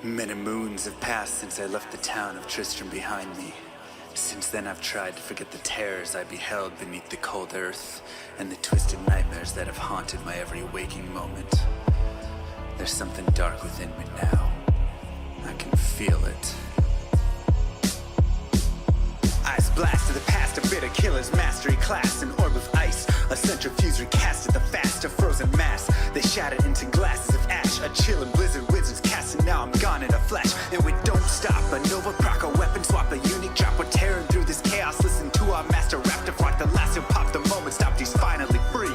Many moons have passed since I left the town of Tristram behind me. Since then I've tried to forget the terrors I beheld beneath the cold earth and the twisted nightmares that have haunted my every waking moment. There's something dark within me now. I can feel it. Eyes blast to the past, a bitter killer's mastery class. An orb of ice, a centrifuge recasted the fast, a frozen mass. They shattered into glasses of ash. A chill and blizzard wizards cast, and now I'm gone in a flash. And we don't stop, a Nova proc, a weapon swap, a unique drop. We're tearing through this chaos, listen to our master rap to rock the last who pop the moment stopped, he's finally free.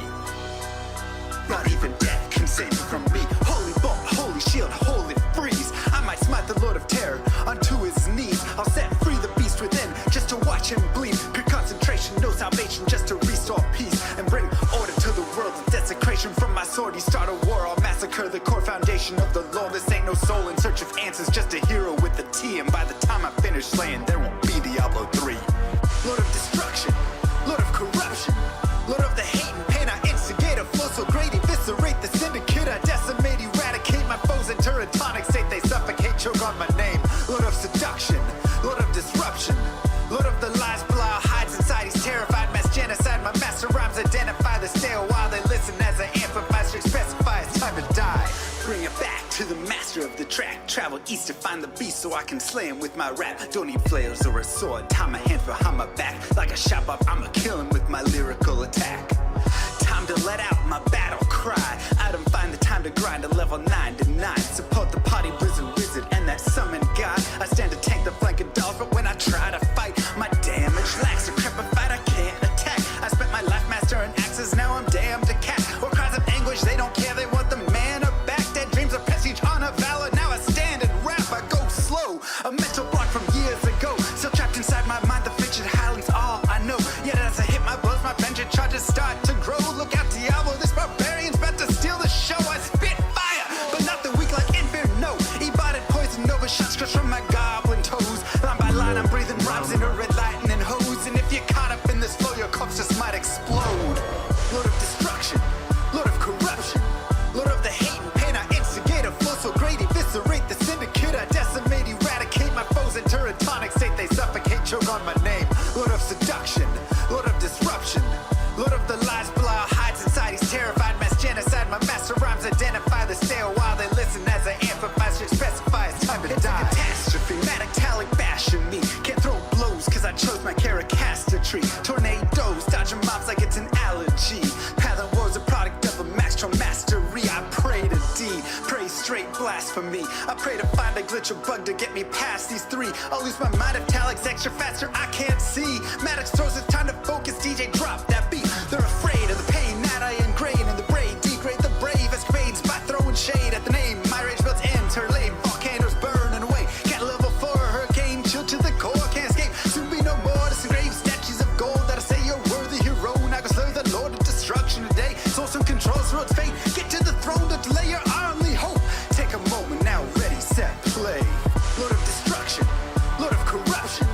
Not even death can save me from me. Holy bolt, holy shield, holy freeze. I might smite the Lord of Terror unto his knees. I'll set free the beast within just to watch him bleed. Pure concentration, no salvation, just to restore peace and bring order to the world. The desecration from my sword, he start a war. I'll massacre the core foundation of the law. This ain't no soul in search of answers, just a hero with a T. And by the time I finish slaying, there won't be Diablo 3. Lord of destruction, Lord of corruption, Lord of the hate and pain. I instigate a flow so great, eviscerate the syndicate. I decimate, eradicate my foes in turretonic state. They suffocate, choke on my name. Lord of seduction, Lord of disruption, Lord of the lies, Belial hides inside. He's terrified, mass genocide. My master rhymes identify the stale while they listen as I amplify, strict specify it's time to die. Bring it back to the master of the track. Travel east to find the beast so I can slay him with my rap. Don't need flails or a sword, tie my hands behind my back. Like a shop up, I'ma kill him with my lyrical attack. Time to let out my battle cry. I don't find the time to grind a level 9 to 9. Support the party blizzard wizard and that summon god. I stand to tank the flanking dolls, but when I try to fight, my damage lacks. Decrepified, I can't attack. I spent my life mastering axes, now I'm damned to cat. Or cries of anguish, they don't care, they want the mana back. Dead dreams of prestige, honor, valor. Now I stand and rap, I go slow. A mental block from years ago, still trapped inside my mind. The fiction highlights all I know. Yet as I hit my blows, my vengeance charges start to grow. Look out, Diablo, this barbarian's about to steal the show. I spit fire, but not the weak like Inferno. Ebotted poison over shots crushed from my goblin toes. Line by line, I'm breathing rhymes in a red lightning hose. And if you're caught up in this flow, your corpse just might explode. Lord of destruction, Lord of corruption, Lord of the hate and pain. I instigate a flow so great, eviscerate the syndicate. I decimate, eradicate my foes in turretonic state. They suffocate, choke on my name. Lord of seduction, Lord of disruption, Lord of the lies, Belial hides inside. He's terrified, mass genocide. My master rhymes identify the stale while they listen as I amplify, strict specify it's time to die. It's a catastrophe, matactalic bashing me. Can't throw blows cause I chose my caricature. Tornadoes, dodging mobs like it's an allergy. Path of war's a product of a master mastery. I pray to D, pray straight blasphemy. I pray to find a glitch or bug to get me past these three. I'll lose my mind if Talik's extra faster, I can't see. Maddox throws it's time to focus, DJ drop that beat. They're afraid of the pain that I ingrain in the brain. Degrade the brave escapades by throwing shade at the name. My rage builds ends, her lame volcanoes burning away. Got level 4, hurricane, chill to the core, can't escape. Soon be no more disengrave statues of gold that'll say you're worthy hero. Now go slay the Lord of destruction today. Source and controls road's fate. Get to the throne to delay your only hope. Take a moment now, ready, set, play. Lord of destruction, Lord of corruption,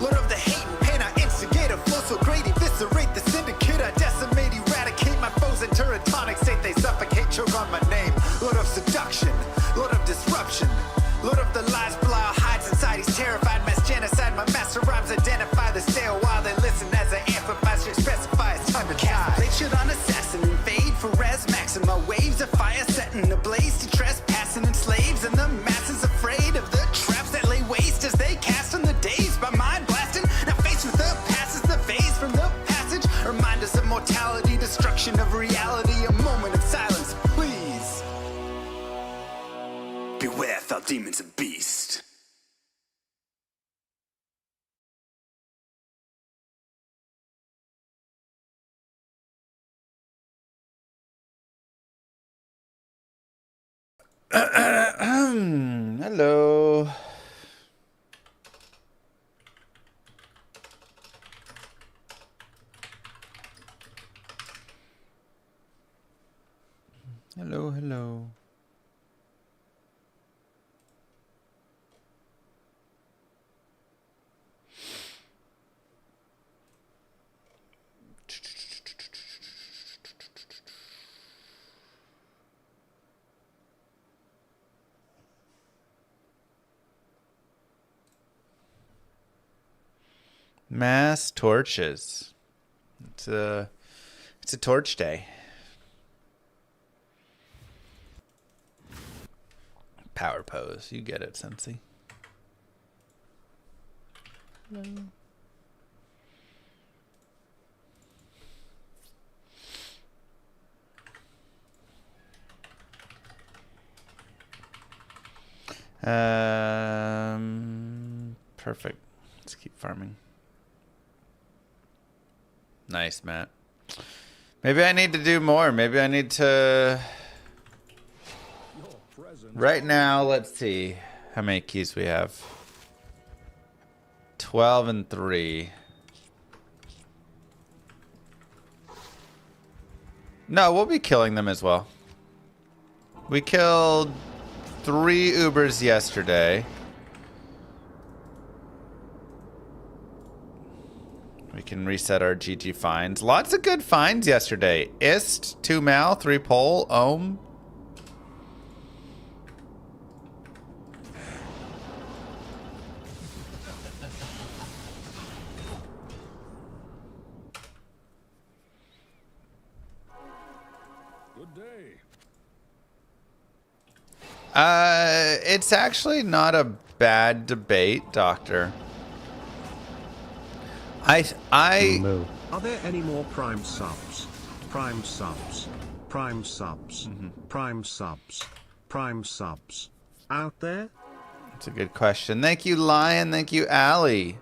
Lord of the hate and pain. I instigate a flow so great, eviscerate the syndicate. I decimate, eradicate my foes in turretonic state. They suffocate, choke on my name. Lord of seduction, Lord of disruption, Lord of the lies, Belial hides inside. He's terrified, mass genocide. My master rhymes identify the stale while they listen as I amplify, strict specify it's time to die. They should on assassin and fade for res maxima. Waves of fire setting ablaze to trespassing and slaves. And the masses afraid of the traps that lay waste as they cast on the days by mind blasting. Now faced with the past is the phase from the passage. Remind us of mortality, destruction of reality. A moment of silence, please. Beware, foul demons and beast. Hello. Hello, hello. Mass torches. It's a torch day. Power pose. You get it, Sensei. Hello. Perfect. Let's keep farming. Nice, Matt. Maybe I need to do more. Maybe I need to... Right now, let's see how many keys we have. 12 and 3. No, we'll be killing them as well. We killed 3 Ubers yesterday. We can reset our GG finds. Lots of good finds yesterday. Ist, 2 Mal, 3 Pole, Ohm. Good day. It's actually not a bad debate, Doctor. Are there any more Prime subs? Prime subs. Prime subs. Prime subs. Prime subs. Out there? That's a good question. Thank you, Lion. Thank you, Allie,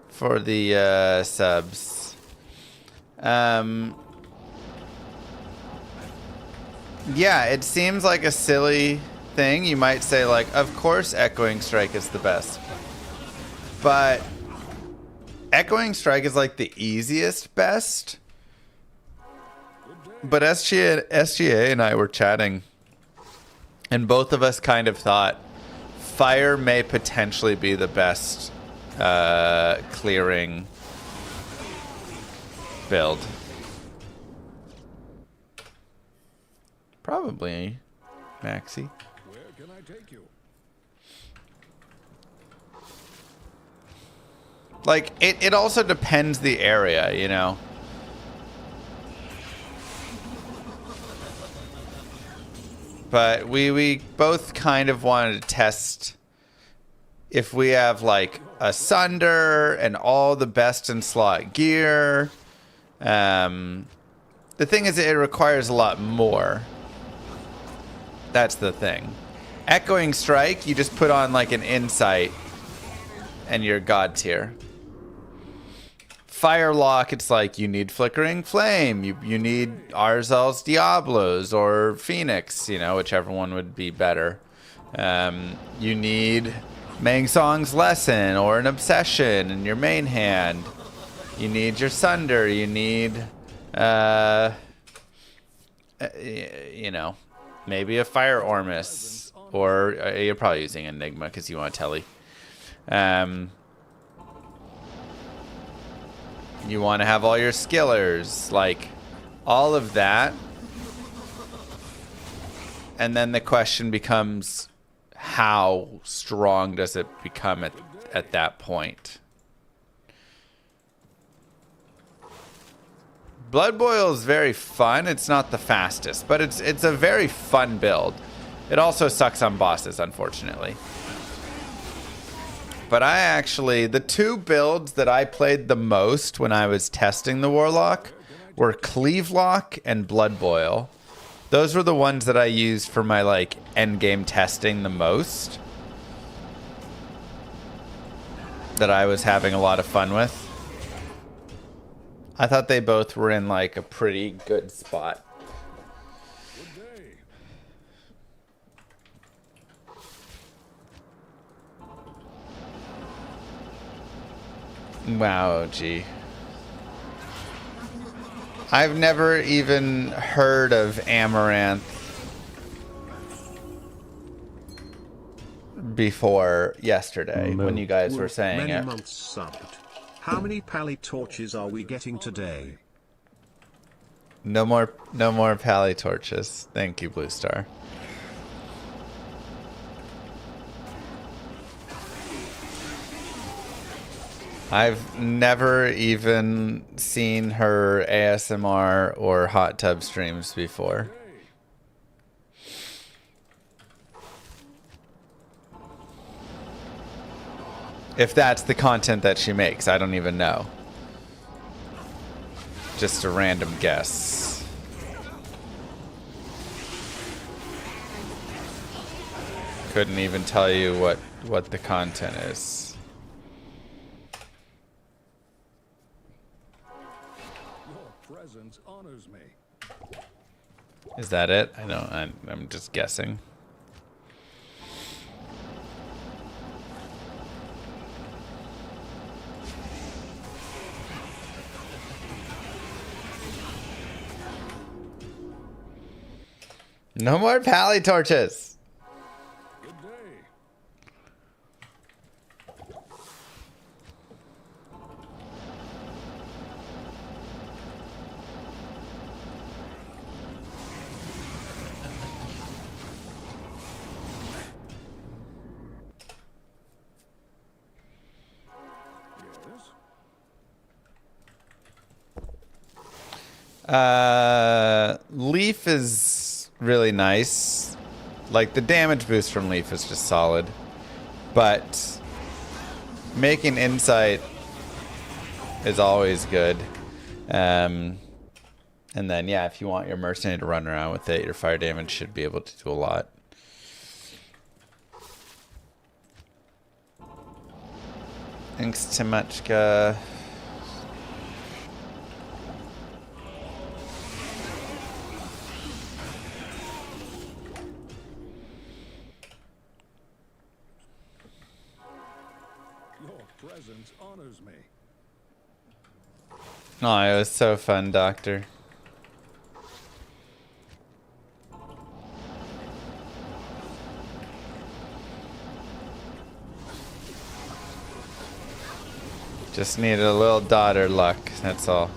for the subs. Yeah, it seems like a silly thing. You might say, like, of course Echoing Strike is the best. But Echoing Strike is like the easiest best. But SGA and I were chatting, and both of us kind of thought Fire may potentially be the best clearing build. Probably, Maxi. Where can I take you? Like, it also depends the area, you know? But we both kind of wanted to test if we have, like, a Sunder and all the best in slot gear. The thing is, it requires a lot more. That's the thing. Echoing Strike, you just put on, like, an Insight, and you're God tier. Firelock, it's like you need Flickering Flame. You need Arzal's Diablos or Phoenix, you know, whichever one would be better. You need Mang Song's Lesson or an Obsession in your main hand. You need your Sunder. You need, you know, maybe a Fire Ormus. Or you're probably using Enigma because you want a Telly. You want to have all your skillers, like all of that. And then the question becomes, how strong does it become at that point? Blood Boil is very fun. It's not the fastest, but it's a very fun build. It also sucks on bosses, unfortunately. But I actually, the 2 builds that I played the most when I was testing the Warlock were Cleavelock and Blood Boil. Those were the ones that I used for my, like, endgame testing the most. That I was having a lot of fun with. I thought they both were in, like, a pretty good spot. Wow, gee. I've never even heard of Amaranth before yesterday when you guys were saying many it. Months subbed. How many pally torches are we getting today? No more pally torches. Thank you, Blue Star. I've never even seen her ASMR or hot tub streams before. If that's the content that she makes, I don't even know. Just a random guess. Couldn't even tell you what the content is. Your presence honors me. Is that it? I don't. I'm just guessing. No more pally torches. Good day. Yes. Leaf is really nice. Like, the damage boost from Leaf is just solid. But making Insight is always good. And then, yeah, if you want your Mercenary to run around with it, your fire damage should be able to do a lot. Thanks, Timachka. Presence honors me. Oh, it was so fun, Doctor. Just needed a little daughter luck, that's all.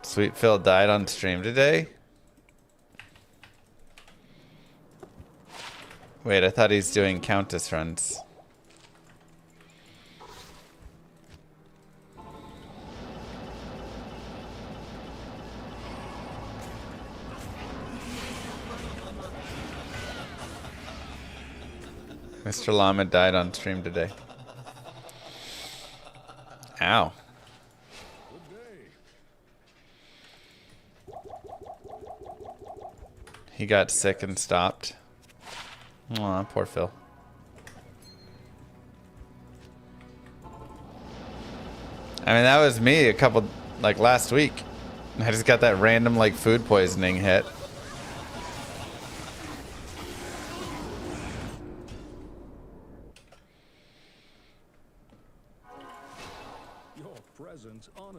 Sweet Phil died on stream today? Wait, I thought he's doing Countess runs. Mr. Llama died on stream today. Ow. He got sick and stopped. Aw, poor Phil. I mean, that was me a couple, like, last week. I just got that random, like, food poisoning hit.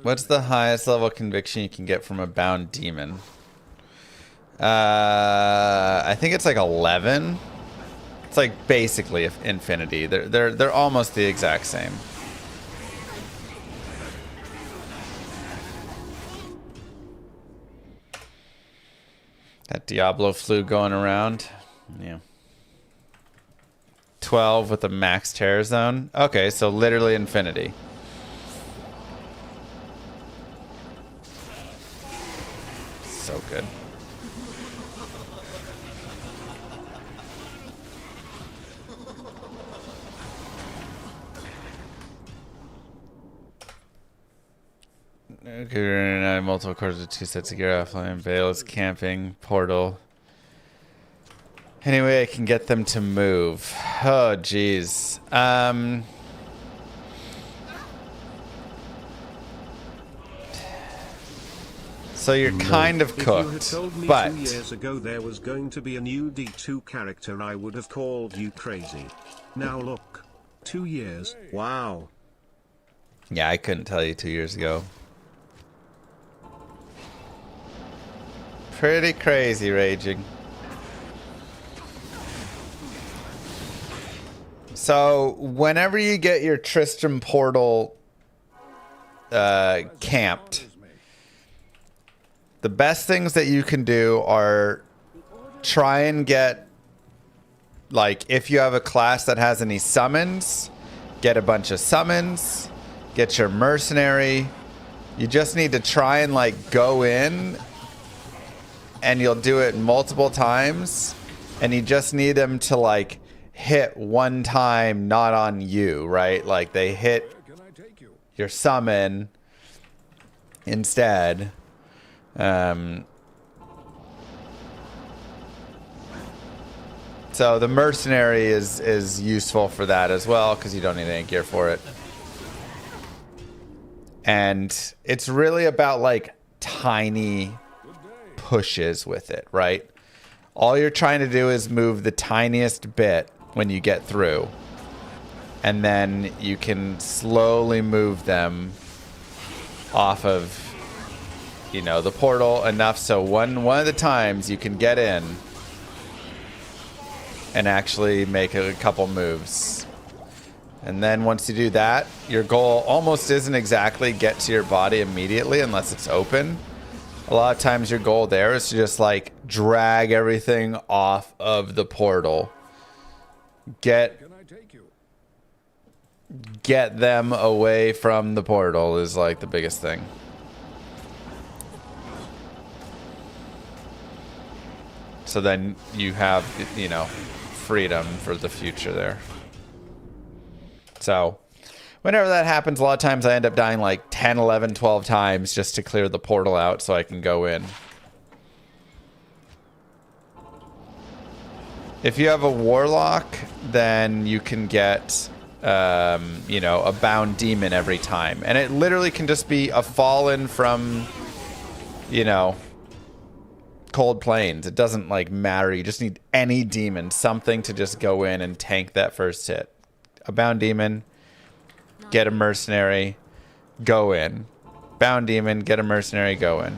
What's the highest level conviction you can get from a bound demon? I think it's like 11. It's like basically infinity. They're almost the exact same. That Diablo flu going around. Yeah. 12 with a max terror zone. Okay, so literally infinity. So good. Okay, multiple cores with 2 sets of gear offline. Veil is camping. Portal. Anyway, I can get them to move. Oh, jeez. So you're kind of cooked, if you had told me but 2 years ago there was going to be a new D2 character, I would have called you crazy. Now look, 2 years. Wow. Yeah, I couldn't tell you 2 years ago. Pretty crazy, Raging. So, whenever you get your Tristram portal camped, the best things that you can do are try and get like, if you have a class that has any summons, get a bunch of summons, get your mercenary. You just need to try and, like, go in, and you'll do it multiple times, and you just need them to, like, hit one time, not on you, right? Like, they hit your summon instead. So the mercenary is useful for that as well, because you don't need any gear for it. And it's really about, like, tiny pushes with it, right? All you're trying to do is move the tiniest bit when you get through. And then you can slowly move them off of, you know, the portal enough so one of the times you can get in and actually make a couple moves. And then once you do that, your goal almost isn't exactly get to your body immediately unless it's open. A lot of times your goal there is to just, like, drag everything off of the portal. Get them away from the portal is, like, the biggest thing. So then you have, you know, freedom for the future there. So whenever that happens, a lot of times I end up dying like 10, 11, 12 times just to clear the portal out so I can go in. If you have a warlock, then you can get, you know, a bound demon every time. And it literally can just be a fallen from, you know, Cold Plains. It doesn't, like, matter. You just need any demon, something to just go in and tank that first hit. A bound demon, get a mercenary, go in. Bound demon, get a mercenary, go in.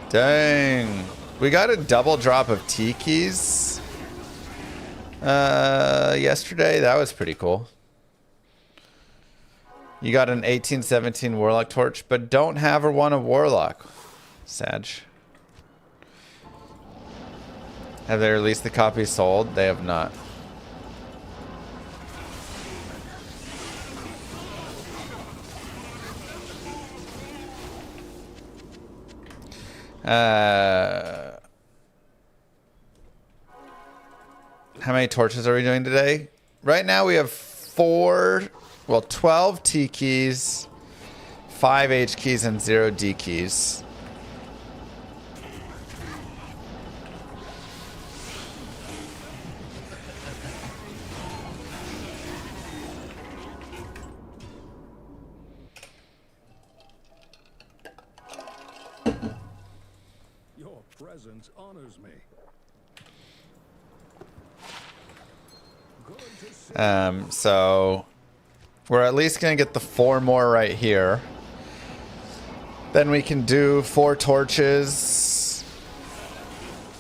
Dang. We got a double drop of T keys yesterday. That was pretty cool. You got an 1817 Warlock torch, but don't have or want a Warlock. Sag. Have they released the copy sold? They have not. How many torches are we doing today? Right now we have 12 T keys, 5 H keys, and 0 D keys. Your presence honors me. So we're at least gonna get the 4 more right here. Then we can do 4 torches.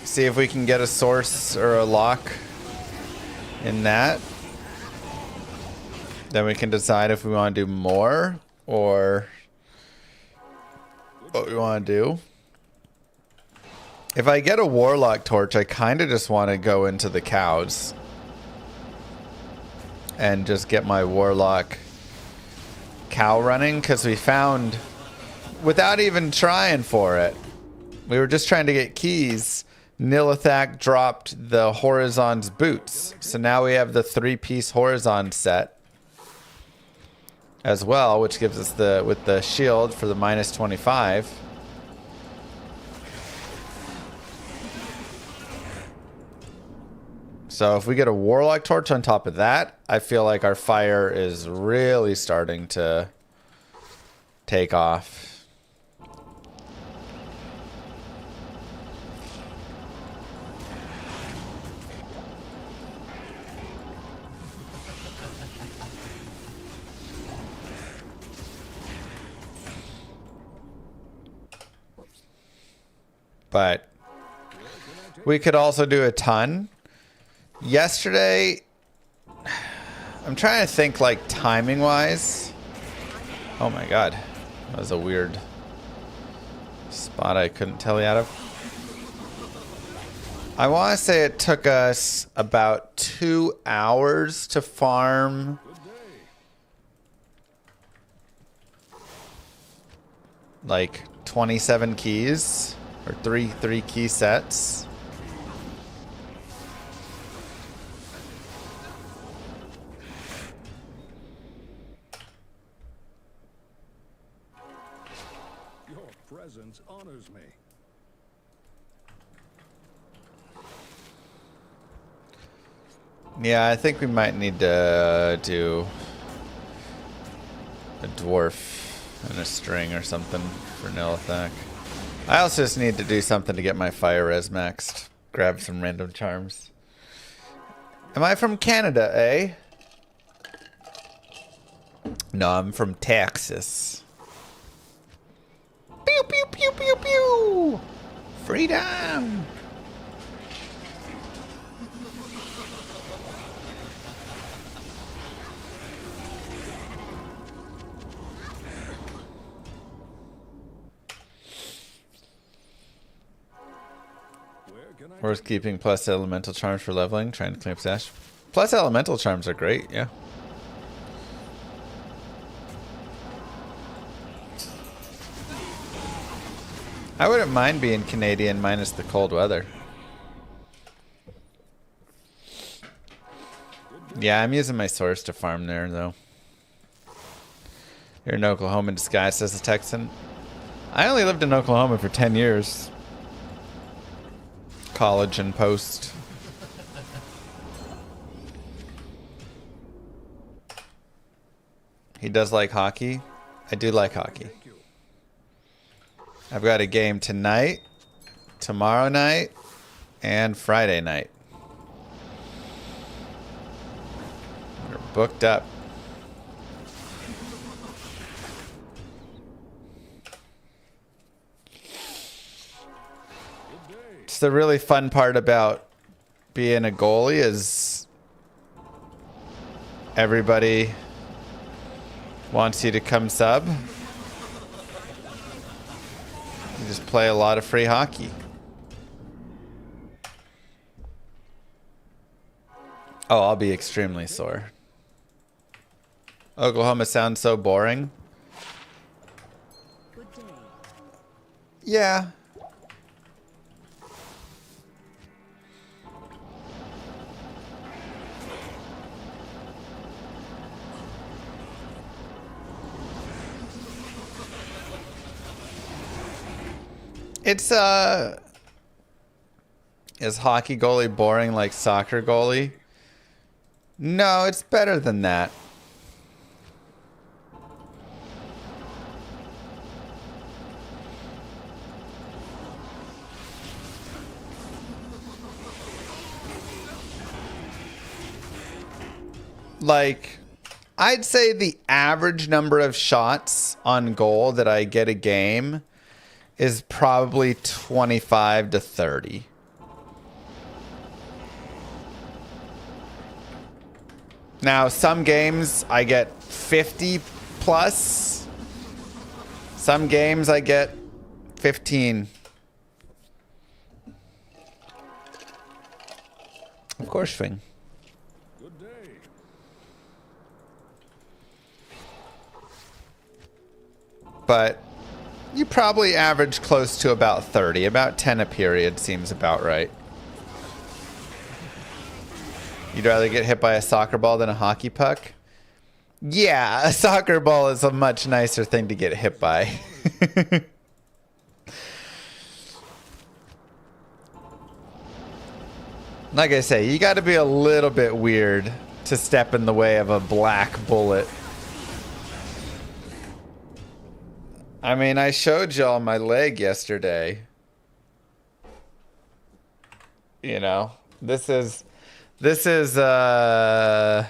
See if we can get a source or a lock in that. Then we can decide if we want to do more or what we want to do. If I get a warlock torch, I kind of just want to go into the cows and just get my warlock cow running, because we found, without even trying for it, we were just trying to get keys. Nilithak dropped the Horizon's boots. So now we have the 3-piece Horizon set as well, which gives us the, with the shield for the minus 25. So if we get a Warlock torch on top of that, I feel like our fire is really starting to take off. But we could also do a ton. Yesterday, I'm trying to think, like, timing wise. Oh my god, that was a weird spot I couldn't tell you out of. I want to say it took us about 2 hours to farm like 27 keys or three key sets. Your presence honors me. Yeah, I think we might need to do a dwarf and a string or something for Nilithak. I also just need to do something to get my fire res maxed. Grab some random charms. Am I from Canada, eh? No, I'm from Texas. Pew, pew, pew, pew, pew! Freedom! Worth keeping plus elemental charms for leveling, trying to clean up stash. Plus elemental charms are great, yeah. I wouldn't mind being Canadian minus the cold weather. Yeah, I'm using my source to farm there, though. You're in Oklahoma in disguise, says the Texan. I only lived in Oklahoma for 10 years. College and post. He does like hockey. I do like hockey. I've got a game tonight, tomorrow night, and Friday night. We're booked up. The really fun part about being a goalie is everybody wants you to come sub. You just play a lot of free hockey. Oh, I'll be extremely sore. Oklahoma sounds so boring. Yeah. It's is hockey goalie boring like soccer goalie? No, it's better than that. Like, I'd say the average number of shots on goal that I get a game is probably 25 to 30. Now, some games I get 50 plus. Some games I get 15. Of course, Fing. Good day. But you probably average close to about 30. About 10 a period seems about right. You'd rather get hit by a soccer ball than a hockey puck? Yeah, a soccer ball is a much nicer thing to get hit by. Like I say, you got to be a little bit weird to step in the way of a black bullet. I mean, I showed y'all my leg yesterday. You know, this is a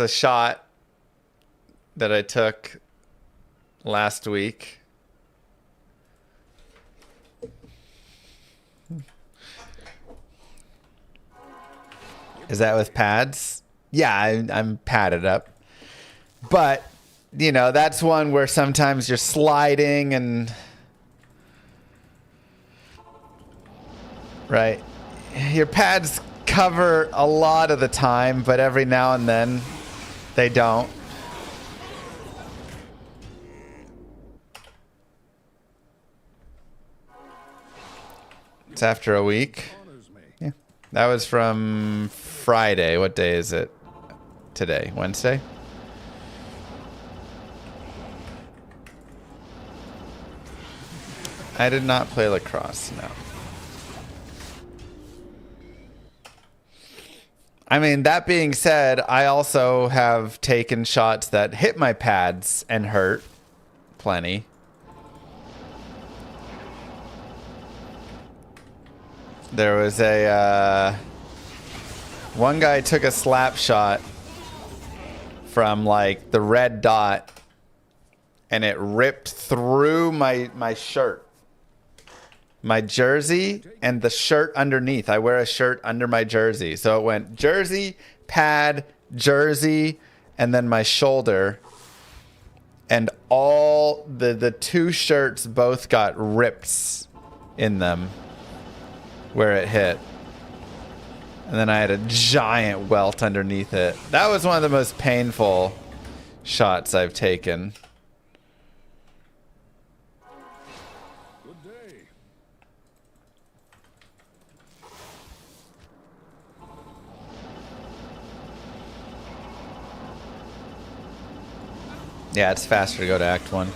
shot that I took last week. Is that with pads? Yeah, I'm padded up. But, you know, that's one where sometimes you're sliding and right? Your pads cover a lot of the time, but every now and then they don't. It's after a week. Yeah. That was from Friday. What day is it today? Wednesday? I did not play lacrosse, no. I mean, that being said, I also have taken shots that hit my pads and hurt plenty. There was a one guy took a slap shot from like the red dot and it ripped through my shirt. My jersey and the shirt underneath. I wear a shirt under my jersey. So it went jersey, pad, jersey, and then my shoulder. And all the two shirts both got rips in them where it hit. And then I had a giant welt underneath it. That was one of the most painful shots I've taken. Yeah, it's faster to go to Act 1.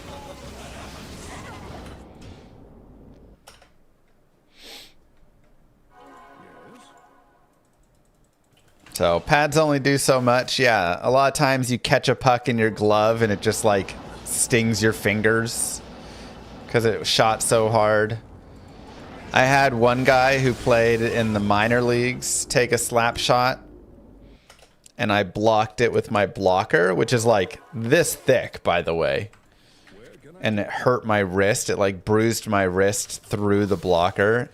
So, pads only do so much. Yeah, a lot of times you catch a puck in your glove and it just, like, stings your fingers because it shot so hard. I had one guy who played in the minor leagues take a slap shot. And I blocked it with my blocker, which is like this thick, by the way. And it hurt my wrist. It like bruised my wrist through the blocker.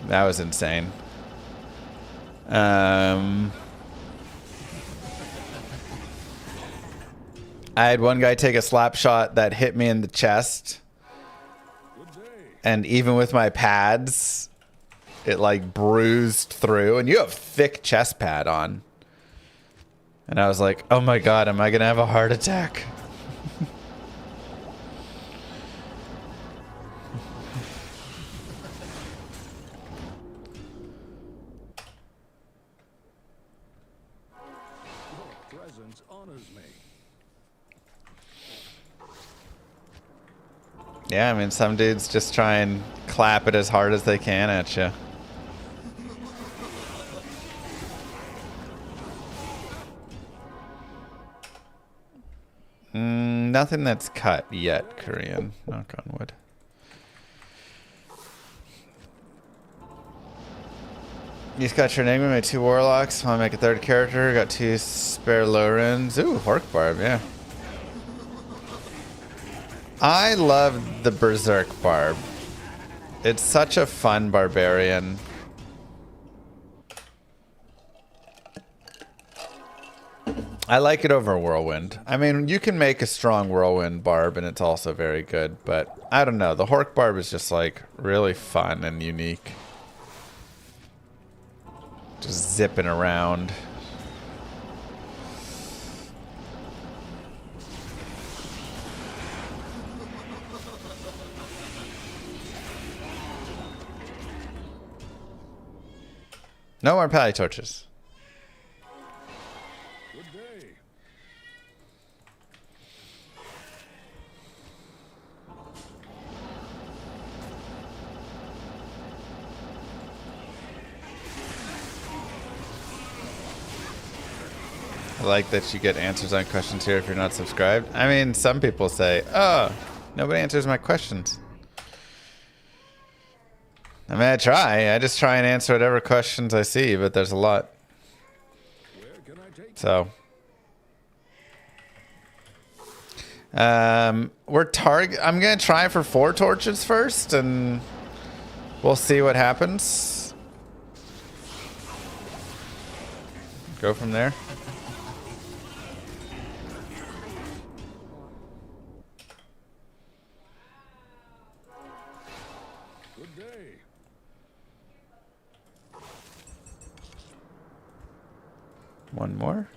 That was insane. I had one guy take a slap shot that hit me in the chest. And even with my pads, it like bruised through, and you have thick chest pad on. And I was like, oh my God, am I going to have a heart attack? Your presence honors me. Yeah, I mean, some dudes just try and clap it as hard as they can at you. Nothing that's cut yet, Korean. Knock on wood. You just got your enigma, made 2 warlocks. Want to make a 3rd character? Got 2 spare low runes. Ooh, Hork Barb, yeah. I love the Berserk Barb. It's such a fun barbarian. I like it over Whirlwind. I mean, you can make a strong Whirlwind Barb and it's also very good, but I don't know. The Hork Barb is just like really fun and unique. Just zipping around. No more pally torches. Good day. I like that you get answers on questions here if you're not subscribed. I mean, some people say, oh, nobody answers my questions. I mean, I try. I just try and answer whatever questions I see, but there's a lot. Where can I take So, I'm gonna try for 4 torches first, and we'll see what happens. Go from there. One more.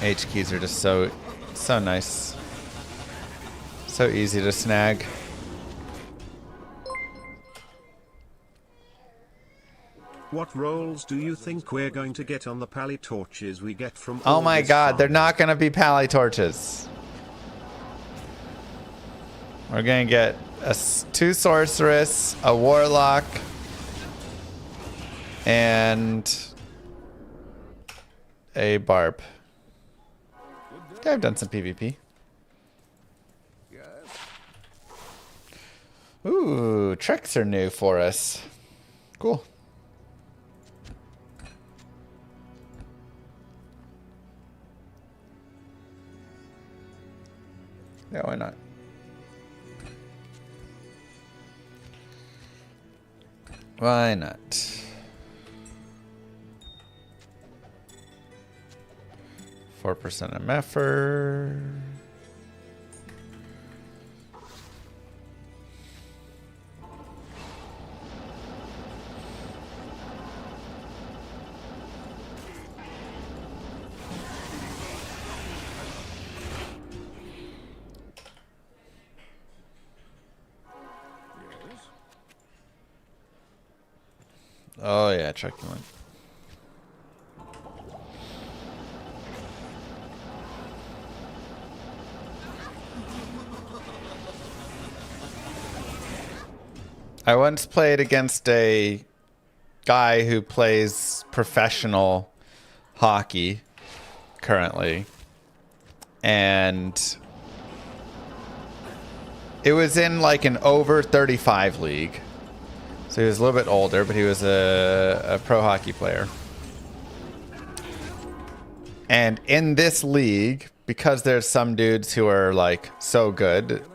H keys are just so nice. So easy to snag. What rolls do you think we're going to get on the pally torches we get from Oh all my this god, they're farming? not going to be pally torches. We're going to get two sorceress, a warlock, and a barb. Yeah, I've done some PvP. Ooh, treks are new for us. Cool. Yeah, why not? Why not? 4% MFR. Oh yeah, truculent. I once played against a guy who plays professional hockey currently, and it was in like an over 35 league. So he was a little bit older, but he was a pro hockey player. And in this league, because there's some dudes who are like so good,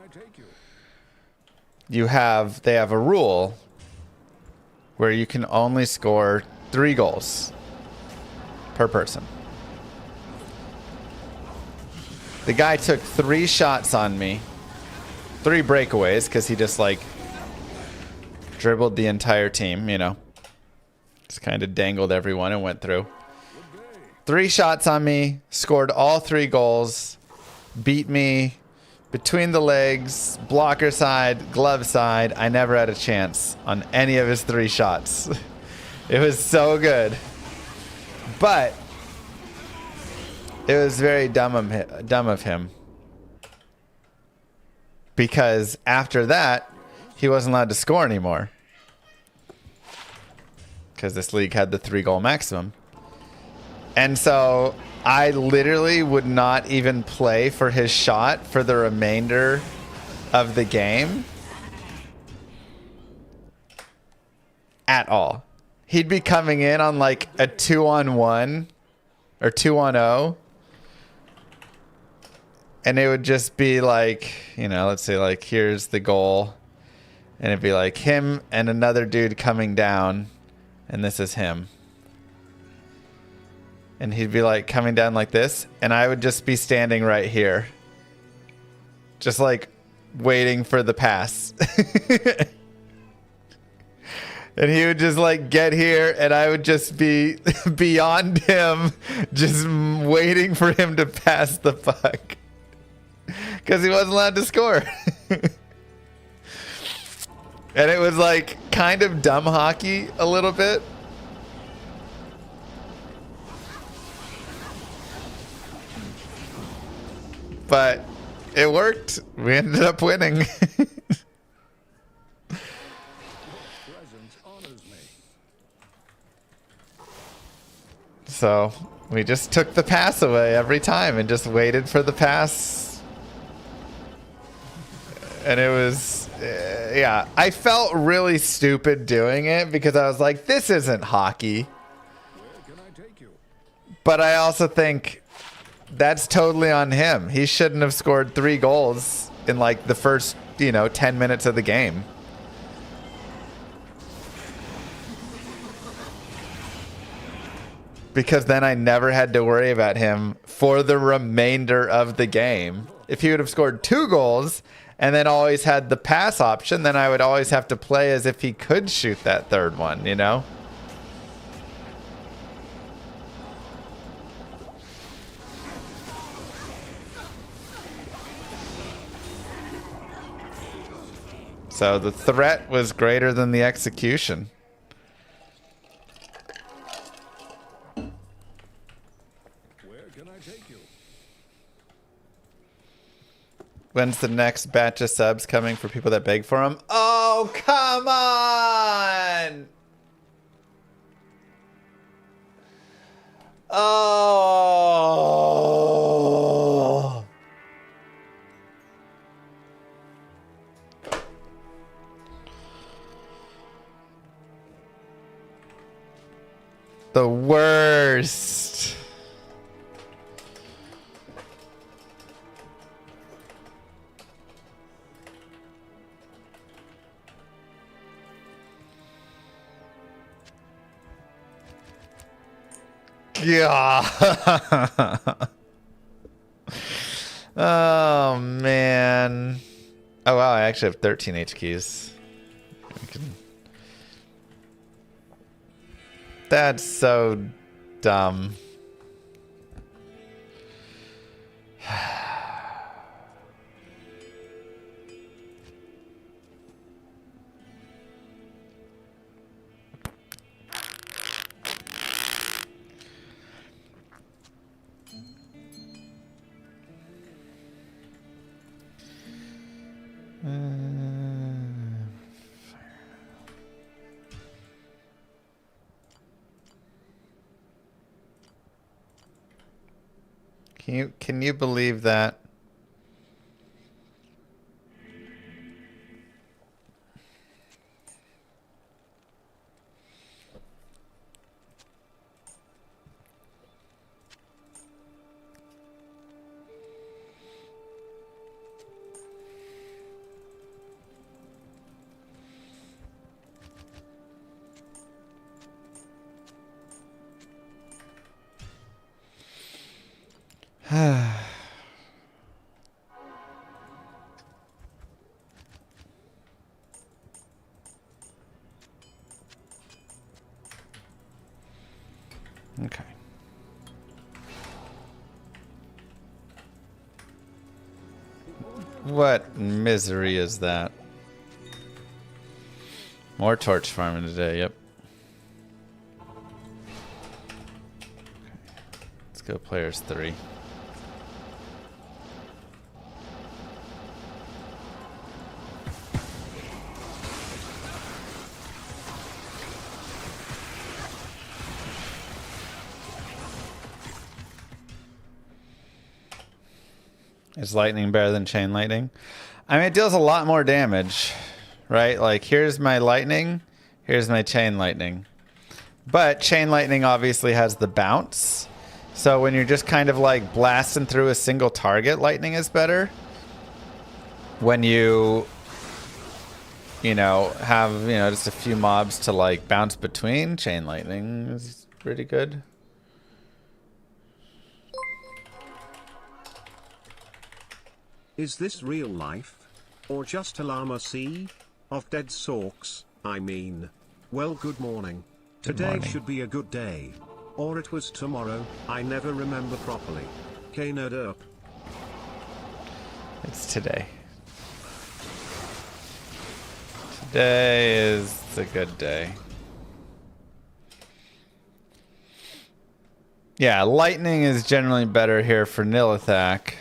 they have a rule where you can only score 3 goals per person. The guy took 3 shots on me, 3 breakaways, because he just like dribbled the entire team, you know. Just kind of dangled everyone and went through. 3 shots on me, scored all 3 goals, beat me between the legs, blocker side, glove side. I never had a chance on any of his 3 shots. It was so good. But it was very dumb of him. Because after that, he wasn't allowed to score anymore. Because this league had the 3-goal maximum. And so I literally would not even play for his shot for the remainder of the game. At all. He'd be coming in on like a 2-on-1 or 2-on-0. And it would just be like, you know, let's say like here's the goal. And it'd be like him and another dude coming down. And this is him. And he'd be like coming down like this. And I would just be standing right here. Just like waiting for the pass. And he would just like get here and I would just be beyond him. Just waiting for him to pass the puck. Because he wasn't allowed to score. And it was like kind of dumb hockey a little bit. But it worked. We ended up winning. So we just took the pass away every time and just waited for the pass. And it was, yeah, I felt really stupid doing it because I was like, this isn't hockey. But I also think that's totally on him. He shouldn't have scored 3 goals in like the first, 10 minutes of the game. Because then I never had to worry about him for the remainder of the game. If he would have scored 2 goals and then always had the pass option, then I would always have to play as if he could shoot that third one, you know? So the threat was greater than the execution. Where can I take you? When's the next batch of subs coming for people that beg for them? Oh, come on! Oh! The worst. Yeah. Oh man. Oh wow, I actually have 13 H keys. That's so dumb. Can you believe that? Okay. What misery is that? More torch farming today, yep. Okay. Let's go players 3. Is lightning better than chain lightning? I mean, it deals a lot more damage, right? Like, here's my lightning, here's my chain lightning. But chain lightning obviously has the bounce. So when you're just kind of like blasting through a single target, lightning is better. When you know, have, you know, just a few mobs to like bounce between, chain lightning is pretty good. Is this real life? Or just a llama sea? Of dead sorks, I mean. Well, good morning. Today should be a good day. Or it was tomorrow, I never remember properly. K-nerd up. It's today. Today is a good day. Yeah, lightning is generally better here for Nilithak.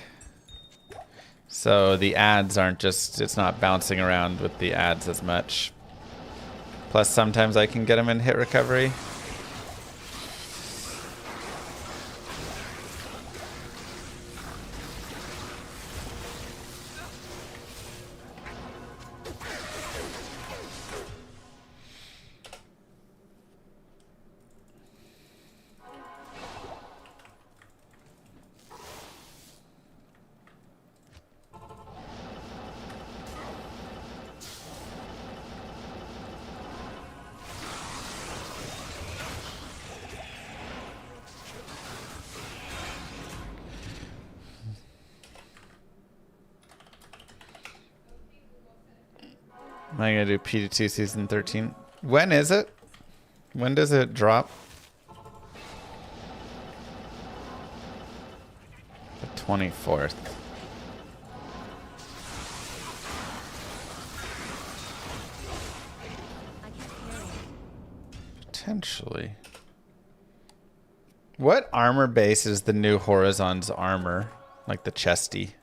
So the ads aren't just, it's not bouncing around with the ads as much. Plus sometimes I can get them in hit recovery. Am I gonna do PT2 season 13? When is it? When does it drop? The 24th. Potentially. What armor base is the new Horizon's armor? Like the chesty.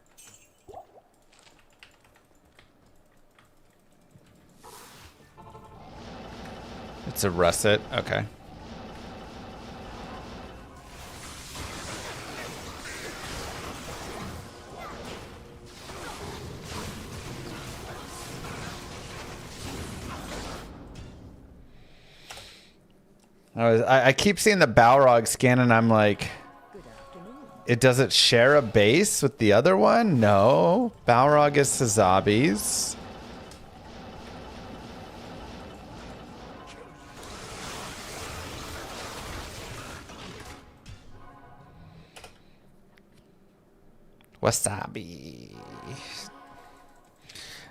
It's a russet. Okay. I keep seeing the Balrog skin and I'm like, does it share a base with the other one? No. Balrog is Sazabi's. Wasabi.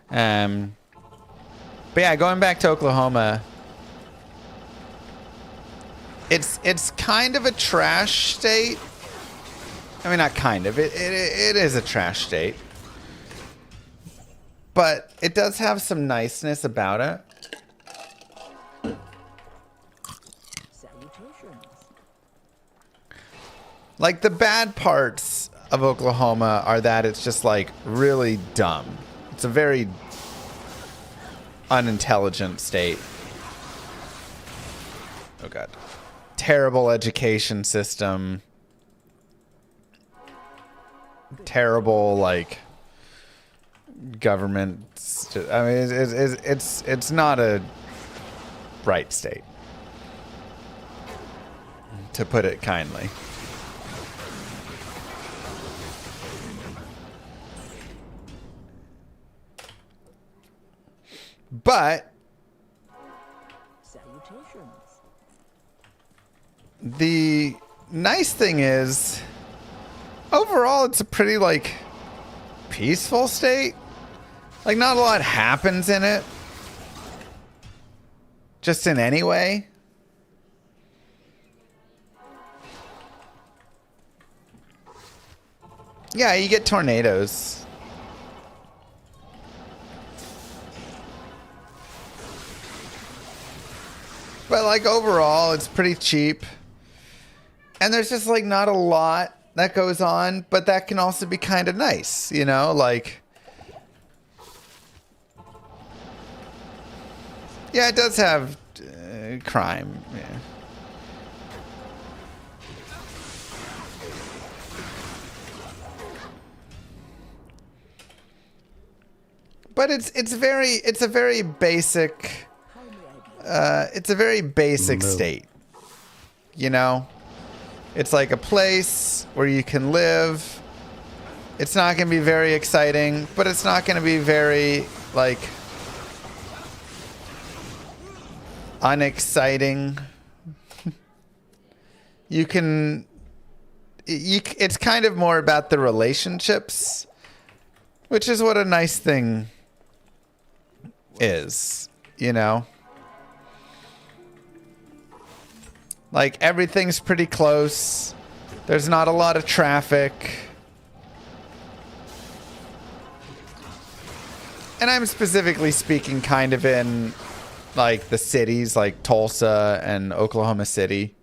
But yeah, going back to Oklahoma, it's kind of a trash state. I mean, not kind of. It is a trash state. But it does have some niceness about it. Like, the bad parts of Oklahoma are that it's just, like, really dumb. It's a very unintelligent state. Oh, God. Terrible education system. Terrible, like, government. I mean, it's not a bright state, to put it kindly. But the nice thing is, overall, it's a pretty, like, peaceful state. Like, not a lot happens in it. Just in any way. Yeah, you get tornadoes. But, like, overall, it's pretty cheap. And there's just, like, not a lot that goes on. But that can also be kind of nice, you know? Like, yeah, it does have crime. Yeah. But it's a very basic. It's a very basic state, you know? It's like a place where you can live. It's not going to be very exciting, but it's not going to be very, like, unexciting. It's kind of more about the relationships, which is what a nice thing is, you know? Like, everything's pretty close. There's not a lot of traffic. And I'm specifically speaking kind of in, like, the cities, like Tulsa and Oklahoma City.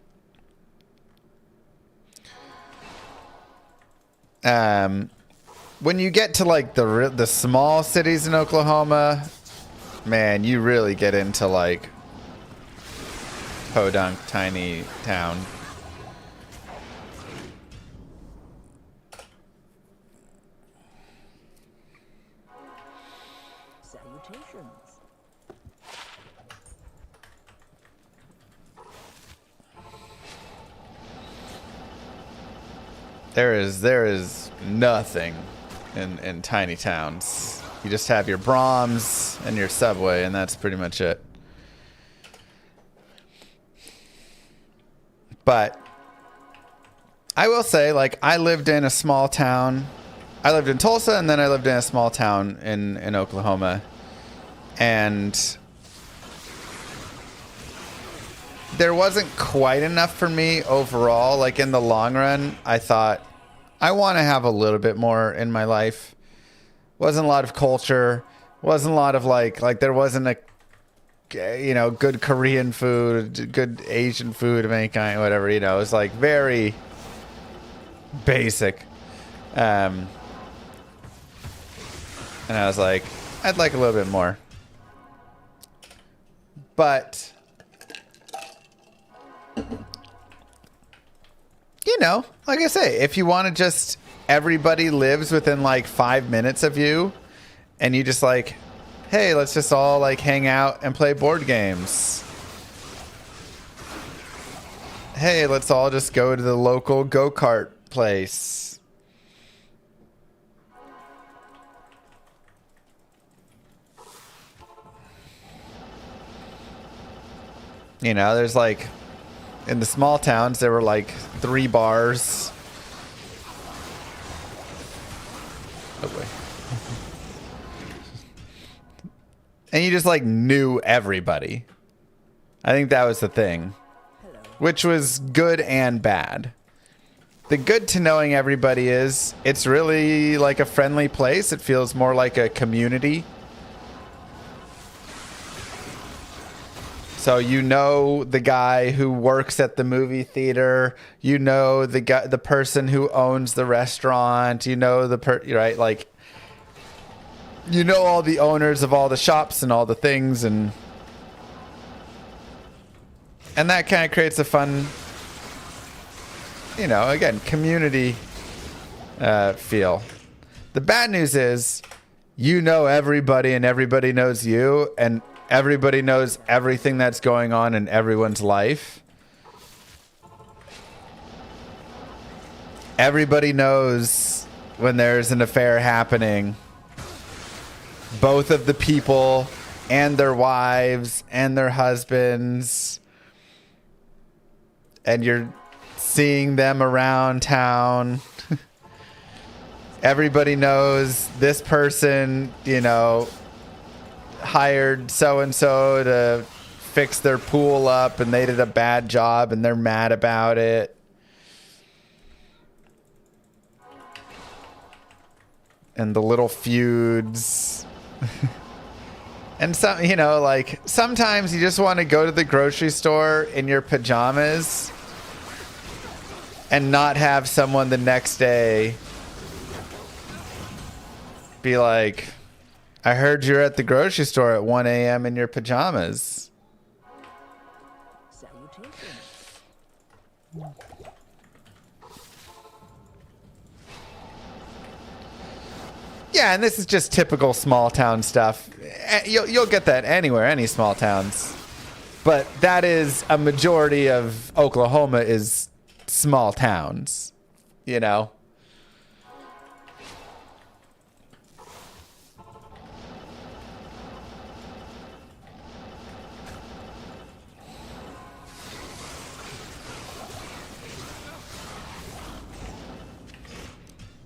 When you get to, like, the small cities in Oklahoma, man, you really get into, like, podunk tiny town. Salutations. There is nothing in tiny towns. You just have your Brahms and your subway, and that's pretty much it. But I will say, like, I lived in a small town. I lived in Tulsa, and then I lived in a small town in Oklahoma. And there wasn't quite enough for me overall. Like in the long run, I thought I want to have a little bit more in my life. Wasn't a lot of culture. Wasn't a lot of like there wasn't a, you know, good Korean food, good Asian food of any kind, whatever, you know. It was like very basic. And I was like, I'd like a little bit more. But, you know, like I say, if you want to just, everybody lives within like 5 minutes of you, and you just like, hey, let's just all like hang out and play board games. Hey, let's all just go to the local go-kart place. You know, there's like, in the small towns, there were like 3 bars. Oh boy. And you just like knew everybody. I think that was the thing. Which was good and bad. The good to knowing everybody is, it's really like a friendly place. It feels more like a community. So you know the guy who works at the movie theater, you know the guy, the person who owns the restaurant, you know right, like you know all the owners of all the shops and all the things, and that kind of creates a fun, you know, again, community feel. The bad news is you know everybody and everybody knows you, and everybody knows everything that's going on in everyone's life. Everybody knows when there's an affair happening. Both of the people and their wives and their husbands. And you're seeing them around town. Everybody knows this person, you know, hired so-and-so to fix their pool up and they did a bad job and they're mad about it. And the little feuds. And some, you know, like sometimes you just want to go to the grocery store in your pajamas and not have someone the next day be like, I heard you're at the grocery store at 1 a.m. in your pajamas. Yeah, and this is just typical small town stuff. You'll get that anywhere, any small towns. But that is a majority of Oklahoma is small towns, you know?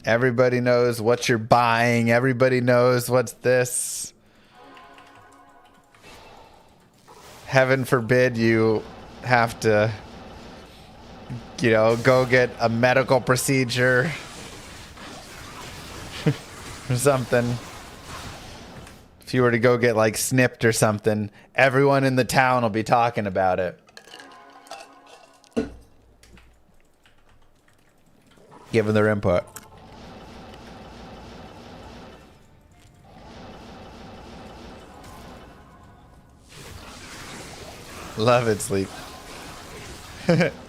Everybody knows what you're buying. Everybody knows what's this. Heaven forbid you have to, you know, go get a medical procedure or something. If you were to go get like snipped or something, everyone in the town will be talking about it. Giving their input. Love it, Sleep.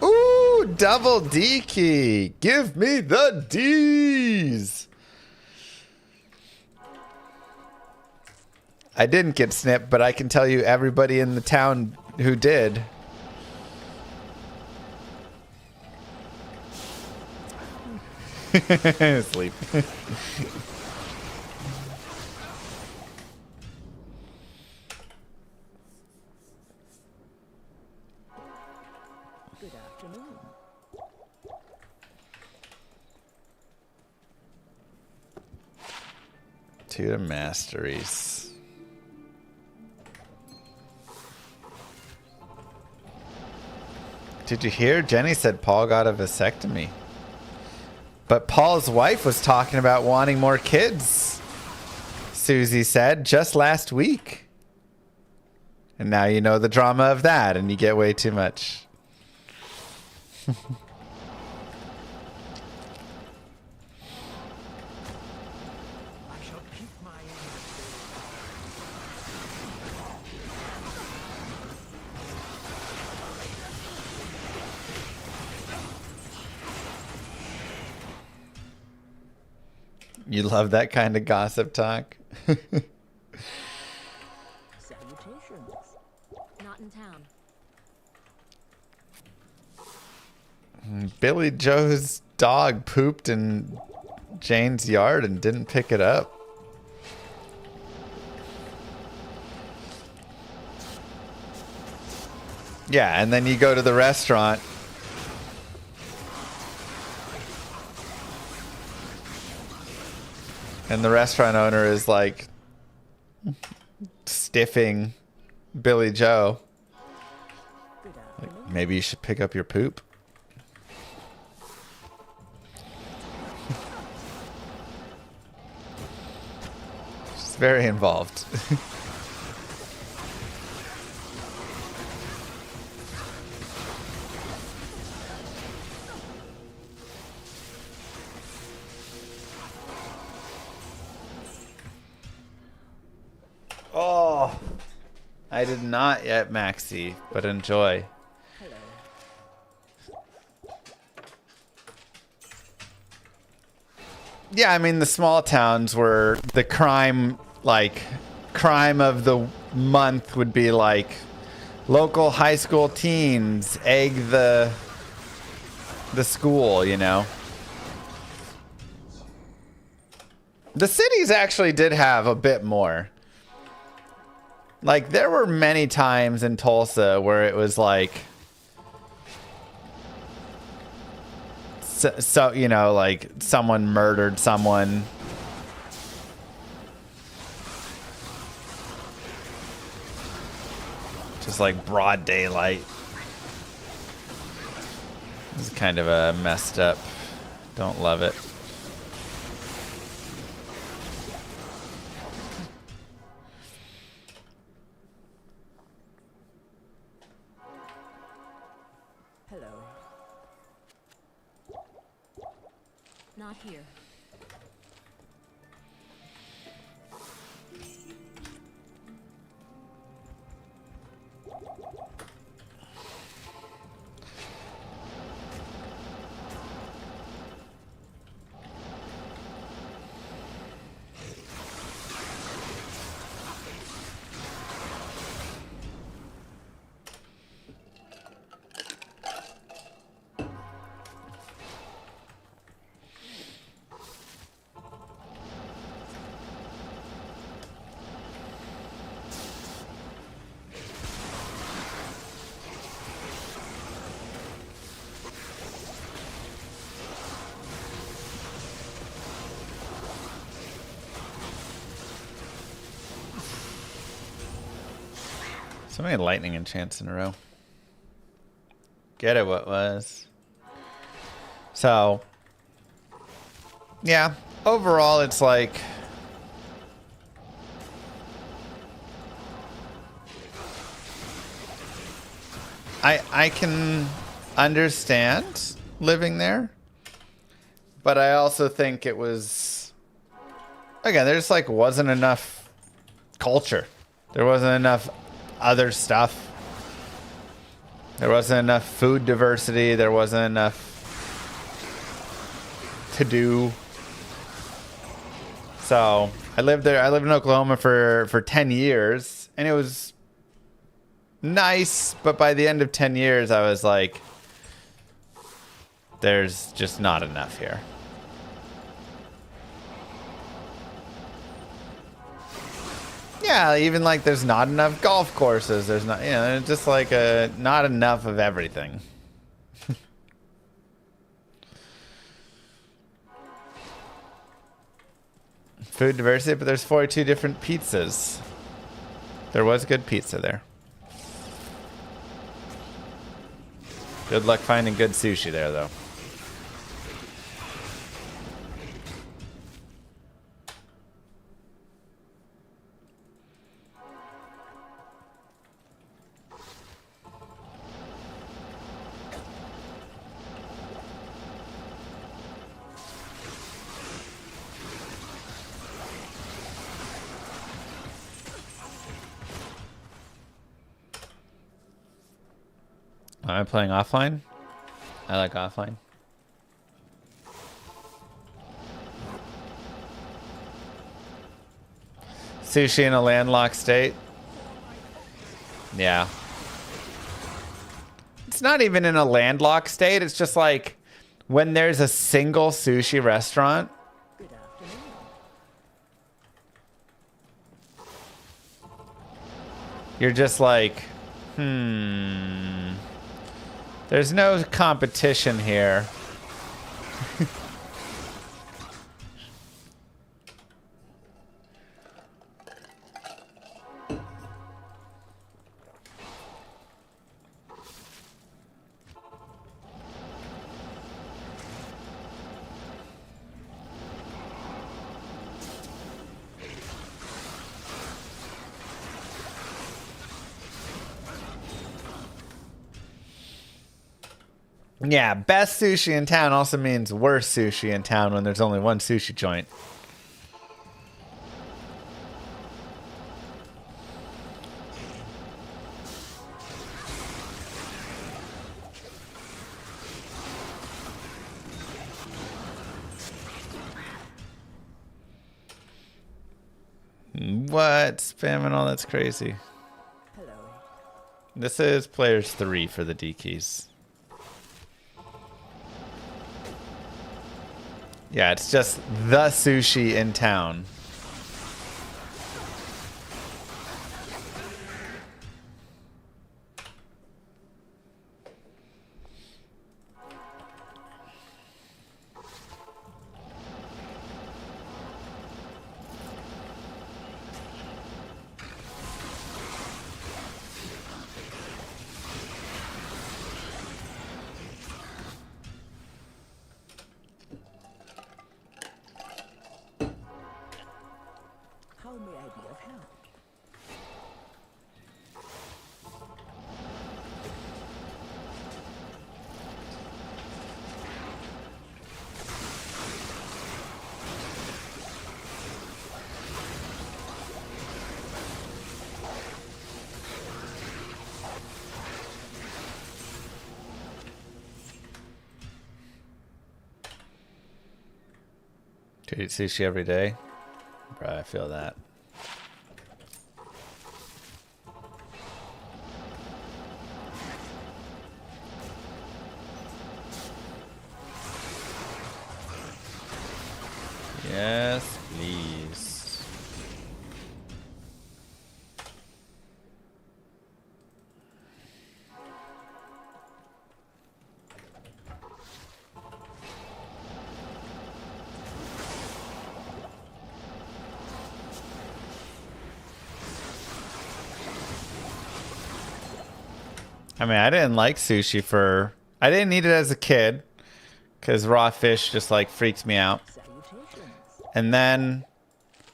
Ooh, double D key. Give me the D's. I didn't get snipped, but I can tell you everybody in the town who did. Sleep. To the masteries. Did you hear? Jenny said Paul got a vasectomy. But Paul's wife was talking about wanting more kids, Susie said, just last week. And now you know the drama of that, and you get way too much. You love that kind of gossip talk? Salutations. Not in town. Billy Joe's dog pooped in Jane's yard and didn't pick it up. Yeah, and then you go to the restaurant. And the restaurant owner is like stiffing Billy Joe. Like, maybe you should pick up your poop. She's very involved. Oh, I did not yet, Maxi, but enjoy. Yeah, I mean, the small towns were the crime of the month would be like local high school teens egg the school, you know. The cities actually did have a bit more. Like, there were many times in Tulsa where it was like, so you know, like someone murdered someone. Just like broad daylight. It's kind of a messed up. Don't love it. Not here. So many lightning enchants in a row. Get it what was. So, yeah, overall it's like, I can understand living there, but I also think it was, again, there just like wasn't enough culture. There wasn't enough other stuff. There wasn't enough food diversity. There wasn't enough to do. So I lived there. I lived in Oklahoma for 10 years, and it was nice. But by the end of 10 years, I was like, there's just not enough here. Yeah, even like there's not enough golf courses. There's not, you know, just like not enough of everything. Food diversity, but there's 42 different pizzas. There was good pizza there. Good luck finding good sushi there, though. Am I playing offline? I like offline. Sushi in a landlocked state? Yeah. It's not even in a landlocked state. It's just like when there's a single sushi restaurant. Good afternoon. You're just like, there's no competition here. Yeah, best sushi in town also means worst sushi in town when there's only one sushi joint. What? Spamming all that's crazy. Hello. This is players 3 for the D keys. Yeah, it's just the sushi in town. How may I be of help? Do you eat sushi every day? Bro, I feel that. Yes, please. I mean, I didn't like sushi I didn't eat it as a kid because raw fish just like freaked me out. Salutations. And then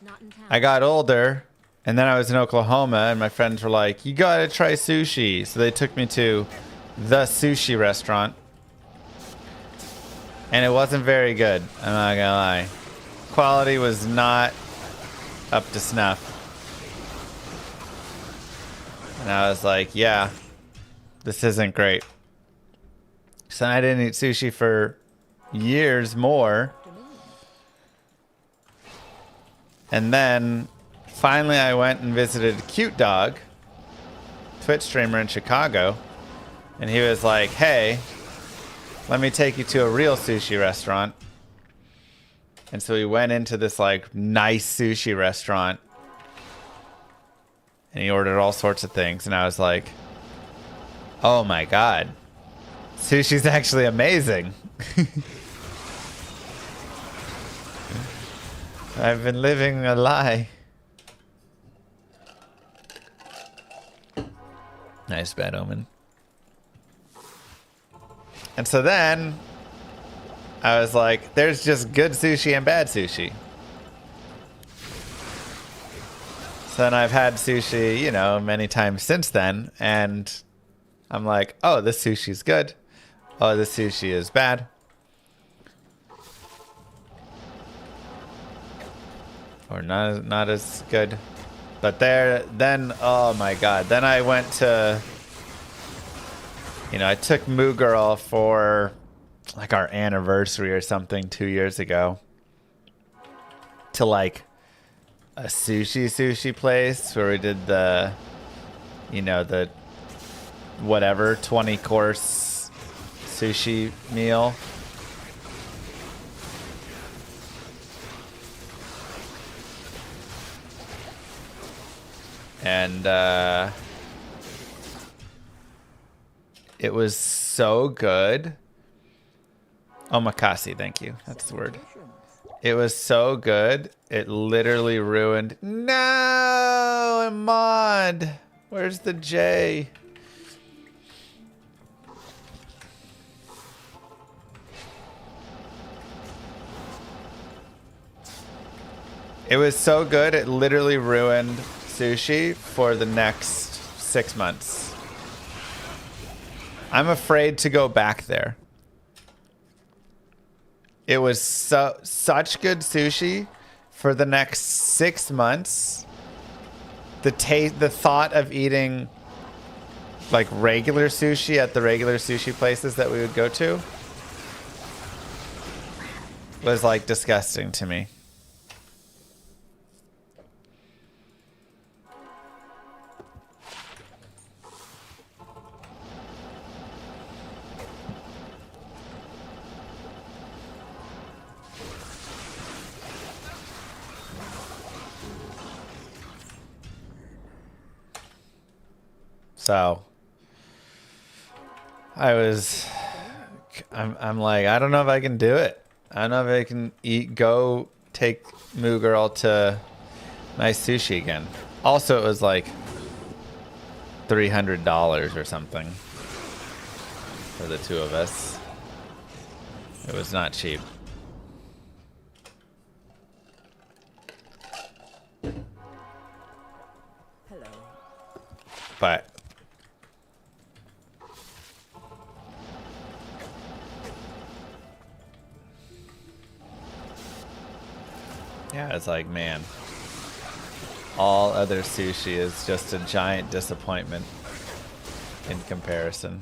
Not in town. I got older and then I was in Oklahoma and my friends were like, you gotta try sushi. So they took me to the sushi restaurant. And it wasn't very good. I'm not gonna lie. Quality was not up to snuff. And I was like, yeah. This isn't great. So I didn't eat sushi for years more. And then finally I went and visited Cute Dog, Twitch streamer in Chicago. And he was like, hey, let me take you to a real sushi restaurant. And so we went into this like nice sushi restaurant. And he ordered all sorts of things. And I was like, oh my god. Sushi's actually amazing. I've been living a lie. Nice bad omen. And so then I was like, there's just good sushi and bad sushi. So then I've had sushi, you know, many times since then. And I'm like, oh, this sushi's good. Oh, this sushi is bad. Or not as good. But then, oh my God. Then I went to, you know, I took Moo Girl for like our anniversary or something 2 years ago to like a sushi place where we did the, you know, the whatever 20 course sushi meal. And it was so good. Omakase, thank you. That's the word. It was so good. It literally ruined. No, Ahmad. Where's the J? It was so good. It literally ruined sushi for the next 6 months. I'm afraid to go back there. It was such good sushi for the next 6 months. The thought of eating like regular sushi at the regular sushi places that we would go to was like disgusting to me. So I'm like, I don't know if I can do it. I don't know if I can go take Moo Girl to nice sushi again. Also, it was like $300 or something for the two of us. It was not cheap. Hello. But yeah, it's like, man, all other sushi is just a giant disappointment in comparison.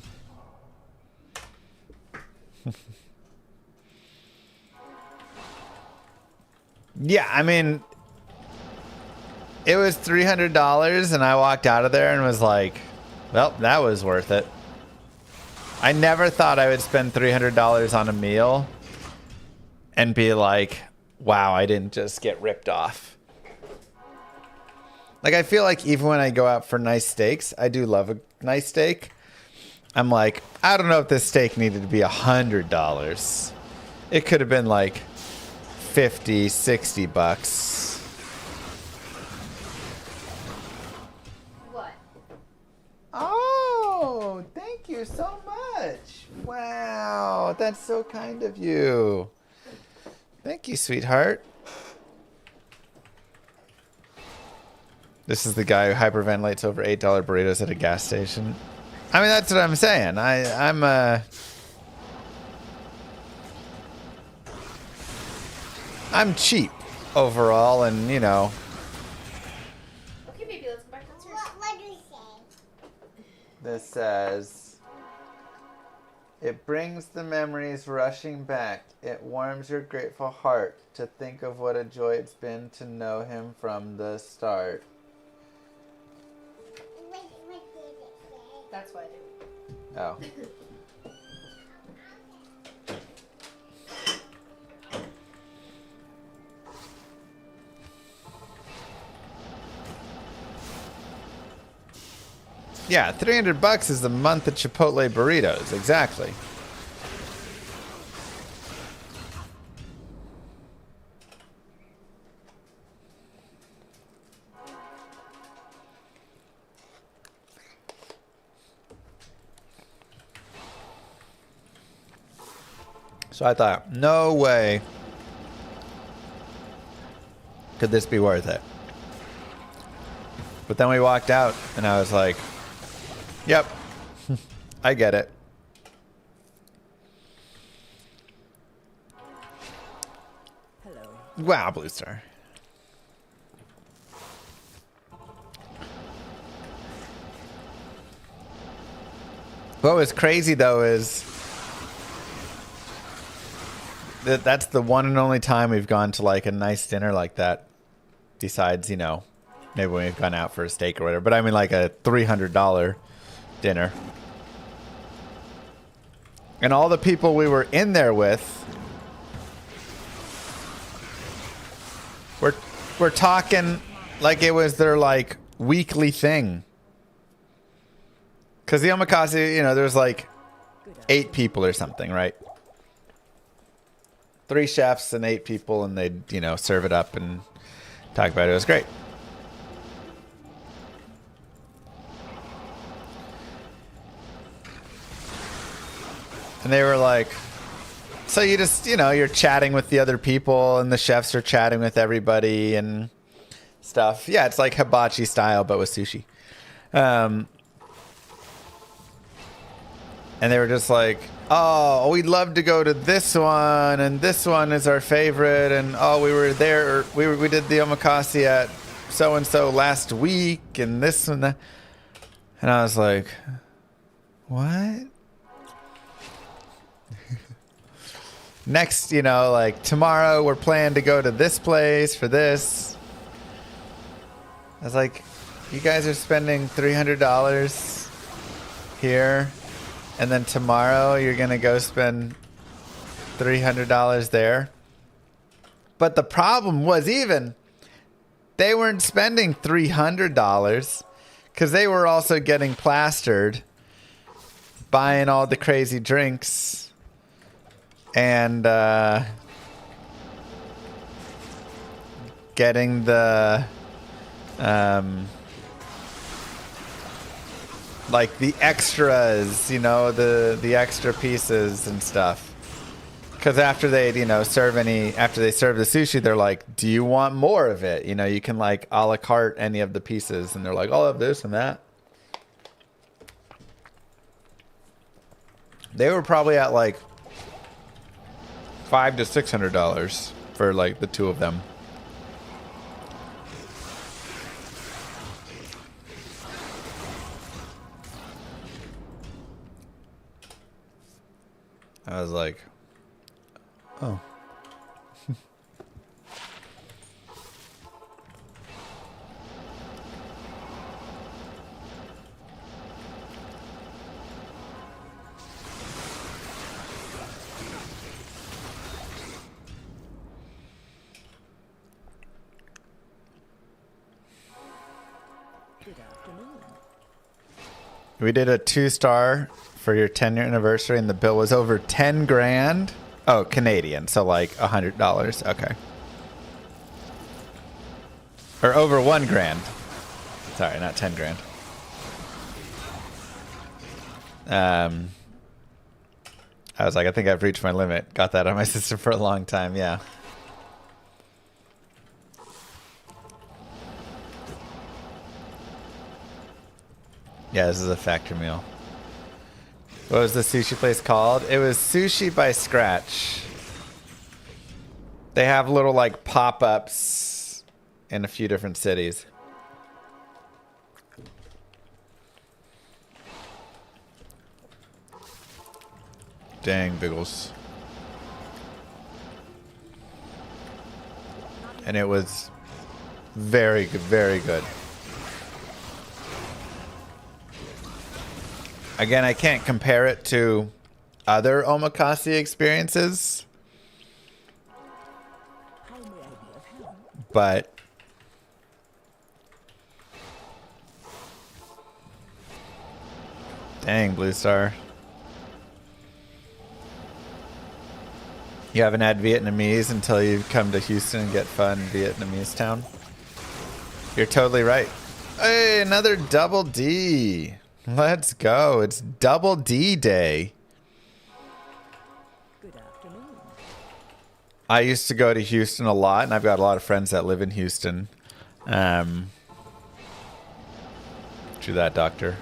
Yeah, I mean, it was $300 and I walked out of there and was like, well, that was worth it. I never thought I would spend $300 on a meal and be like, wow, I didn't just get ripped off. Like, I feel like even when I go out for nice steaks, I do love a nice steak. I'm like, I don't know if this steak needed to be $100. It could have been like 50, 60 bucks. What? Oh, thank you so much. Wow, that's so kind of you. Thank you, sweetheart. This is the guy who hyperventilates over $8 burritos at a gas station. I mean, that's what I'm saying. I'm cheap overall, and you know. Okay, baby, let's go back downstairs. What do you say? This says, it brings the memories rushing back. It warms your grateful heart to think of what a joy it's been to know him from the start. What did it say? That's what I do. Oh. Yeah, $300 is the month of Chipotle burritos. Exactly. So I thought, no way could this be worth it. But then we walked out and I was like, yep, I get it. Hello. Wow, Blue Star. What was crazy though is that's the one and only time we've gone to like a nice dinner like that. Besides, you know, maybe when we've gone out for a steak or whatever. But I mean like a $300 dinner. And all the people we were in there with we're talking like it was their like weekly thing. Because the omakase, you know, there's like 8 people or something, right? 3 chefs and 8 people, and they'd, you know, serve it up and talk about it. It was great. And they were like, so you just, you know, you're chatting with the other people, and the chefs are chatting with everybody and stuff. Yeah, it's like hibachi style, but with sushi. And they were just like, oh, we'd love to go to this one, and this one is our favorite, and oh, we were there, we did the omakase at so-and-so last week, and this and that. And I was like, what? Next, you know, like tomorrow we're planning to go to this place for this. I was like, you guys are spending $300 here. And then tomorrow you're going to go spend $300 there. But the problem was even they weren't spending $300 because they were also getting plastered, buying all the crazy drinks, and getting the like the extras, you know, the extra pieces and stuff. Because after they, you know, after they serve the sushi, they're like, do you want more of it? You know, you can like a la carte any of the pieces, and they're like, I'll have this and that. They were probably at like $500 to $600 for like the 2 of them. I was like, oh. Good afternoon. We did a 2-star for your 10-year anniversary, and the bill was over 10 grand. Oh, Canadian, so like $100. Okay. Or over 1 grand. Sorry, not 10 grand. I was like, I think I've reached my limit. Got that on my system for a long time, yeah. Yeah, this is a factory meal. What was the sushi place called? It was Sushi by Scratch. They have little like pop-ups in a few different cities. Dang, Biggles. And it was very good, very good. Again, I can't compare it to other omakase experiences, How may I be of help? but dang, Blue Star. You haven't had Vietnamese until you come to Houston and get fun Vietnamese town. You're totally right. Hey, another double D. Let's go. It's double D day. Good afternoon. I used to go to Houston a lot, and I've got a lot of friends that live in Houston. Do that, doctor.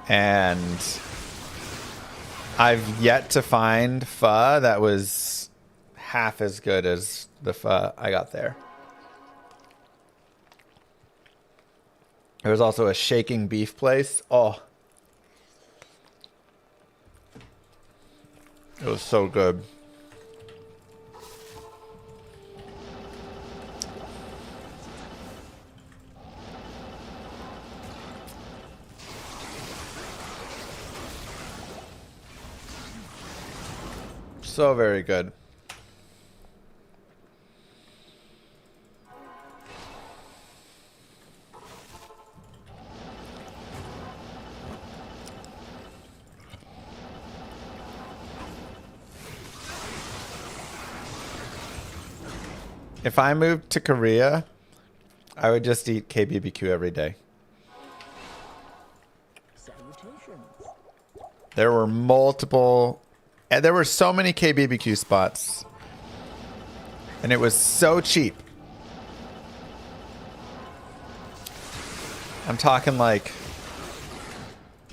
And I've yet to find pho that was half as good as the pho I got there. There was also a shaking beef place. Oh, it was so good. So very good. If I moved to Korea, I would just eat KBBQ every day. Salutations. There were multiple, and there were so many KBBQ spots, and it was so cheap. I'm talking like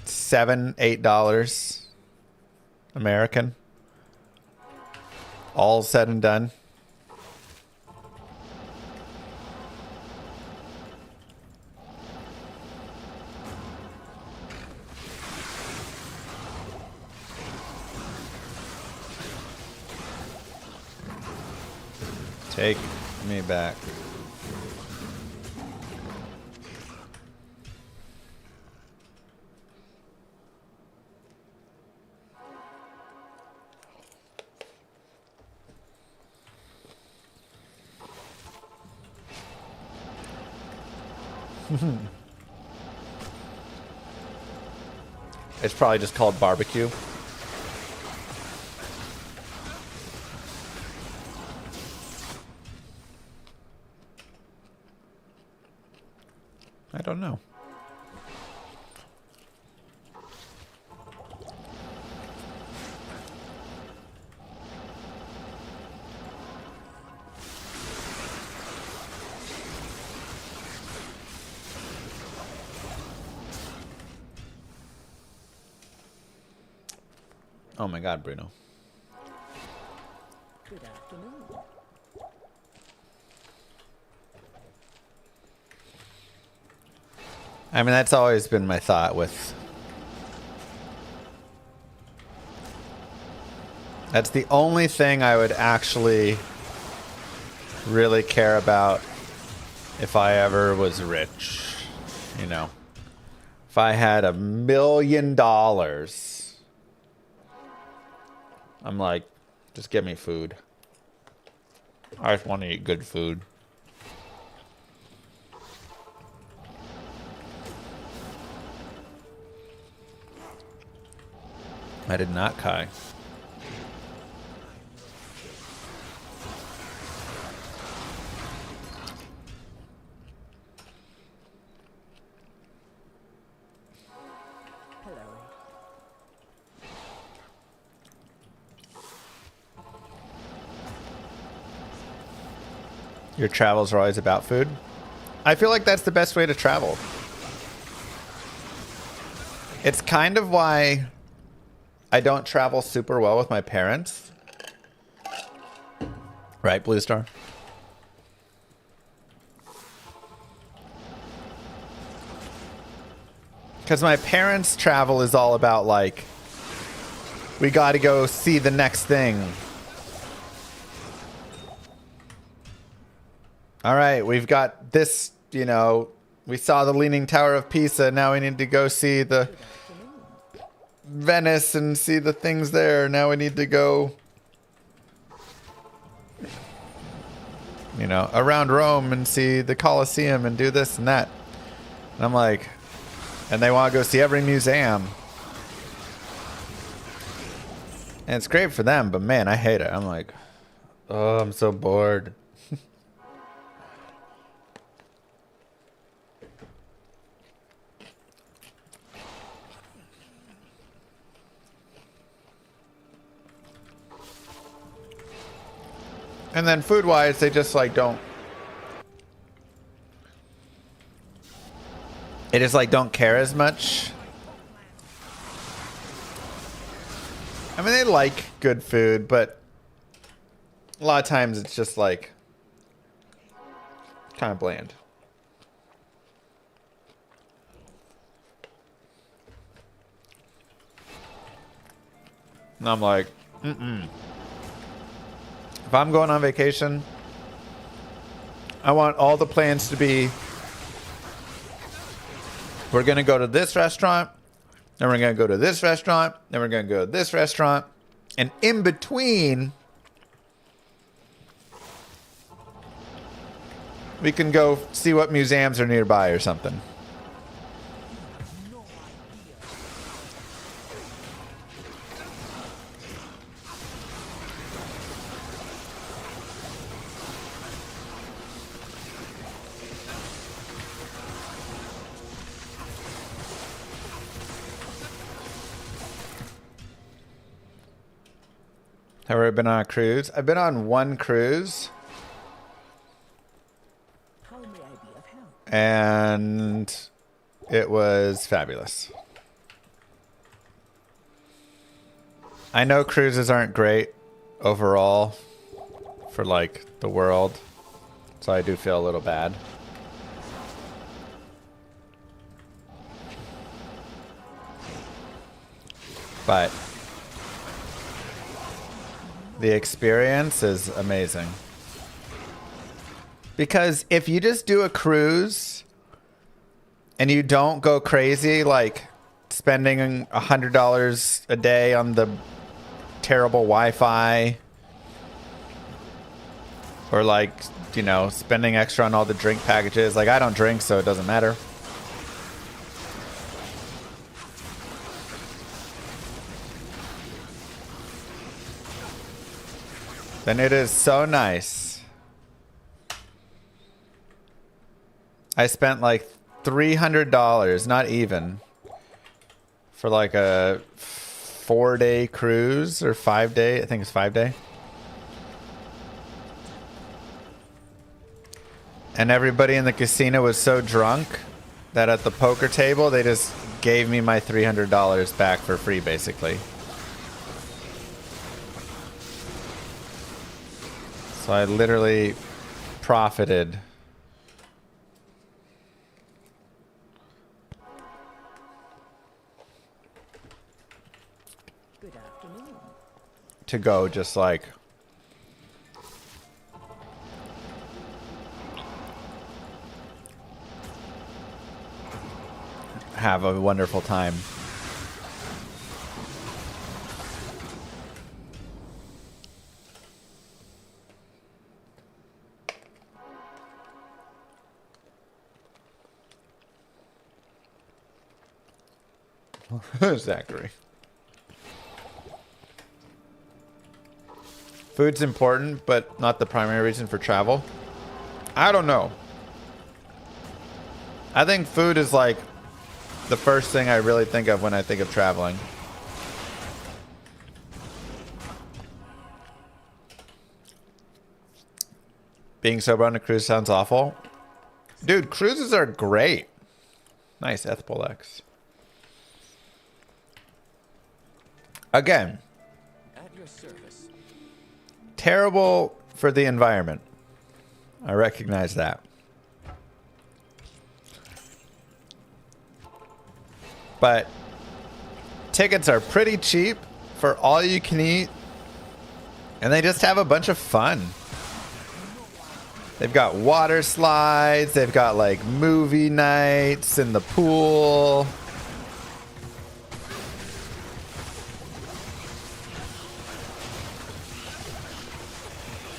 $7-8 American, all said and done. Take me back. It's probably just called barbecue. I don't know. Oh my God, Bruno. Good afternoon. I mean, that's always been my thought with... That's the only thing I would actually really care about if I ever was rich. You know, if I had $1 million, I'm like, just give me food. I just want to eat good food. I did not, Kai. Hello. Your travels are always about food. I feel like that's the best way to travel. It's kind of why I don't travel super well with my parents. Right, Blue Star? Because my parents' travel is all about, like, we got to go see the next thing. All right, we've got this, you know, we saw the Leaning Tower of Pisa. Now we need to go see the Venice and see the things there. Now we need to go, you know, around Rome and see the Colosseum and do this and that. And I'm like, and they want to go see every museum. And it's great for them, but man, I hate it. I'm like, oh, I'm so bored. And then food-wise, they just like don't. They just like don't care as much. I mean, they like good food, but a lot of times it's just like kind of bland. And I'm like, mm-mm. If I'm going on vacation, I want all the plans to be, we're going to go to this restaurant, then we're going to go to this restaurant, then we're going to go to this restaurant. And in between, we can go see what museums are nearby or something. Have you ever been on a cruise? I've been on one cruise. How may I be of help? And it was fabulous. I know cruises aren't great overall for like the world, so I do feel a little bad. But the experience is amazing. Because if you just do a cruise and you don't go crazy, like spending $100 a day on the terrible Wi-Fi, or like, you know, spending extra on all the drink packages. Like, I don't drink, so it doesn't matter. Then it is so nice. I spent like $300, not even, for like a 4-day cruise or 5-day. I think it's 5-day. And everybody in the casino was so drunk that at the poker table, they just gave me my $300 back for free, basically. So I literally profited. Good afternoon. To go just like have a wonderful time. Zachary. Food's important, but not the primary reason for travel. I don't know. I think food is like the first thing I really think of when I think of traveling. Being sober on a cruise sounds awful. Dude, cruises are great. Nice, Ethpolex. Again, At your service. terrible for the environment. I recognize that. But tickets are pretty cheap for all you can eat. And they just have a bunch of fun. They've got water slides. They've got like movie nights in the pool.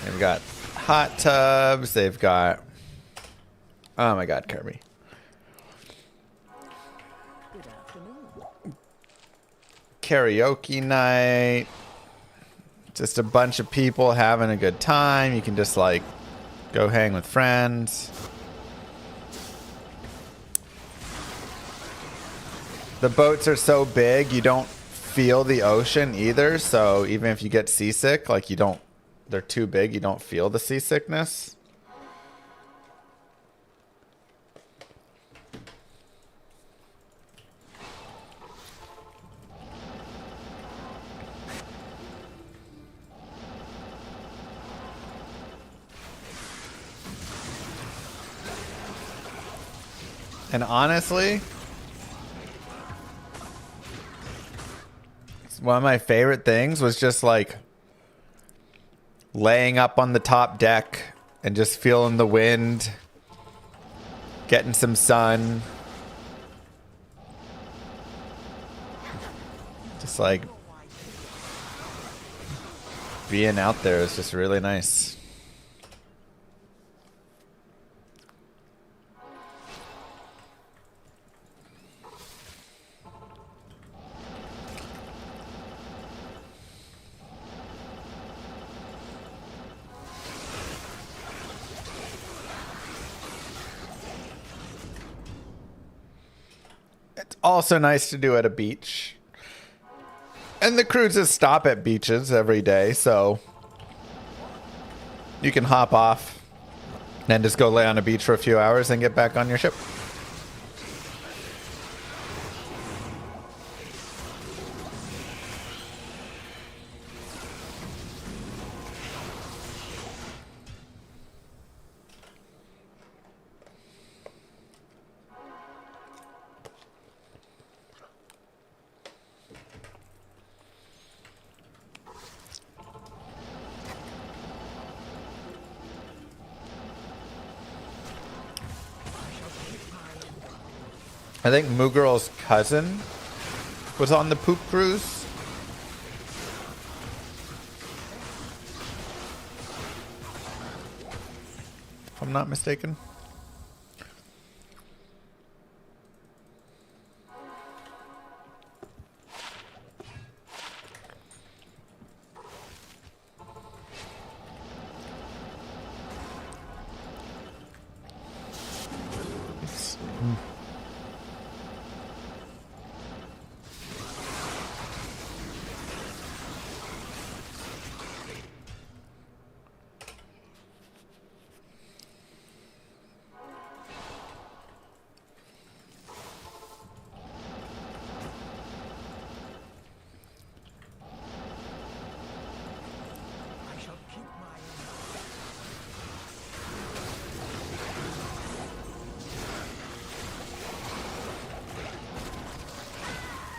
They've got hot tubs. They've got... Oh my God, Kirby. Good afternoon. Karaoke night. Just a bunch of people having a good time. You can just like go hang with friends. The boats are so big, you don't feel the ocean either. So even if you get seasick, like you don't they're too big, you don't feel the seasickness. And honestly, one of my favorite things was just like laying up on the top deck and just feeling the wind, getting some sun. Just like being out there is just really nice. It's also nice to do at a beach. And the cruises stop at beaches every day, so you can hop off and just go lay on a beach for a few hours and get back on your ship. I think Moogirl's cousin was on the poop cruise. If I'm not mistaken.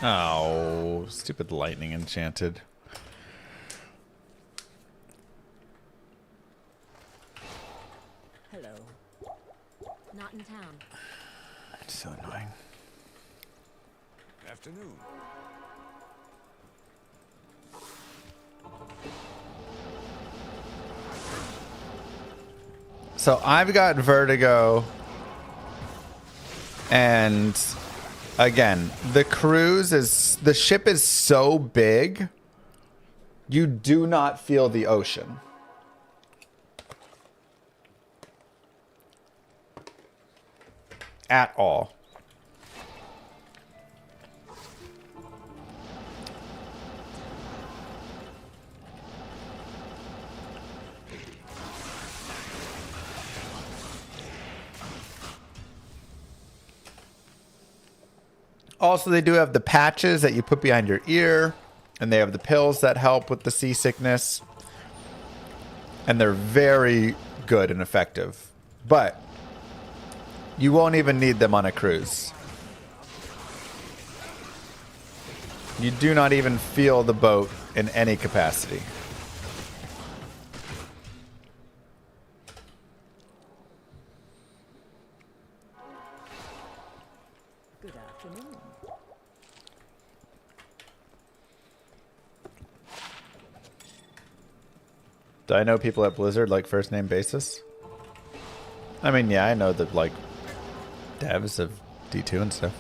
Oh, stupid lightning enchanted. Hello. Not in town. It's so annoying. Afternoon. So I've got vertigo, and again, the ship is so big, you do not feel the ocean. At all. Also, they do have the patches that you put behind your ear, and they have the pills that help with the seasickness. And they're very good and effective. But you won't even need them on a cruise. You do not even feel the boat in any capacity. Good afternoon. Do I know people at Blizzard like first name basis? I mean, yeah, I know the like devs of D2 and stuff.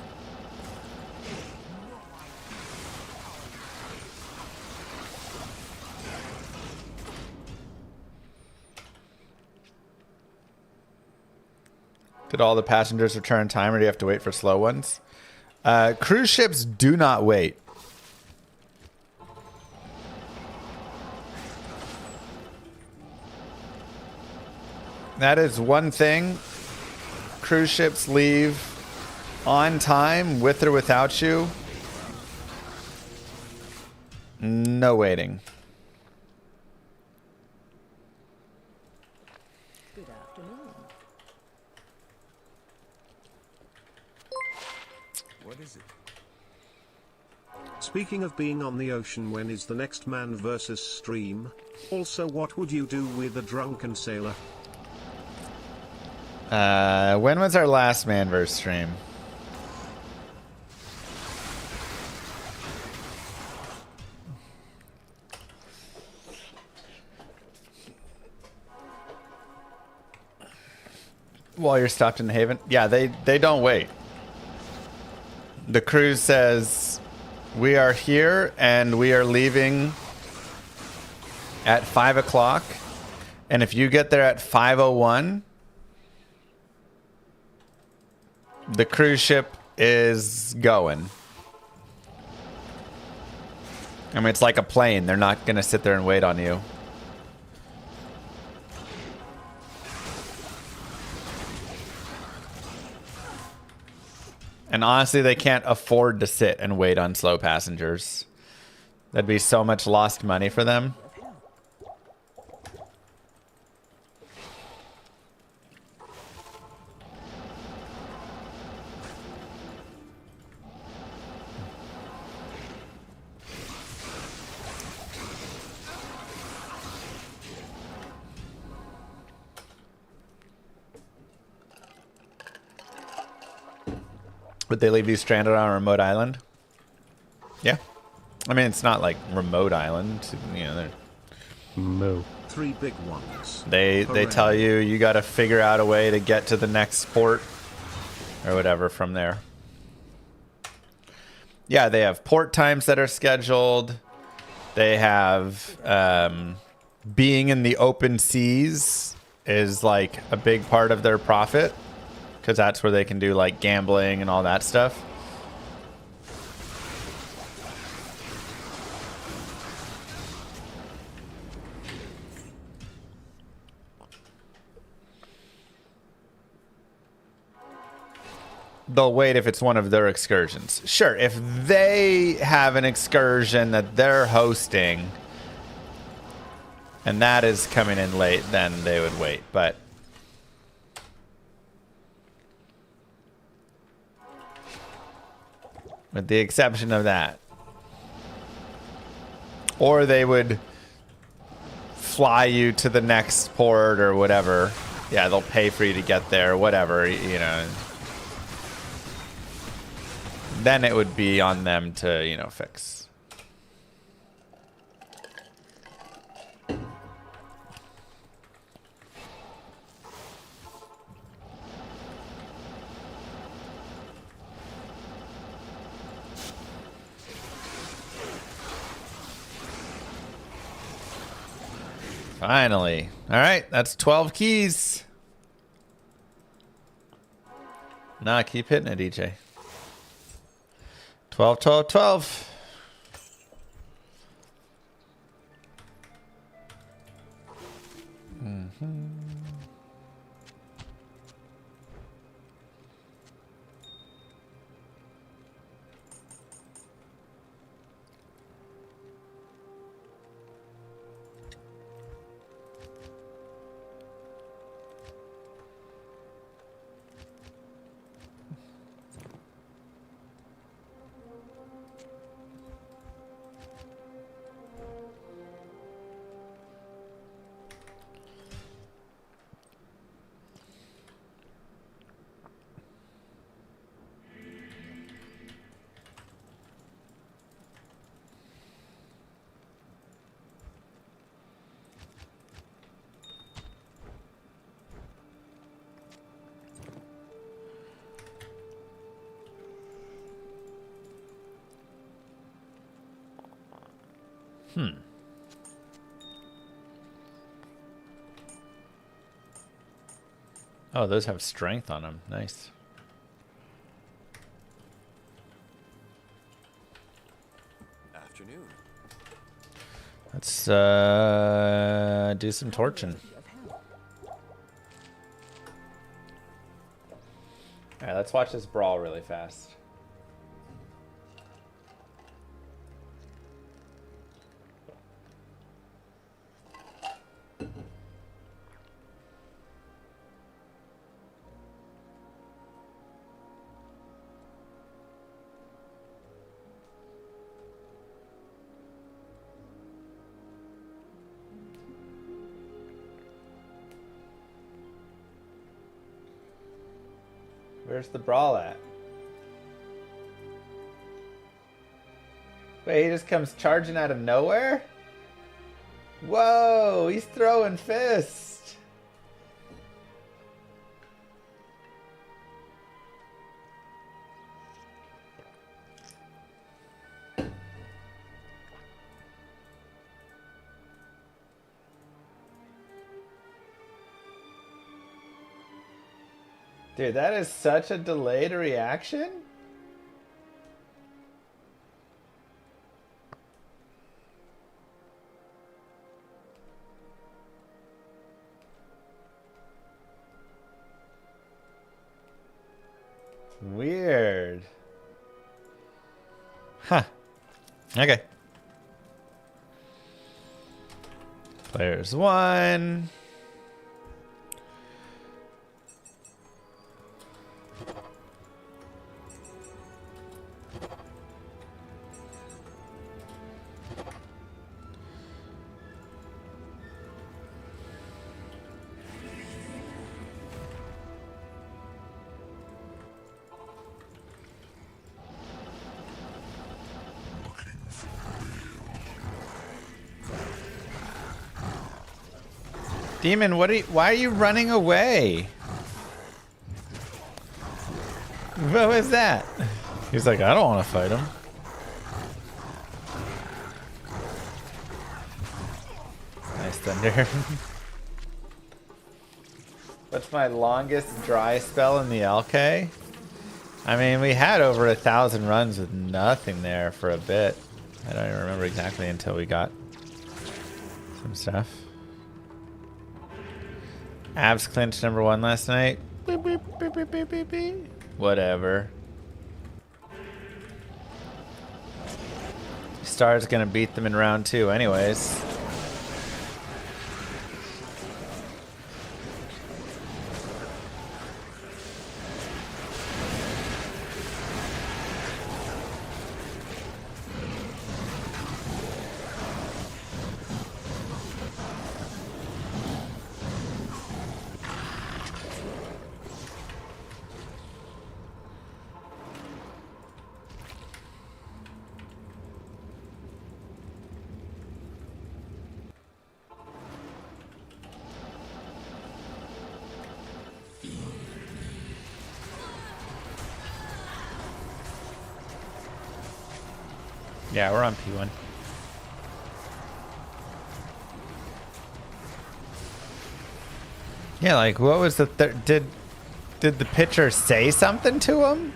Did all the passengers return in time, or do you have to wait for slow ones? Cruise ships do not wait. That is one thing. Cruise ships leave on time, with or without you. No waiting. Good afternoon. What is it? Speaking of being on the ocean, when is the next man versus stream? Also, what would you do with a drunken sailor? When was our last Manverse stream? While you're stopped in Haven? Yeah, they don't wait. The cruise says, we are here and we are leaving at 5 o'clock. And if you get there at 5:01, the cruise ship is going. I mean, it's like a plane. They're not going to sit there and wait on you. And honestly, they can't afford to sit and wait on slow passengers. That'd be so much lost money for them. Would they leave you stranded on a remote island? Yeah. I mean, it's not like remote island. You know, Moo. 3 big ones. they Hooray. tell you got to figure out a way to get to the next port or whatever from there. Yeah, they have port times that are scheduled. They have being in the open seas is like a big part of their profit, because that's where they can do like gambling and all that stuff. They'll wait if it's one of their excursions. Sure, if they have an excursion that they're hosting and that is coming in late, then they would wait. But with the exception of that. Or they would fly you to the next port or whatever. Yeah, they'll pay for you to get there, whatever, you know. Then it would be on them to, you know, fix. Finally. All right, that's 12 keys. Nah, keep hitting it, DJ. 12, 12, 12. Oh, those have strength on them. Nice. Afternoon. Let's do some torching. let's watch this brawl really fast. Where's the brawl at? Wait, he just comes charging out of nowhere? Whoa, he's throwing fists. Dude, that is such a delayed reaction. Weird. Huh. Okay. Players 1. Demon, why are you running away? What was that? He's like, I don't want to fight him. Nice thunder. What's my longest dry spell in the LK? I mean, we had over 1,000 runs with nothing there for a bit. I don't even remember exactly until we got some stuff. Abs clinched number 1 last night. Beep, beep, beep, beep, beep, beep, beep. Whatever. Star's gonna beat them in round 2 anyways. Yeah, we're on P1. Yeah, like what was the did the pitcher say something to him?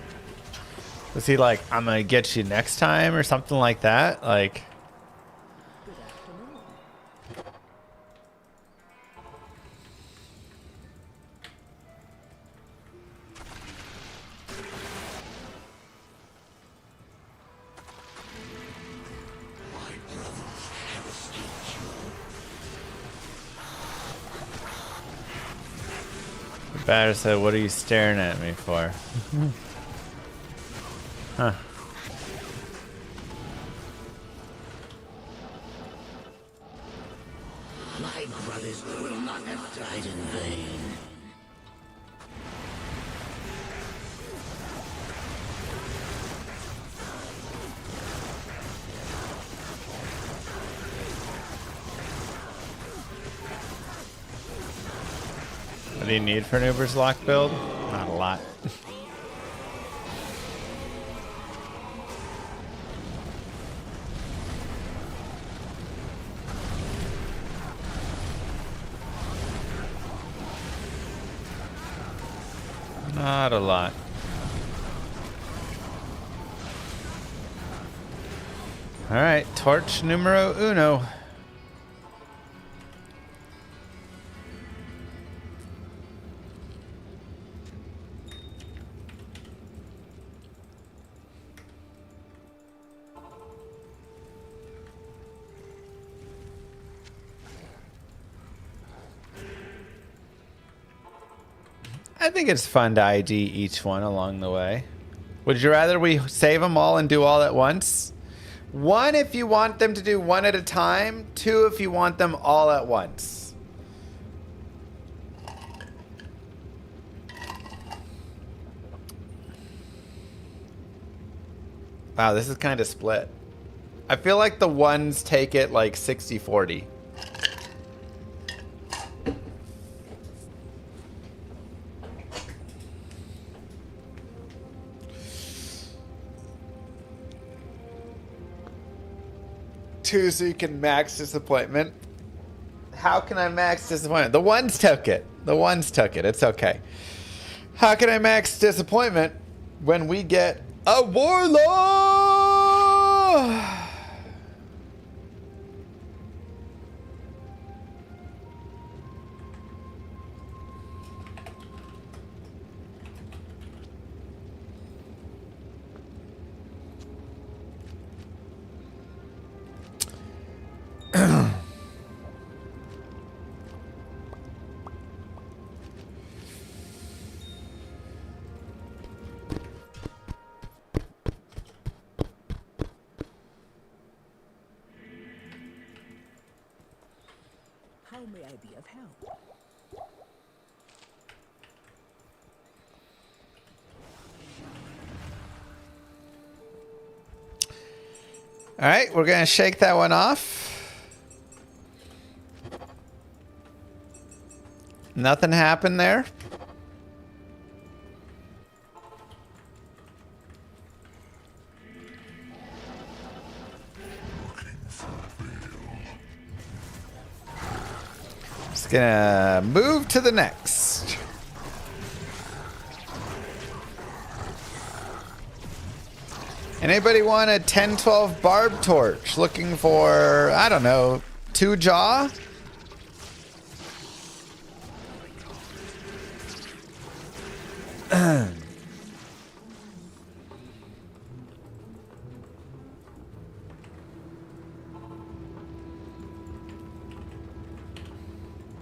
Was he like, I'm gonna get you next time or something like that? Like, Good afternoon. the batter said, what are you staring at me for? Huh. My brothers will not have died in vain. What do you need for an Uber's lock build? Not a lot. Not a lot. All right, torch numero uno. I think it's fun to ID each one along the way. Would you rather we save them all and do all at once? 1 if you want them to do one at a time. 2 if you want them all at once. Wow, this is kind of split. I feel like the ones take it like 60-40. Two so you can max disappointment. How can I max disappointment? The ones took it. The ones took it. It's okay. How can I max disappointment when we get a warlock? How may I be of help? All right, we're gonna shake that one off. Nothing happened there. Just gonna move to the next. Anybody want a 10-12 barb torch? Looking for, I don't know, 2 jaw?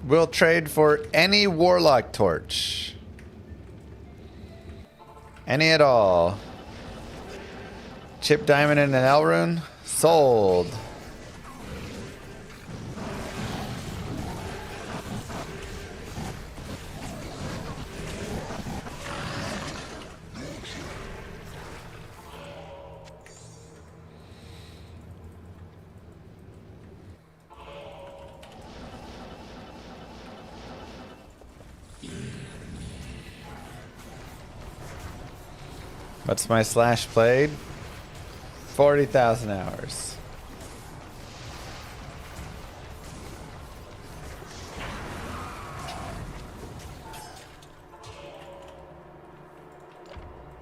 We'll trade for any warlock torch. Any at all. Chip diamond and an Elrune? Sold. What's my slash played? 40,000 hours.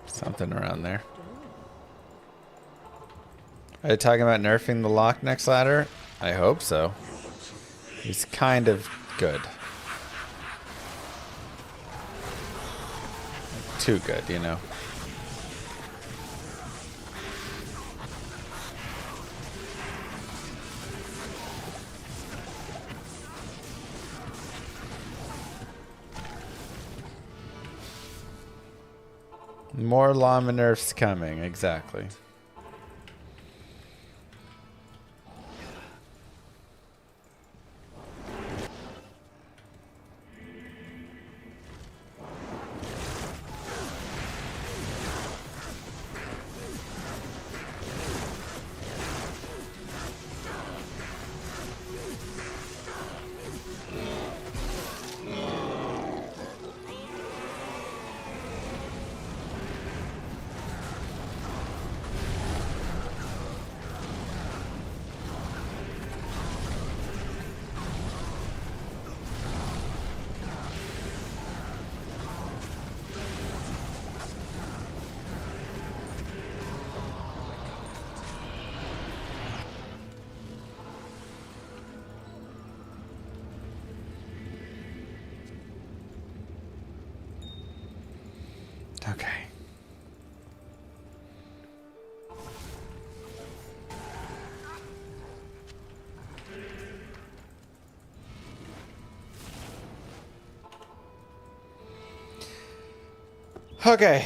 Something around there. Are they talking about nerfing the Loch next ladder? I hope so. He's kind of good. Too good, you know. More llama nerfs coming, exactly. Okay.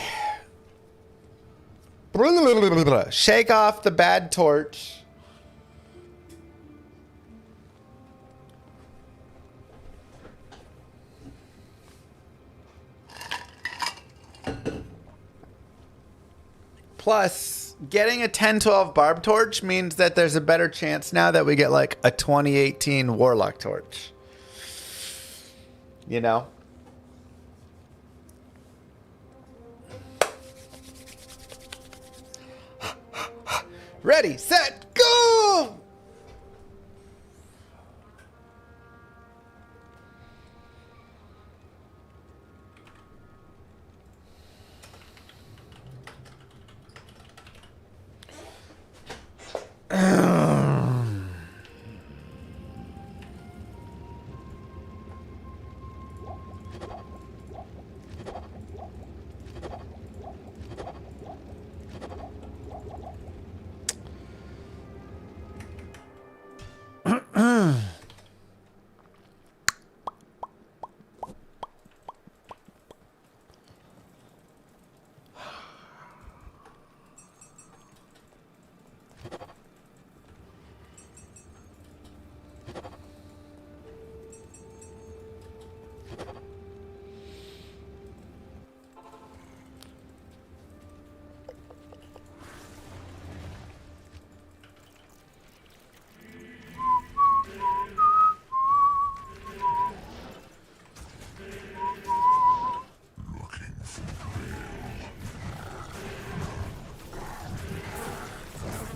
Shake off the bad torch. Plus, getting a 1012 barb torch means that there's a better chance now that we get like a 2018 warlock torch. You know? Ready, set, go!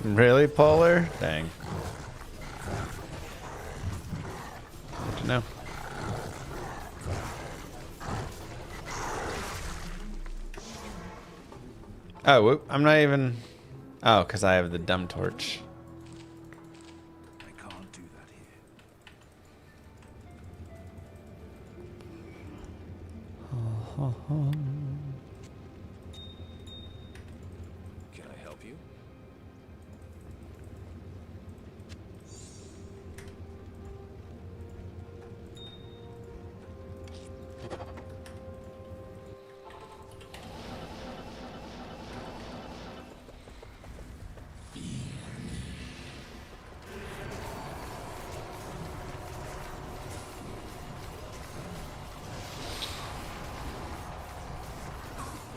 Really, Polar? Dang. Good to know. Oh, whoop, I'm not even... Oh, because I have the dumb torch. I can't do that here. Can I help you?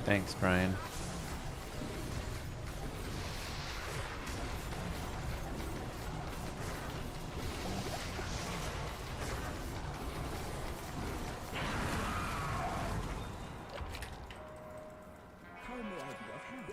Thanks, Brian. How may I be of help?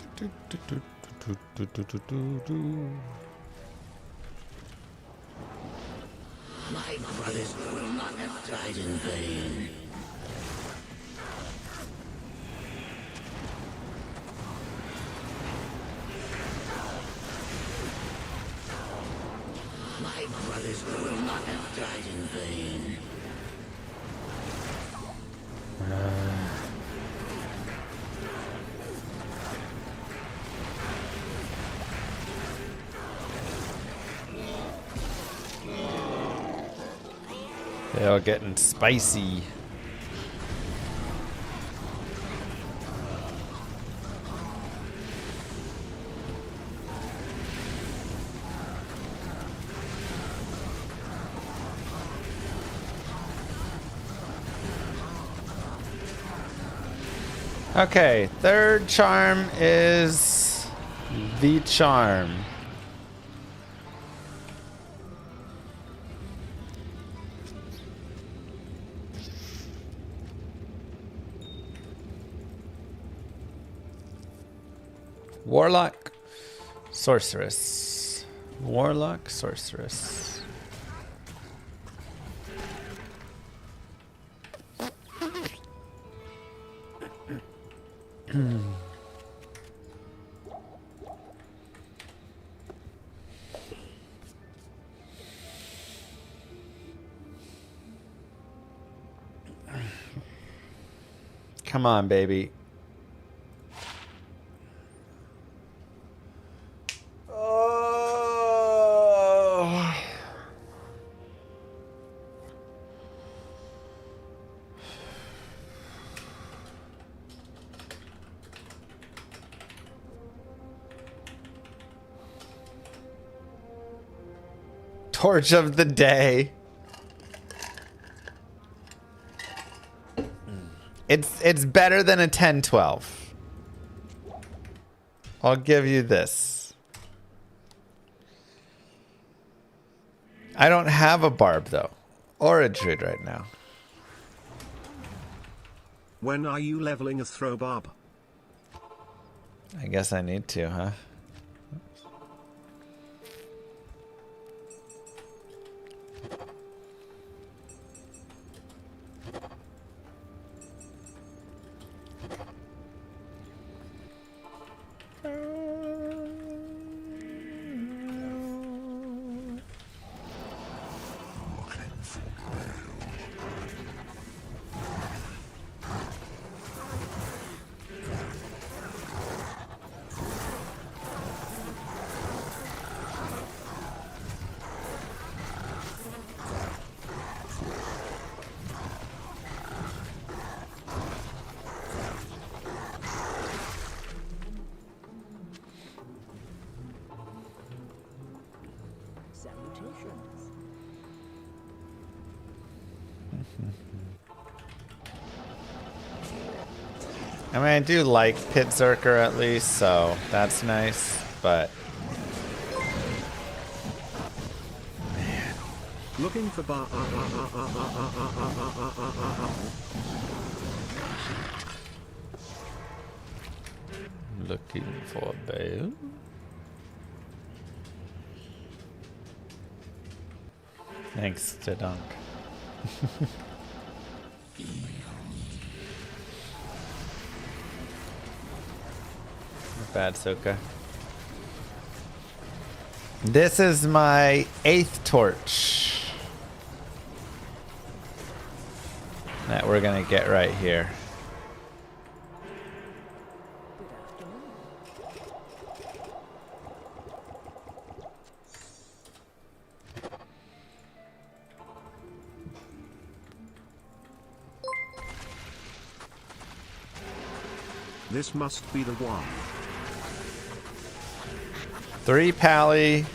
Good afternoon. My brothers will not have died in vain. My brothers will not have died in vain. They are getting spicy. Okay, third charm is the charm. Warlock, sorceress. Warlock, sorceress. Come on, baby. Oh. Torch of the day. It's better than a 10-12. I'll give you this. I don't have a barb though, or a druid right now. When are you leveling a throw barb? I guess I need to, huh? Salutations. I mean, I do like Pit Zerker at least, so that's nice, but Looking for bar. looking for a bale. Thanks to Dunk. Not bad, Soka. This is my 8th torch that we're gonna get right here. Good afternoon. This must be the one. 3 pally,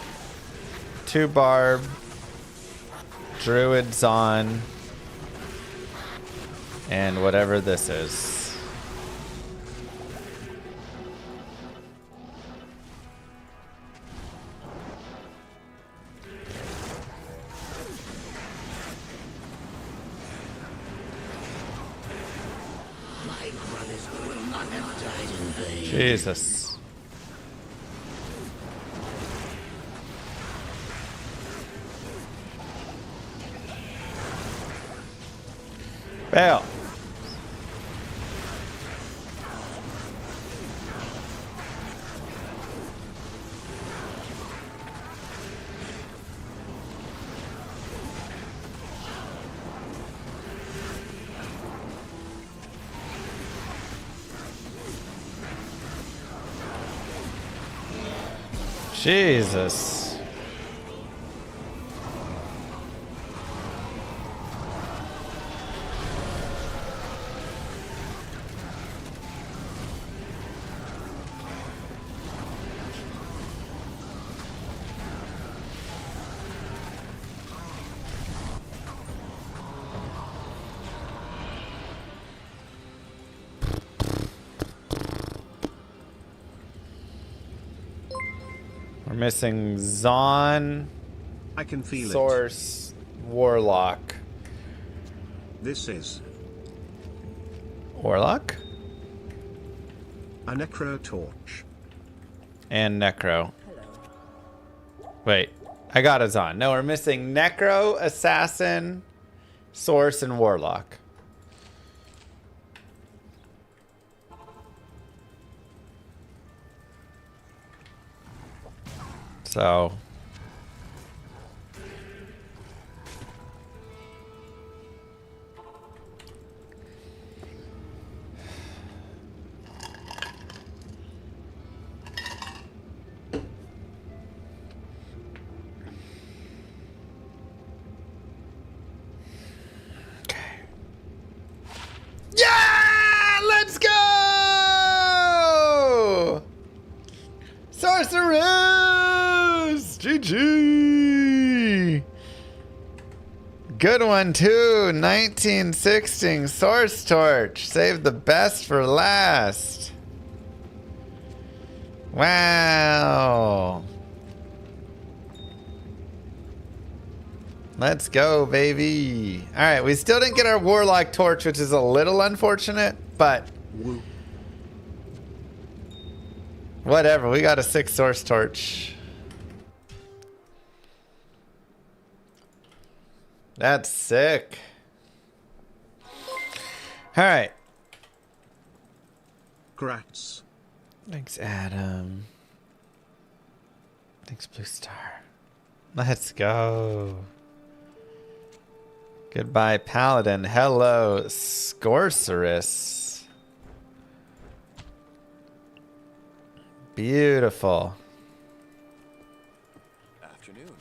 2 barb, druid zon, and whatever this is. My brothers will not have died in vain. Jesus. Fail. Jesus. missing Zon, I can feel it. Source, Warlock. This is Warlock? a necro torch. And Necro. Hello. Wait, I got a Zon. No, we're missing Necro, Assassin, Source, and Warlock. So... Yeah! Let's go! Sorceress! GG! Good one, too. 1916 Source Torch. Save the best for last. Wow. Let's go, baby. All right, we still didn't get our Warlock Torch, which is a little unfortunate, but Woo. whatever. We got a 6 Source Torch. That's sick. All right. Grats. Thanks, Adam. Thanks, Blue Star. Let's go. Goodbye, Paladin. Hello, Sorceress. Beautiful. Afternoon.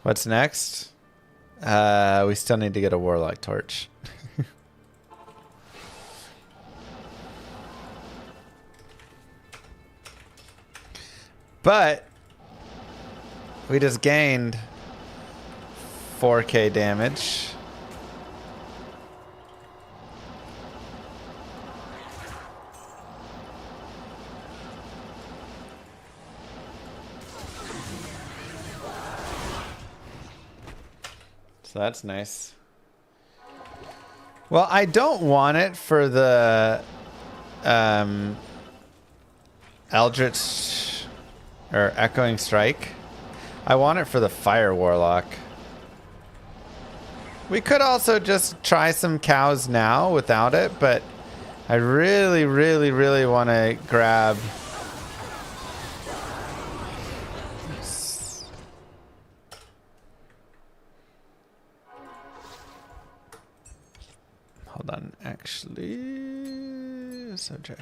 What's next? We still need to get a Warlock Torch. But we just gained 4K damage. So that's nice. Well, I don't want it for the Eldritch or Echoing Strike. I want it for the Fire Warlock. We could also just try some cows now without it, but I really, really, really want to grab... Hold on, actually... Subject.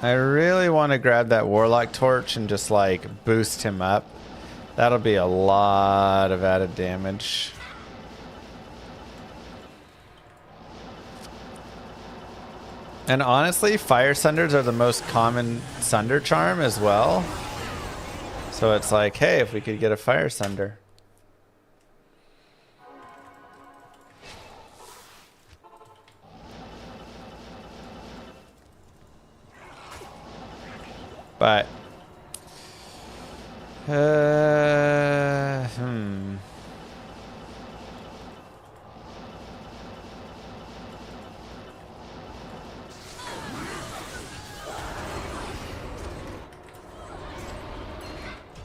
I really want to grab that Warlock Torch and just like boost him up. That'll be a lot of added damage. And honestly, Fire Sunders are the most common Sunder charm as well. So it's like, hey, if we could get a Fire Sunder. But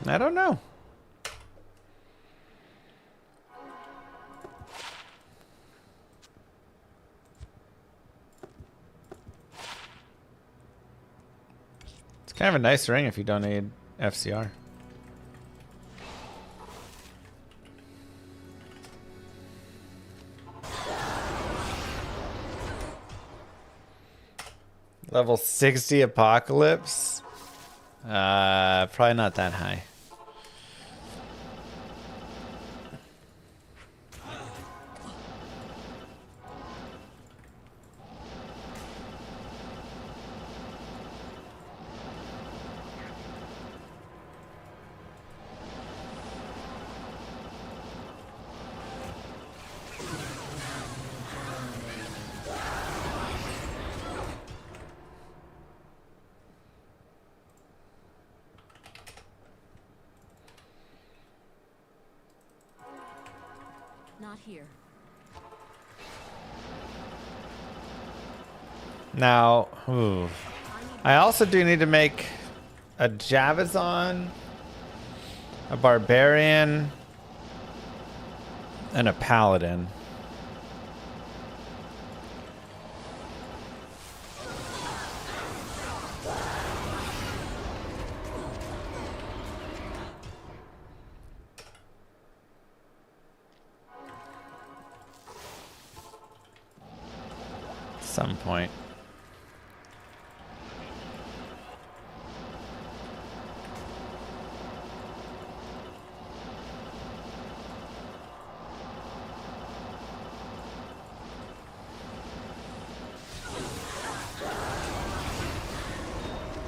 I don't know. Kind of a nice ring if you don't need FCR. Level 60 Apocalypse? Probably not that high. not here. Now, ooh. I also do need to make a Javazon, a Barbarian, and a Paladin. At some point.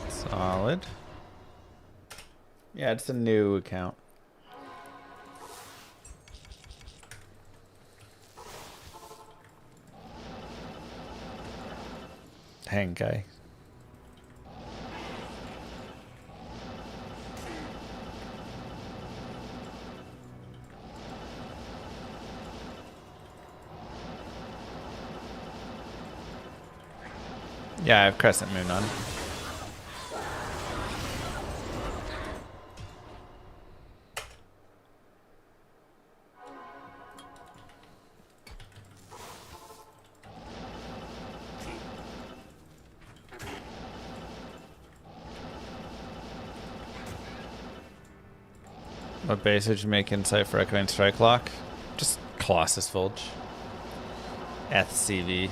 Solid. Yeah, it's a new account. Hang guy. Yeah, I have Crescent Moon on. What base would you make Insight for Echoing Strike Lock? Just Colossus Fulge. FCV.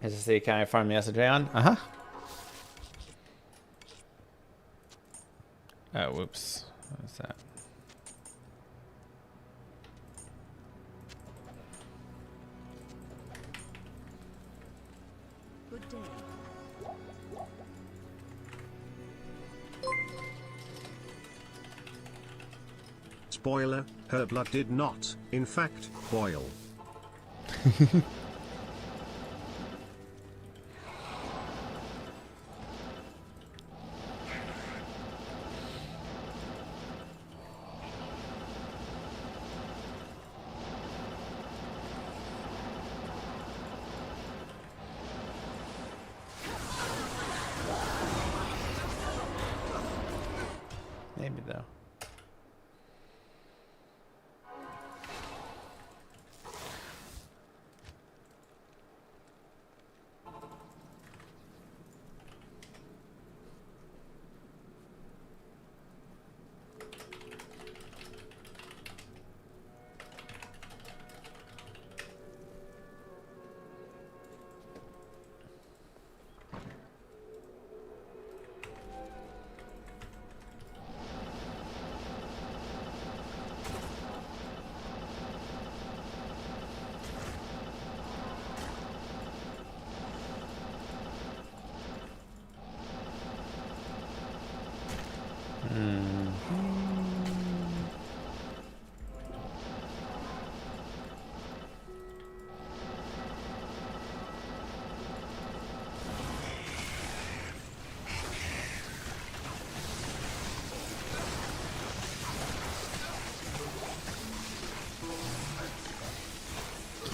Is this the account I farmed yesterday on? Uh-huh. Oh, whoops. What is that? Good day. Spoiler, her blood did not, in fact, boil. Maybe though.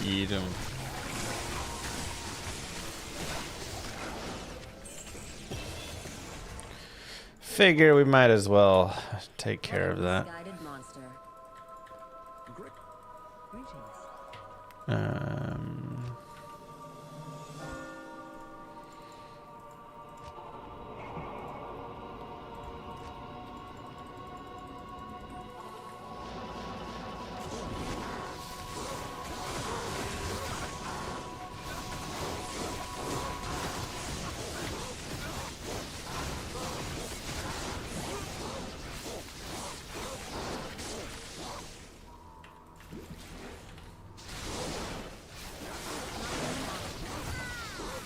Eat 'em. Figure we might as well take care of that. Misguided monster. Greetings.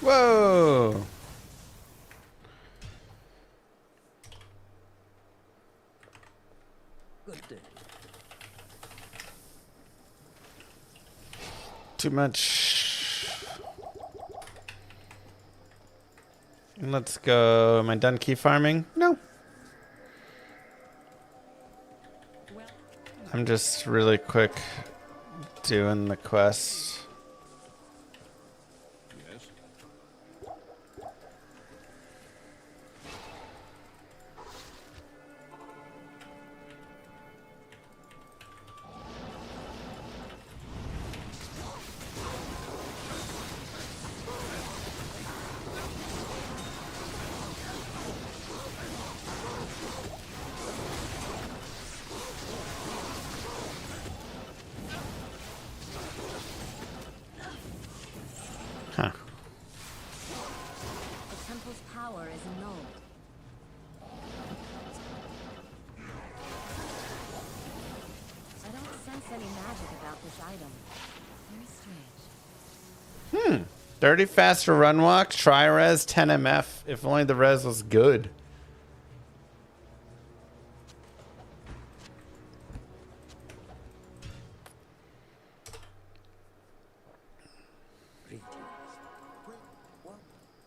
Whoa! Good day. Too much. Let's go. Am I done key farming? No. I'm just really quick doing the quest. Yes. Huh. The temple's power is annulled. I don't sense any magic about this item. Very strange. 30 faster run walk, try res, 10 MF. If only the res was good.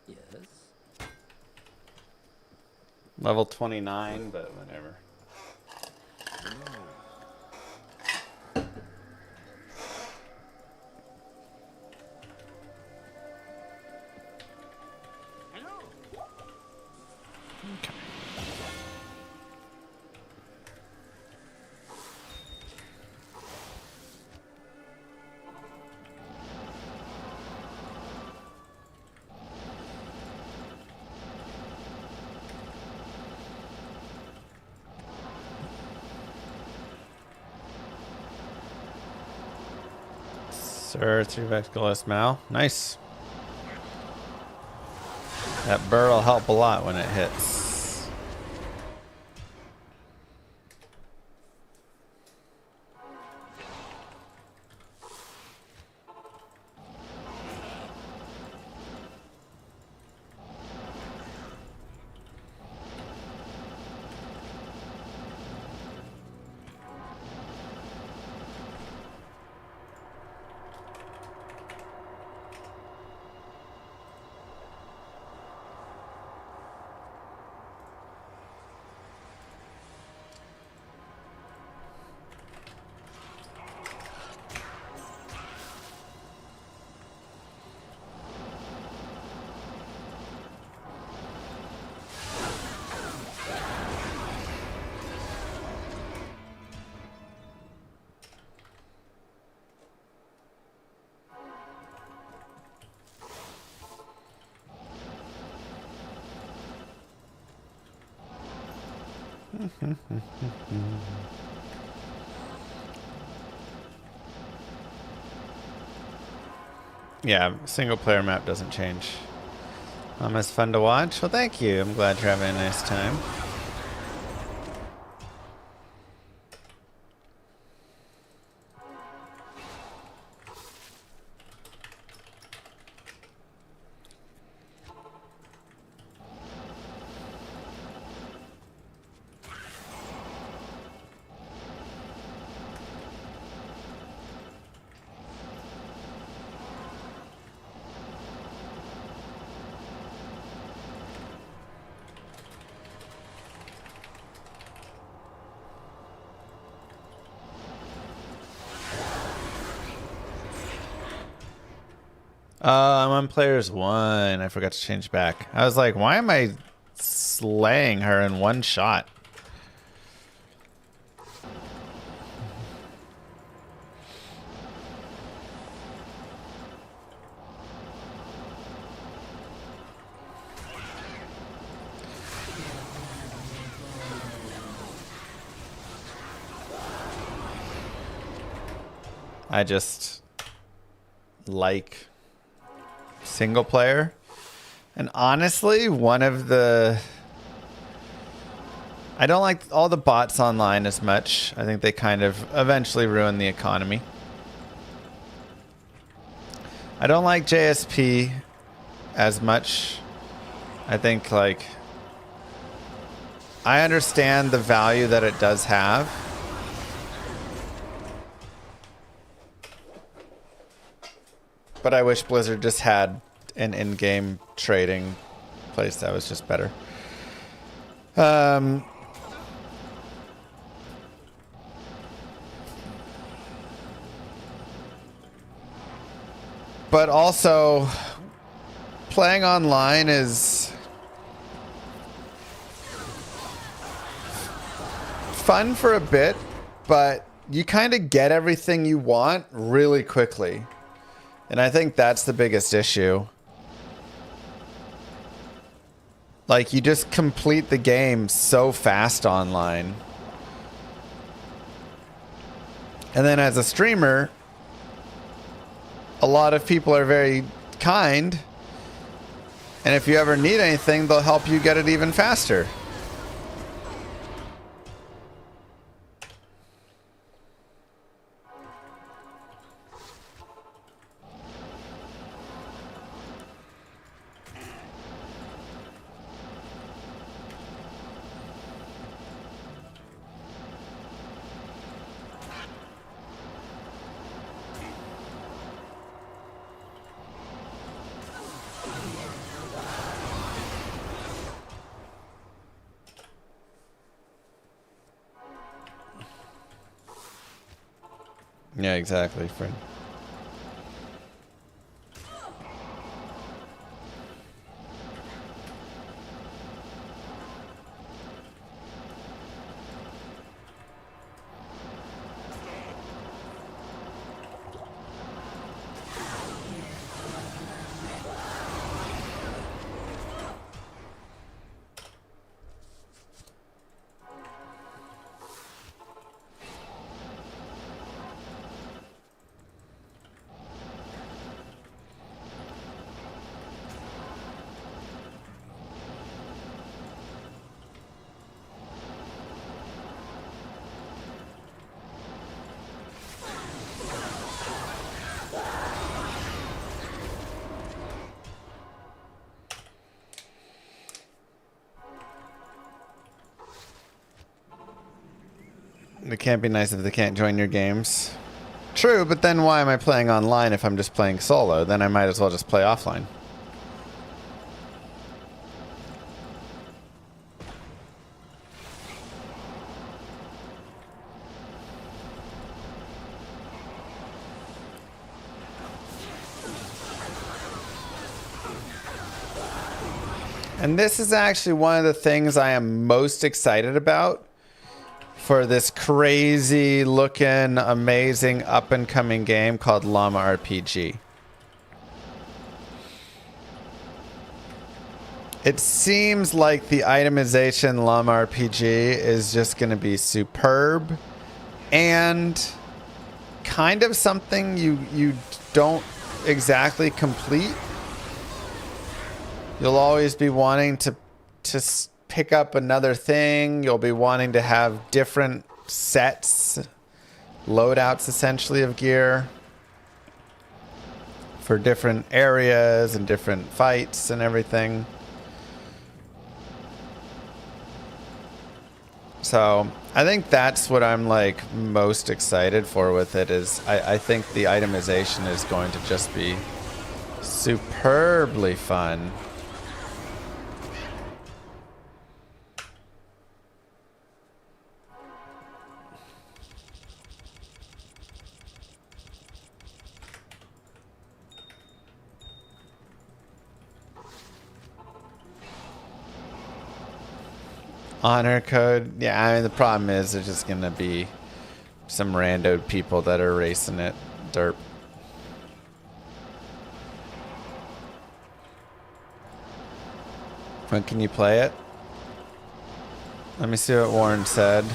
Yes? Level 29, but whatever. Okay. Sir, 3x less Mal. Nice. That burr will help a lot when it hits. Yeah, single player map doesn't change. It's fun to watch. Well, thank you. I'm glad you're having a nice time. I'm on players 1. I forgot to change back. I was like, why am I slaying her in one shot? I just like single player. And honestly, one of the... I don't like all the bots online as much. I think they kind of eventually ruin the economy. I don't like JSP as much. I think, like... I understand the value that it does have. But I wish Blizzard just had an in-game trading place that was just better. But also, playing online is fun for a bit, but you kind of get everything you want really quickly. And I think that's the biggest issue. Like, you just complete the game so fast online. And then as a streamer, a lot of people are very kind. And if you ever need anything, they'll help you get it even faster. Yeah, exactly, friend. It can't be nice if they can't join your games. True, but then why am I playing online if I'm just playing solo? Then I might as well just play offline. And this is actually one of the things I am most excited about for this crazy looking, amazing up and coming game called Llama RPG. It seems like the itemization Llama RPG is just going to be superb and kind of something you don't exactly complete. You'll always be wanting to pick up another thing. You'll be wanting to have different sets, loadouts essentially of gear for different areas and different fights and everything. So I think that's what I'm like most excited for with it is I think the itemization is going to just be superbly fun. Honor code. Yeah, I mean, the problem is there's just going to be some rando people that are racing it. Derp. When can you play it? Let me see what Warren said.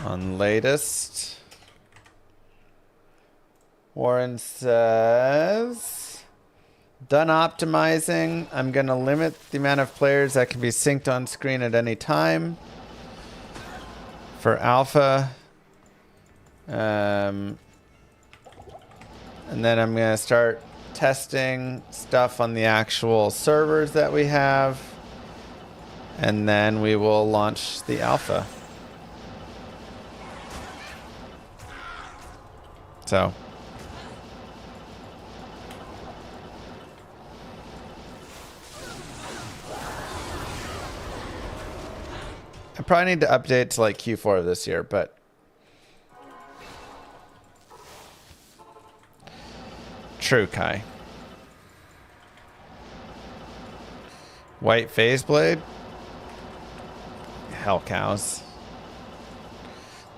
On latest. Warren says... Done optimizing. I'm going to limit the amount of players that can be synced on screen at any time. For alpha. And then I'm going to start testing stuff on the actual servers that we have. And then we will launch the alpha. So... I probably need to update to like Q4 of this year, but true, Kai. White phase blade? Hell cows.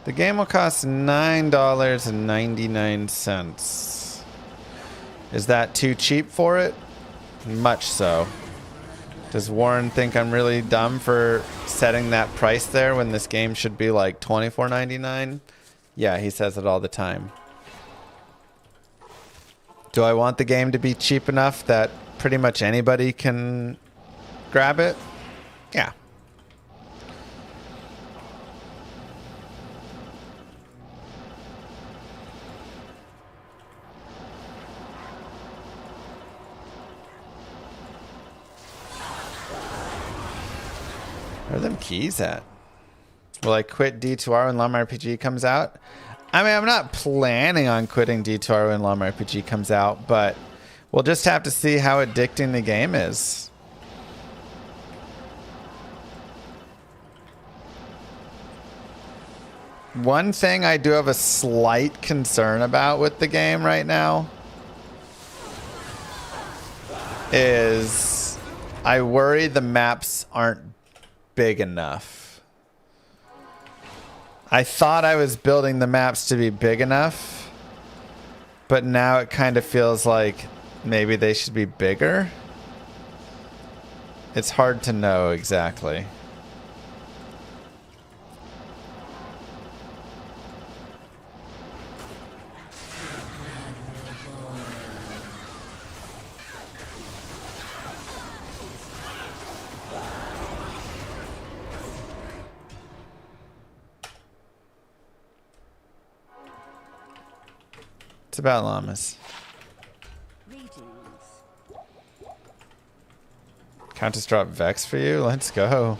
The game will cost $9.99. Is that too cheap for it? Much so. Does Warren think I'm really dumb for setting that price there when this game should be like $24.99? Yeah, he says it all the time. Do I want the game to be cheap enough that pretty much anybody can grab it? Yeah. Where are them keys at? Will I quit D2R when Llama RPG comes out? I mean, I'm not planning on quitting D2R when Llama RPG comes out, but we'll just have to see how addicting the game is. One thing I do have a slight concern about with the game right now is I worry the maps aren't big enough. I thought I was building the maps to be big enough, but now it kind of feels like maybe they should be bigger. It's hard to know exactly. It's about llamas. Countess drop Vex for you? Let's go.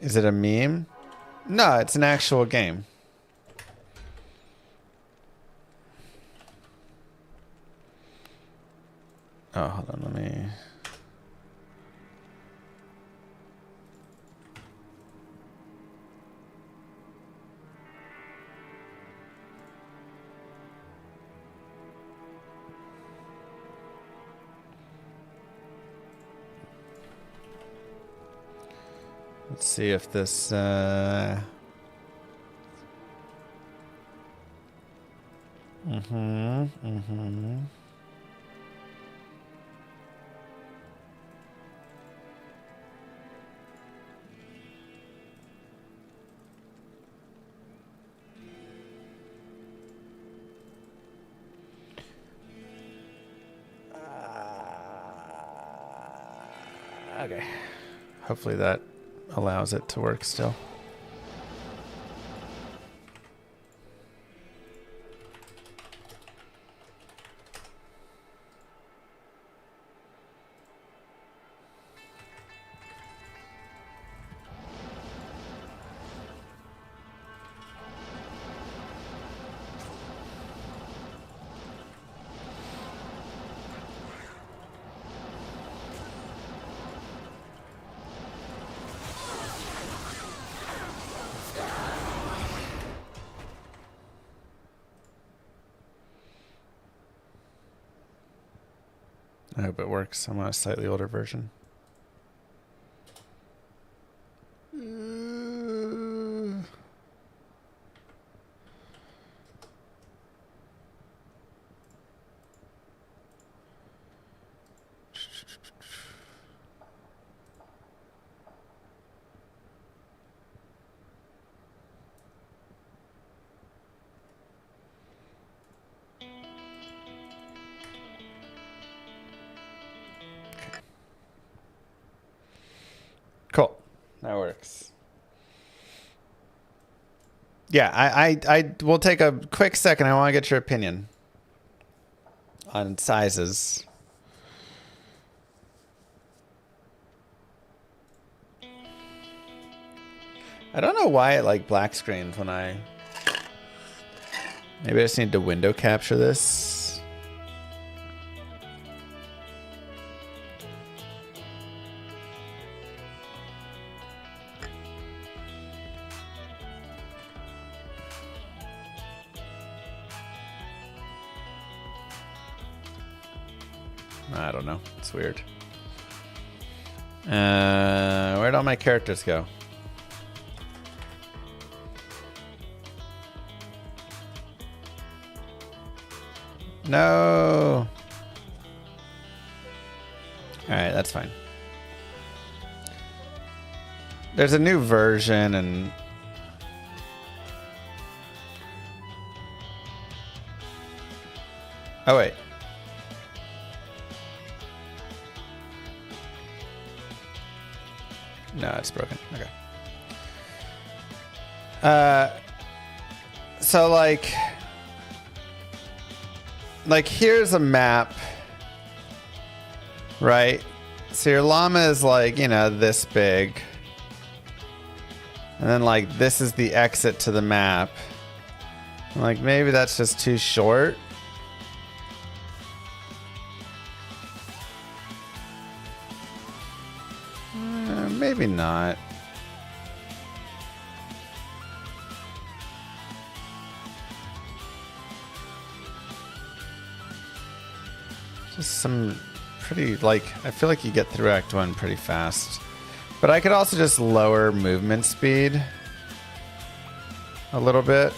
Is it a meme? No, it's an actual game. Oh, hold on, let me... Let's see if this, Okay. Hopefully that allows it to work still. I hope it works. I'm on a slightly older version. Cool. That works. Yeah, I will take a quick second. I want to get your opinion. on sizes. I don't know why it like black screens when I... Maybe I just need to window capture this. I don't know. It's weird. Where'd all my characters go? No. All right, that's fine. There's a new version and oh wait. No, it's broken. Okay. So like here's a map, right? So your llama is like, you know, this big. And then like this is the exit to the map. Like maybe that's just too short. Maybe not. Just some pretty, like, I feel like you get through Act 1 pretty fast. But I could also just lower movement speed a little bit.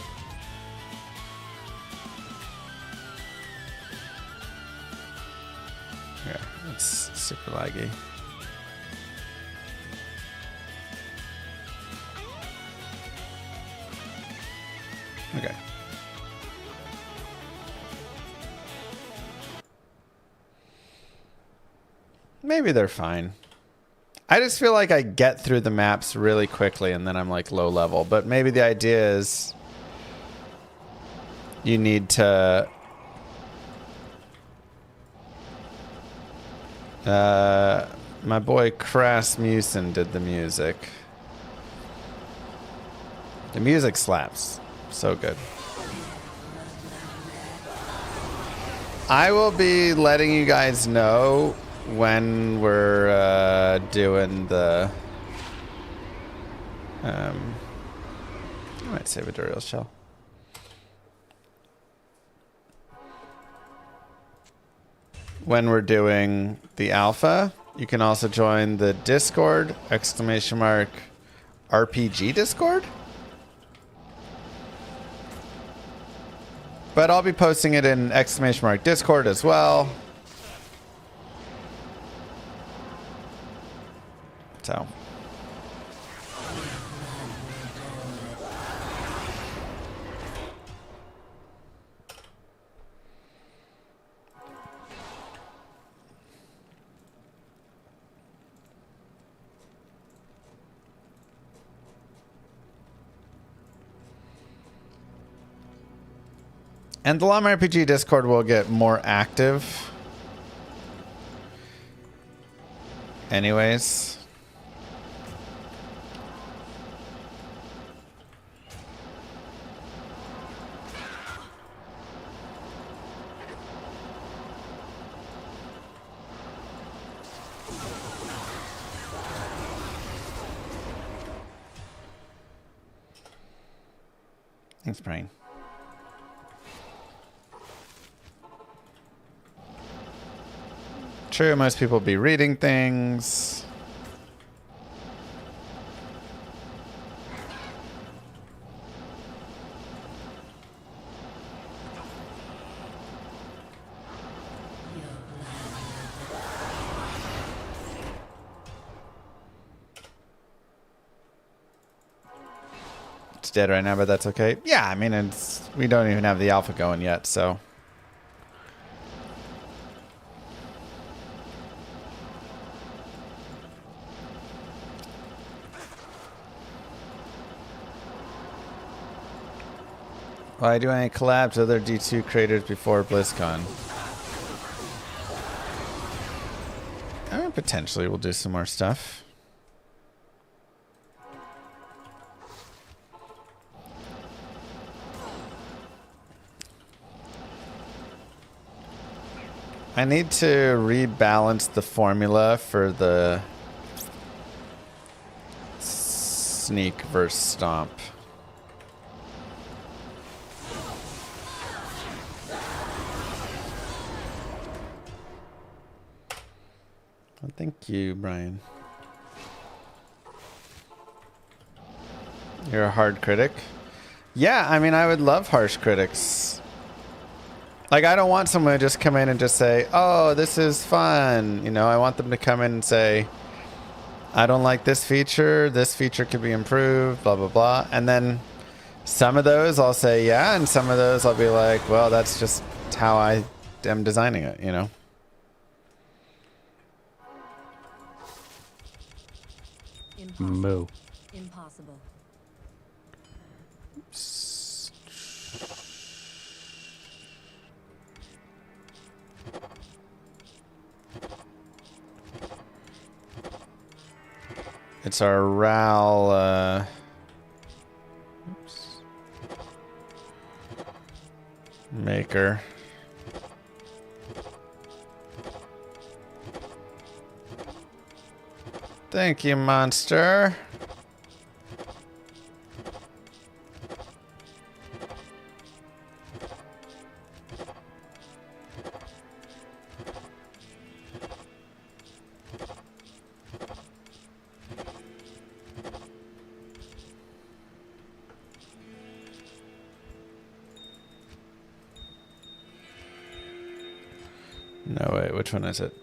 Yeah, it's super laggy. Okay. Maybe they're fine. I just feel like I get through the maps really quickly and then I'm like low level. But maybe the idea is you need to my boy Crasmussen did the music. The music slaps. So good. I will be letting you guys know when we're doing the I might save a Duriel shell. When we're doing the alpha, you can also join the Discord !RPG Discord. But I'll be posting it in Discord as well. So. And the Llama RPG Discord will get more active. Anyways. Thanks, Brian. True, most people be reading things. It's dead right now, but that's okay. Yeah, I mean, we don't even have the alpha going yet, so. Why do I collab to other D2 creators before BlizzCon? Potentially we'll do some more stuff. I need to rebalance the formula for the sneak versus stomp. Well, thank you, Brian. You're a hard critic? Yeah, I mean, I would love harsh critics. Like, I don't want someone to just come in and just say, oh, this is fun. You know, I want them to come in and say, I don't like this feature could be improved, blah, blah, blah. And then some of those I'll say, yeah, and some of those I'll be like, well, that's just how I am designing it, you know? Moo. Impossible. It's our RAL, oops, maker. Thank you, monster. No, wait, which one is it?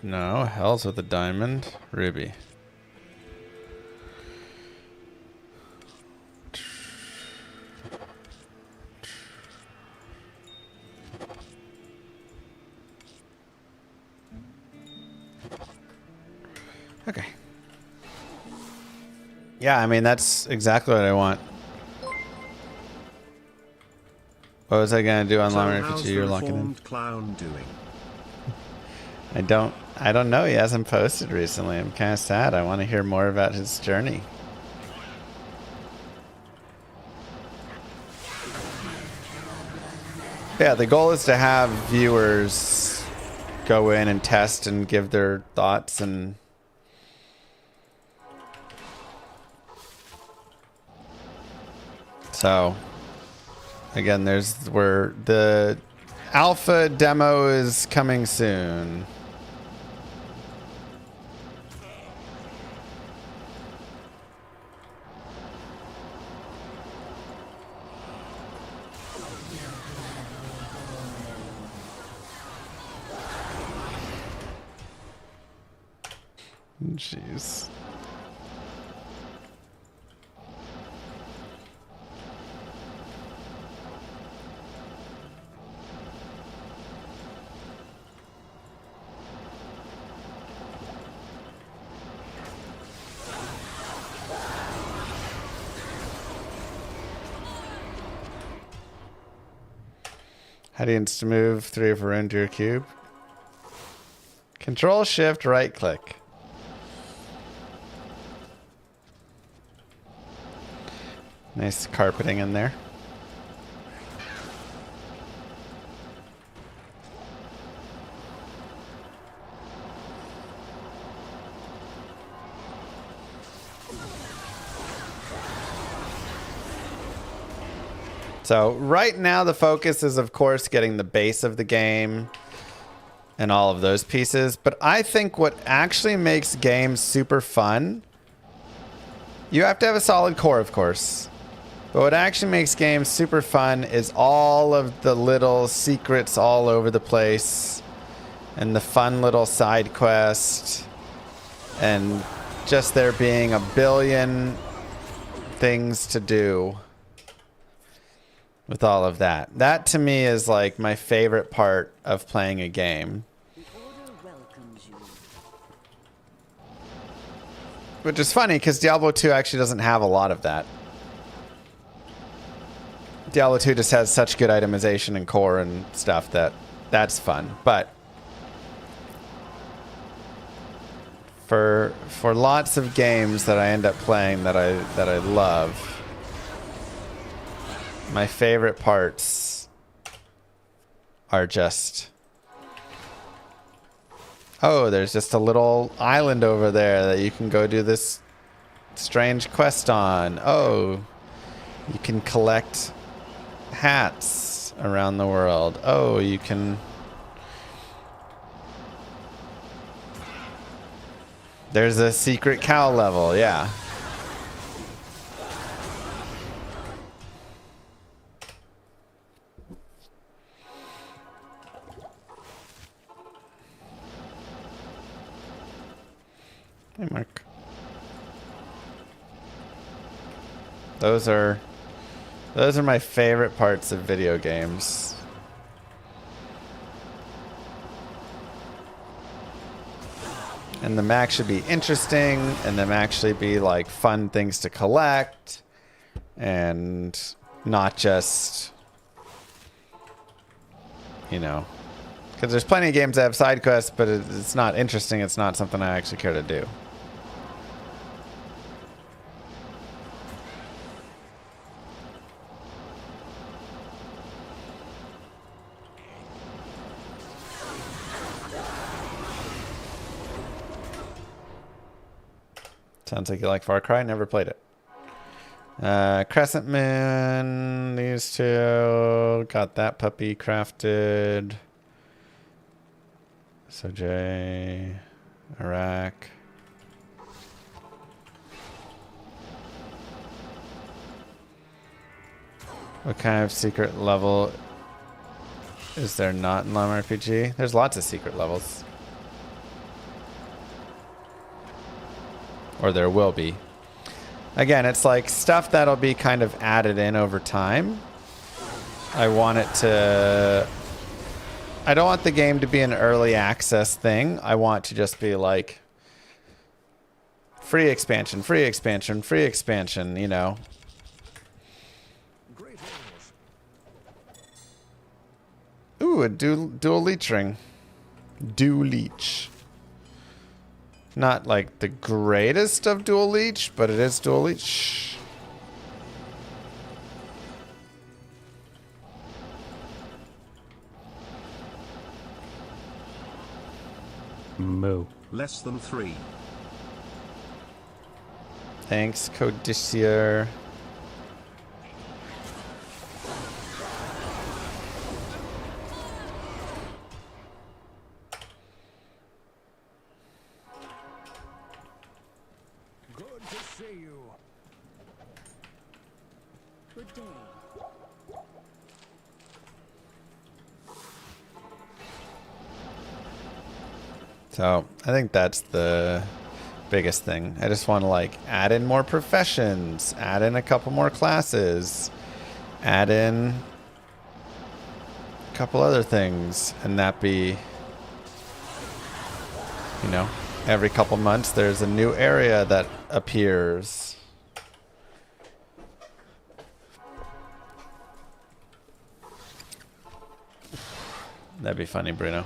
No, Hells with a diamond. Ruby. Okay. Yeah, I mean, that's exactly what I want. What was I gonna do on Llama how's Refugee? the You're locking in. reformed clown doing? I don't know. He hasn't posted recently. I'm kind of sad. I want to hear more about his journey. Yeah, the goal is to have viewers go in and test and give their thoughts and so again, there's where the alpha demo is coming soon. Jeez. How do you insta move 3 of a rune to your cube? Control Shift right click. Nice carpeting in there. So right now the focus is, of course, getting the base of the game and all of those pieces. But I think what actually makes games super fun, you have to have a solid core, of course. But what actually makes games super fun is all of the little secrets all over the place and the fun little side quest and just there being a billion things to do with all of that. That to me is like my favorite part of playing a game. Which is funny because Diablo 2 actually doesn't have a lot of that. Diablo 2 just has such good itemization and core and stuff that that's fun. But For lots of games that I end up playing that I love, my favorite parts are just, oh, there's just a little island over there that you can go do this strange quest on. Oh, you can collect hats around the world. Oh, you can... There's a secret cow level, yeah. Hey, Mark. Those are my favorite parts of video games. And them actually be interesting, and them actually be like fun things to collect, and not just, you know, because there's plenty of games that have side quests, but it's not interesting. It's not something I actually care to do. Sounds like you like Far Cry. Never played it. Crescent Moon. These two. Got that puppy crafted. SOJ. Iraq. What kind of secret level is there not in Llama RPG? There's lots of secret levels. Or there will be. Again, it's like stuff that'll be kind of added in over time. I want it to... I don't want the game to be an early access thing. I want to just be like... free expansion, free expansion, free expansion, you know. Ooh, a dual leech ring. Dual leech. Not like the greatest of dual leech, but it is dual leech. Moo. Less than 3. Thanks, Codicier. So I think that's the biggest thing. I just want to like add in more professions, add in a couple more classes, add in a couple other things, and that be, you know, every couple months there's a new area that appears. That'd be funny, Bruno.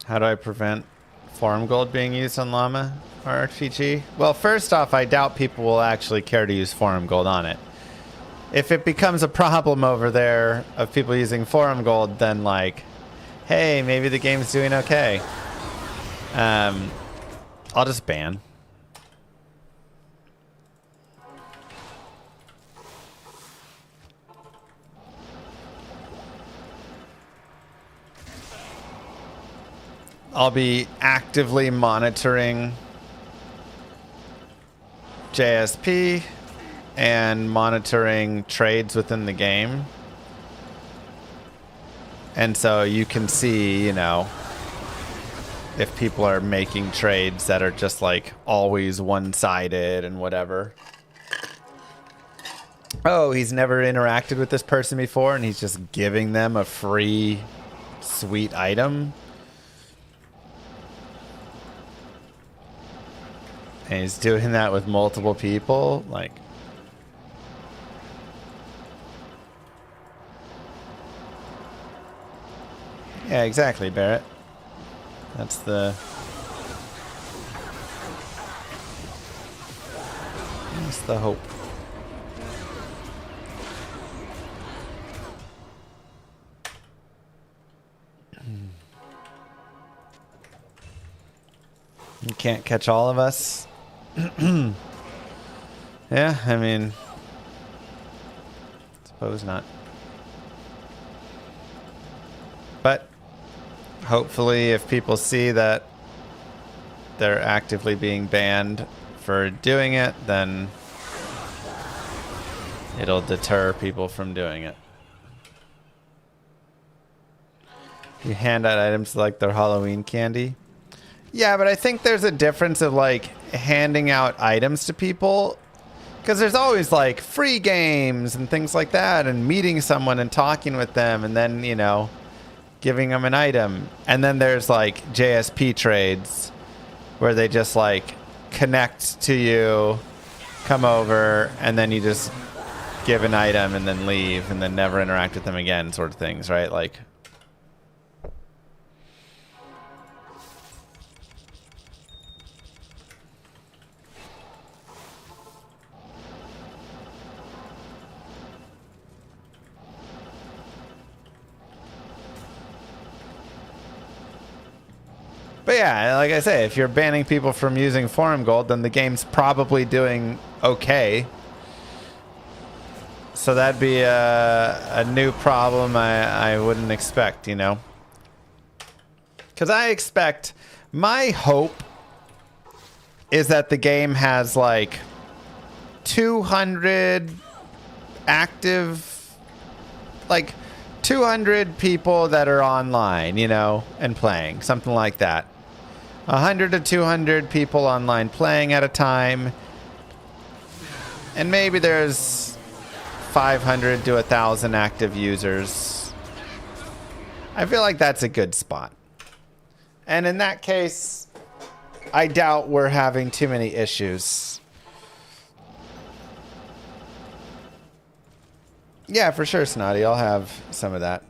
How do I prevent farm gold being used on Llama RPG? Well, first off, I doubt people will actually care to use forum gold on it. If it becomes a problem over there of people using forum gold, then like, hey, maybe the game's doing okay. I'll just ban. I'll be actively monitoring JSP and monitoring trades within the game. And so you can see, you know, if people are making trades that are just like always one-sided and whatever. Oh, he's never interacted with this person before and he's just giving them a free sweet item. And he's doing that with multiple people. Like, yeah, exactly, Barrett. That's the hope. You can't catch all of us. Yeah, I mean, suppose not. But hopefully if people see that they're actively being banned for doing it, then it'll deter people from doing it. You hand out items like their Halloween candy. Yeah, but I think there's a difference of like handing out items to people, because there's always like free games and things like that, and meeting someone and talking with them and then, you know, giving them an item. And then there's like JSP trades where they just like connect to you, come over, and then you just give an item and then leave and then never interact with them again, sort of things, right? Like, but yeah, like I say, if you're banning people from using Forum Gold, then the game's probably doing okay. So that'd be a new problem I wouldn't expect, you know? Because I expect, my hope is that the game has like 200 active, like 200 people that are online, you know, and playing, something like that. 100 to 200 people online playing at a time. And maybe there's 500 to 1,000 active users. I feel like that's a good spot. And in that case, I doubt we're having too many issues. Yeah, for sure, Snotty. I'll have some of that.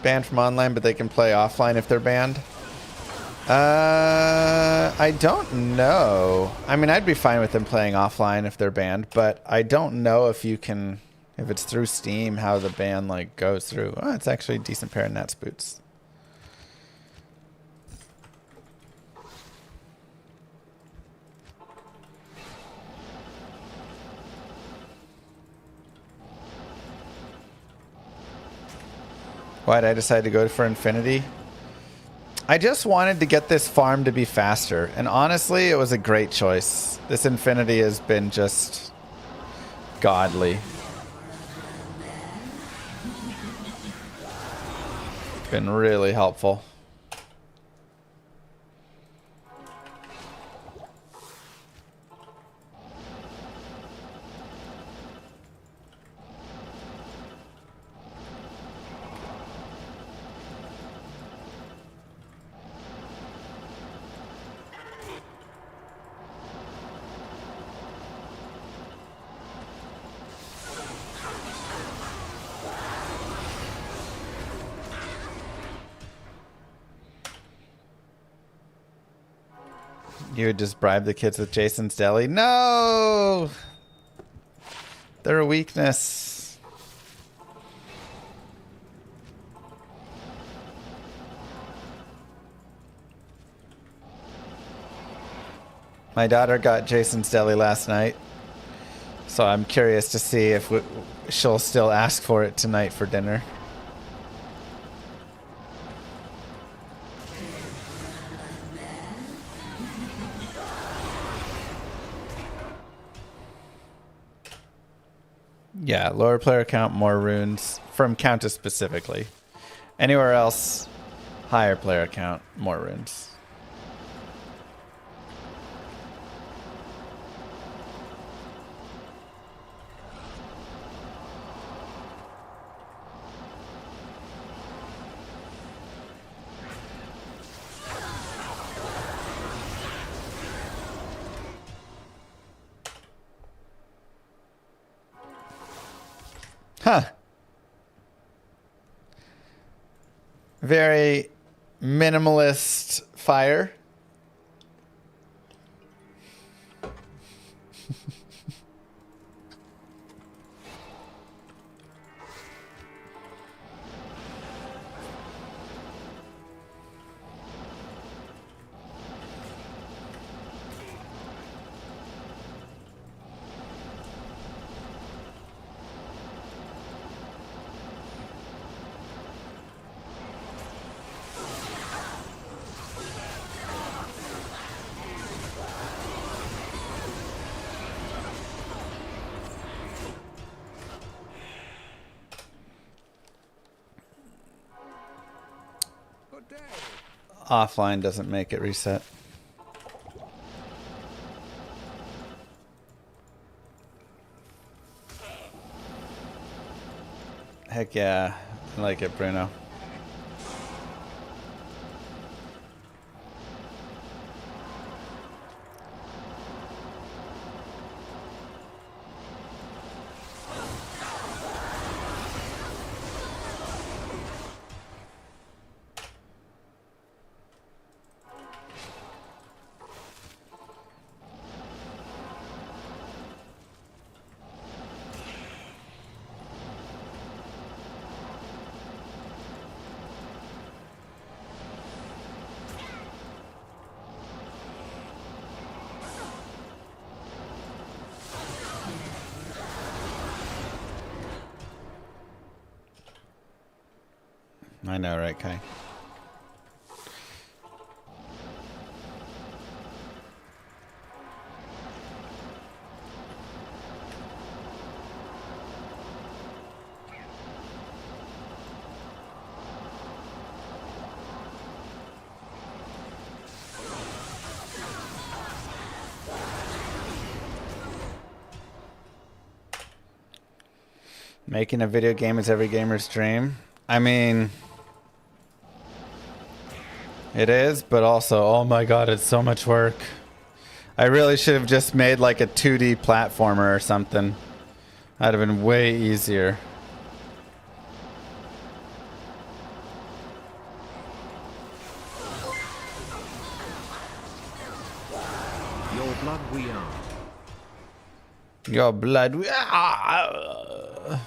Banned from online, but they can play offline if they're banned. I don't know. I mean, I'd be fine with them playing offline if they're banned, but I don't know if you can, if it's through Steam, how the ban like goes through. Oh, it's actually a decent pair of Nats boots. Why did I decide to go for Infinity? I just wanted to get this farm to be faster, and honestly, it was a great choice. This Infinity has been just godly. Been really helpful. You would just bribe the kids with Jason's Deli? No! They're a weakness. My daughter got Jason's Deli last night, so I'm curious to see if she'll still ask for it tonight for dinner. Yeah, lower player count, more runes. From Countess specifically. Anywhere else, higher player count, more runes. Huh. Very minimalist fire. Offline doesn't make it reset. Heck yeah, I like it, Bruno. I know, right, Kai? Making a video game is every gamer's dream. I mean, it is, but also, oh my god, it's so much work. I really should have just made like a 2D platformer or something. That'd have been way easier. Your blood we are. Your blood. Ah!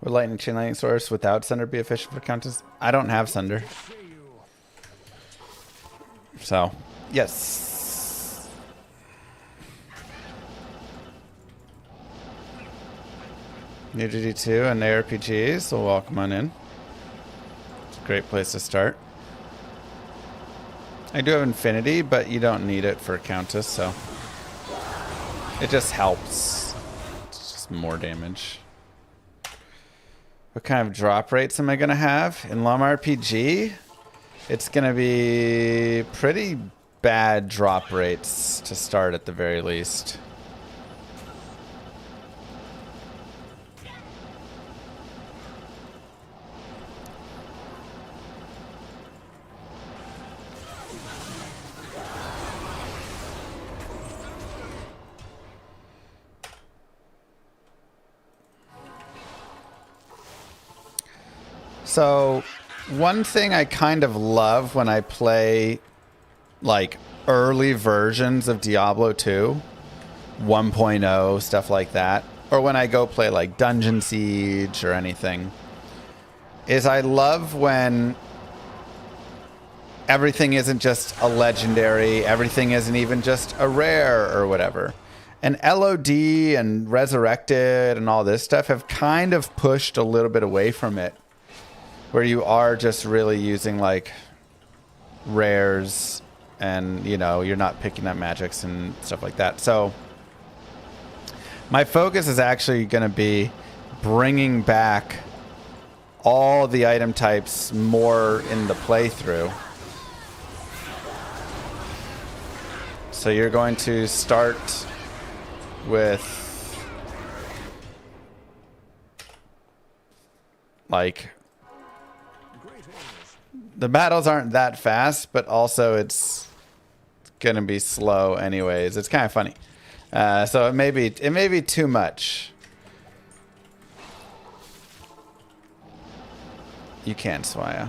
Would lightning chain lightning source without Sunder be efficient for Countess? I don't have Sunder. So, yes. New to D2 and ARPGs, so welcome on in. It's a great place to start. I do have Infinity, but you don't need it for Countess, so it just helps. It's just more damage. What kind of drop rates am I going to have? In Llama RPG, it's going to be pretty bad drop rates to start at the very least. So, one thing I kind of love when I play like early versions of Diablo 2, 1.0, stuff like that, or when I go play like Dungeon Siege or anything, is I love when everything isn't just a legendary, everything isn't even just a rare or whatever. And LOD and Resurrected and all this stuff have kind of pushed a little bit away from it, where you are just really using like rares and, you know, you're not picking up magics and stuff like that. So my focus is actually going to be bringing back all the item types more in the playthrough. So you're going to start with like, the battles aren't that fast, but also it's gonna be slow anyways. It's kind of funny. So it may be too much. You can, Swaya.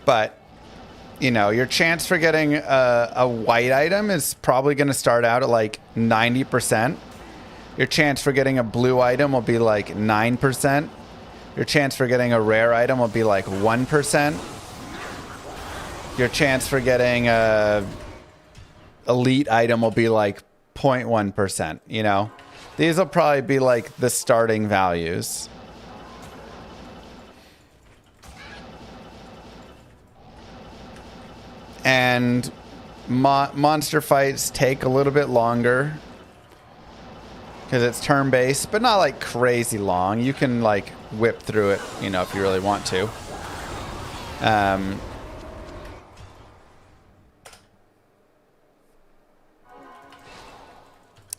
But you know, your chance for getting a white item is probably going to start out at like 90%. Your chance for getting a blue item will be like 9%. Your chance for getting a rare item will be like 1%. Your chance for getting a elite item will be like 0.1%, you know? These will probably be like the starting values. And monster fights take a little bit longer because it's turn-based, but not like crazy long. You can like whip through it, you know, if you really want to.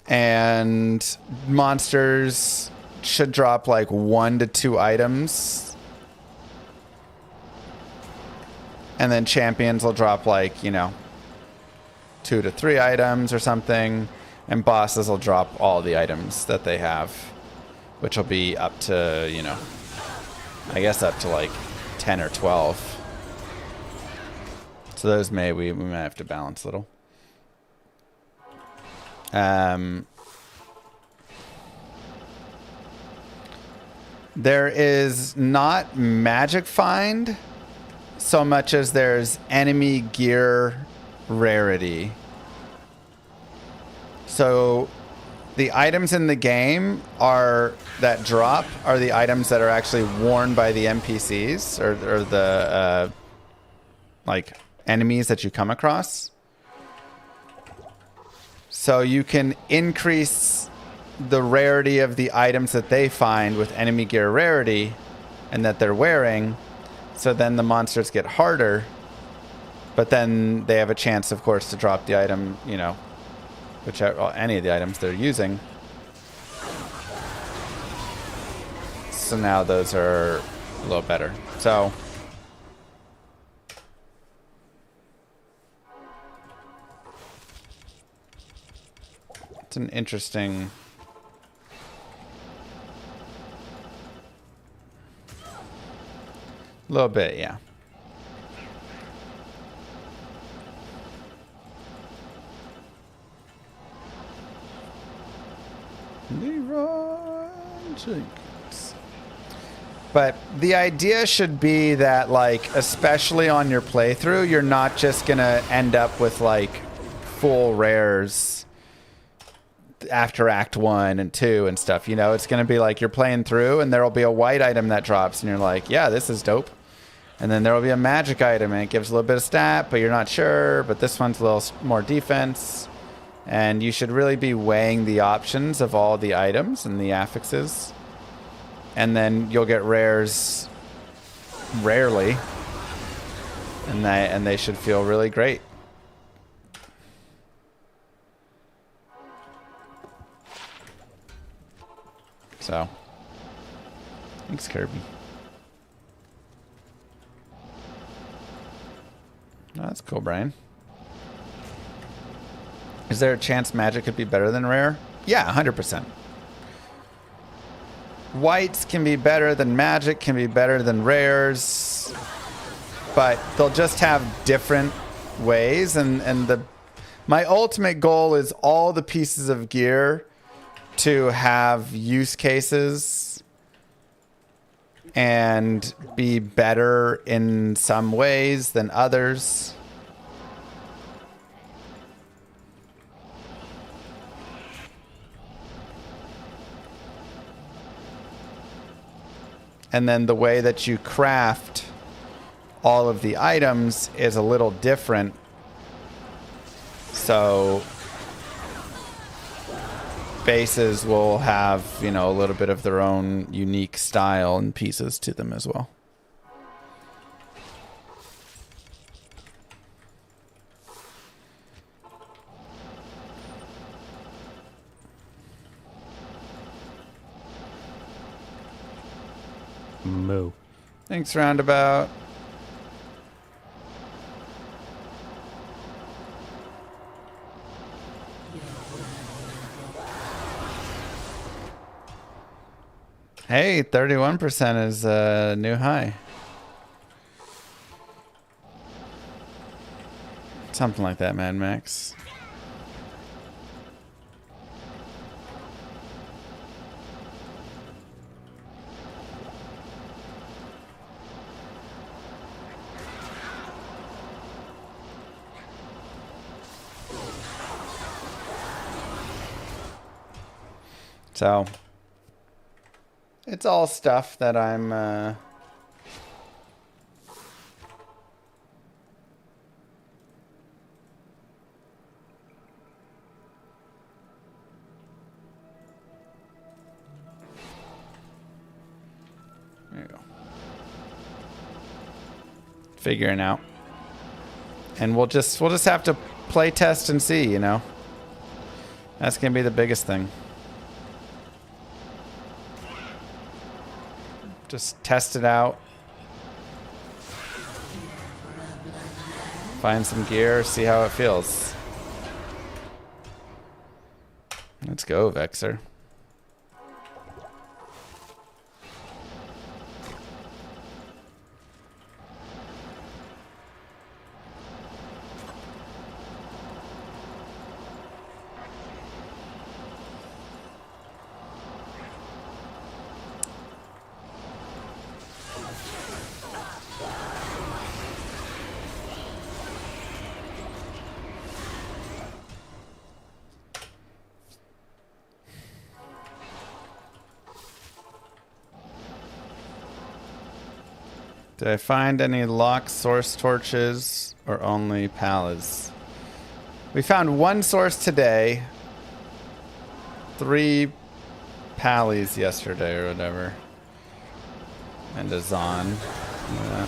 And monsters should drop like 1 to 2 items. And then champions will drop like, you know, 2 to 3 items or something. And bosses will drop all the items that they have, which will be up to, you know, I guess up to like 10 or 12. So those we might have to balance a little. There is not magic find so much as there's enemy gear rarity. So the items in the game that drop are the items that are actually worn by the NPCs or the like enemies that you come across. So you can increase the rarity of the items that they find with enemy gear rarity and that they're wearing. So then the monsters get harder, but then they have a chance, of course, to drop the item, you know, any of the items they're using. So now those are a little better. So it's an interesting... little bit, yeah. Leroy Jenkins. But the idea should be that, like, especially on your playthrough, you're not just gonna end up with like full rares after Act 1 and 2 and stuff. You know, it's gonna be like you're playing through and there'll be a white item that drops and you're like, yeah, this is dope. And then there will be a magic item and it gives a little bit of stat, but you're not sure. But this one's a little more defense. And you should really be weighing the options of all the items and the affixes. And then you'll get rares rarely. And they should feel really great. So, thanks, Kirby. Oh, that's cool, Brian. Is there a chance magic could be better than rare? Yeah, 100%. whites can be better than magic, can be better than rares, but they'll just have different ways. And my ultimate goal is all the pieces of gear to have use cases and be better in some ways than others. And then the way that you craft all of the items is a little different. So bases will have, you know, a little bit of their own unique style and pieces to them as well. Moo. Thanks, Roundabout. Hey, 31% is a new high. Something like that, Mad Max. So, it's all stuff that I'm there you go. Figuring out. And we'll just have to play test and see, you know. That's going to be the biggest thing. Just test it out. Find some gear, see how it feels. Let's go, Vexer. Did I find any locked source torches or only palas? We found one source today. 3 pallies yesterday or whatever. And a Zon. Yeah.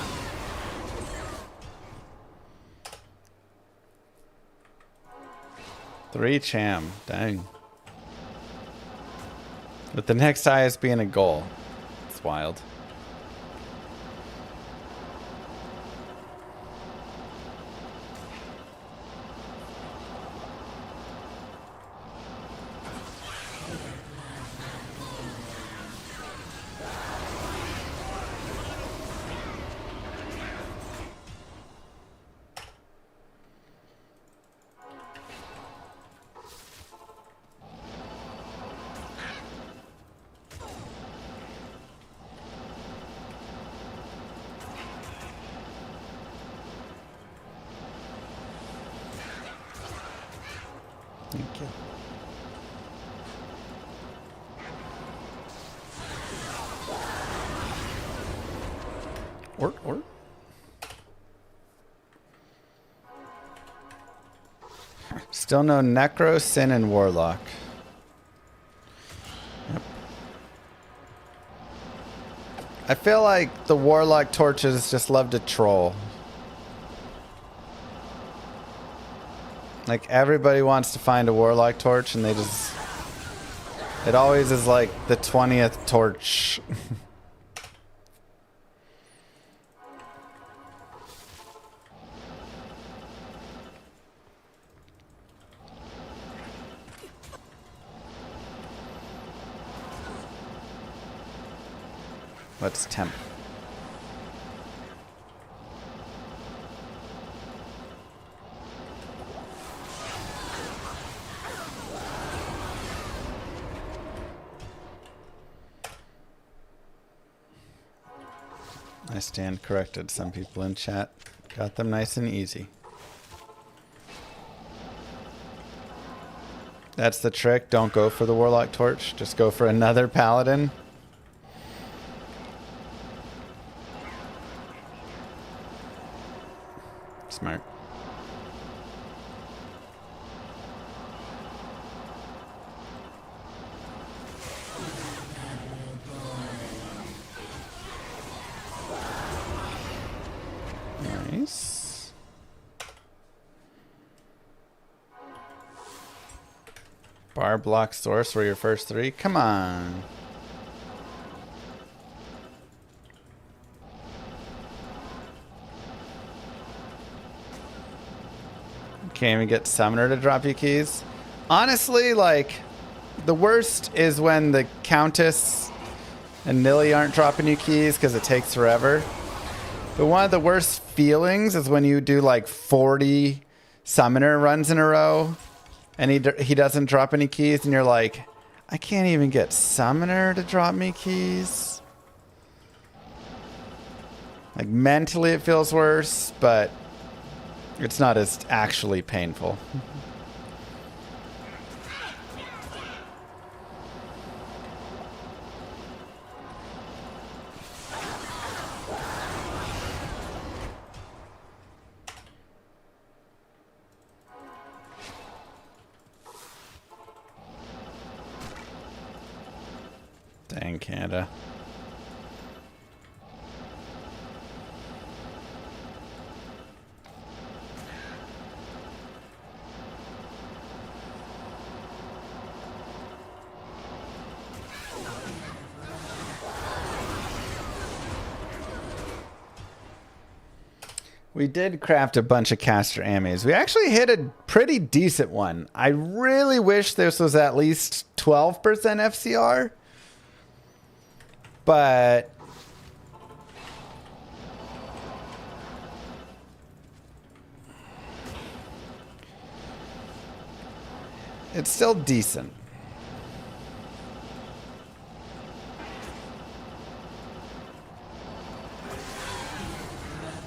Three Cham. Dang. With the next highest being a goal. It's wild. Thank you. Or. Still no Necro, Sin, and Warlock. Yep. I feel like the Warlock torches just love to troll. Like, everybody wants to find a Warlock torch, and they just... It always is like the 20th torch. What's temp? I stand corrected. Some people in chat got them nice and easy. That's the trick. Don't go for the Warlock Torch. Just go for another Paladin. Smart. Nice. Bar block source were your first three. Come on. Can't even get Summoner to drop you keys. Honestly, like, the worst is when the Countess and Nilly aren't dropping you keys because it takes forever. But one of the worst feelings is when you do like 40 Summoner runs in a row and he doesn't drop any keys and you're like, I can't even get Summoner to drop me keys. Like, mentally it feels worse, but it's not as actually painful. Dang, Canada. We did craft a bunch of caster ammies. We actually hit a pretty decent one. I really wish this was at least 12% FCR. But it's still decent.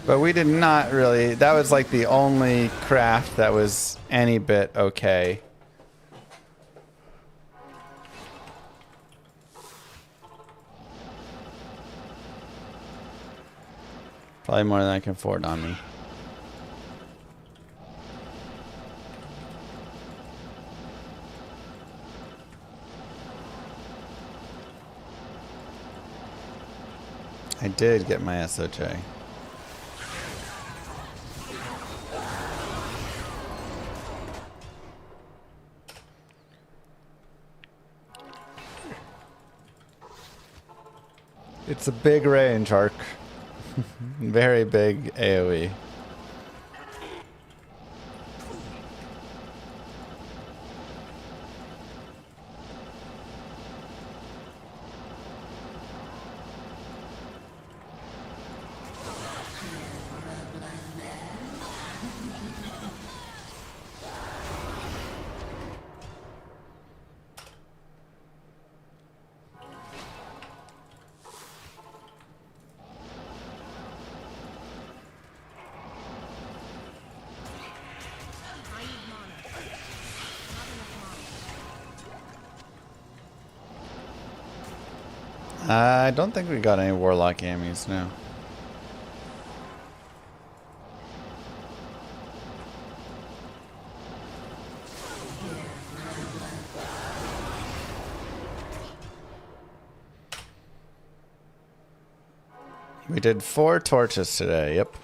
But we did not really, that was like the only craft that was any bit okay. Probably more than I can afford on me. I did get my SOJ. It's a big range, Arc. Very big AoE. I don't think we got any Warlock ammies now. We did 4 torches today, yep.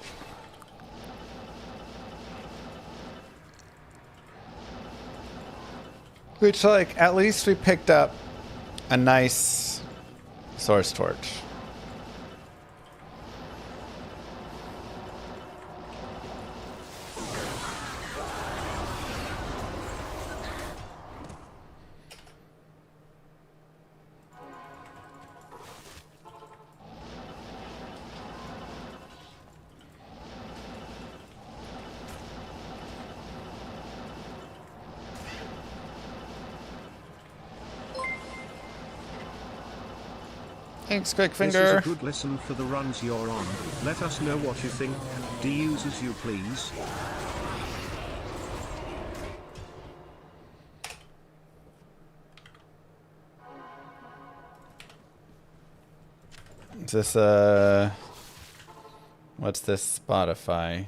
Which, like, at least we picked up a nice source torch. Thanks, Quick This is Finger. a good listen for the runs you're on. Let us know what you think. Use as you please. Is this what's this Spotify?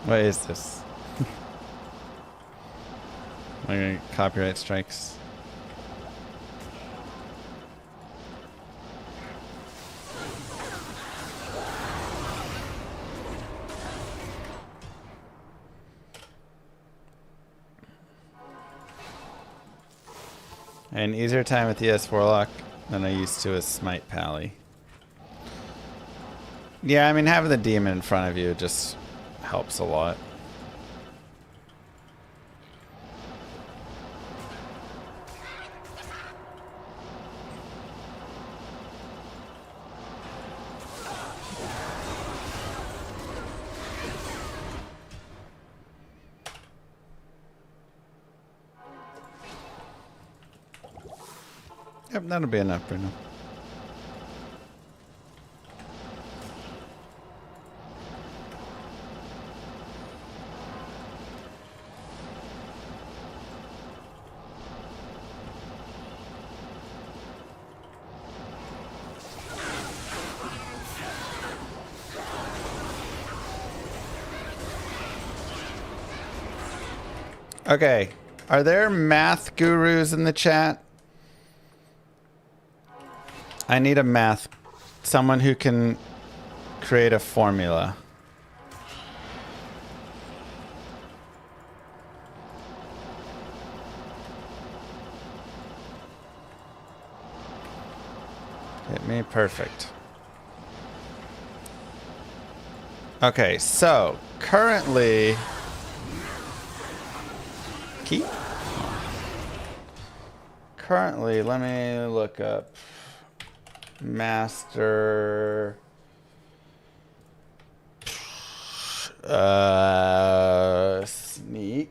What is this? Am I gonna get copyright strikes? An easier time with ES Warlock than I used to with Smite Pally. Yeah, I mean having the demon in front of you just helps a lot. Yep, that'll be enough, Bruno. Okay, are there math gurus in the chat? I need a math, someone who can create a formula. Hit me, perfect. Okay, so currently, let me look up master sneak.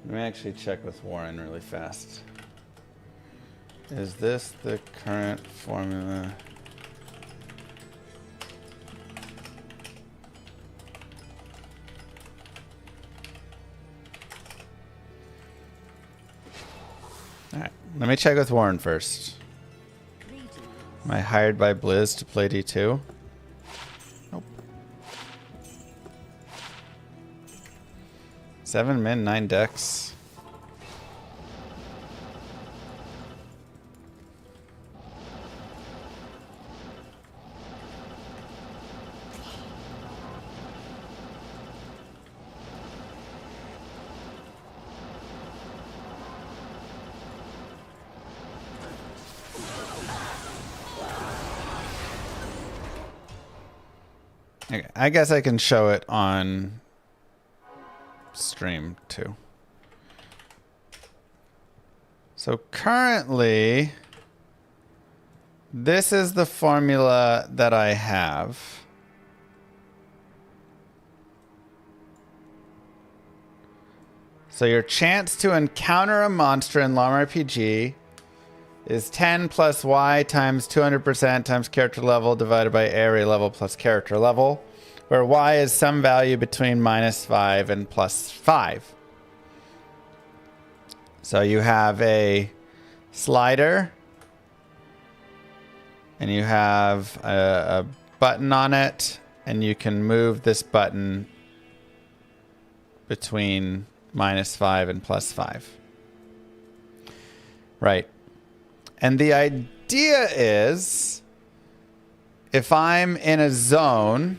Let me actually check with Warren really fast. Is this the current formula? Alright, let me check with Warren first. Am I hired by Blizz to play D2? Nope. 7 min, 9 decks. Okay, I guess I can show it on stream too. So currently, this is the formula that I have. So your chance to encounter a monster in Llama RPG is 10 plus Y times 200% times character level divided by area level plus character level, where Y is some value between -5 and +5. So you have a slider, and you have a button on it, and you can move this button between -5 and +5. Right. And the idea is, if I'm in a zone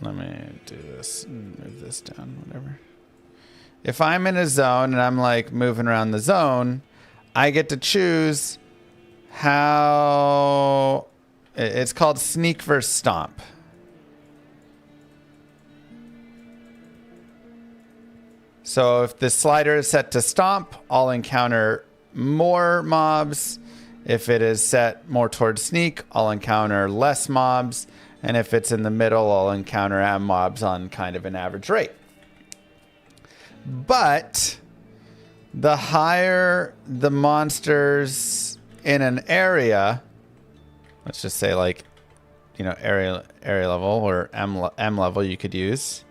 let me do this and move this down, whatever. If I'm in a zone and I'm like moving around the zone, I get to choose how it's called sneak versus stomp. So if the slider is set to stomp, I'll encounter more mobs. If it is set more towards sneak, I'll encounter less mobs. And if it's in the middle, I'll encounter mobs on kind of an average rate. But the higher the monsters in an area, let's just say like, you know, area level or M level you could use.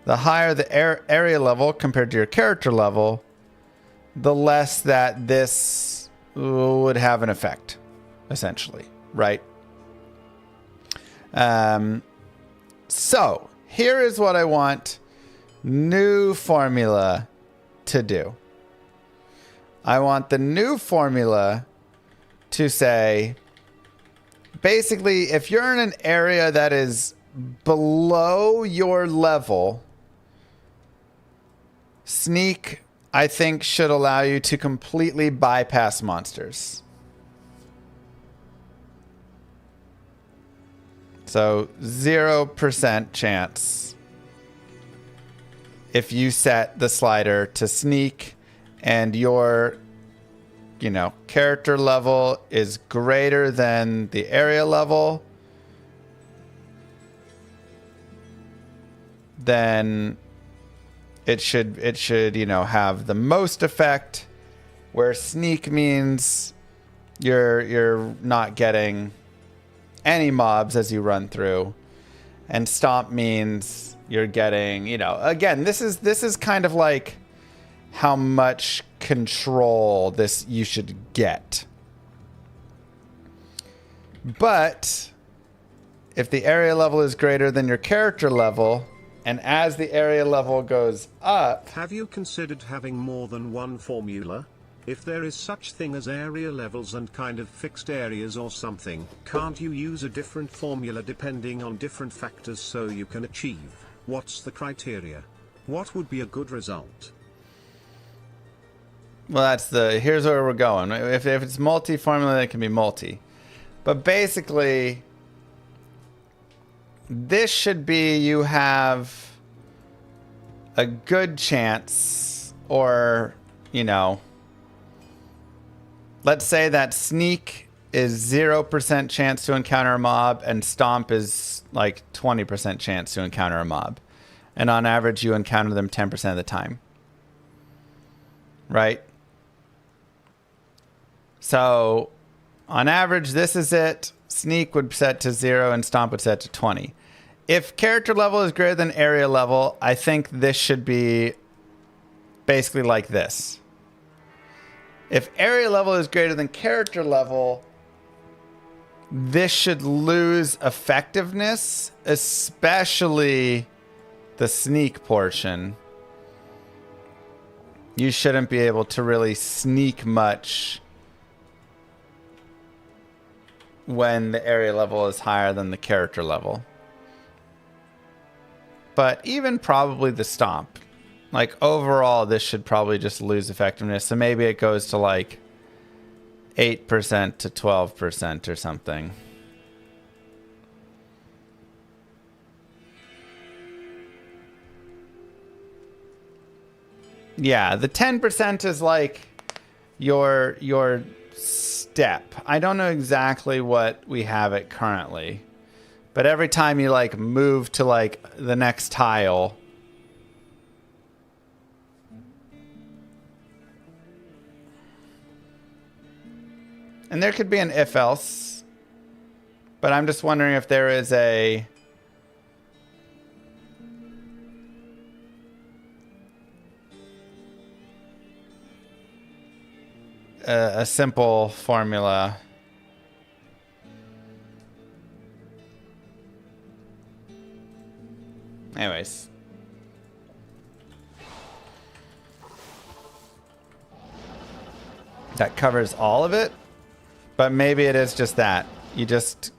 The higher the area level compared to your character level, the less that this would have an effect, essentially, right? So here is what I want new formula to do. I want the new formula to say, basically, if you're in an area that is below your level, sneak, I think, should allow you to completely bypass monsters. So 0% chance if you set the slider to sneak and your, you know, character level is greater than the area level, then it should, you know, have the most effect, where sneak means you're not getting any mobs as you run through, and stomp means you're getting, you know, again, this is kind of like how much control this you should get. But if the area level is greater than your character level, and as the area level goes up... Have you considered having more than one formula? If there is such thing as area levels and kind of fixed areas or something, can't you use a different formula depending on different factors so you can achieve? What's the criteria? What would be a good result? Well, here's where we're going. If it's multi-formula, it can be multi. But basically, this should be you have a good chance, or, you know, let's say that sneak is 0% chance to encounter a mob and stomp is like 20% chance to encounter a mob. And on average, you encounter them 10% of the time. Right? So on average, this is it. Sneak would set to 0 and stomp would set to 20. If character level is greater than area level, I think this should be basically like this. If area level is greater than character level, this should lose effectiveness, especially the sneak portion. You shouldn't be able to really sneak much when the area level is higher than the character level. But even probably the stomp. Like, overall, this should probably just lose effectiveness. So maybe it goes to like 8% to 12% or something. Yeah, the 10% is like your step. I don't know exactly what we have it currently. But every time you like move to like the next tile, and there could be an if else, but I'm just wondering if there is a simple formula. Anyways. That covers all of it, but maybe it is just that. You just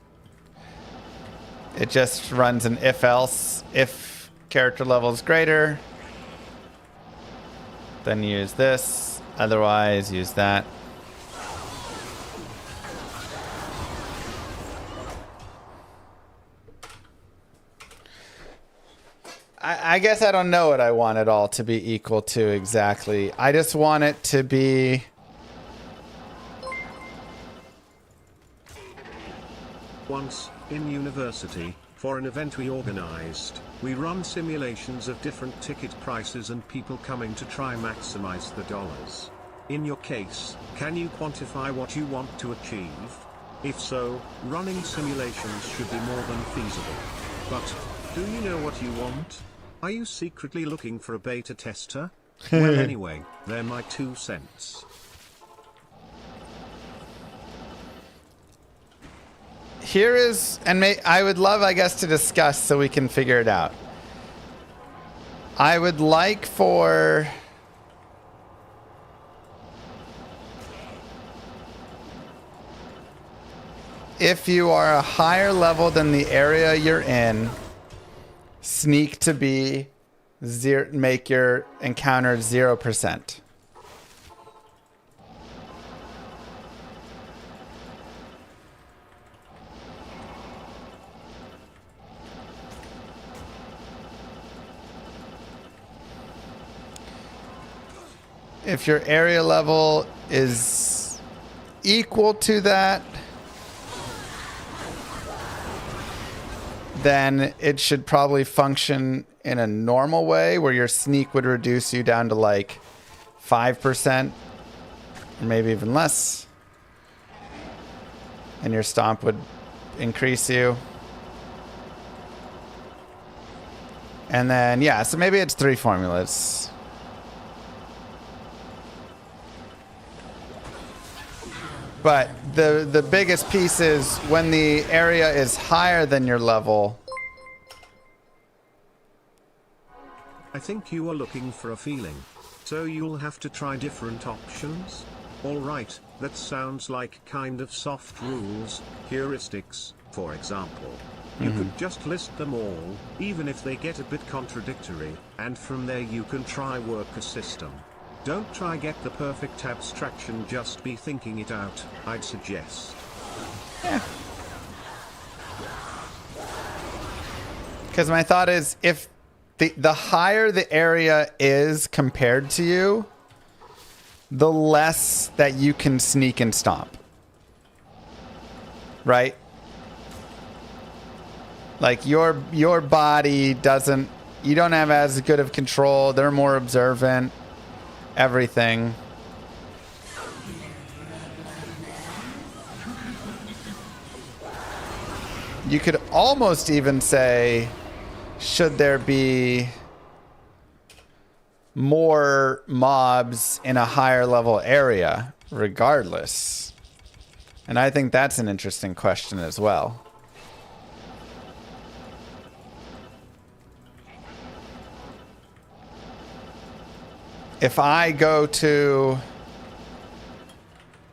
It just runs an if else. If character level is greater, then use this. Otherwise, use that. I guess I don't know what I want it all to be equal to exactly. I just want it to be... Once, in university, for an event we organized, we run simulations of different ticket prices and people coming to try maximize the dollars. In your case, can you quantify what you want to achieve? If so, running simulations should be more than feasible. But, do you know what you want? Are you secretly looking for a beta tester? Well anyway, they're my 2 cents. Here is, and I would love, I guess, to discuss so we can figure it out. I would like for... if you are a higher level than the area you're in, sneak to be zero, make your encounter 0%. If your area level is equal to that, then it should probably function in a normal way where your sneak would reduce you down to like 5%, maybe even less. And your stomp would increase you. And then, yeah, so maybe it's 3 formulas. But the biggest piece is when the area is higher than your level. I think you are looking for a feeling. So you'll have to try different options? Alright, that sounds like kind of soft rules, heuristics, for example. You could just list them all, even if they get a bit contradictory, and from there you can try work a system. Don't try get the perfect abstraction, just be thinking it out, I'd suggest. Yeah. Because my thought is, if the higher the area is compared to you, the less that you can sneak and stomp. Right? Like your body doesn't, you don't have as good of control, they're more observant. Everything. You could almost even say, should there be more mobs in a higher level area, regardless? And I think that's an interesting question as well. If I go to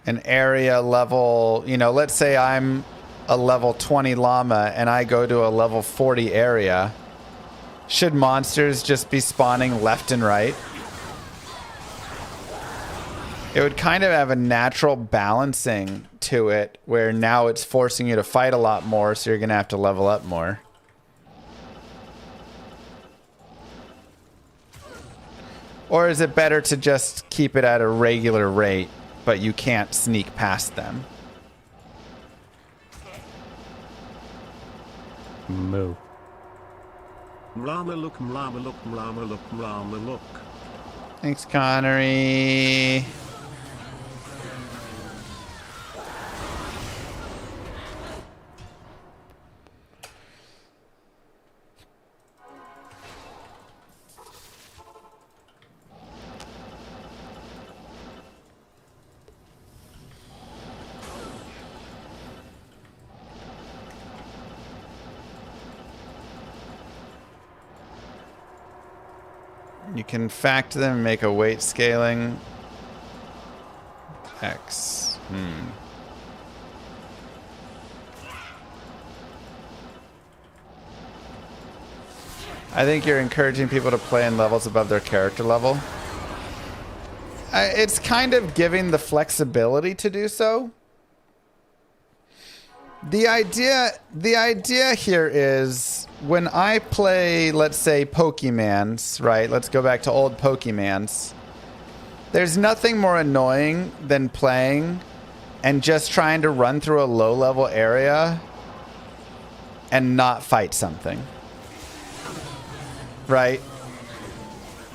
an area level, you know, let's say I'm a level 20 llama and I go to a level 40 area, should monsters just be spawning left and right? It would kind of have a natural balancing to it where now it's forcing you to fight a lot more, so you're going to have to level up more. Or is it better to just keep it at a regular rate, but you can't sneak past them? Moo. Mlama look, mlama look, mlama look, mlama look. Thanks, Connery. You can factor them and make a weight scaling. X. I think you're encouraging people to play in levels above their character level. It's kind of giving the flexibility to do so. The idea here is when I play, let's say, Pokemans, right? Let's go back to old Pokemans. There's nothing more annoying than playing and just trying to run through a low-level area and not fight something. Right?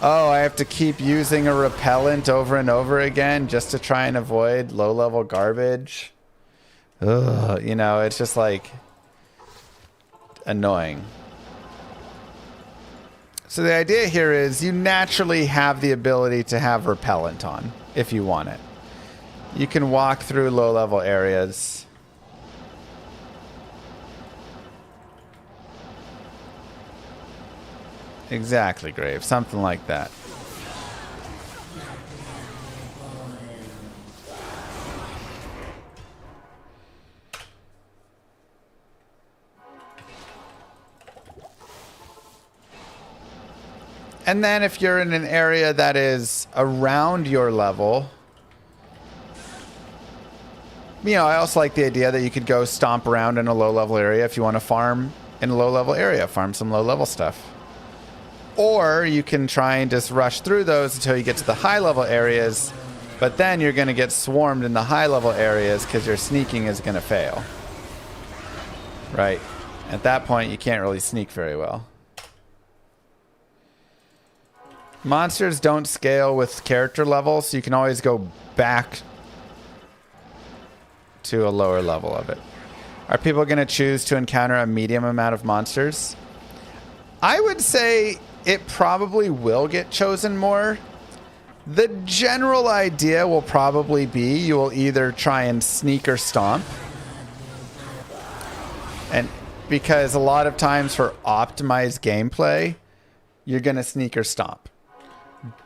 Oh, I have to keep using a repellent over and over again just to try and avoid low-level garbage. Ugh, you know, it's just like annoying. So the idea here is you naturally have the ability to have repellent on if you want it. You can walk through low-level areas. Exactly, Grave. Something like that. And then if you're in an area that is around your level, you know, I also like the idea that you could go stomp around in a low-level area if you want to farm in a low-level area, farm some low-level stuff. Or you can try and just rush through those until you get to the high-level areas, but then you're going to get swarmed in the high-level areas because your sneaking is going to fail. Right? At that point, you can't really sneak very well. Monsters don't scale with character level, so you can always go back to a lower level of it. Are people going to choose to encounter a medium amount of monsters? I would say it probably will get chosen more. The general idea will probably be you will either try and sneak or stomp. And because a lot of times for optimized gameplay, you're going to sneak or stomp.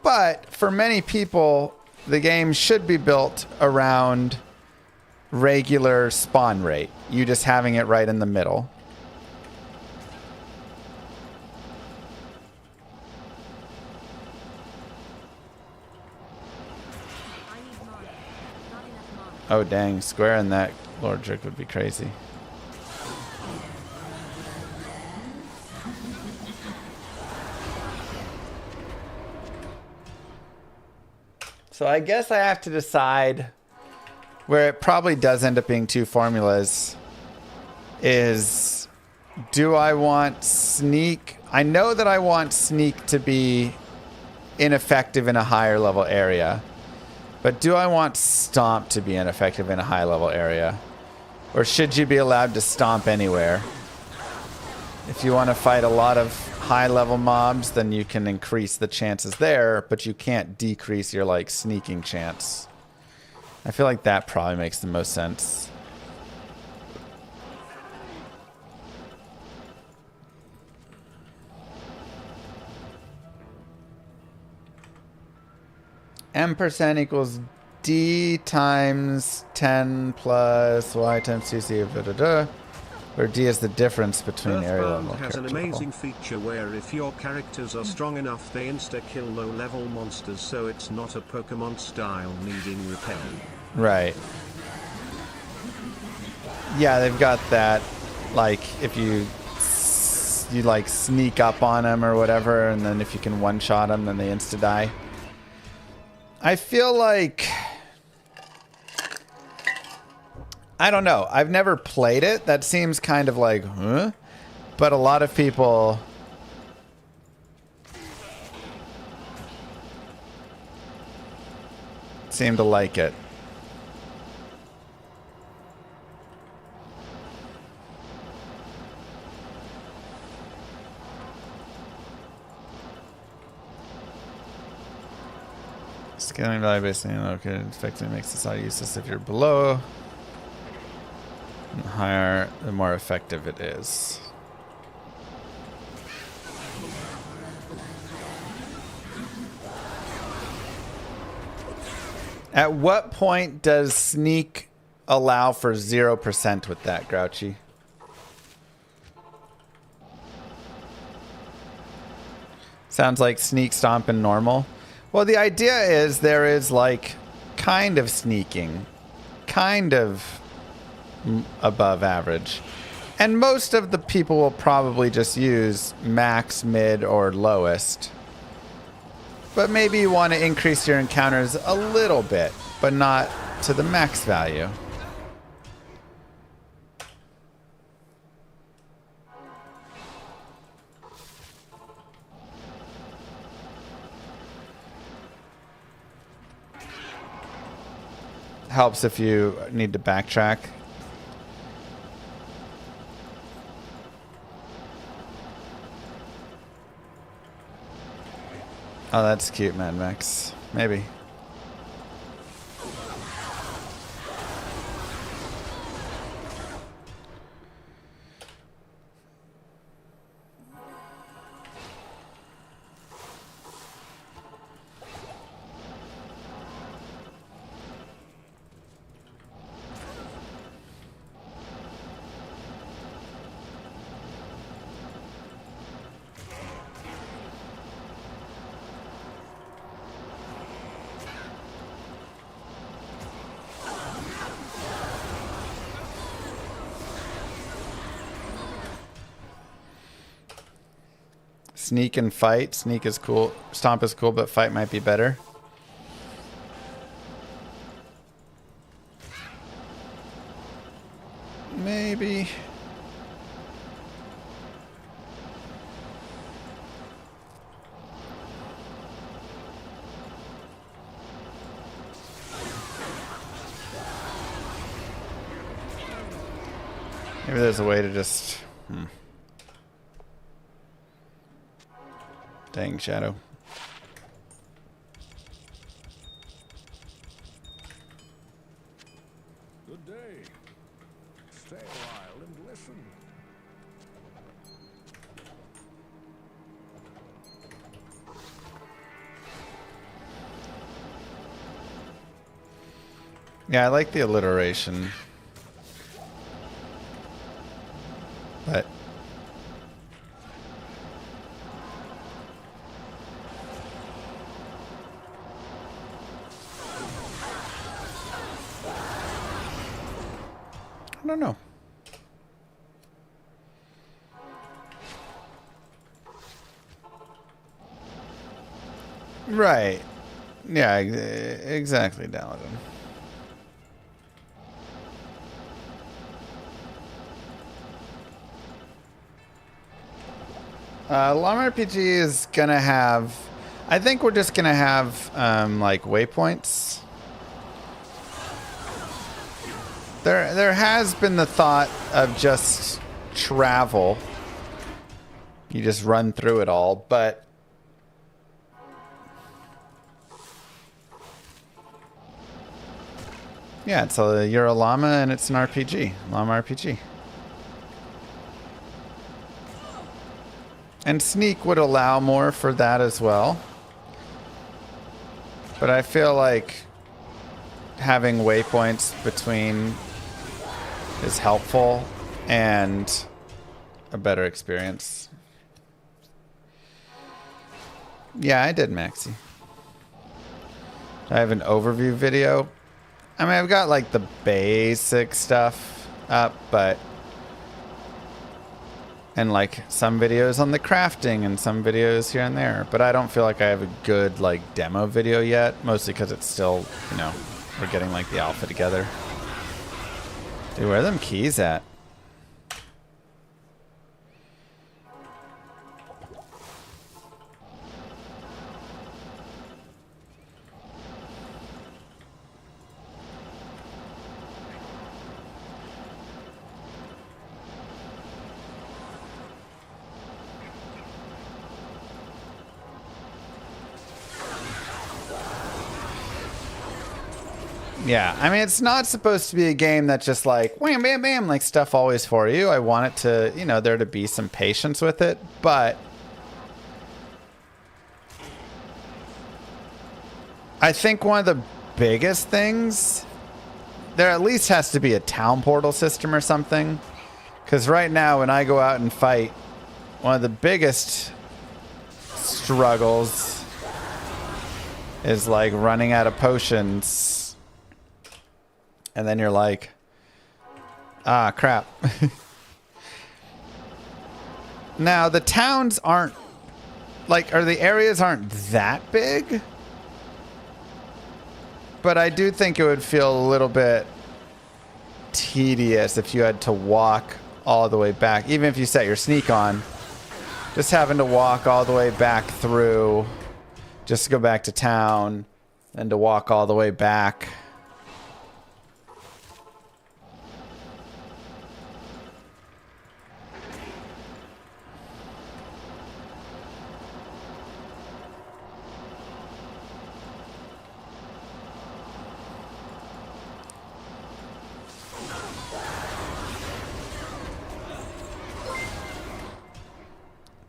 But for many people, the game should be built around regular spawn rate. You just having it right in the middle. I need mana. Not enough mana. Oh dang, squaring that Lord Trick would be crazy. So I guess I have to decide where it probably does end up being two formulas is, do I want sneak? I know that I want sneak to be ineffective in a higher level area, but do I want stomp to be ineffective in a high level area? Or should you be allowed to stomp anywhere? If you want to fight a lot of high level mobs, then you can increase the chances there, but you can't decrease your like sneaking chance. I feel like that probably makes the most sense. M% equals D times 10 plus Y times CC, blah, blah, blah. Where D is the difference between area level Earthbound and has an character amazing level. feature where if your characters are strong enough they insta-kill low-level monsters, so it's not a Pokemon style needing repel. Right. Yeah, they've got that. Like, if you like sneak up on them or whatever, and then if you can one-shot them, then they insta-die. I feel like... I don't know. I've never played it. That seems kind of like, huh? But a lot of people... seem to like it. Scaling value based on located effectively makes this auto useless if you're below. And the higher, the more effective it is. At what point does sneak allow for 0% with that, Grouchy? Sounds like sneak, stomp, and normal. Well, the idea is there is like kind of sneaking, kind of above average. And most of the people will probably just use max, mid, or lowest. But maybe you want to increase your encounters a little bit, but not to the max value. Helps if you need to backtrack. Oh, that's cute, Mad Max. Maybe. Sneak and fight. Sneak is cool. Stomp is cool, but fight might be better. Maybe. Maybe there's a way to just... Dang, Shadow. Good day. Stay a while and listen. Yeah, I like the alliteration. But... I don't know. Right. Yeah, exactly, Daladin. Llama RPG is gonna have... I think we're just gonna have, like, waypoints. There has been the thought of just travel. You just run through it all, but... Yeah, you're a llama and it's an RPG. Llama RPG. And sneak would allow more for that as well. But I feel like having waypoints between is helpful and a better experience. Yeah, I did, Maxi. I have an overview video. I mean, I've got like the basic stuff up, but... And like some videos on the crafting and some videos here and there. But I don't feel like I have a good like demo video yet. Mostly because it's still, you know, we're getting like the alpha together. Dude, where are them keys at? Yeah, I mean, it's not supposed to be a game that's just like, wham, bam, bam, like stuff always for you. I want it to, you know, there to be some patience with it, but I think one of the biggest things, there at least has to be a town portal system or something. Because right now, when I go out and fight, one of the biggest struggles is like running out of potions. And then you're like, ah, crap. Now, the towns aren't, like, or the areas aren't that big. But I do think it would feel a little bit tedious if you had to walk all the way back. Even if you set your sneak on, just having to walk all the way back through just to go back to town and to walk all the way back.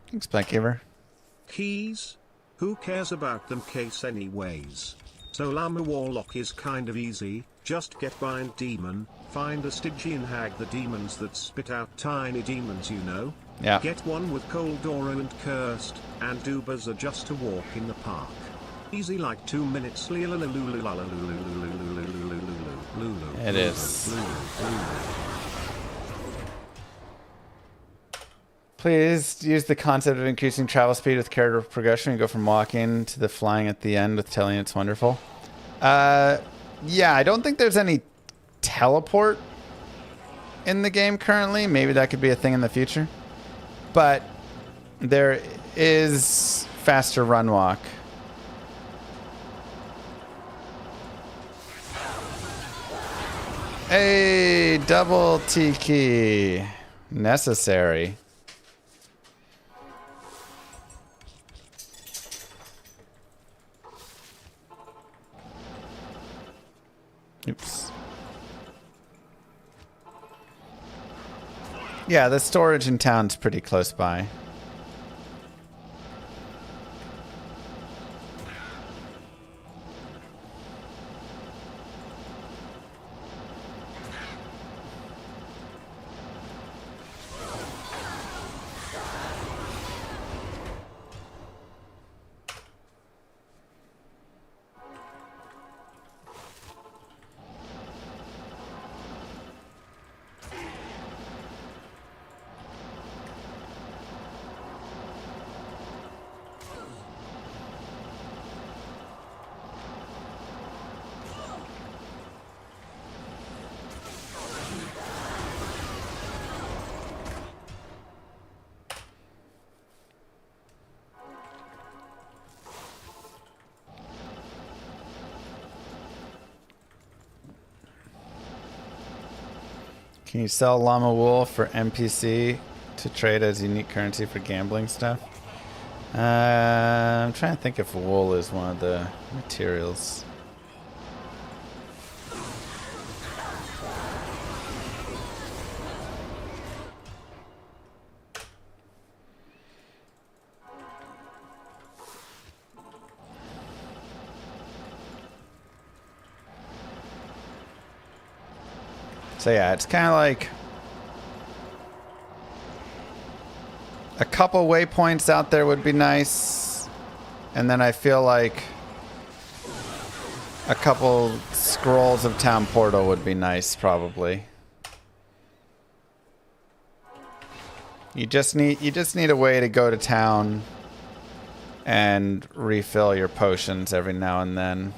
Thanks, Blackgiver. Keys? Who cares about them case anyways? So Llama Warlock is kind of easy, just get Bind Demon, find a Stygian hag, the demons that spit out tiny demons, you know? Yeah. Get one with Cold Aura and Cursed, and Dubas are just a walk in the park. Easy like 2 minutes. It is. Please use the concept of increasing travel speed with character progression. You go from walking to the flying at the end with telling it's wonderful. Yeah, I don't think there's any teleport in the game currently. Maybe that could be a thing in the future. But there is faster run walk. Hey, double T key. Necessary. Oops. Yeah, the storage in town's pretty close by. Can you sell llama wool for NPC to trade as unique currency for gambling stuff? I'm trying to think if wool is one of the materials. So yeah, it's kind of like a couple waypoints out there would be nice. And then I feel like a couple scrolls of town portal would be nice probably. You just need a way to go to town and refill your potions every now and then.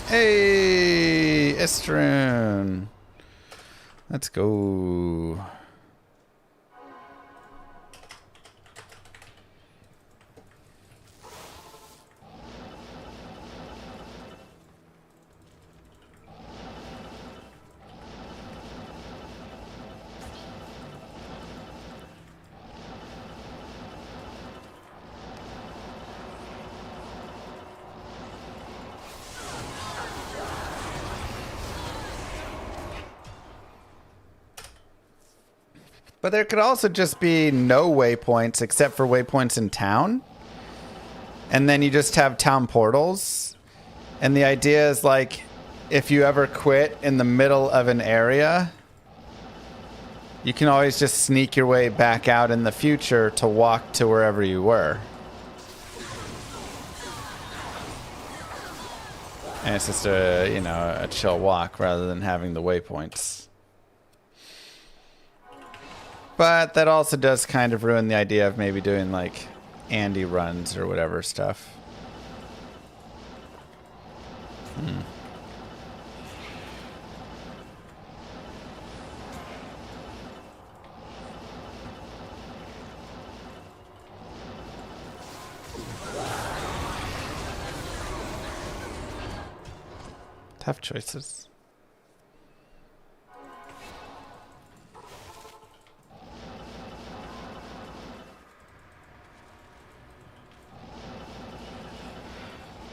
Hey, Estrun. Let's go. But there could also just be no waypoints except for waypoints in town. And then you just have town portals. And the idea is like, if you ever quit in the middle of an area, you can always just sneak your way back out in the future to walk to wherever you were. And it's just a, you know, a chill walk rather than having the waypoints. But that also does kind of ruin the idea of maybe doing like Andy runs or whatever stuff. Tough choices.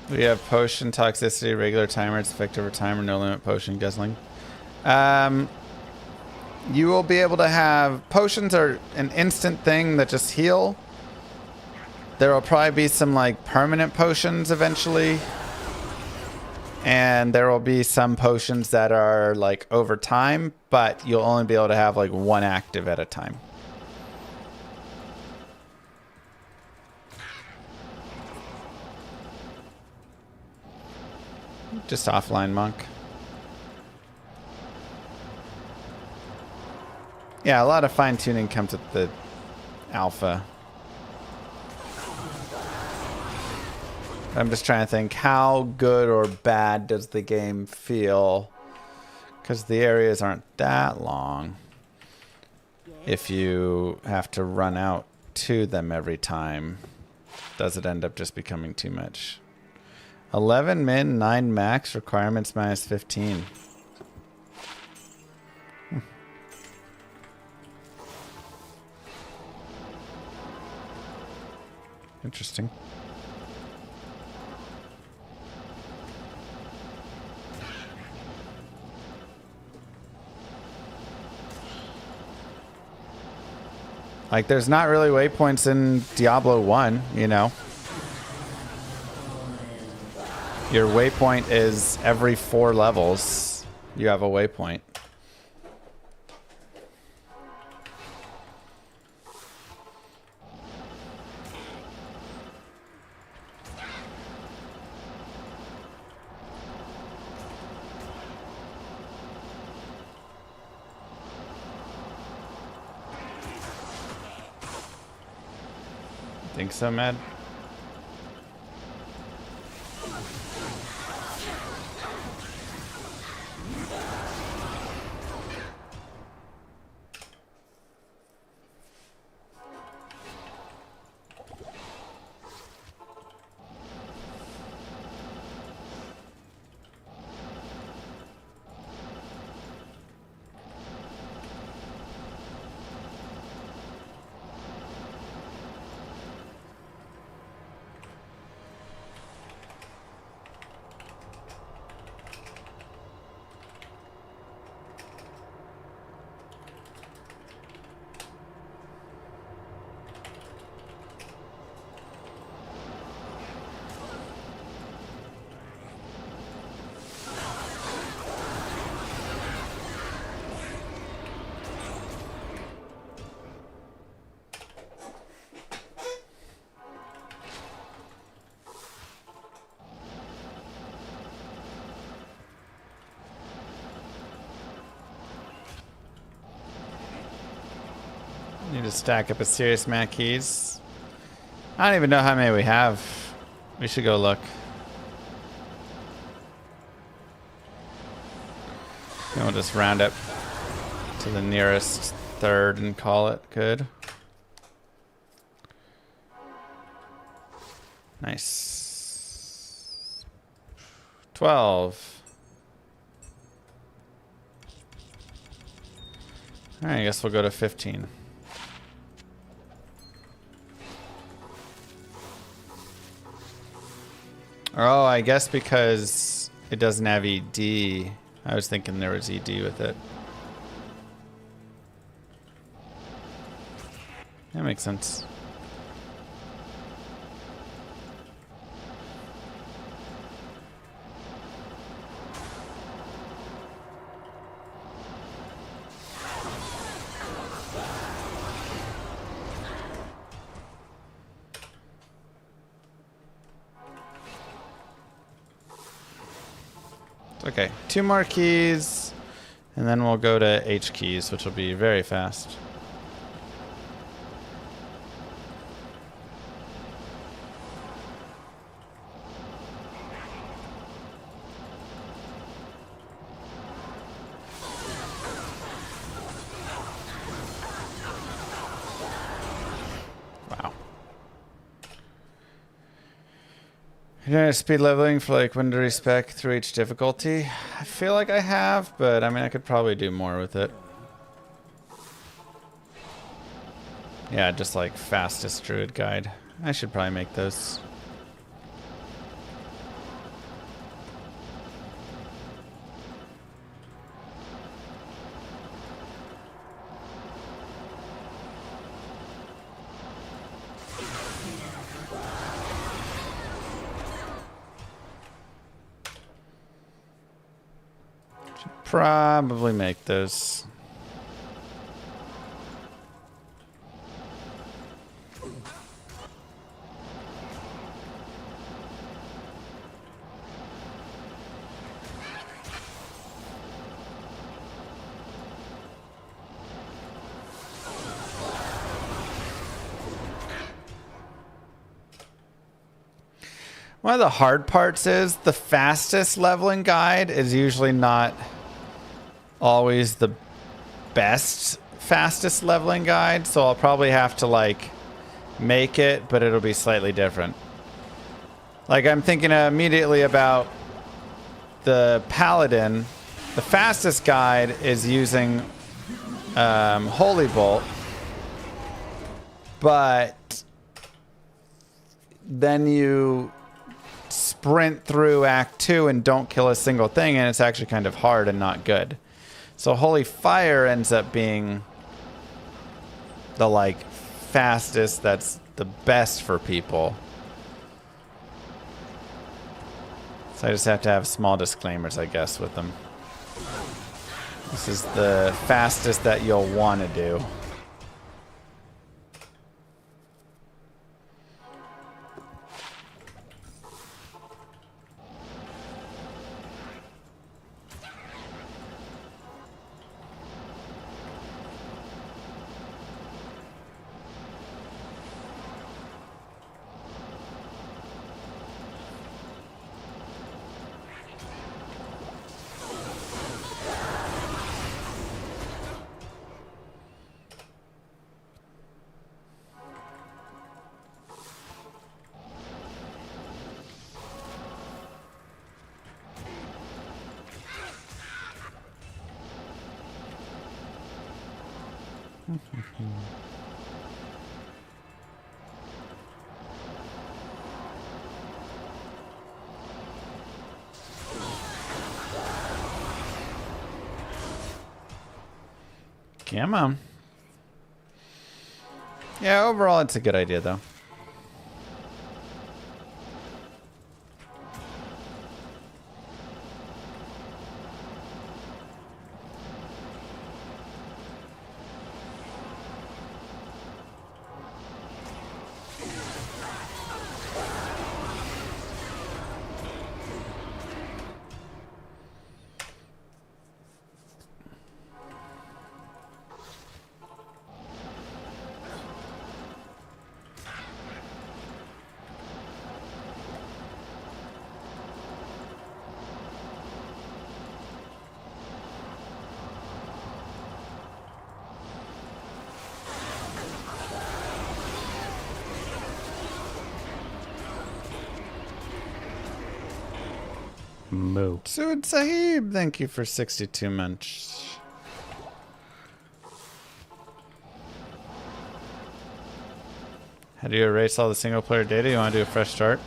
We have potion toxicity, regular timer, it's effective over timer, no limit potion guzzling. You will be able to have potions are an instant thing that just heal. There will probably be some like permanent potions eventually. And there will be some potions that are like over time, but you'll only be able to have like one active at a time. Just offline monk. Yeah, a lot of fine tuning comes with the alpha. I'm just trying to think, how good or bad does the game feel? Because the areas aren't that long. If you have to run out to them every time, does it end up just becoming too much? 11 min, 9 max, requirements minus 15. Interesting. Like, there's not really waypoints in Diablo 1, you know? Your waypoint is every 4 levels, you have a waypoint. Think so, Mad? Need to stack up a serious amount of keys. I don't even know how many we have. We should go look. And we'll just round up to the nearest third and call it good. Nice. 12. Alright, I guess we'll go to 15. Oh, I guess because it doesn't have ED. I was thinking there was ED with it. That makes sense. Okay, 2 more keys, and then we'll go to H keys, which will be very fast. Wow. You're doing speed leveling for like Window Respec through each difficulty? I feel like I have, but I mean, I could probably do more with it. Yeah, just like fastest druid guide. I should probably make those. Probably make those. One of the hard parts is the fastest leveling guide is usually not always the best fastest leveling guide, so I'll probably have to like make it, but it'll be slightly different. Like I'm thinking immediately about the paladin. The fastest guide is using Holy Bolt, but then you sprint through Act 2 and don't kill a single thing, and it's actually kind of hard and not good. So Holy Fire ends up being the like fastest, that's the best for people. So I just have to have small disclaimers, I guess, with them. This is the fastest that you'll want to do. Come on. Yeah, overall it's a good idea though. Moo. Suud Sahib, thank you for 62 months. How do you erase all the single player data? You want to do a fresh start?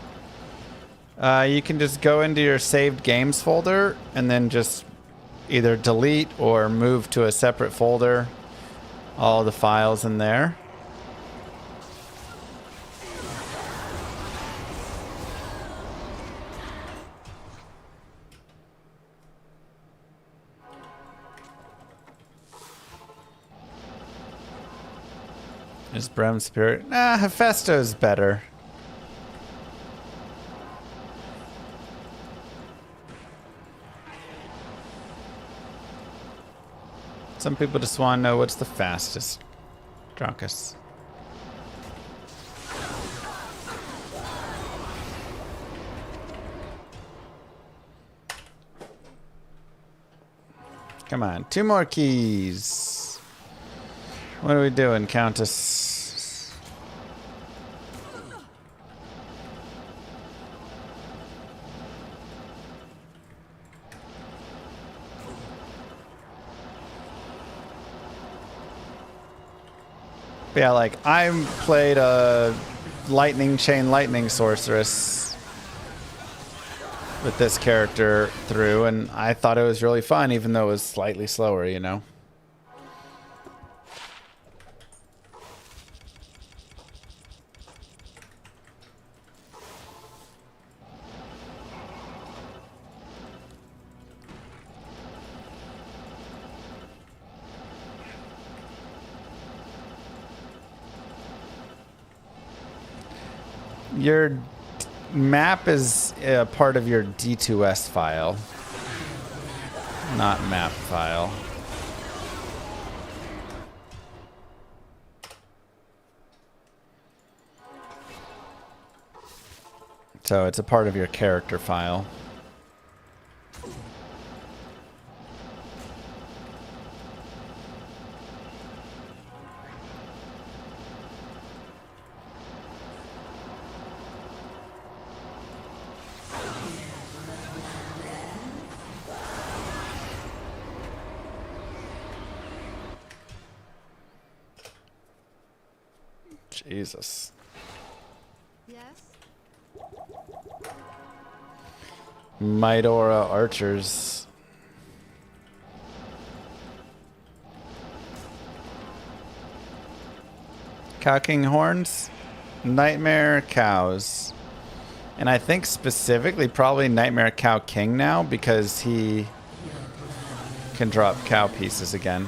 You can just go into your saved games folder and then just either delete or move to a separate folder all the files in there. Is Brem Spirit? Nah, Hephaestus better. Some people just want to know what's the fastest. Drunkest. Come on, 2 more keys. What are we doing, Countess? Yeah, like, I played a lightning sorceress with this character through, and I thought it was really fun, even though it was slightly slower, you know? Your map is a part of your D2S file, not map file. So it's a part of your character file. Jesus. Yes? Midora archers. Cow King horns? Nightmare cows. And I think specifically probably Nightmare Cow King now because he can drop cow pieces again.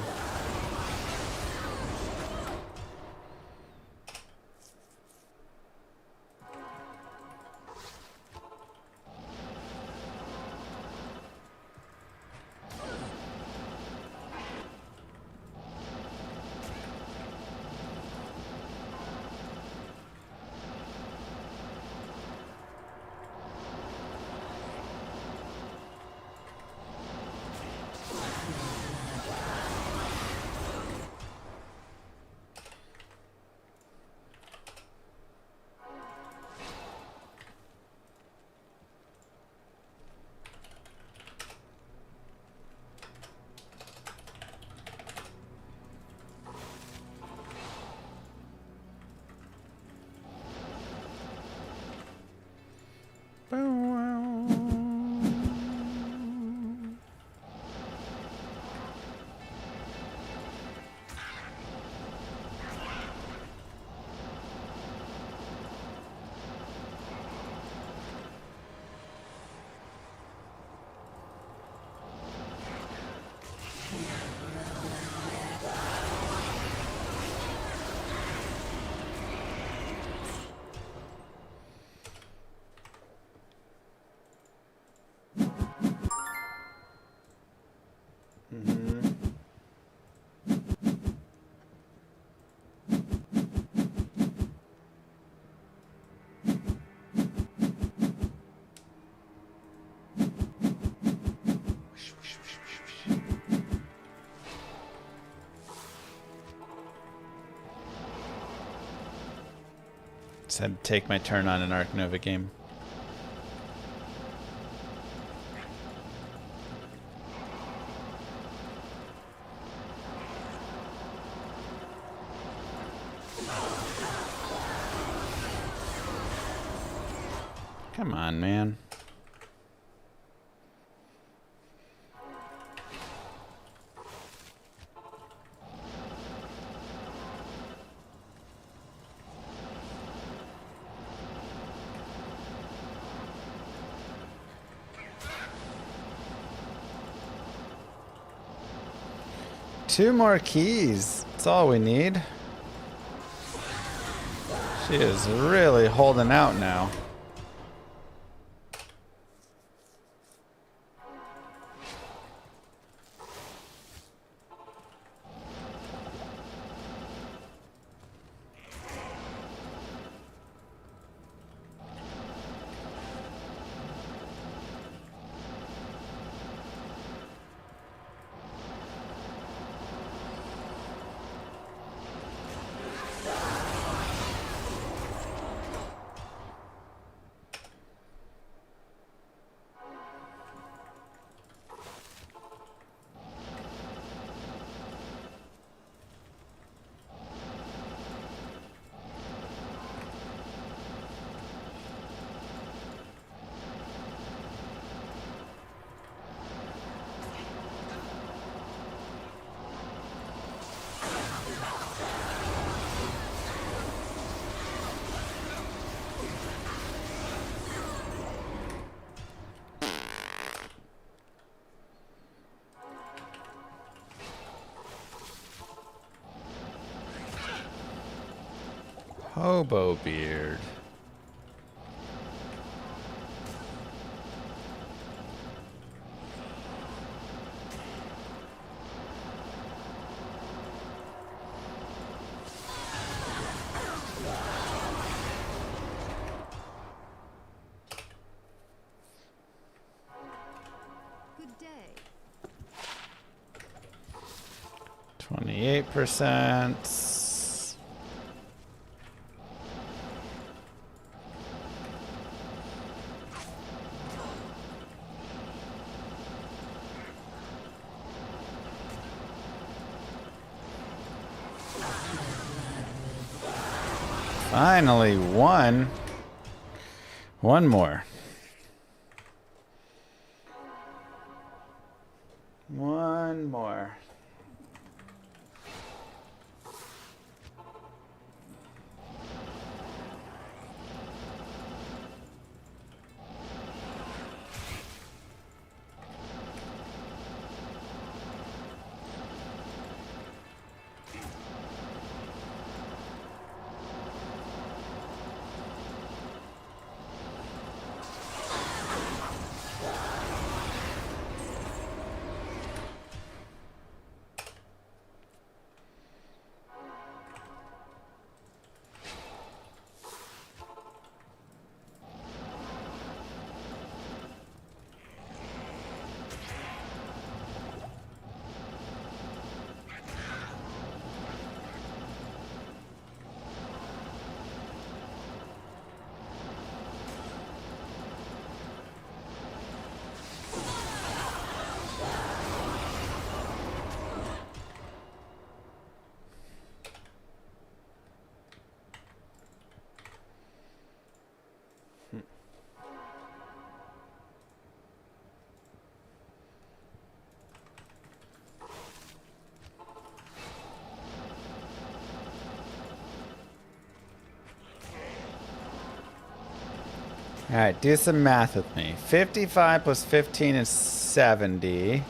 Just had to take my turn on an Arc Nova game. Come on, man. Two more keys. That's all we need. She is really holding out now. Hobo beard. Good day. 28%. Finally, one. One more. One more. All right, do some math with me. 55 plus 15 is 70.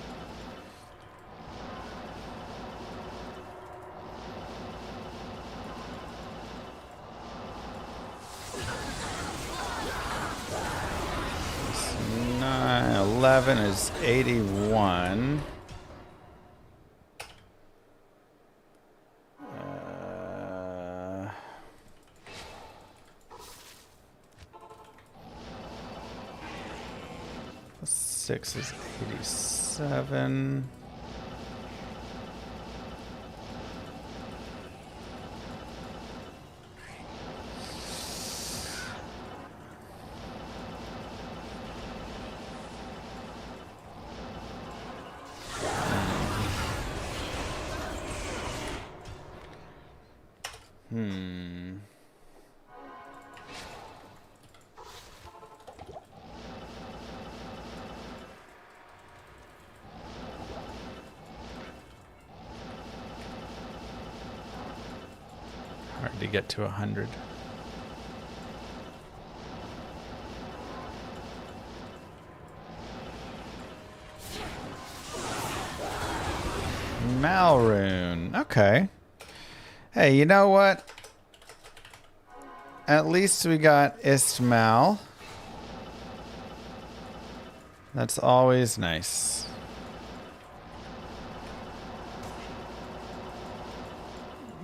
Plus 9, 11 is 81. Six is 87. Hard to get to 100. Malrune. Okay. Hey, you know what? at least we got Istmal. That's always nice.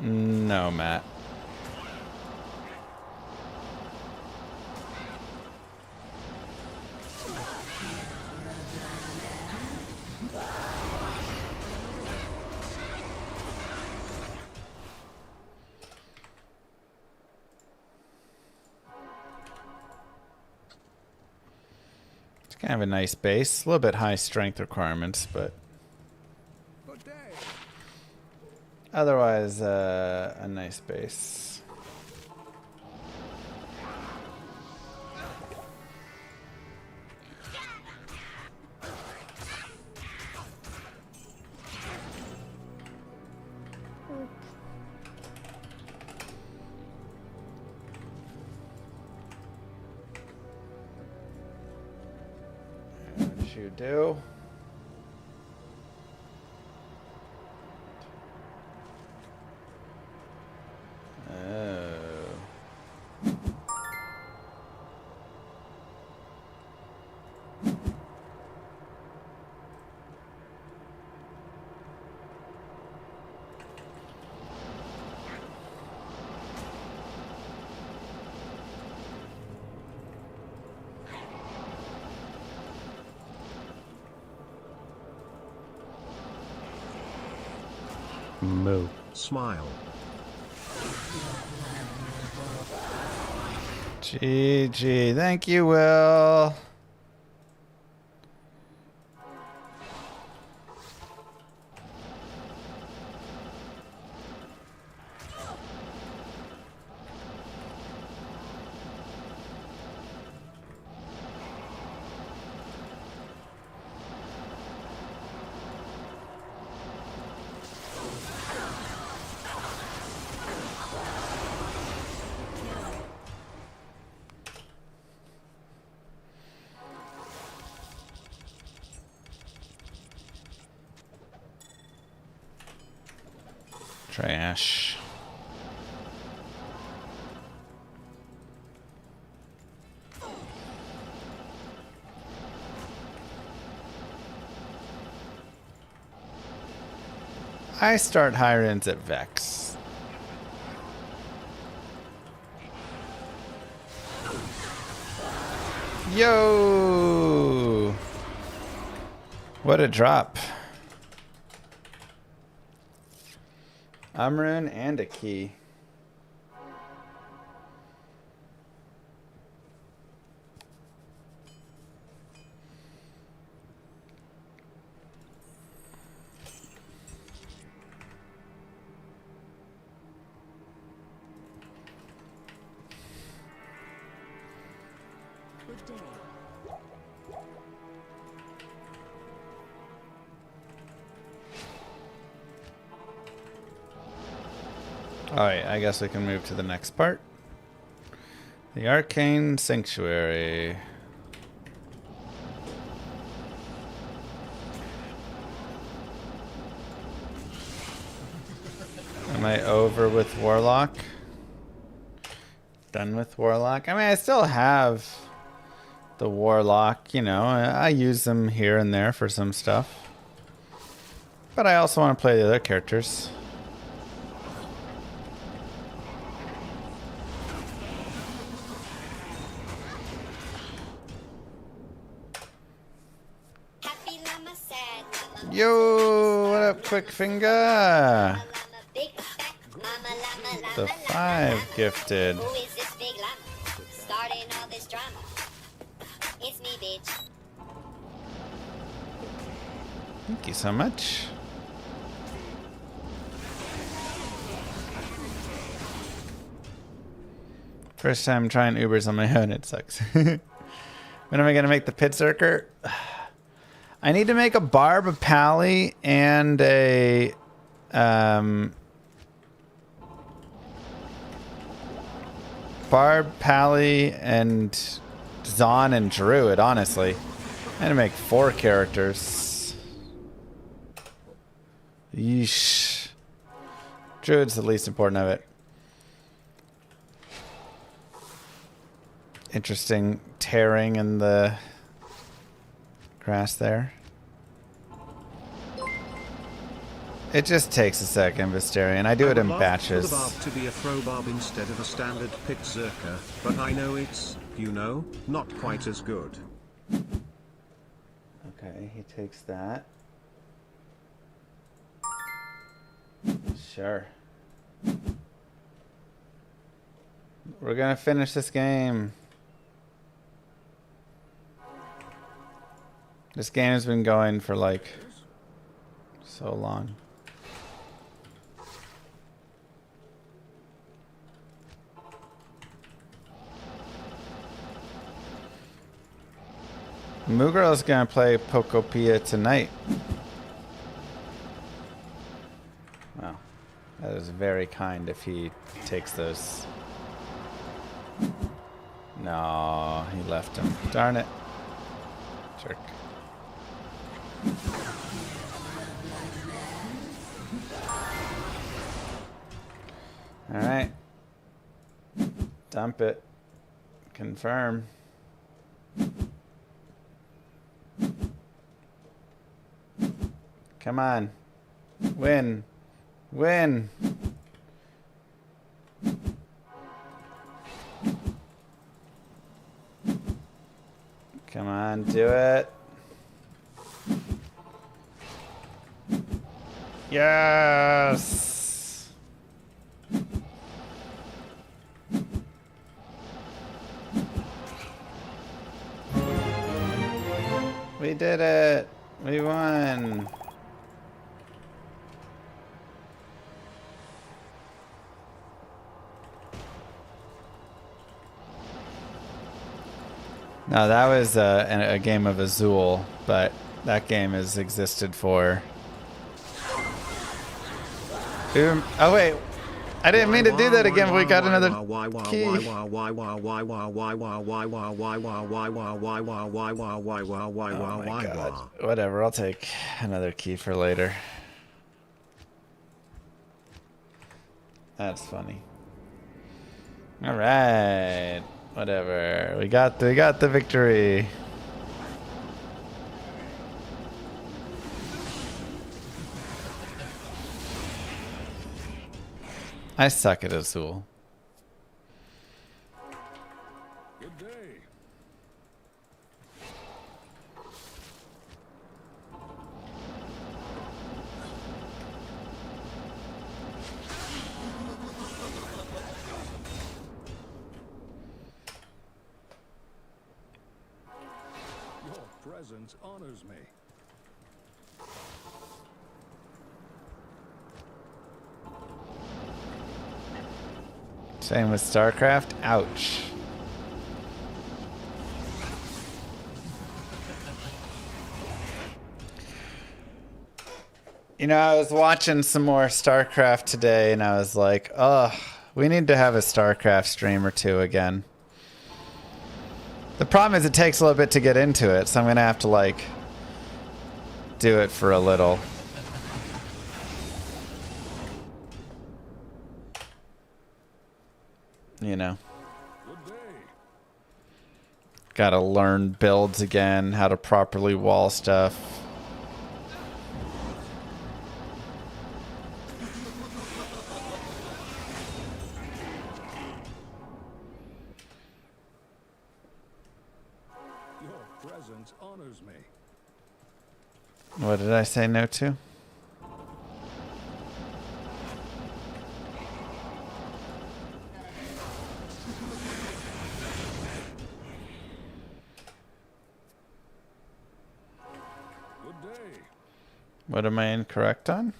No, Matt. It's kind of a nice base. A little bit high strength requirements, but Good day. otherwise a nice base. What you do? Oh. Moo. Smile. GG. Thank you, Will. Trash. I start higher ends at Vex. Yo! What a drop. Amrun and a key. Good day. Alright, I guess we can move to the next part. The Arcane Sanctuary. Am I over with Warlock? Done with Warlock? I mean, I still have the Warlock, you know. I use them here and there for some stuff. But I also want to play the other characters. Yo, what up, Quick Finger? The 5 gifted. Who is this big llama? Starting all this drama. It's me, bitch. Thank you so much. First time trying Ubers on my own, it sucks. When am I gonna make the pit circuit? I need to make a barb, a pally, and a barb, pally, and Zon and Druid, honestly. I need to make 4 characters. Yeesh. Druid's the least important of it. interesting tearing in the grass there. It just takes a second, Visterion. I do it in batches. I would love for the barb to be a throw barb instead of a standard pit zerker, but I know it's, you know, not quite as good. Okay, he takes that. Sure. We're gonna finish this game. This game has been going for like so long. Moogirl is gonna play Pokopia tonight. Wow, that is very kind if he takes those. No, he left him. Darn it. Jerk. Alright. Dump it. Confirm. Come on. Win. Win. Come on, do it. Yes. We did it. We won. No, that was a game of Azul, but that game has existed for... Oh wait, I didn't mean to do that again, but we got another key. Oh my god. Whatever, I'll take another key for later. That's funny. Alright. Whatever. We got the victory. I suck at Azul. Good day. Your presence honors me. Same with StarCraft. Ouch. You know, I was watching some more StarCraft today, and I was like, oh, we need to have a StarCraft stream or two again. The problem is it takes a little bit to get into it, so I'm going to have to, like, do it for a little. You know. Gotta learn builds again, how to properly wall stuff. Your presence honors me. What did I say no to? What am I incorrect on?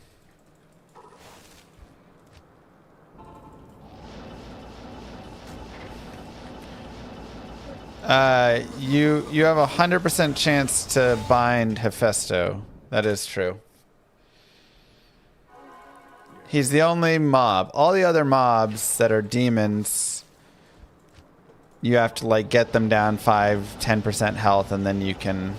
You have 100% chance to bind Hephaestus. That is true. He's the only mob. All the other mobs that are demons, you have to like get them down 5-10% health, and then you can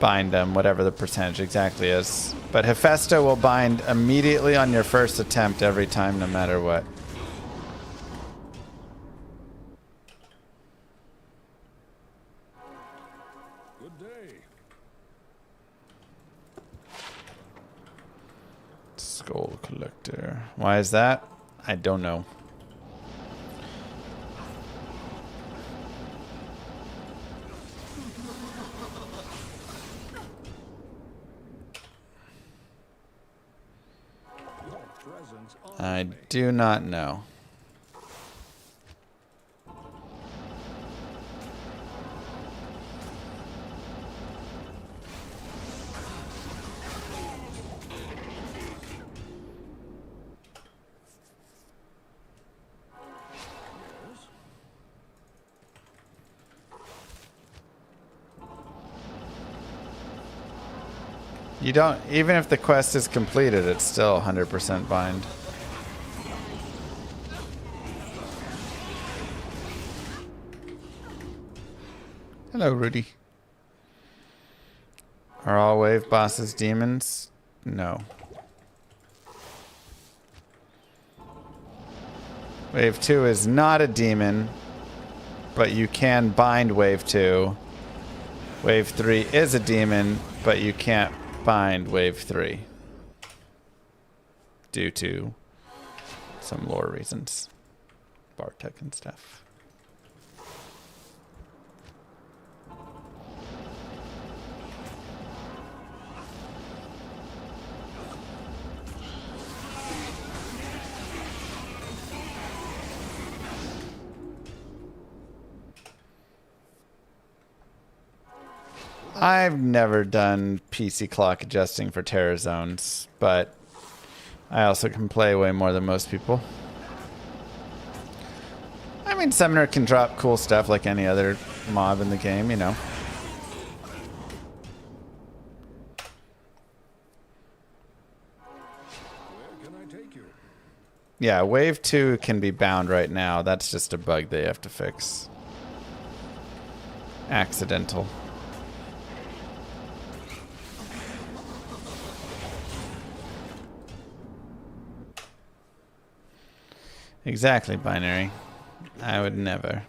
bind them, whatever the percentage exactly is. But Hephaestus will bind immediately on your first attempt every time, no matter what. Good day. Skull collector. Why is that? I don't know. Your presence honors I me. do not know. Yes. You don't, even if the quest is completed, it's still 100% bind. Hello, Rudy. Are all wave bosses demons? No. Wave 2 is not a demon, but you can bind Wave 2. Wave 3 is a demon, but you can't bind Wave 3. Due to some lore reasons. Bartek and stuff. I've never done PC clock adjusting for terror zones, but I also can play way more than most people. I mean, Summoner can drop cool stuff like any other mob in the game, you know. Where can I take you? Yeah, Wave 2 can be bound right now. That's just a bug they have to fix. Accidental. Exactly, Binary. I would never.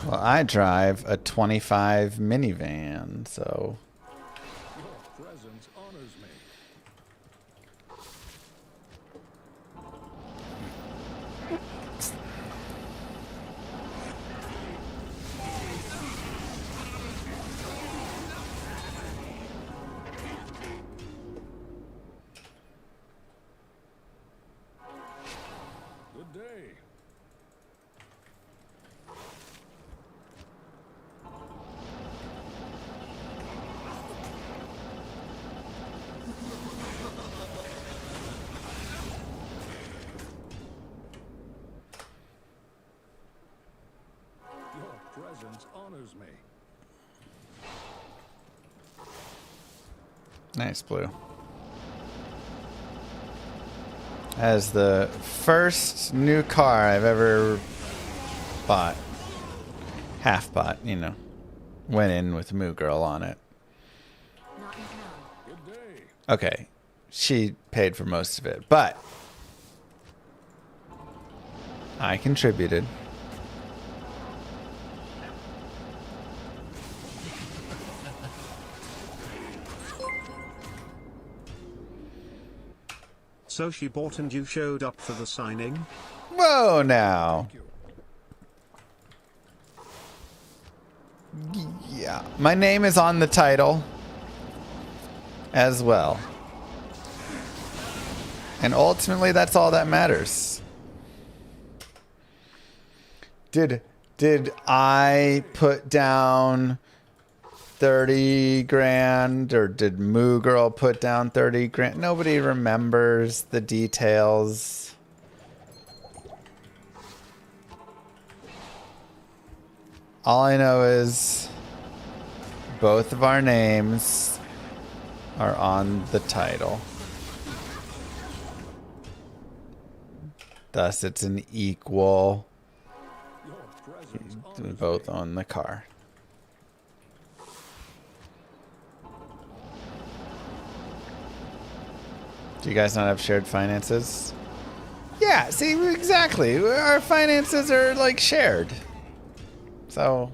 Well, I drive a 25 minivan, so... Your presence honors me. Good day. Your presence honors me. Nice, Blue. As the first new car I've ever bought. Half bought, you know. Went in with Moo Girl on it. Not in town. Good day. Okay. She paid for most of it, but I contributed. So she bought and you showed up for the signing? Whoa, now. Yeah. My name is on the title as well. And ultimately, that's all that matters. Did I put down 30 grand, or did Moo Girl put down 30 grand? Nobody remembers the details. All I know is both of our names are on the title. Thus, it's an equal. Your presence We honors both me. own the car. Do you guys not have shared finances? Yeah, see, exactly. Our finances are like shared. So.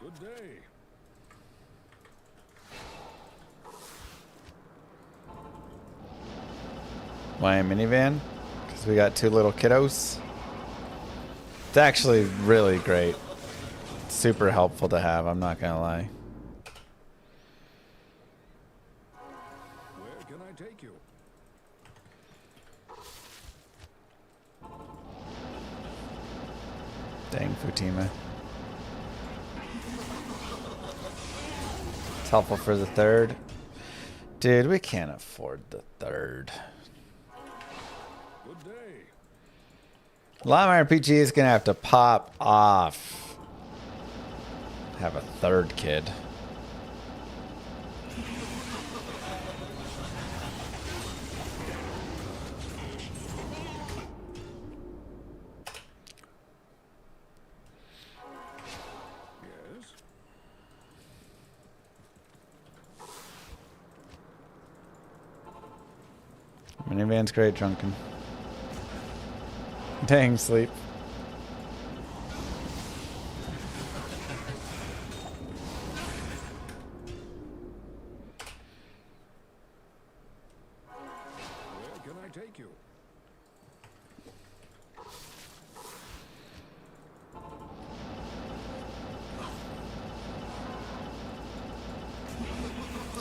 Good day. Why a minivan? Because we got 2 little kiddos. It's actually really great. Super helpful to have, I'm not gonna lie. Where can I take you? Dang, Futima. It's helpful for the 3rd. Dude, we can't afford the 3rd. Good day. Llama RPG is gonna have to pop off. Have a 3rd kid. Yes. Minivan's great, drunken. Dang, sleep. Where can I take you?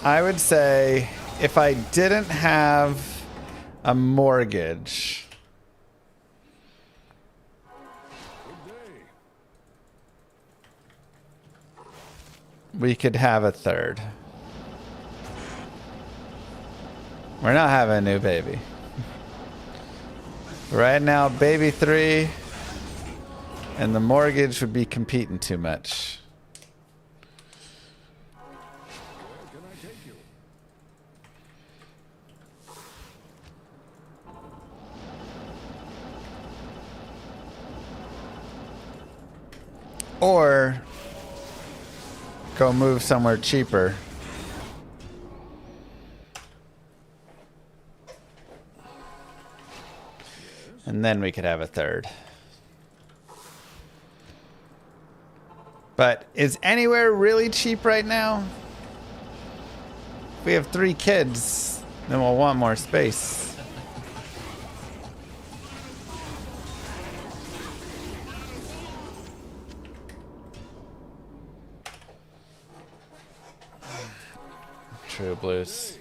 I would say if I didn't have a mortgage, Good day. we could have a 3rd. We're not having a new baby. Right now, baby 3 and the mortgage would be competing too much. Where can I take you? Or go move somewhere cheaper. And then we could have a 3rd. But is anywhere really cheap right now? If we have 3 kids, then we'll want more space. True blues.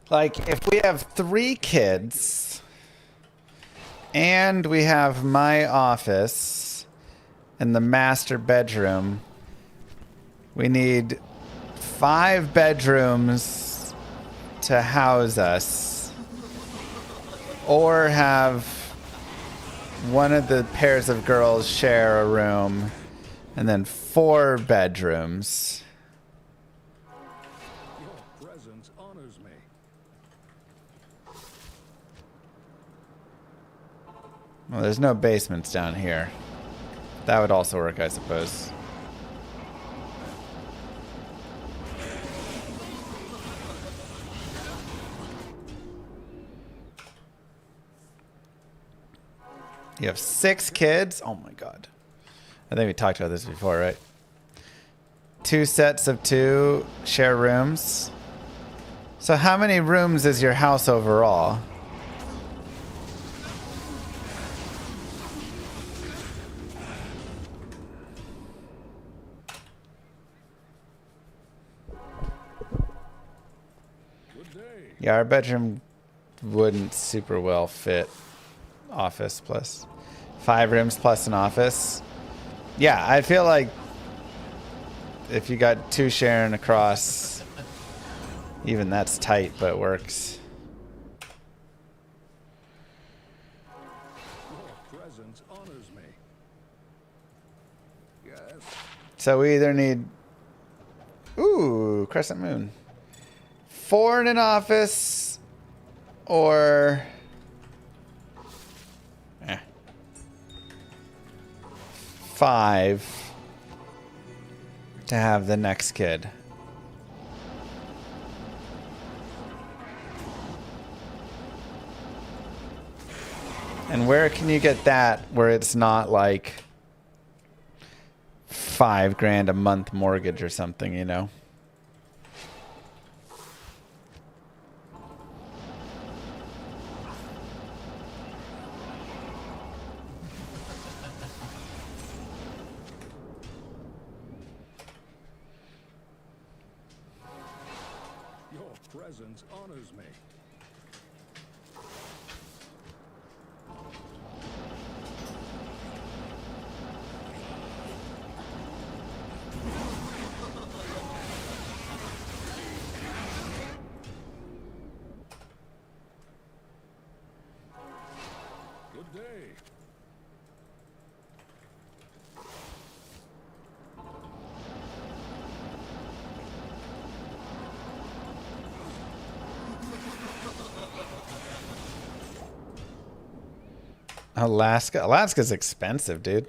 Like, if we have 3 kids and we have my office and the master bedroom, we need 5 bedrooms to house us, or have one of the pairs of girls share a room, and then 4 bedrooms. Your presence honors me. Well, there's no basements down here. That would also work, I suppose. You have 6 kids? Oh my god. I think we talked about this before, right? 2 sets of 2 share rooms. So how many rooms is your house overall? Good day. Yeah, our bedroom wouldn't super well fit office plus 5 rooms plus an office. Yeah, I feel like if you got 2 sharing across, even that's tight, but works. Your presence honors me. Yes. So we either need Ooh, Crescent Moon. 4 in an office, or 5 to have the next kid. And where can you get that where it's not like $5,000 a month mortgage or something, you know? Your presence honors me. Good day. Alaska's expensive, dude.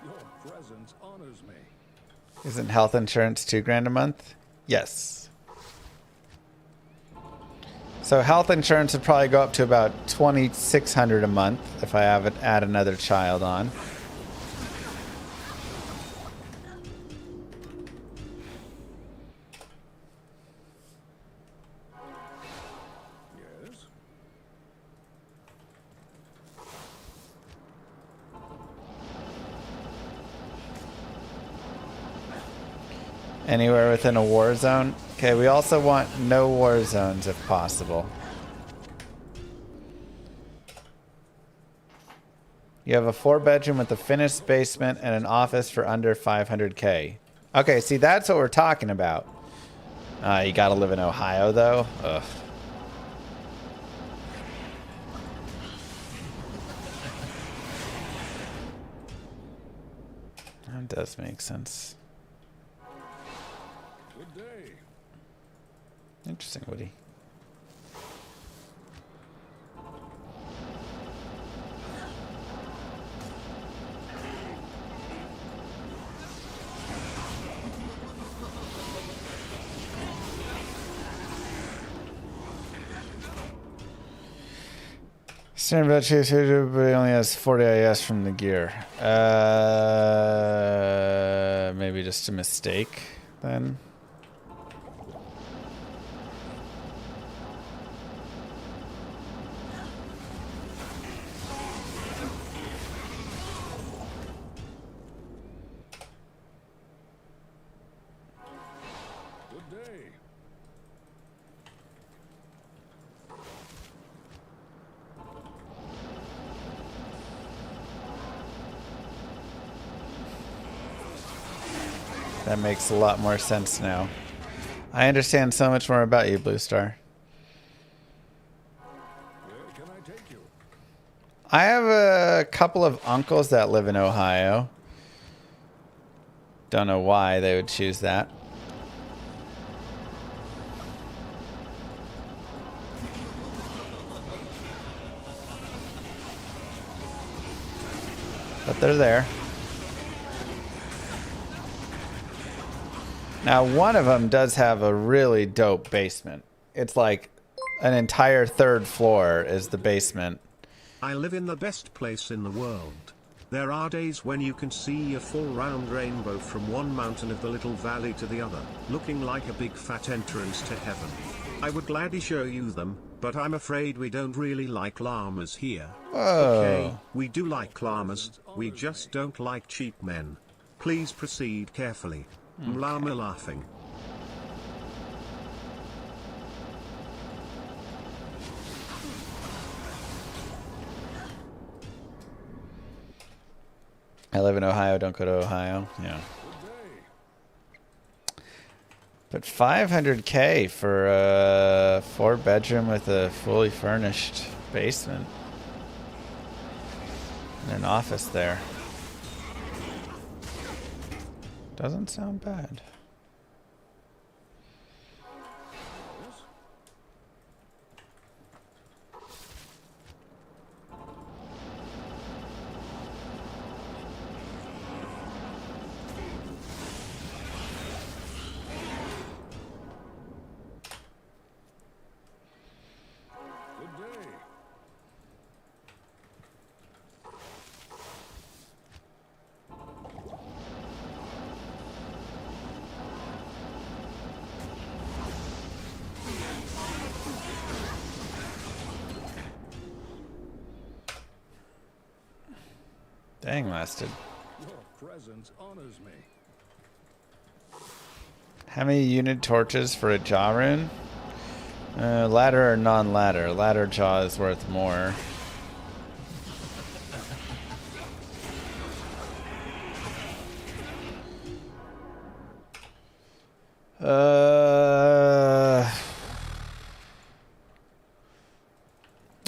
Your presence honors me. Isn't health insurance $2,000 a month? Yes. So health insurance would probably go up to about $2,600 a month if I add another child on. Yes? Anywhere within a war zone. Okay, we also want no war zones if possible. You have a 4-bedroom with a finished basement and an office for under $500K. Okay, see, that's what we're talking about. You gotta live in Ohio, though. Ugh. That does make sense. Good day. Interesting, Woody. Standard about chase, but he only has 40 IS from the gear. Maybe just a mistake then. Good day. That makes a lot more sense now. I understand so much more about you, Blue Star. Where can I take you? I have a couple of uncles that live in Ohio. Don't know why they would choose that. But they're there. Now, one of them does have a really dope basement. It's like an entire 3rd floor is the basement. I live in the best place in the world. There are days when you can see a full round rainbow from one mountain of the little valley to the other, looking like a big fat entrance to heaven. I would gladly show you them, but I'm afraid we don't really like llamas here. Whoa. Okay, we do like llamas, we just don't like cheap men. Please proceed carefully. Llama laughing. I live in Ohio, don't go to Ohio. Yeah. But $500K for a 4-bedroom with a fully furnished basement. And an office there. Doesn't sound bad. Dang, lasted. Your presence honors me. How many unit torches for a jaw rune? Ladder or non-ladder? Ladder jaw is worth more.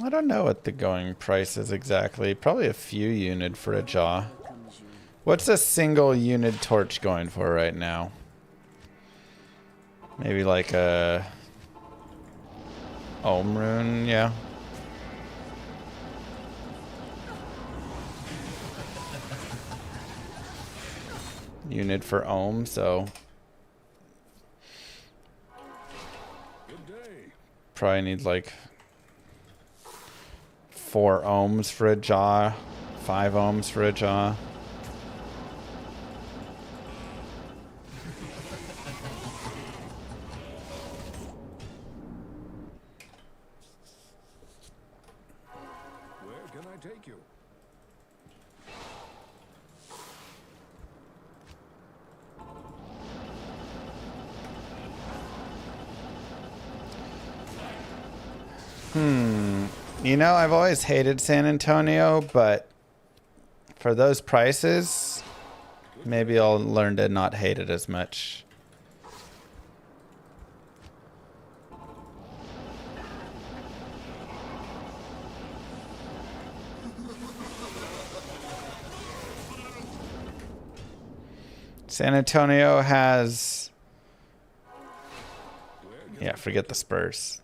I don't know what the going price is exactly. Probably a few unit for a jaw. What's a single unit torch going for right now? Maybe like a Ohm rune, yeah. Unit for Ohm, so Good day. probably need like 4 ohms for a jaw, 5 ohms for a jaw. Where can I take you? You know, I've always hated San Antonio, but for those prices, maybe I'll learn to not hate it as much. San Antonio has... Yeah, forget the Spurs.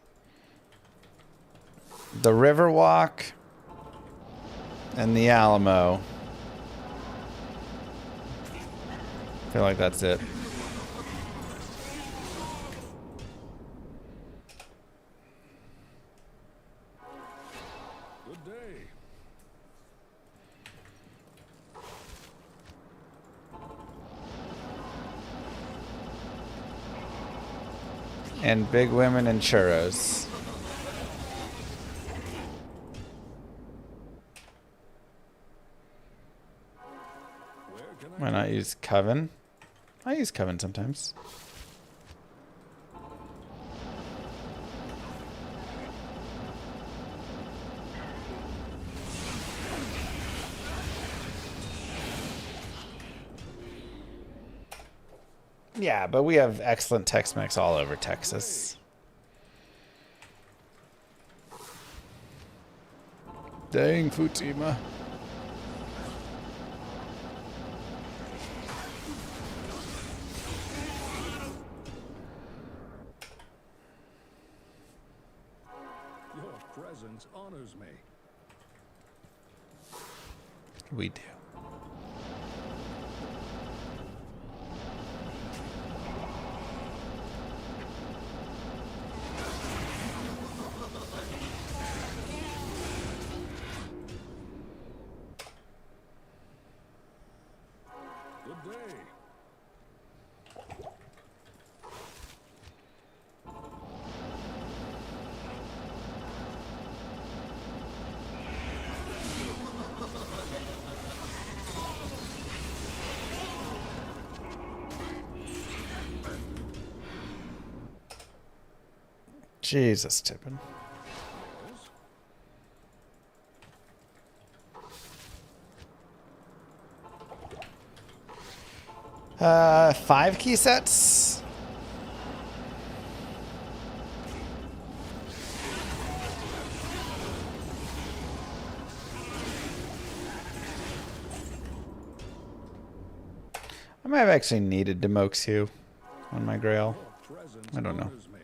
The Riverwalk and the Alamo. I feel like that's it. Good day. And big women and churros. Where can I Why not use Coven? I use Coven sometimes. Yeah, but we have excellent Tex-Mex all over Texas. Dang, Futima. Your presence honors me. We do. Good day. Jesus, Tippin. Yes. 5 key sets. I might have actually needed Demoxu on my Grail. Your presence I don't know. honors me.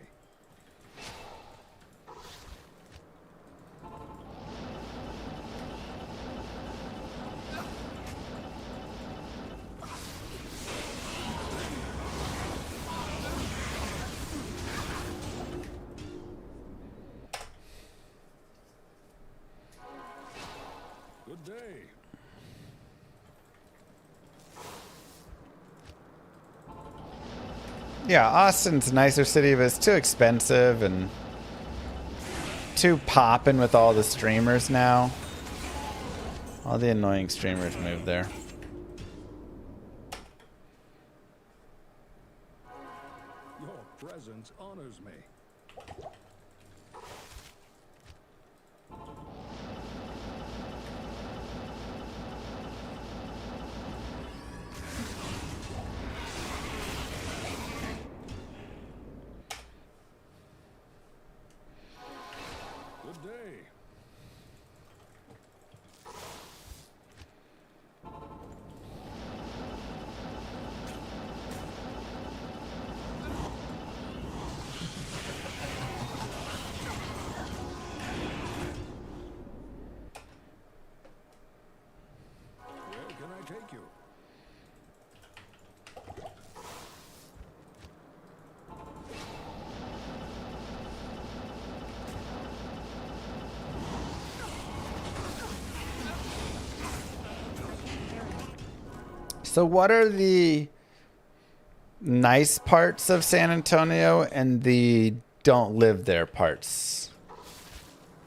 Good day. Yeah, Austin's a nicer city, but it's too expensive and too poppin' with all the streamers now. All the annoying streamers moved there. Your presence honors me. Good day. Where can I take you? So what are the nice parts of San Antonio and the don't live there parts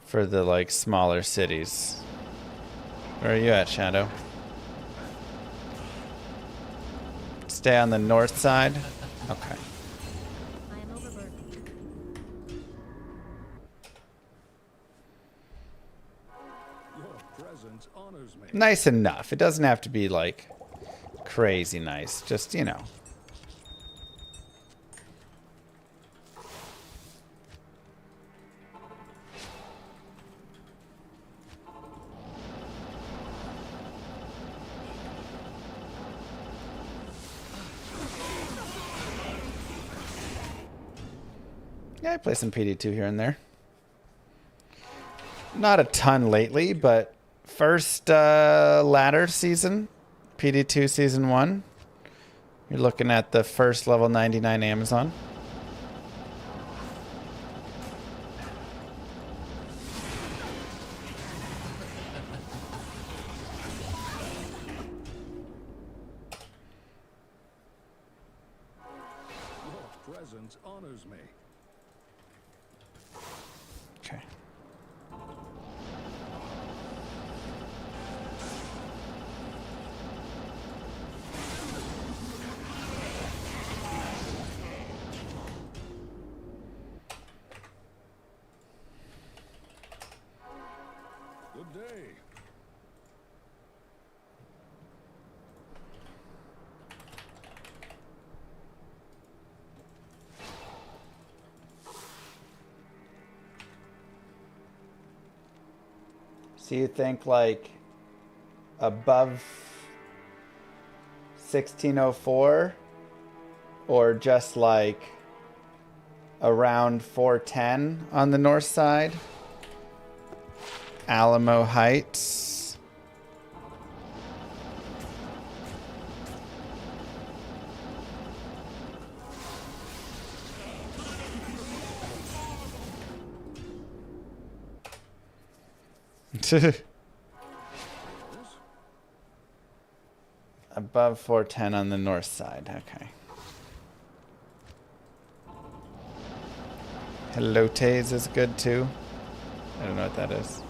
for the like smaller cities? Where are you at, Shadow? Stay on the north side? Okay. I am overburdened. Your presence honors me. Nice enough. It doesn't have to be like crazy nice. Just, you know. Yeah, I play some PD2 here and there. Not a ton lately, but first ladder season, PD2 season 1. You're looking at the first level 99 Amazon. Your presence honors me. Okay. Good day. So you think like above 1604 or just like around 410 on the north side? Alamo Heights. Above 410 on the north side. Okay. Helotes is good too. I don't know what that is.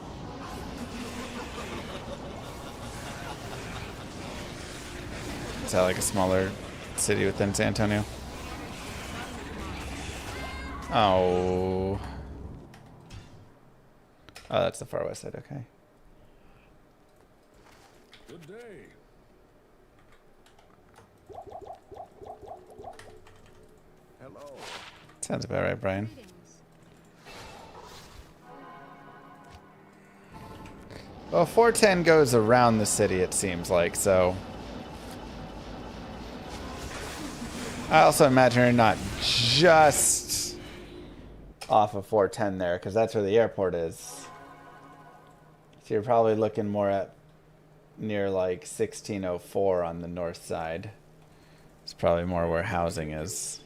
Is that like a smaller city within San Antonio? Oh. Oh, that's the far west side. Okay. Good day. Hello. Sounds about right, Brian. Well, 410 goes around the city, it seems like, so. I also imagine you're not just off of 410 there, because that's where the airport is. So you're probably looking more at near like 1604 on the north side. It's probably more where housing is.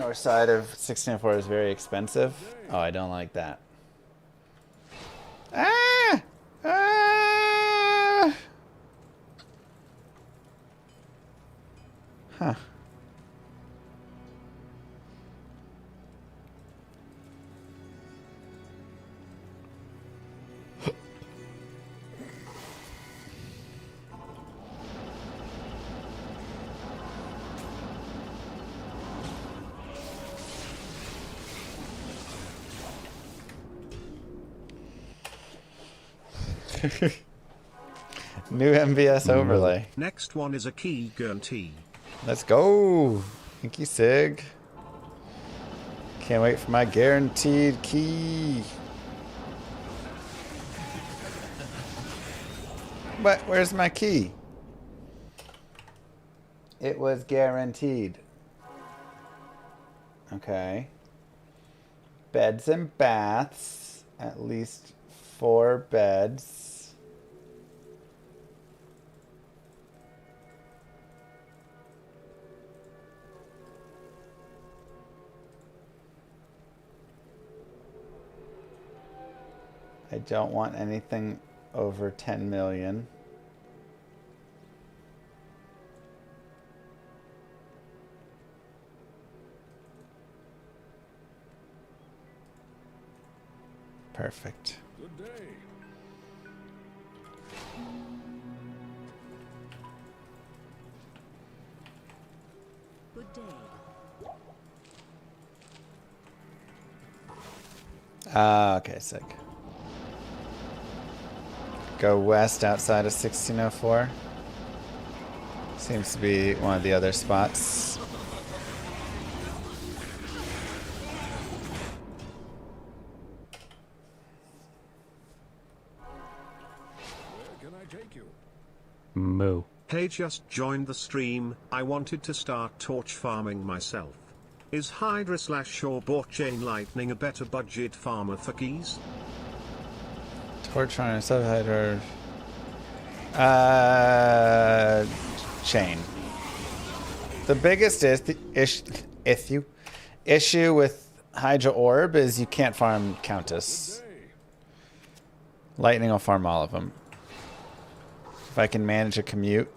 north side of 1604 is very expensive. Oh, I don't like that. Ah! Ah! Huh. New MVS overlay. Next one is a key guarantee. Let's go. Thank you, Sig. Can't wait for my guaranteed key. But where's my key? It was guaranteed. Okay. Beds and baths. At least 4 beds. I don't want anything over 10 million. Perfect. Good day. Good day. Okay, sick. Go west outside of 1604. Seems to be one of the other spots. Where can I take you? Moo. Hey, just joined the stream. I wanted to start torch farming myself. Is Hydra / or bot chain lightning a better budget farmer for keys? Torch runner, subhider. Chain. The biggest issue with Hydra Orb is you can't farm Countess. Lightning will farm all of them. If I can manage a commute.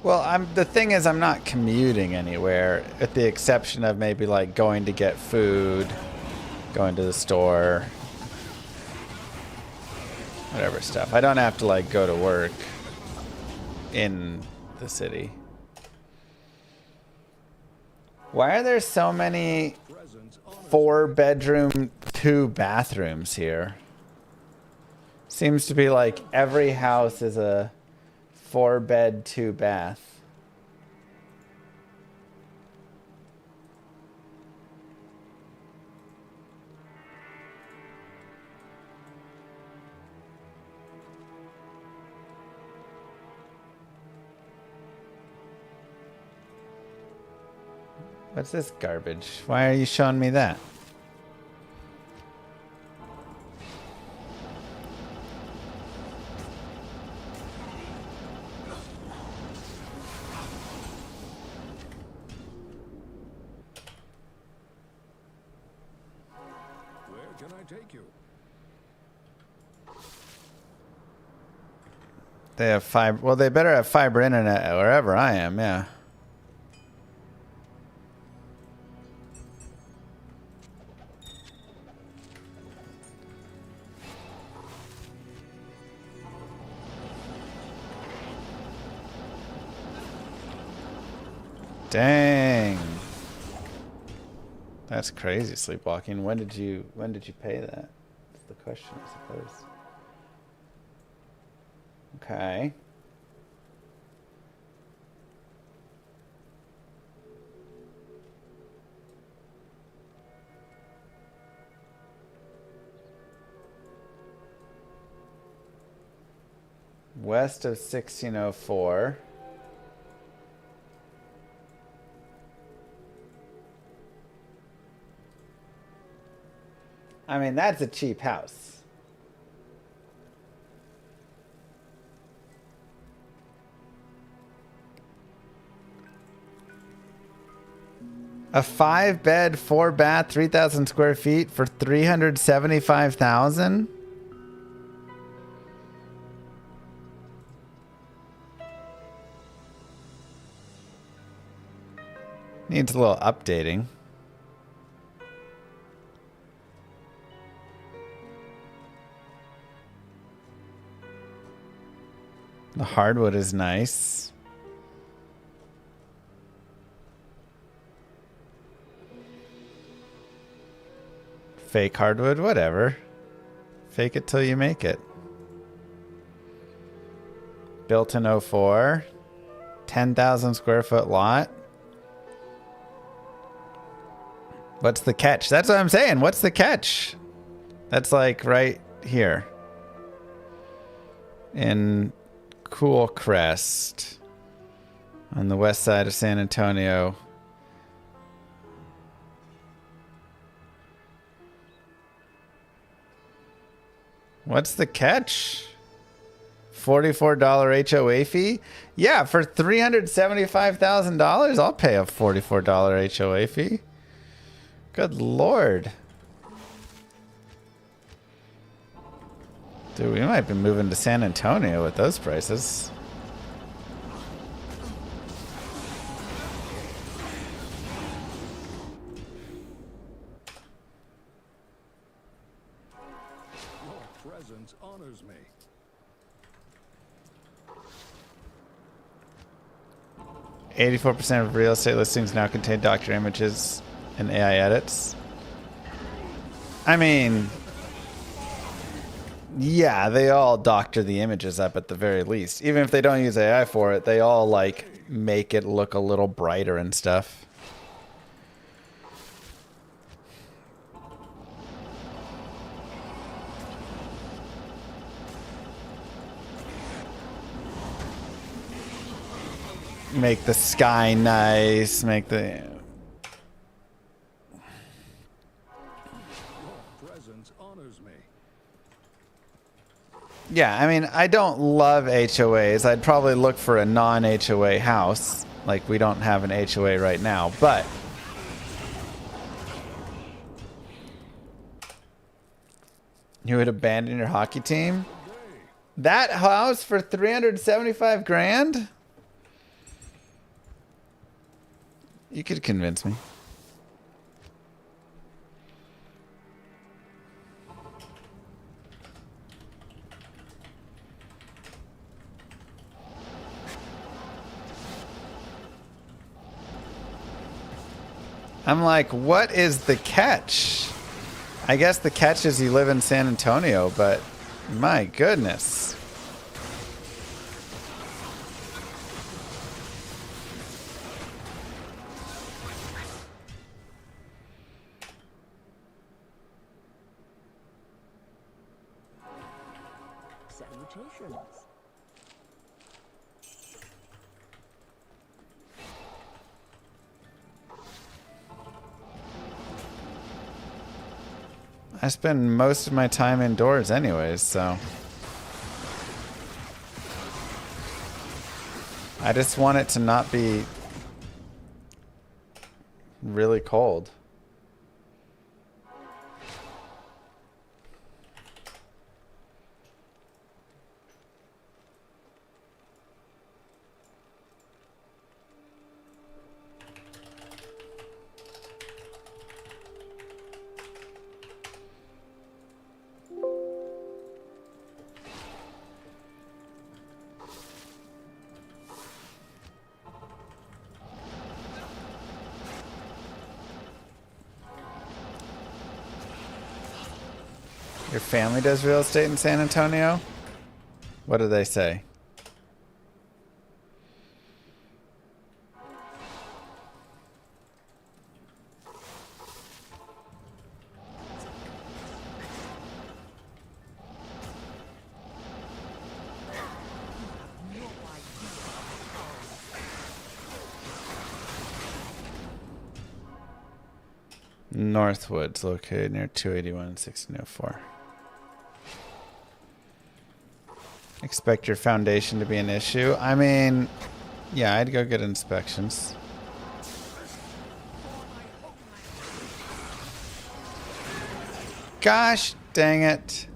Well, the thing is I'm not commuting anywhere, with the exception of maybe like going to get food, going to the store, whatever stuff. I don't have to like go to work in the city. Why are there so many 4-bedroom, 2 bathrooms here? Seems to be like every house is a 4-bed, 2-bath. What's this garbage? Why are you showing me that? Where can I take you? They have fiber. Well, they better have fiber internet wherever I am, yeah. Dang. That's crazy, sleepwalking. When did you pay that? That's the question, I suppose. Okay. West of 1604. I mean, that's a cheap house. A 5-bed, 4-bath, 3,000 square feet for $375,000. Needs a little updating. The hardwood is nice. Fake hardwood, whatever. Fake it till you make it. Built in '04. 10,000 square foot lot. What's the catch? That's what I'm saying. What's the catch? That's like right here. In Cool Crest. On the west side of San Antonio. What's the catch? $44 HOA fee? Yeah, for $375,000, I'll pay a $44 HOA fee. Good Lord. Dude, we might be moving to San Antonio with those prices. Your presence honors me. %of real estate listings now contain doctor images and AI edits. I mean, yeah, they all doctor the images up at the very least. Even if they don't use AI for it, they all like make it look a little brighter and stuff. Make the sky nice, make the... Presence honors me. Yeah, I mean, I don't love HOAs. I'd probably look for a non-HOA house. Like, we don't have an HOA right now, but... You would abandon your hockey team? That house for 375 grand? You could convince me. I'm like, what is the catch? I guess the catch is you live in San Antonio, but my goodness. Salutations. I spend most of my time indoors anyways, so. I just want it to not be really cold. Your family does real estate in San Antonio? What do they say? Northwoods, located near 281 and 1604. Expect your foundation to be an issue. I mean, yeah, I'd go get inspections. Gosh dang it.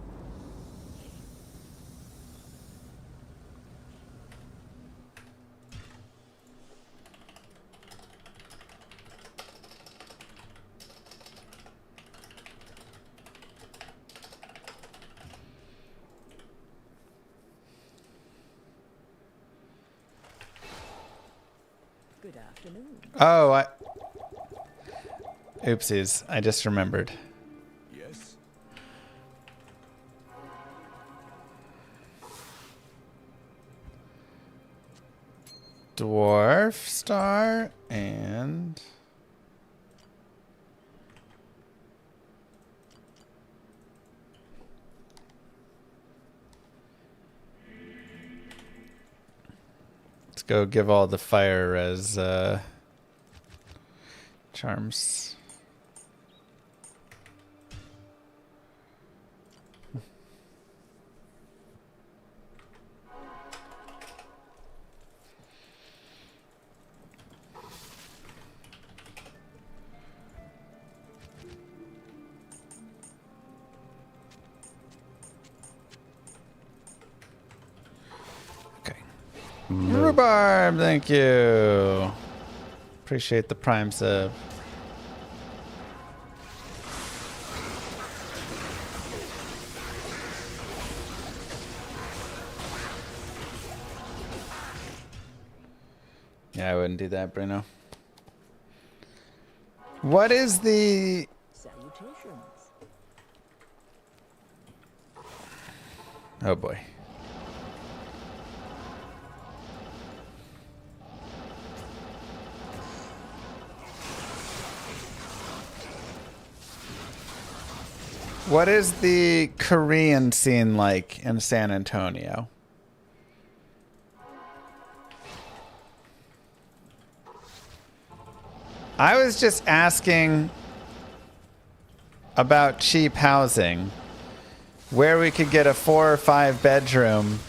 Good afternoon. Oh, oopsies. I just remembered. Yes? Dwarf star and... Let's go give all the fire res charms. Rhubarb, thank you. Appreciate the prime sub. Yeah, I wouldn't do that, Bruno. What is the... Salutations. Oh boy. What is the Korean scene like in San Antonio? I was just asking about cheap housing, where we could get a 4 or 5 bedroom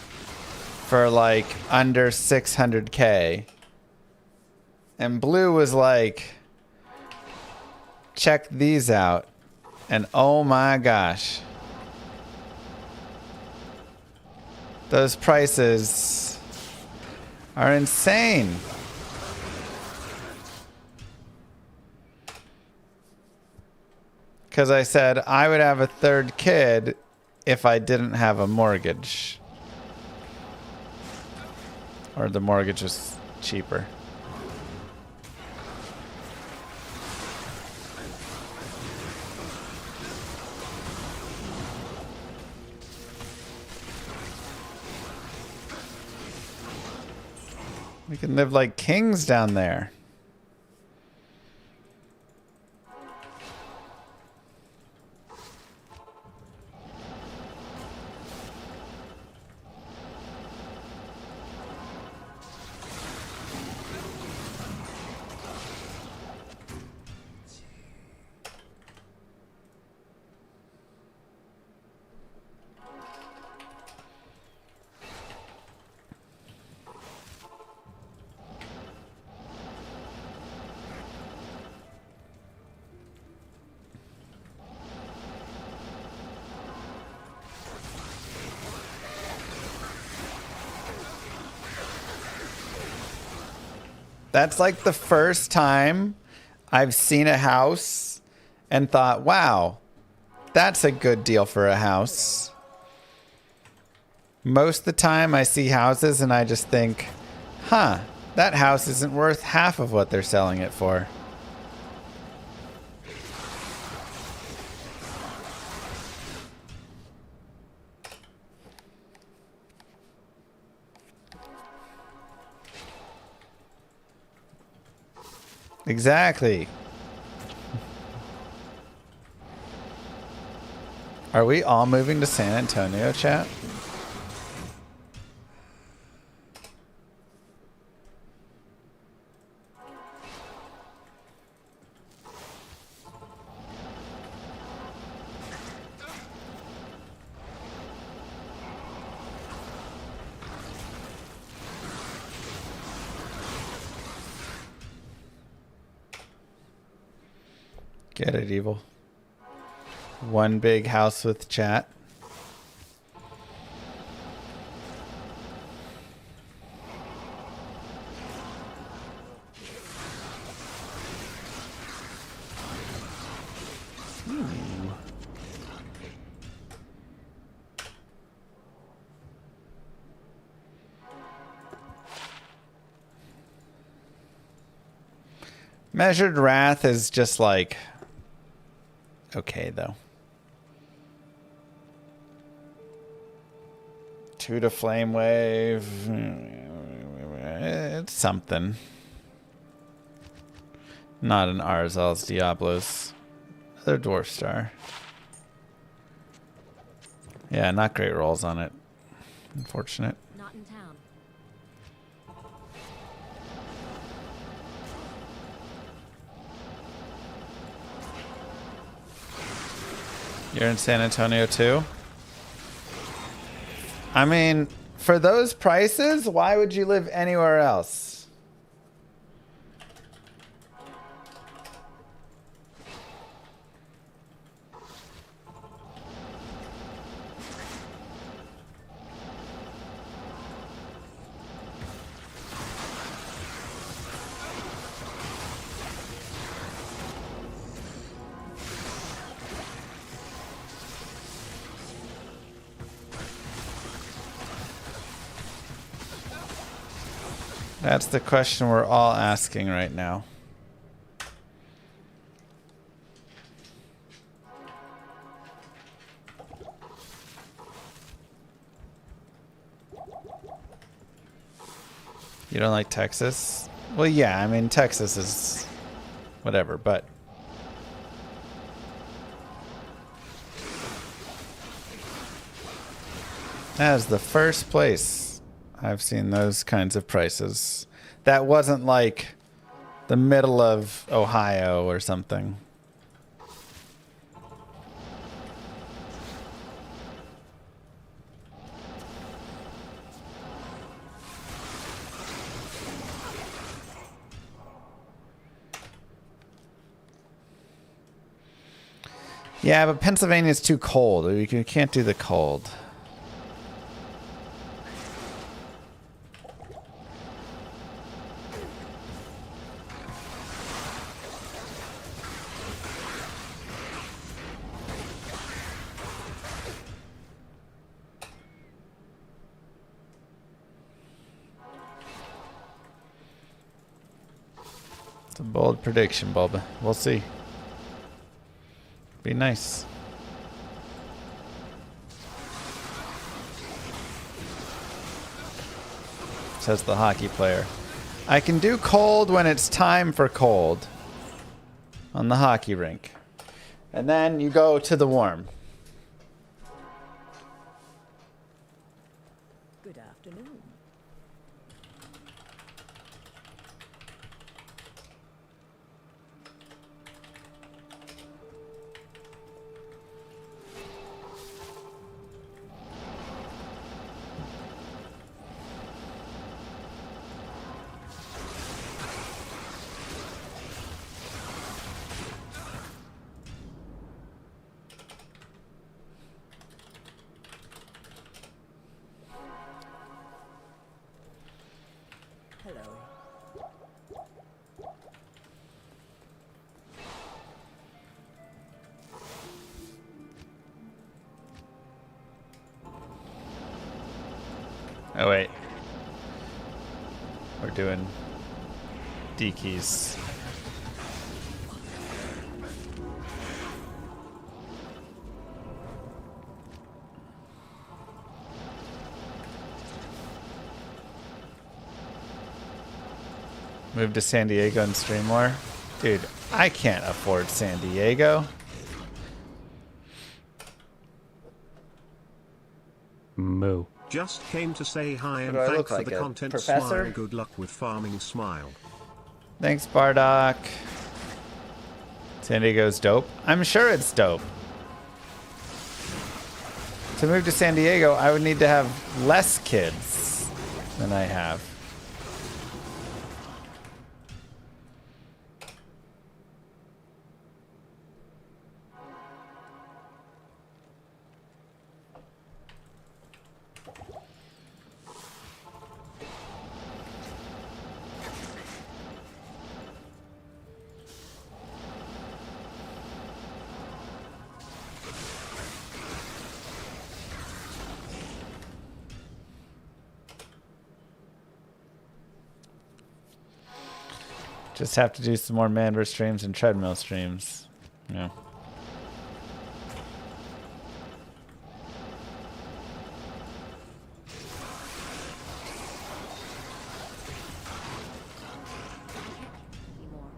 for like under 600K. And Blue was like, check these out. And oh my gosh. Those prices are insane. Because I said I would have a 3rd kid if I didn't have a mortgage. Or the mortgage was cheaper. We can live like kings down there. That's like the first time I've seen a house and thought, wow, that's a good deal for a house. Most of the time I see houses and I just think, huh, that house isn't worth half of what they're selling it for. Exactly. Are we all moving to San Antonio, chat? Get it, evil. One big house with chat. Measured Wrath is just like okay though. 2 to Flame Wave. It's something. Not an Arzal's Diablos. Another Dwarf Star. Yeah, not great rolls on it. Unfortunate. Not in town. You're in San Antonio too? I mean, for those prices, why would you live anywhere else? That's the question we're all asking right now. You don't like Texas? Well, yeah, I mean, Texas is whatever, but that is the first place I've seen those kinds of prices. That wasn't like the middle of Ohio or something. Yeah, but Pennsylvania's too cold. You can't do the cold. It's a bold prediction, Bulba. We'll see. Be nice. Says the hockey player. I can do cold when it's time for cold on the hockey rink. And then you go to the warm. Good afternoon. Oh, wait. We're doing D keys. Move to San Diego and stream more? Dude, I can't afford San Diego. Moo. Just came to say hi and do I thanks look for like, the a content. professor? Smile. Good luck with farming. Smile. Thanks, Bardock. San Diego's dope. I'm sure it's dope. To move to San Diego, I would need to have less kids than I have. Just have to do some more Manver streams and treadmill streams. Yeah. Anymore.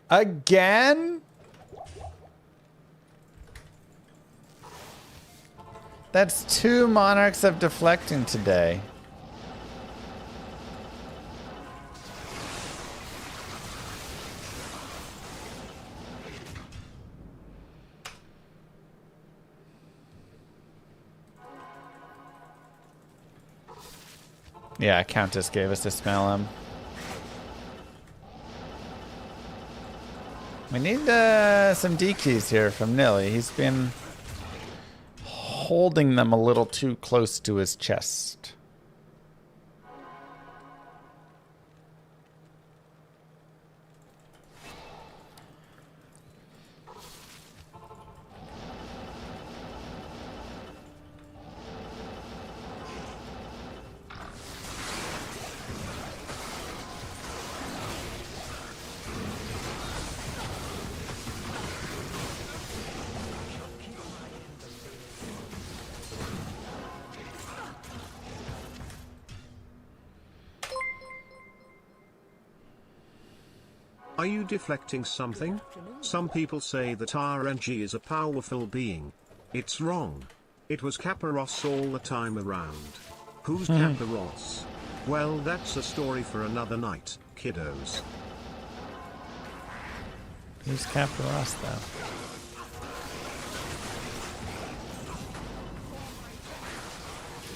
Again? That's 2 Monarchs of deflecting today. Yeah, Countess gave us to smell him. We need some D keys here from Nilly. He's been holding them a little too close to his chest. Are you deflecting something? Some people say that RNG is a powerful being. It's wrong. It was Kaparos all the time around. Who's Kaparos? Well, that's a story for another night, kiddos. Who's Kaparos,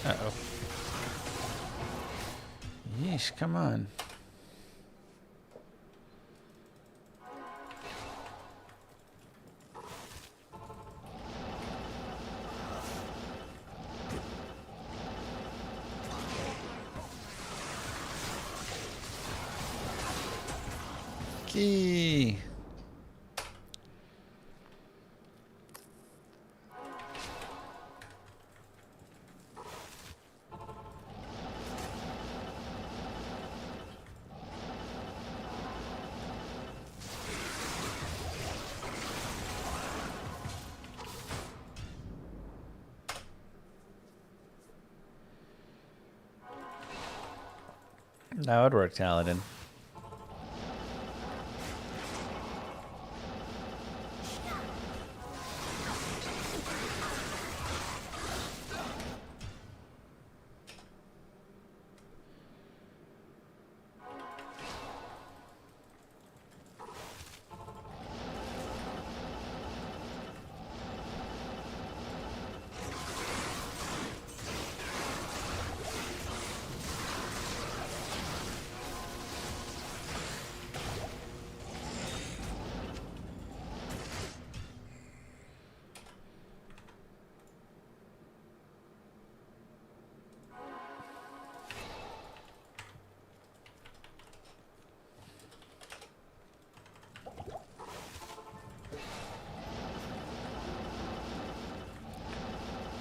though? Uh-oh. Yeesh, come on. Key. That would work, Taladin.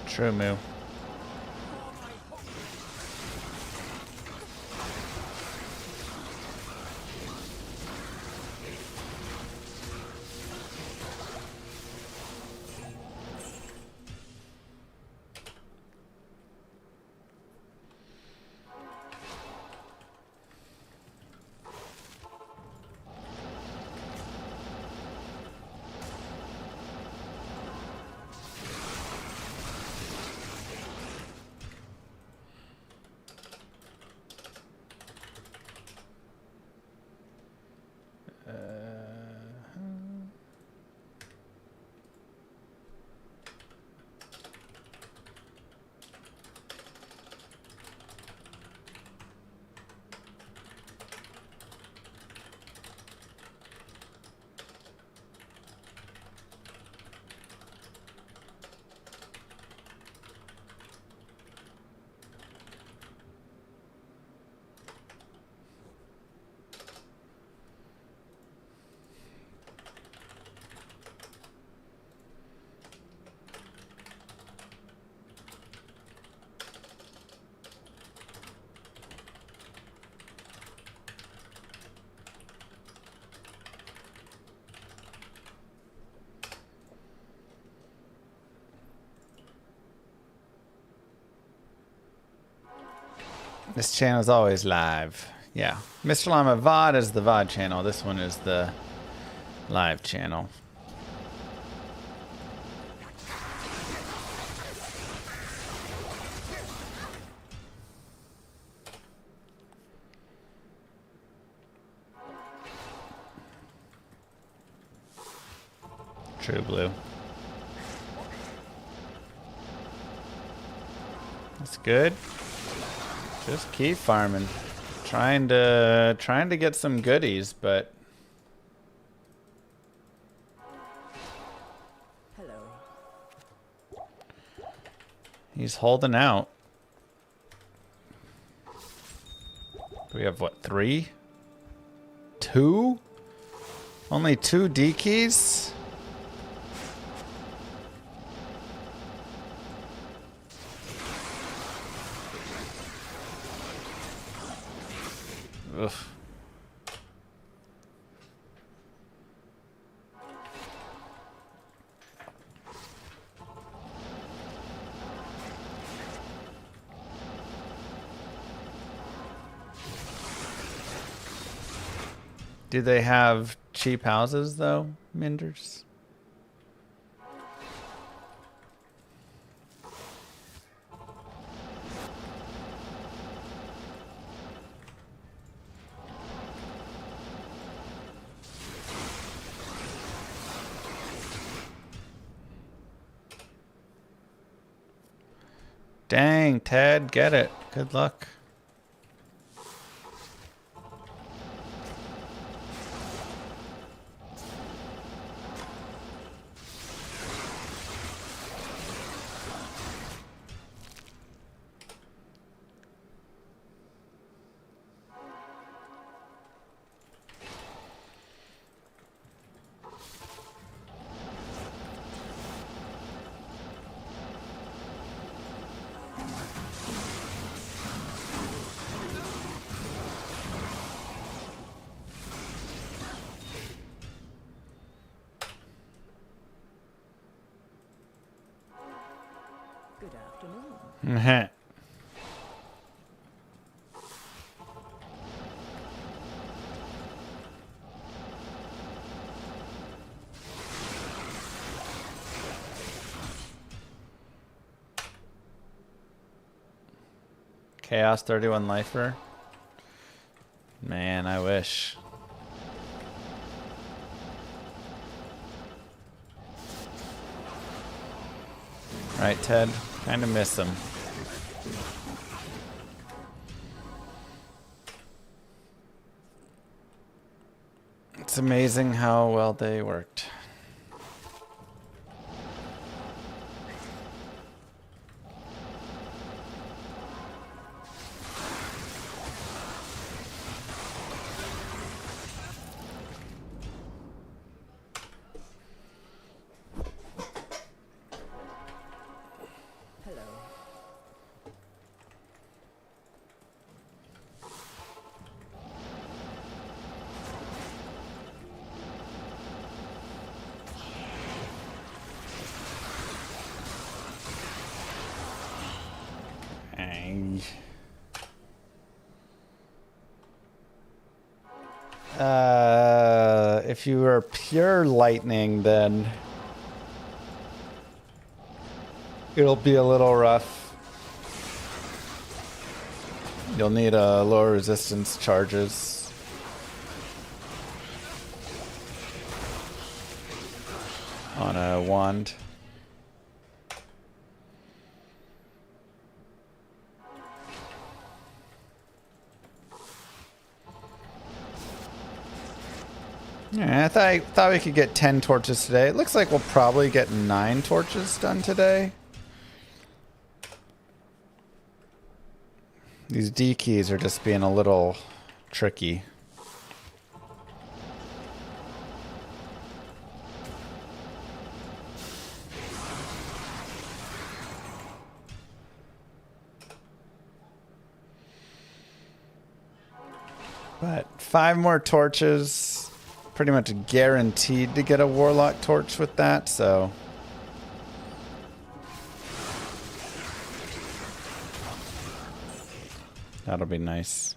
True, Moo. This channel is always live. Yeah. Mr. Llama VOD is the VOD channel. This one is the live channel. True blue. That's good. Just keep farming. Trying to get some goodies, but Hello. he's holding out. We have what, 3? 2? Only 2 D keys? Ugh. Do they have cheap houses though, Minders? Dang, Ted, get it. Good luck. Good afternoon. Heh. Chaos 31 lifer. Man, I wish. Right, Ted? Kind of miss him. It's amazing how well they worked. Hello. Dang. If you were pure lightning, then it'll be a little rough. You'll need lower resistance charges. On a wand. Yeah, I thought we could get 10 torches today. It looks like we'll probably get 9 torches done today. These D keys are just being a little tricky. But 5 more torches. Pretty much guaranteed to get a warlock torch with that, so. That'll be nice.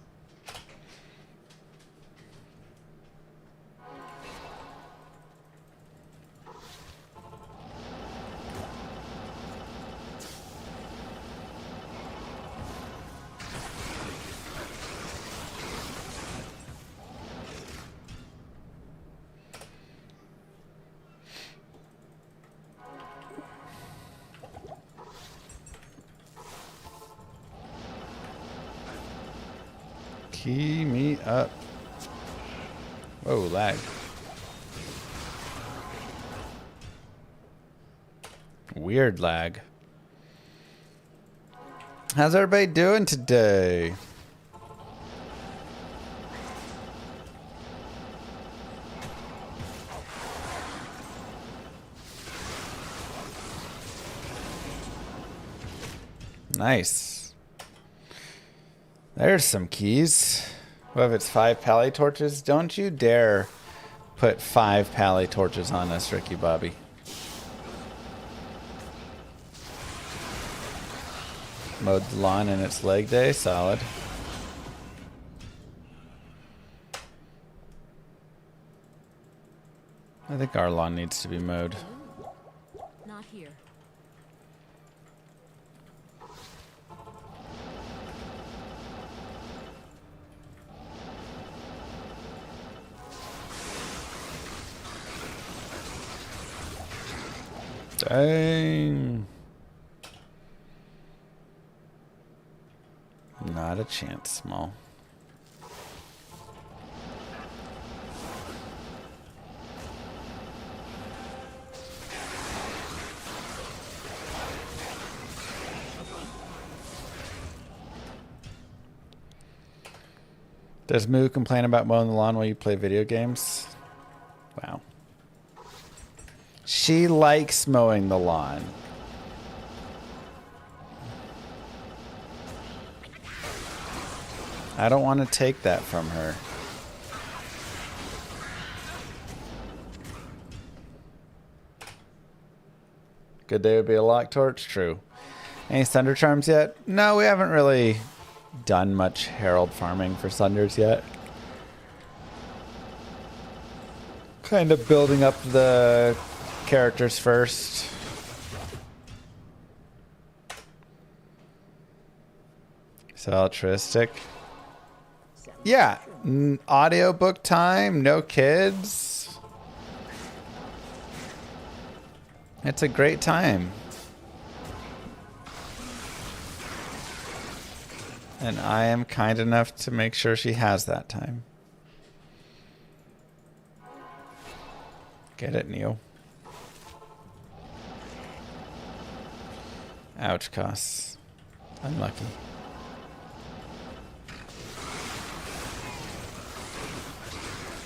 Key me up. Whoa, lag. Weird lag. How's everybody doing today? Nice. There's some keys. What if it's 5 pally torches? Don't you dare put 5 pally torches on us, Ricky Bobby. Mowed the lawn in its leg day. Solid. I think our lawn needs to be mowed. Not here. Dang. Not a chance, small. Does Moo complain about mowing the lawn while you play video games? Wow. She likes mowing the lawn. I don't want to take that from her. Good day would be a lock torch? True. Any Thunder Charms yet? No, we haven't really done much Herald farming for Thunders yet. Kind of building up the characters first. So altruistic. Yeah, audiobook time, no kids. It's a great time. And I am kind enough to make sure she has that time. Get it, Neo. Ouch, costs. Unlucky.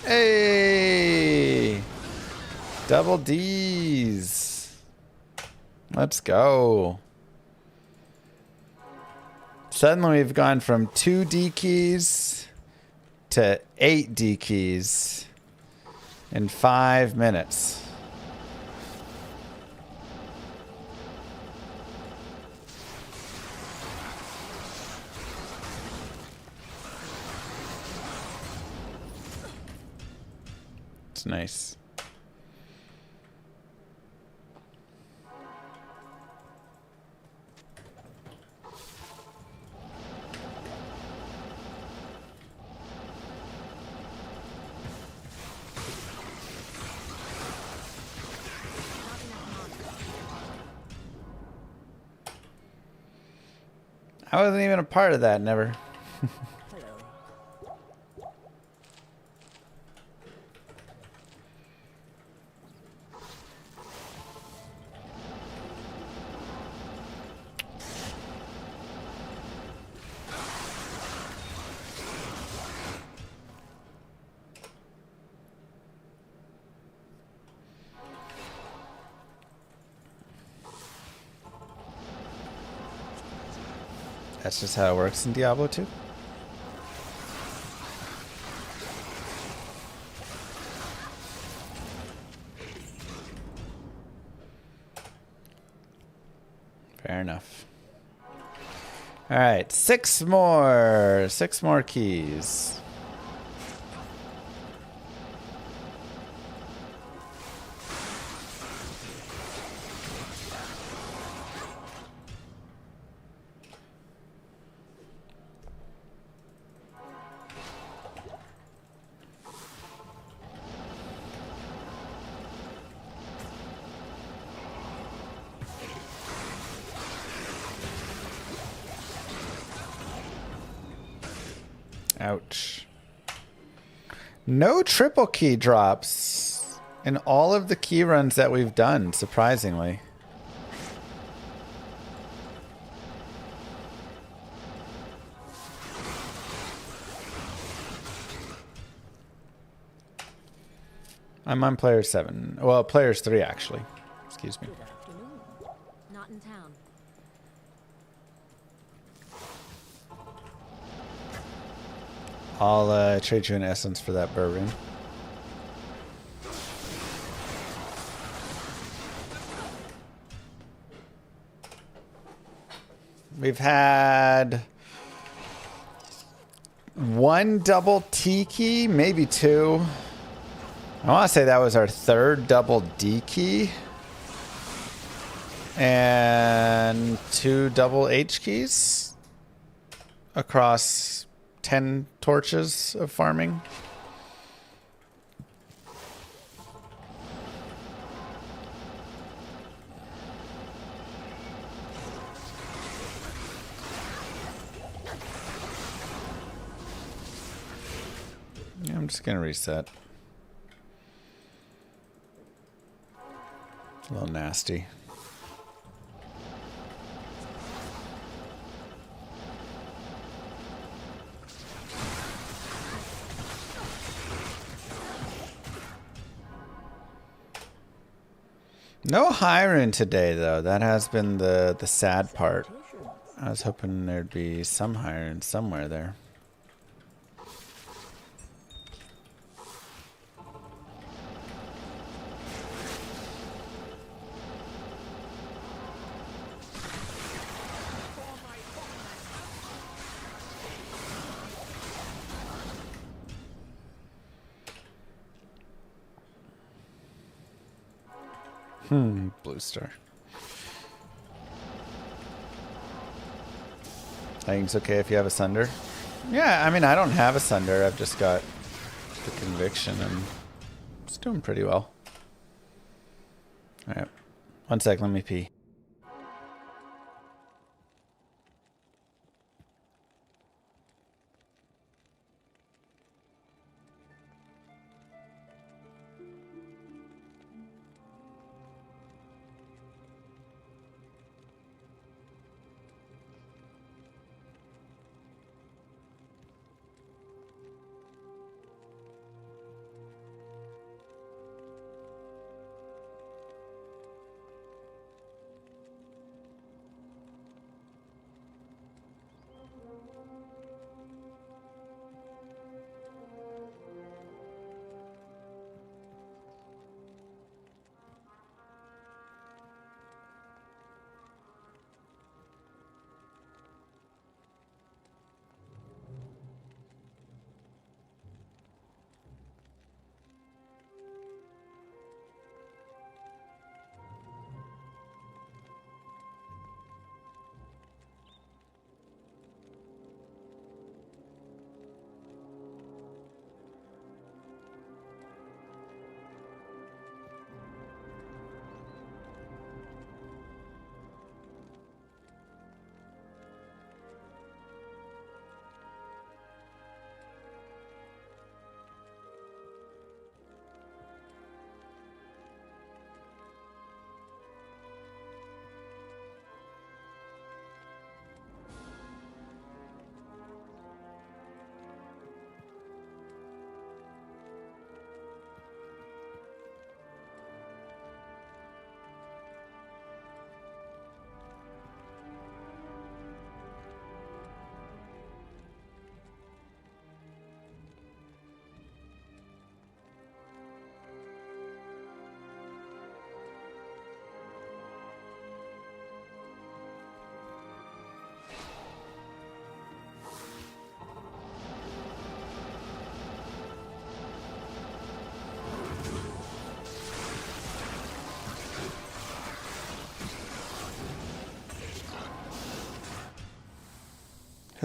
Hey! Double D's. Let's go. Suddenly we've gone from 2 D keys to 8 D keys in 5 minutes. It's nice. I wasn't even a part of that, never. That's just how it works in Diablo 2. Fair enough. All right, 6 more. 6 more keys. Ouch. No triple key drops in all of the key runs that we've done, surprisingly. I'm on player 7. Well, players 3, actually. Excuse me. Good afternoon. Not in town. I'll trade you an essence for that bourbon. We've had 1 double T key, maybe 2. I want to say that was our 3rd double D key. And 2 double H keys across 10 torches of farming. Yeah, I'm just gonna reset. A little nasty. No Hiron today, though. That has been the sad part. I was hoping there'd be some Hiron somewhere there. Blue star. I think it's okay if you have a Sunder. Yeah, I mean, I don't have a Sunder. I've just got the Conviction and it's doing pretty well. All right. 1 sec, let me pee.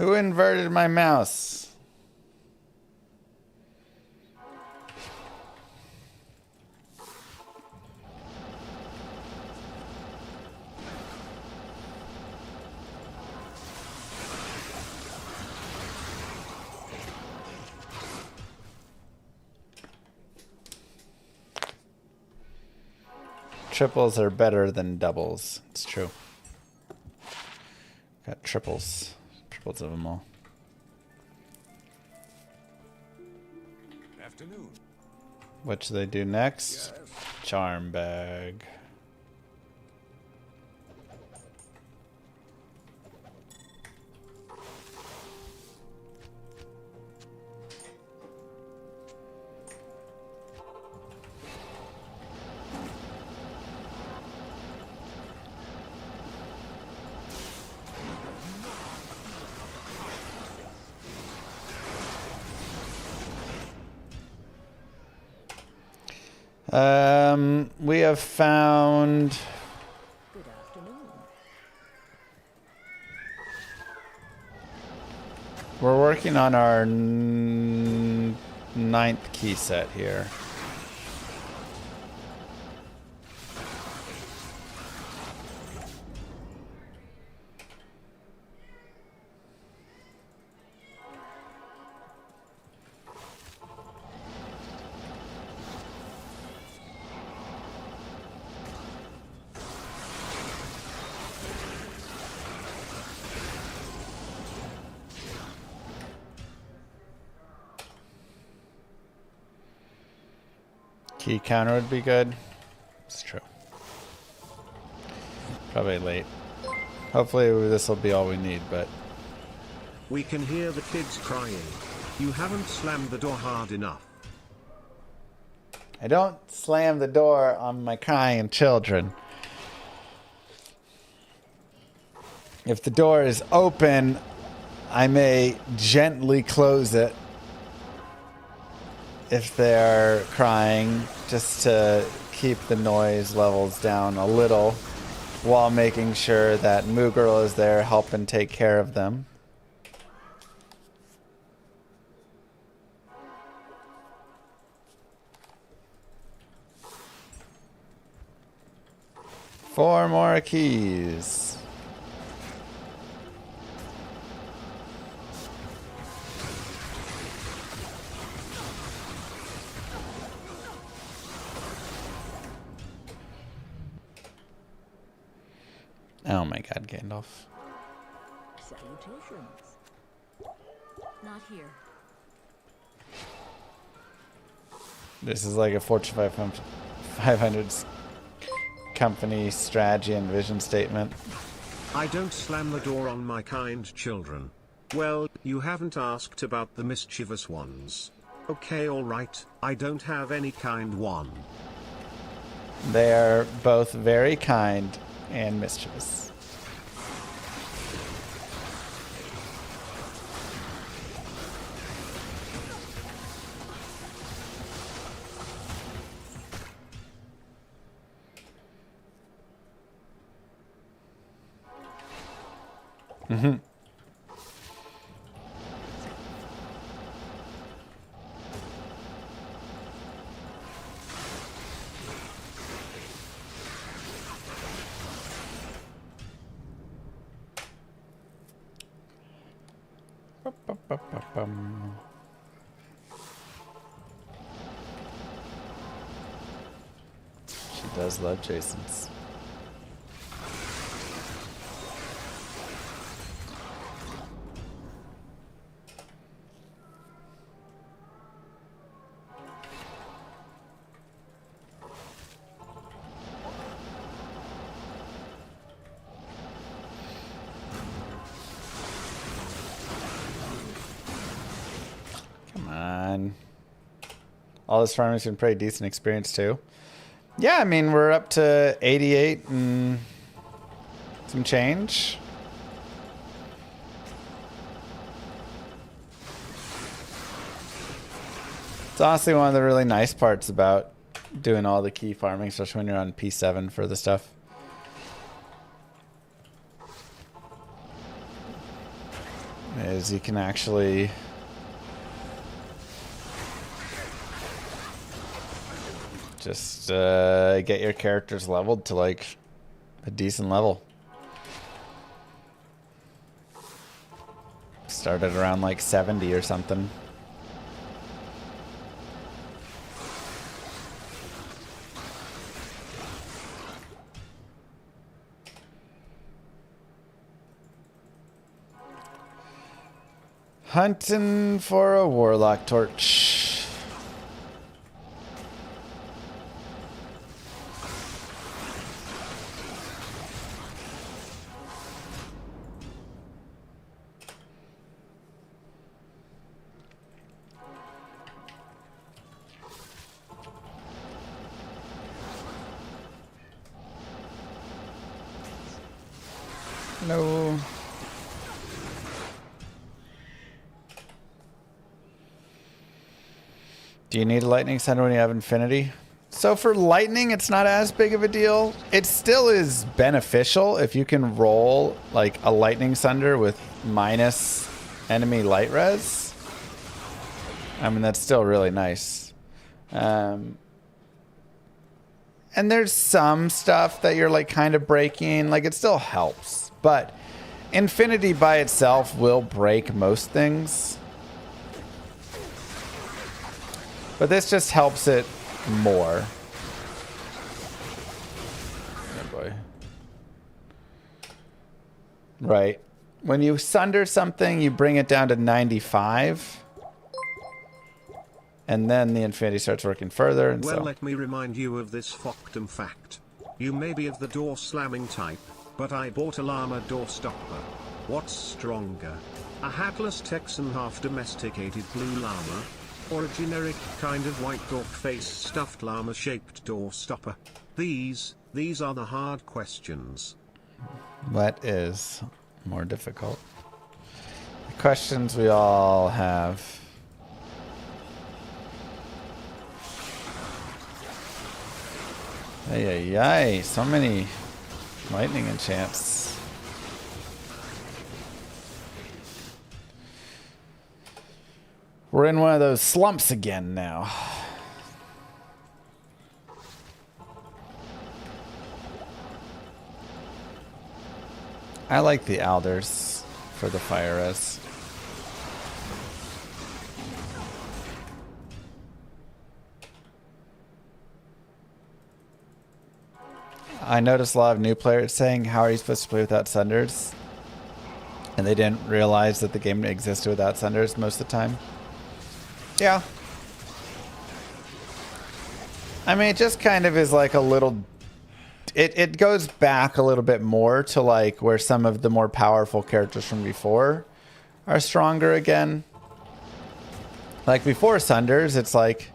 Who inverted my mouse? Triples are better than doubles. It's true. Got triples. Triples of them all. Afternoon. What should they do next? Yes. Charm bag. We have found. Good afternoon. We're working on our ninth key set here. Key counter would be good. It's true. Probably late. Hopefully this will be all we need, but... We can hear the kids crying. You haven't slammed the door hard enough. I don't slam the door on my crying children. If the door is open, I may gently close it if they're crying, just to keep the noise levels down a little while making sure that Moo Girl is there helping take care of them. Four more keys. Oh my god, Gandalf. Salutations. Not here. This is like a Fortune 500 company strategy and vision statement. I don't slam the door on my kind children. Well, you haven't asked about the mischievous ones. Okay, alright, I don't have any kind one. They are both very kind and mischievous. Mm-hmm. She does love Jason's. All this farming's been pretty decent experience too. Yeah, I mean, we're up to 88 and some change. It's honestly one of the really nice parts about doing all the key farming, especially when you're on P7 for the stuff. is you can actually just get your characters leveled to like a decent level. Started around like 70 or something. Hunting for a warlock torch. No. Do you need a lightning center when you have infinity? So for lightning, it's not as big of a deal. It still is beneficial if you can roll like a lightning thunder with minus enemy light res. I mean, that's still really nice. And there's some stuff that you're like kind of breaking. Like it still helps. But infinity by itself will break most things. But this just helps it more. Oh boy. Right. When you sunder something, you bring it down to 95. And then the infinity starts working further. And well, so. Let me remind you of this Foctum fact. You may be of the door slamming type, but I bought a llama door stopper. What's stronger? A hatless Texan half domesticated blue llama? Or a generic kind of white dog face stuffed llama shaped door stopper? These are the hard questions. What is more difficult? The questions we all have. Ay, ay, ay. So many lightning enchants. We're in one of those slumps again now. I like the alders for the fire res. I noticed a lot of new players saying, how are you supposed to play without Sunders? And they didn't realize that the game existed without Sunders most of the time. Yeah. I mean, it just kind of is like a little... It goes back a little bit more to like where some of the more powerful characters from before are stronger again. Like before Sunders, it's like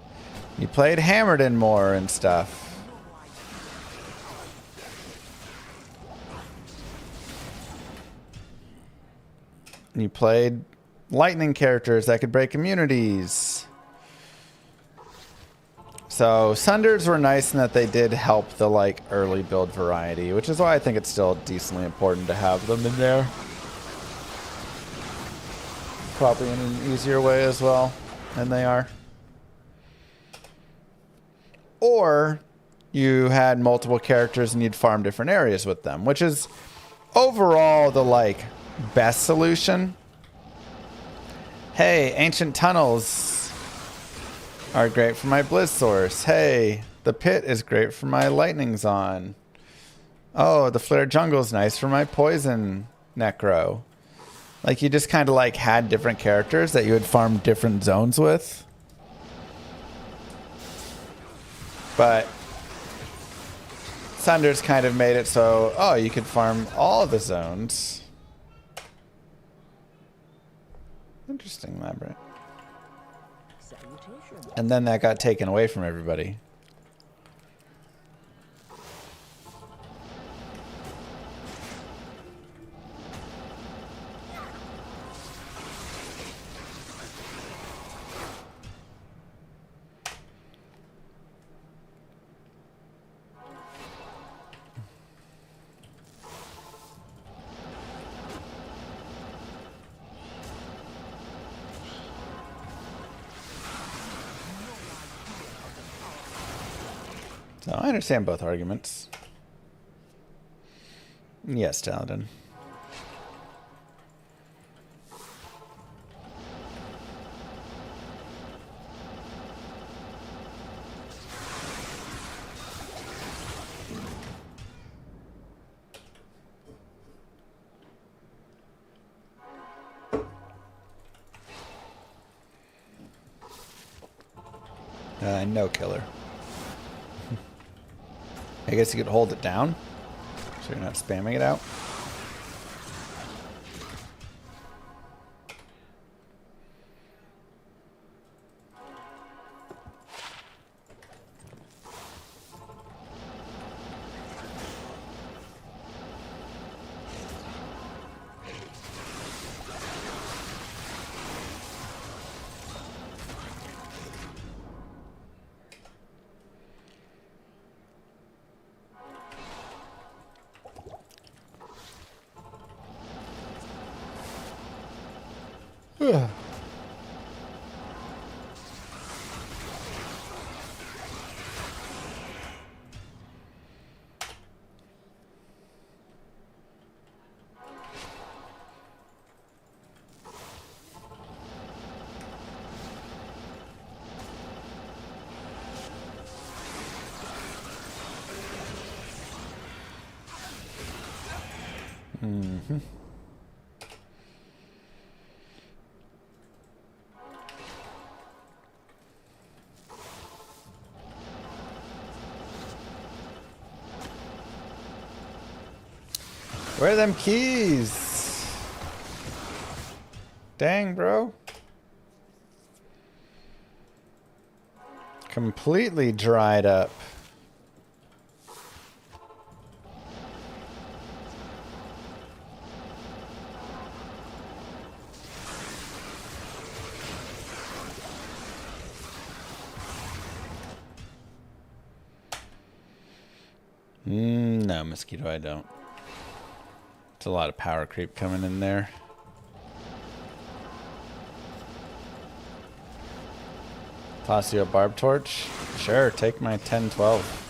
you played Hammerden more and stuff. And you played lightning characters that could break immunities. So Sunders were nice in that they did help the like early build variety, which is why I think it's still decently important to have them in there. Probably in an easier way as well than they are. Or you had multiple characters and you'd farm different areas with them, which is overall the like best solution. Hey, ancient tunnels are great for my Blizz source. Hey, the pit is great for my lightning zon. Oh, the flare jungle is nice for my poison necro. Like you just kind of like had different characters that you would farm different zones with. But Sunders kind of made it so, oh, you could farm all the zones. Interesting, Labyrinth. And then that got taken away from everybody. So I understand both arguments. Yes, Taladin. No killer. I guess you could hold it down, so you're not spamming it out. Mm-hmm. Where are them keys? Dang, bro. Completely dried up. No, mosquito, I don't. It's a lot of power creep coming in there. Toss you a barb torch? Sure, take my 10-12.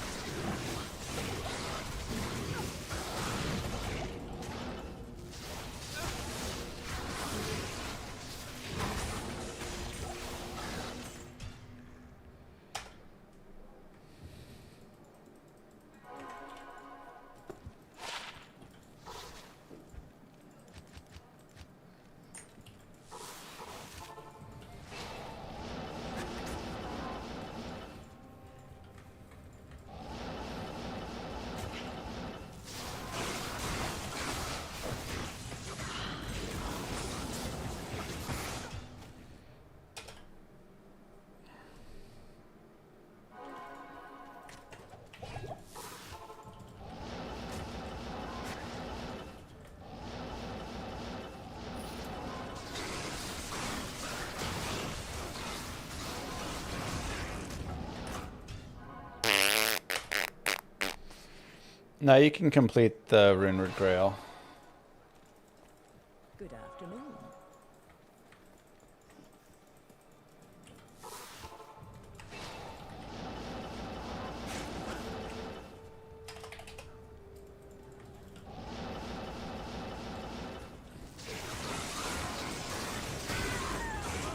No, you can complete the Runeward Grail. Good afternoon.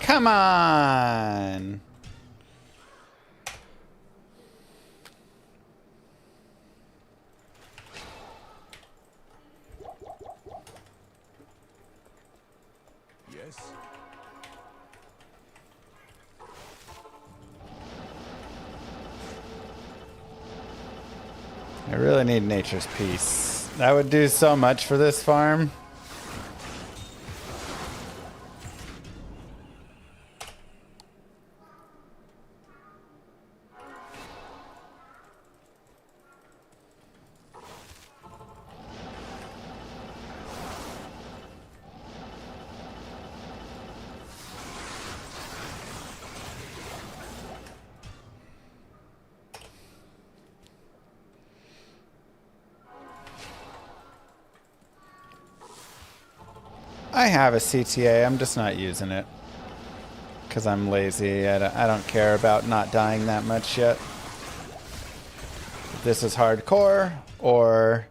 Come on! Yes. I really need Nature's Peace. That would do so much for this farm. I have a CTA, I'm just not using it. Because I'm lazy, I don't care about not dying that much yet. this is hardcore, or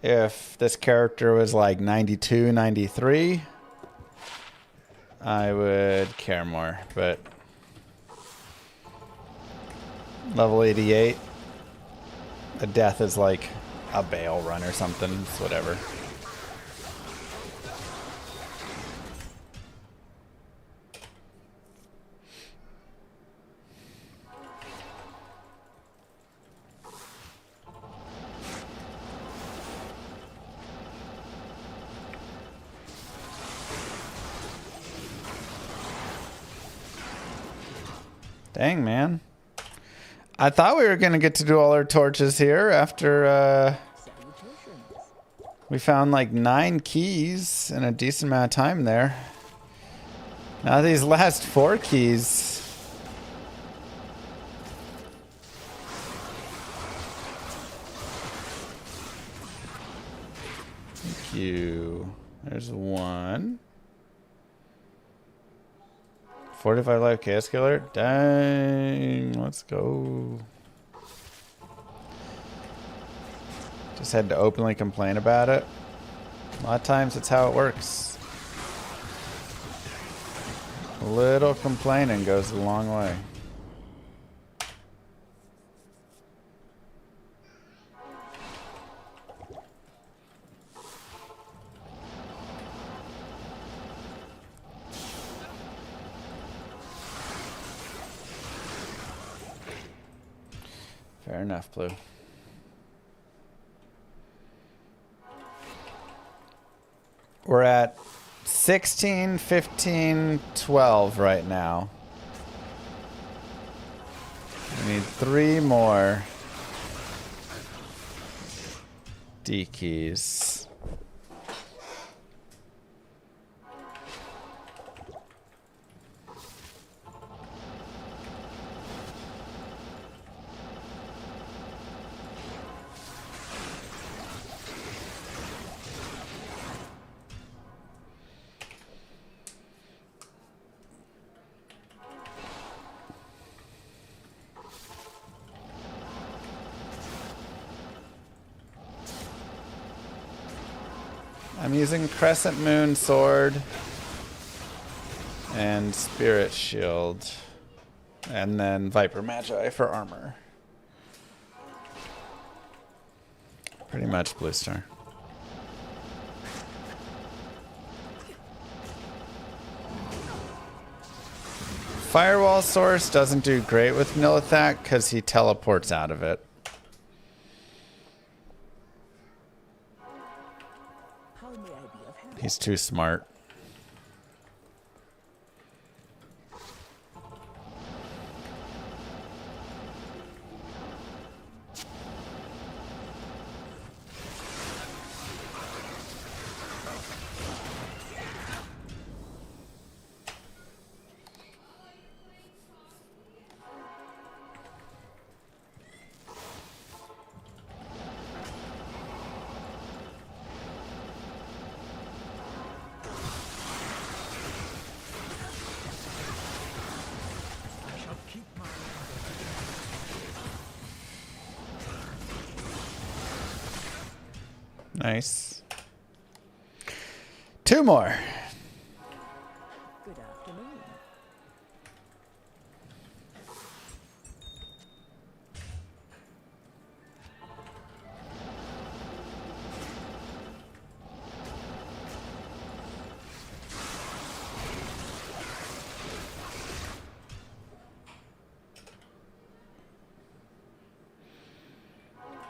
if this character was like 92, 93, I would care more. But level 88, a death is like a bail run or something. It's whatever. Dang, man. I thought we were going to get to do all our torches here after we found like 9 keys in a decent amount of time there. Now these last 4 keys. Thank you. There's 1. 45 life chaos killer. Dang, let's go. Just had to openly complain about it. A lot of times it's how it works. A little complaining goes a long way. Fair enough, Blue. We're at 16, 15, 12 right now. We need 3 more D keys. I'm using Crescent Moon Sword and Spirit Shield, and then Viper Magi for armor. Pretty much Blue Star. Firewall Source doesn't do great with Nilithak because he teleports out of it. He's too smart. Nice. 2 more. Good afternoon.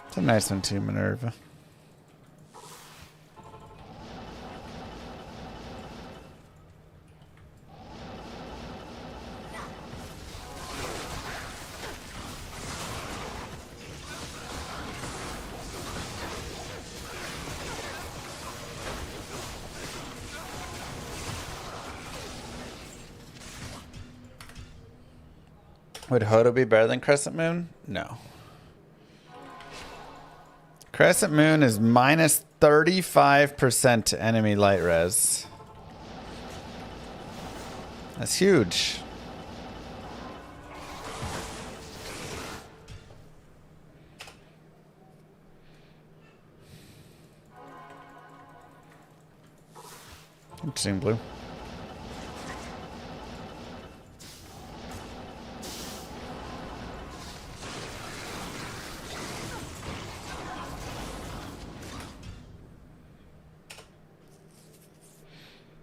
It's a nice one too, Minerva. Would Hodo be better than Crescent Moon? No. Crescent Moon is minus 35% to enemy light res. That's huge. Interesting blue.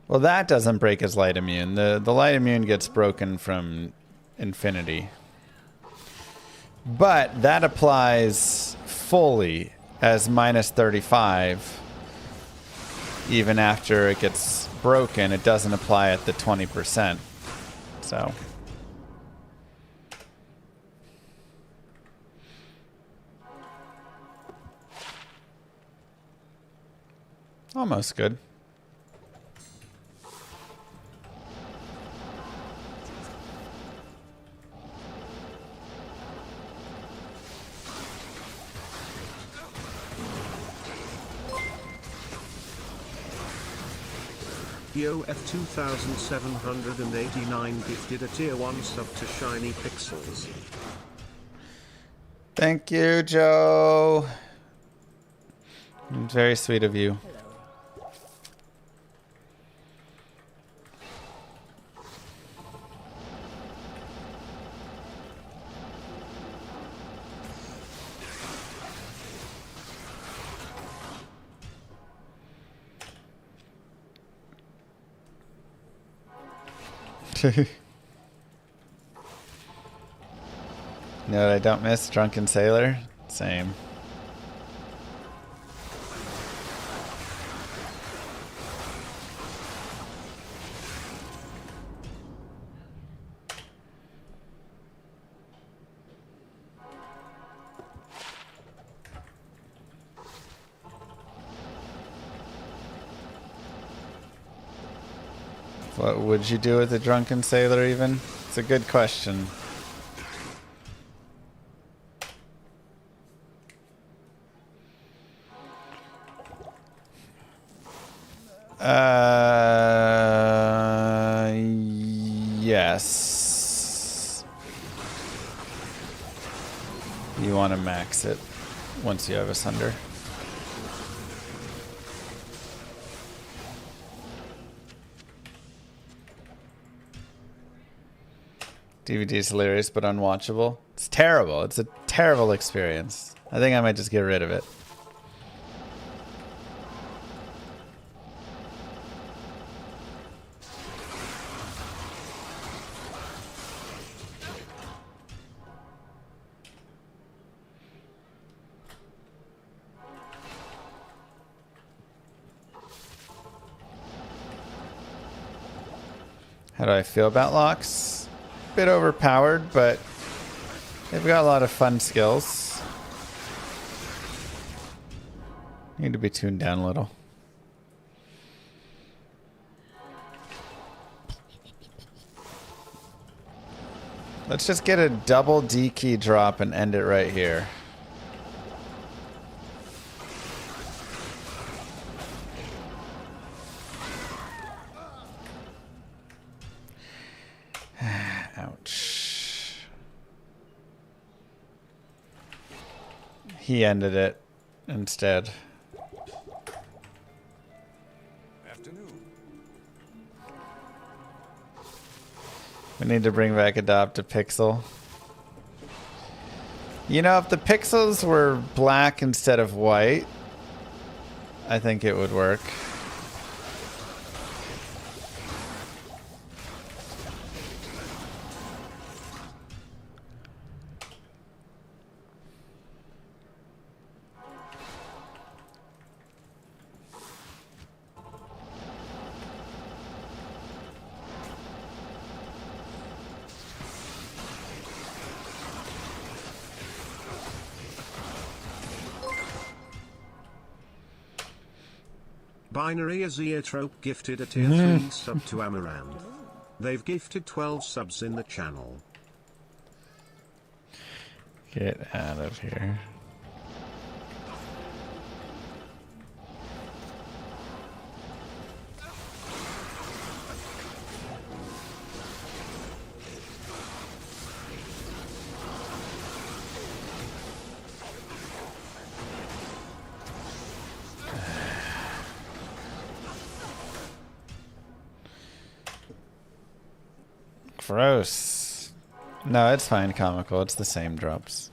Well, that doesn't break his light immune. The light immune gets broken from infinity. But that applies fully as minus 35. Even after it gets broken, it doesn't apply at the 20%. So. Almost good. Yo F2789 gifted a tier 1 sub to Shiny Pixels. Thank you, Joe. Very sweet of you. You know what I don't miss? Drunken Sailor? Same. What would you do with a drunken sailor even? It's a good question. Yes. You want to max it once you have a Sunder. DVD is hilarious but unwatchable. It's terrible. It's a terrible experience. I think I might just get rid of it. How do I feel about locks? Bit overpowered, but they've got a lot of fun skills. Need to be tuned down a little. Let's just get a double D key drop and end it right here. Ouch. He ended it instead. Afternoon. We need to bring back Adopt a Pixel. You know, if the pixels were black instead of white, I think it would work. Binary Azeotrope gifted a tier 3 sub to Amaranth. They've gifted 12 subs in the channel. Get out of here. Gross. No, it's fine, comical. It's the same drops.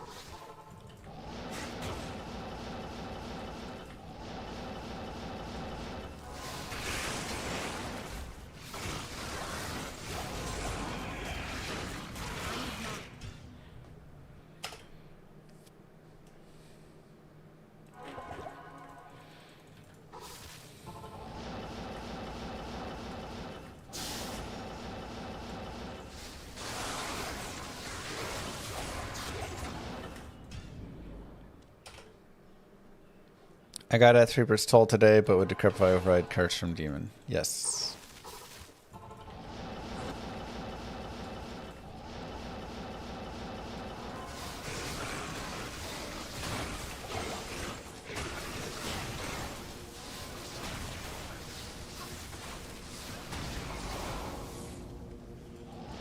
I got a 3% toll today, but would decryptify override curse from demon. Yes.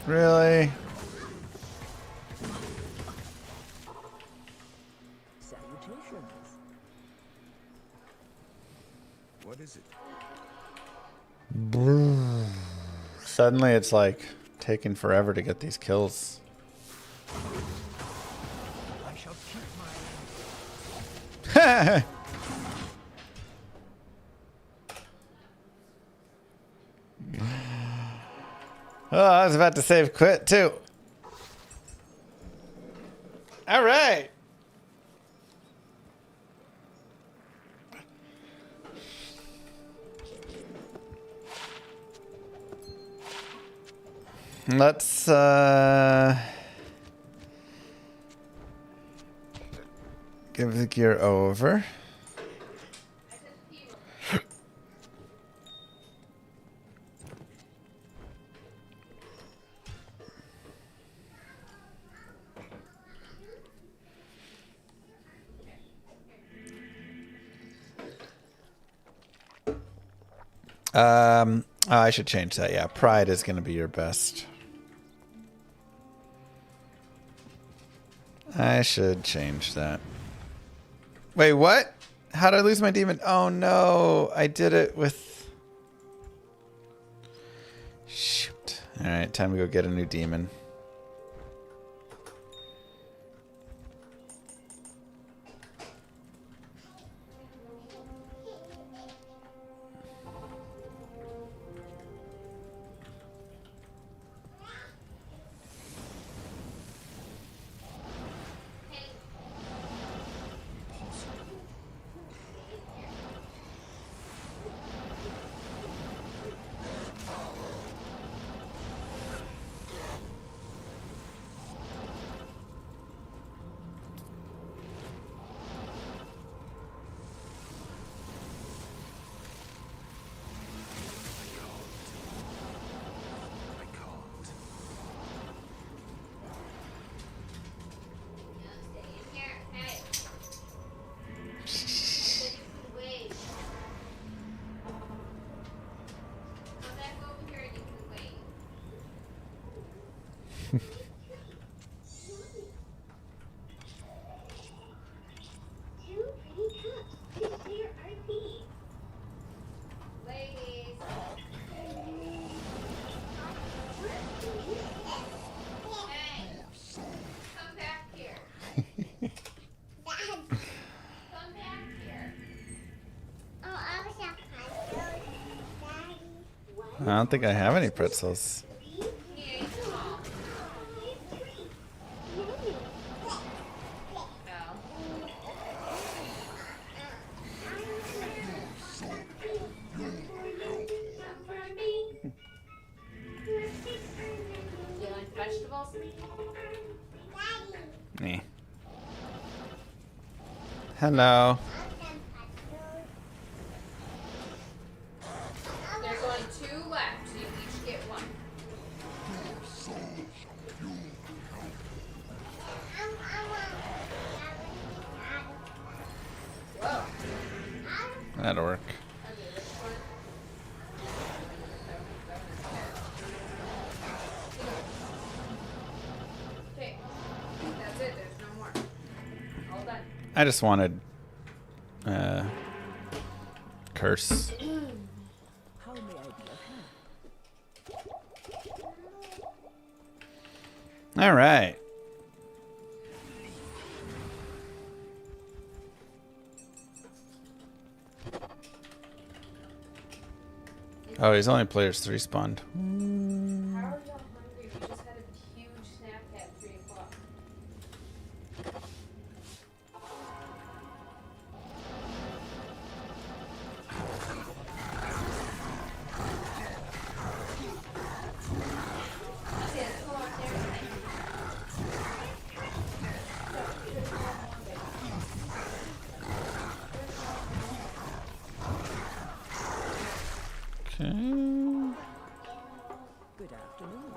Really? Salutations. What is it? Suddenly it's like taking forever to get these kills. I shall keep my Oh, I was about to save quit too. All right. Let's give the gear over. I should change that. Yeah, pride is going to be your best. I should change that. Wait, what? How did I lose my demon? Oh no, I did it with... Shoot. Alright, time to go get a new demon. I don't think I have any pretzels. Me. Hello. There's only 2 left. You each get 1. Whoa. That'll work. Okay. That's it. There's no more. All done. I just wanted curse. how may I be of help? All right. Oh, he's only players 3 spawned. How are y'all hungry? We just had a huge snack at 3 o'clock. Okay. Good afternoon.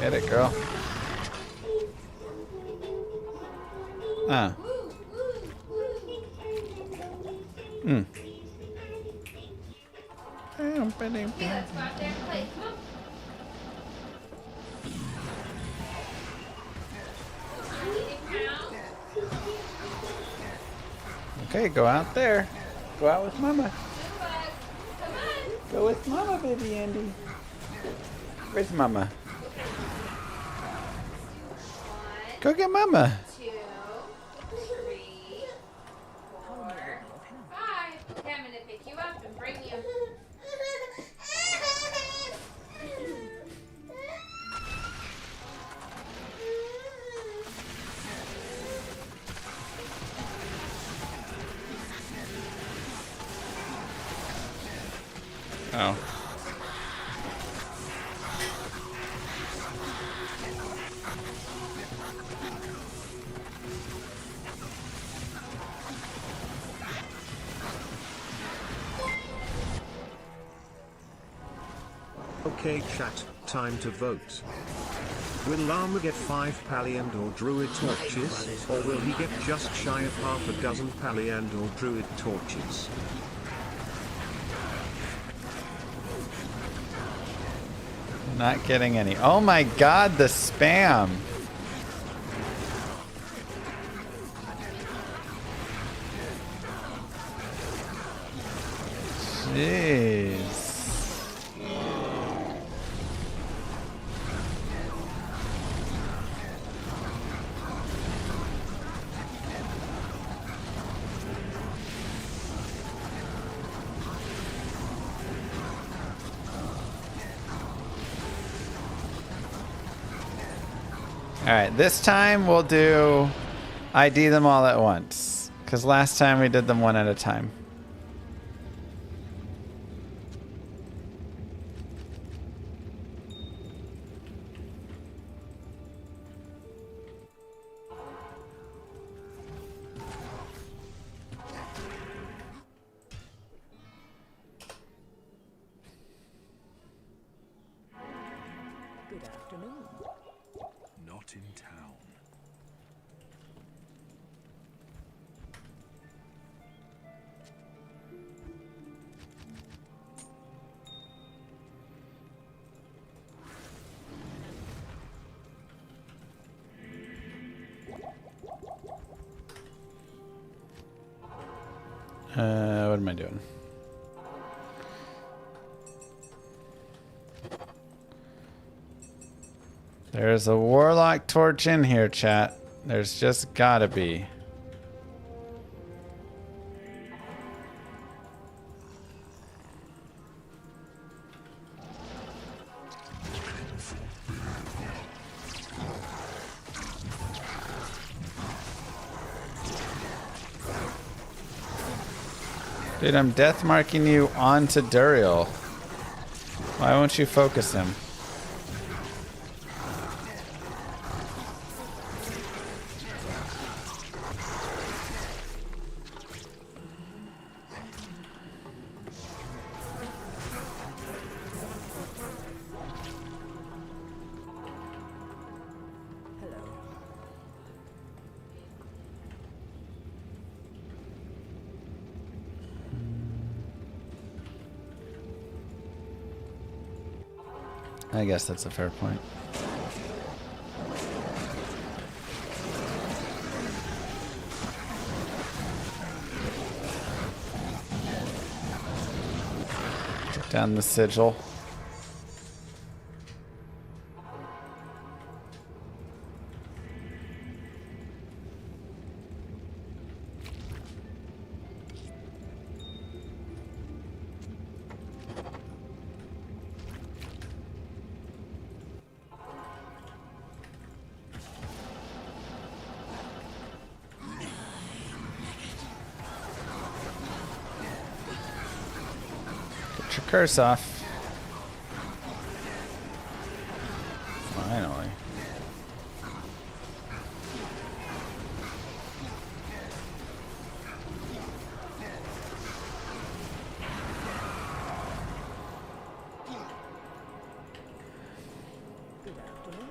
Get it, girl. Ah. Mm. Yeah, let's go out there and play. Come on. Okay, go out there. Go out with Mama. Come on. Go with Mama, baby Andy. Where's Mama? 1, Go get Mama. 2, 3, 4, 5. Okay, I'm gonna pick you up and bring you. Oh. Okay chat, time to vote. Will Llama get 5 Paliand or Druid torches, or will he get just shy of half a dozen Paliand or Druid torches? Not getting any. Oh my god, the spam. Jeez. All right, this time we'll do ID them all at once, because last time we did them one at a time. Good afternoon. Not in town. What am I doing? There's a warlock torch in here, chat. There's just gotta be. Dude, I'm death marking you onto Duriel. Why won't you focus him? Hello. I guess that's a fair point. Take down the sigil. Get your curse off. Finally. Good afternoon.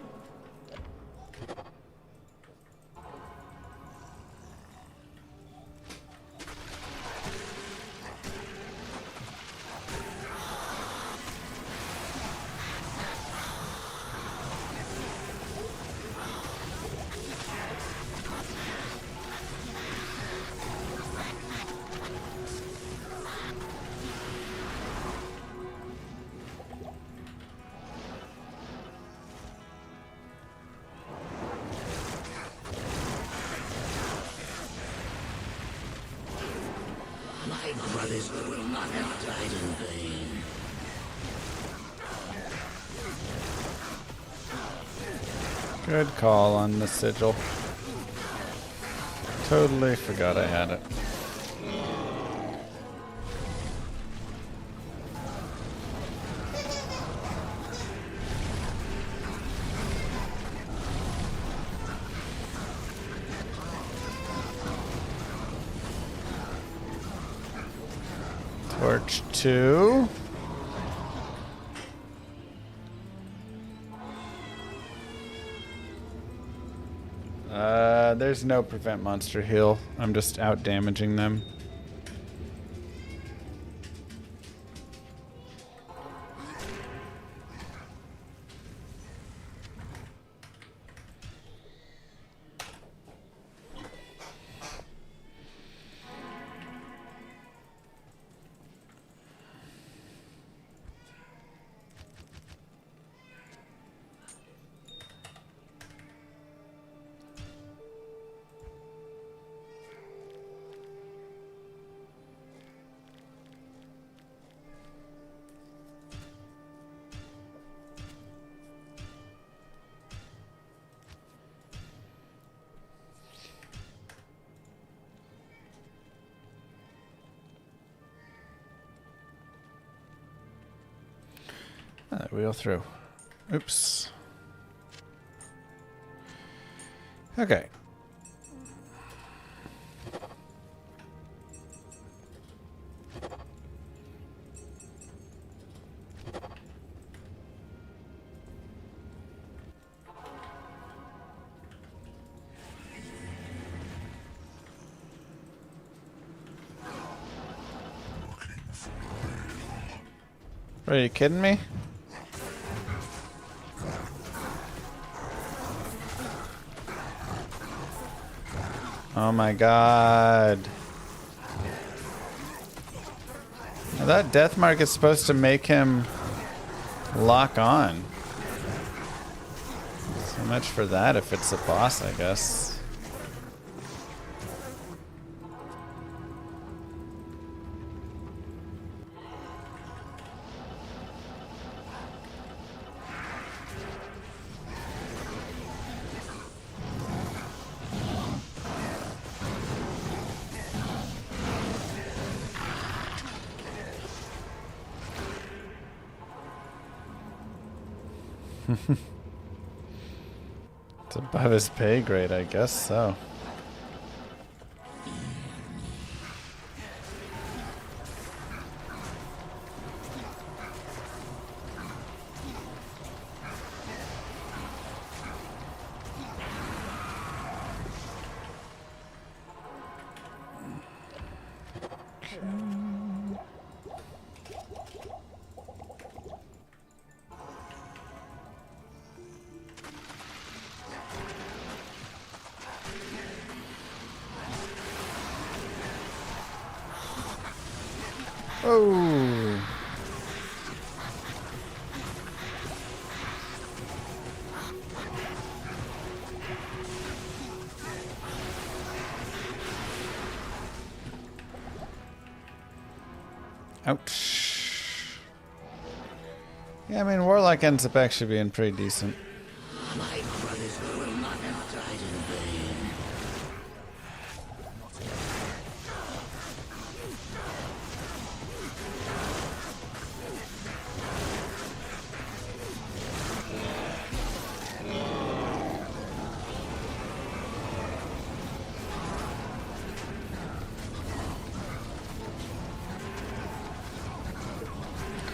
My brothers will not have died in vain. Good call on the sigil. Totally forgot I had it. Torch 2. There's no prevent monster heal. I'm just out damaging them. Wheel through. Oops. Okay. Are you kidding me? Oh my god. Now that death mark is supposed to make him lock on. So much for that if it's a boss, I guess. It's above his pay grade, I guess so. Oh. Ouch. Yeah, I mean, Warlock ends up actually being pretty decent. My brothers will not have died in vain.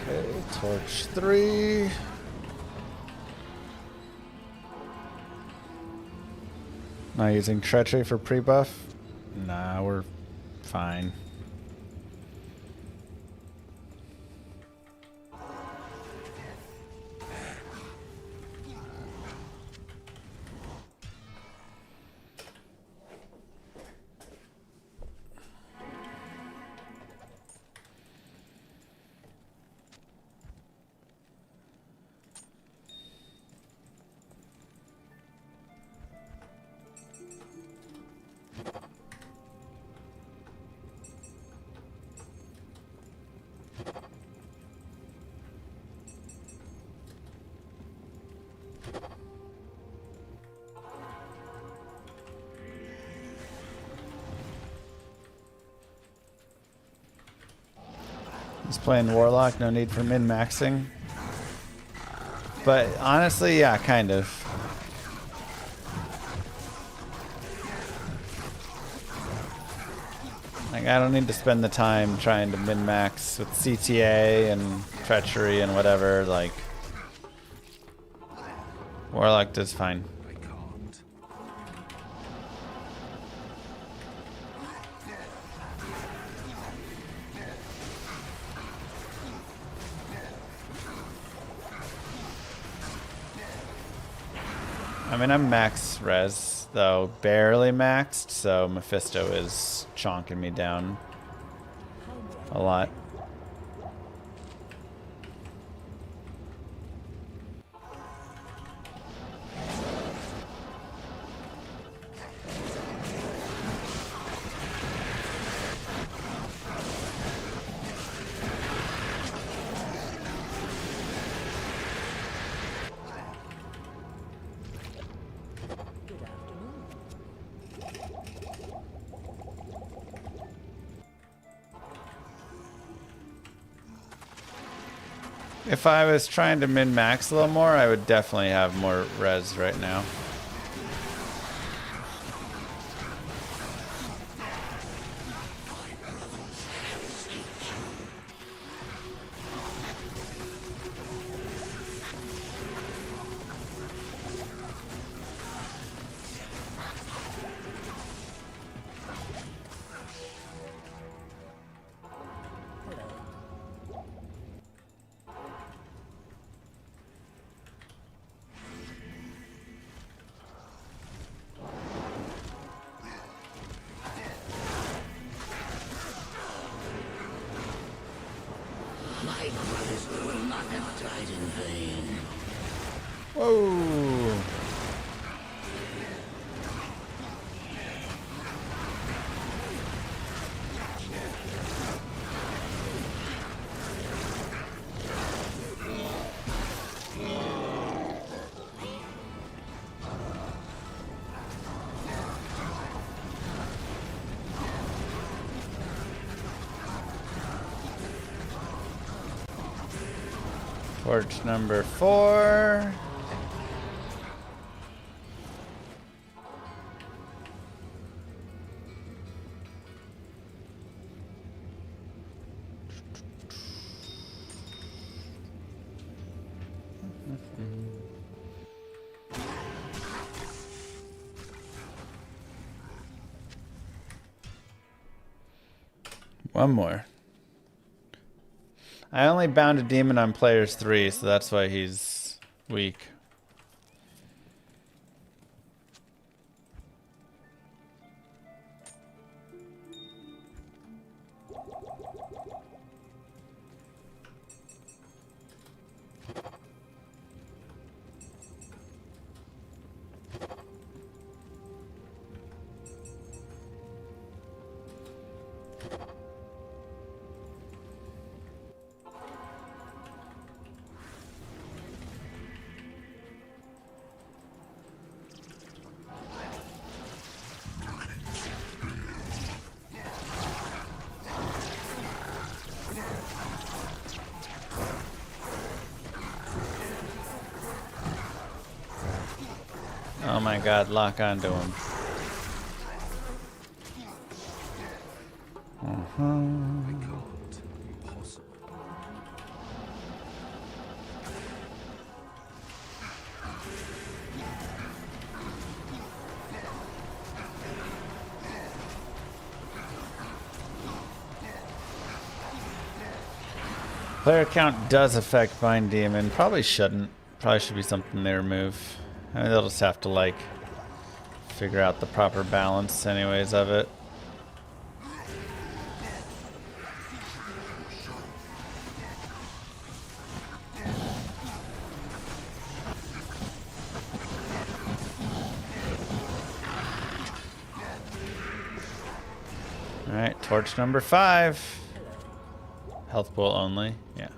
Okay, torch 3. Not using treachery for pre-buff? Nah, we're fine. He's playing Warlock, no need for min-maxing. But honestly, yeah, kind of. Like, I don't need to spend the time trying to min-max with CTA and treachery and whatever. Like, Warlock does fine. I can't. I mean, I'm max res, though barely maxed, so Mephisto is chonking me down a lot. Good afternoon. If I was trying to min-max a little more, I would definitely have more res right now. My brothers will not have died in vain. Whoa! Torch number 4. One more. I only bound a demon on players 3, so that's why he's weak. Oh my god, lock onto him. Player count does affect Bind Demon. Probably shouldn't. Probably should be something they remove. I mean, they'll just have to, like, figure out the proper balance, anyways, of it. Alright, torch number 5. Health pool only, yeah.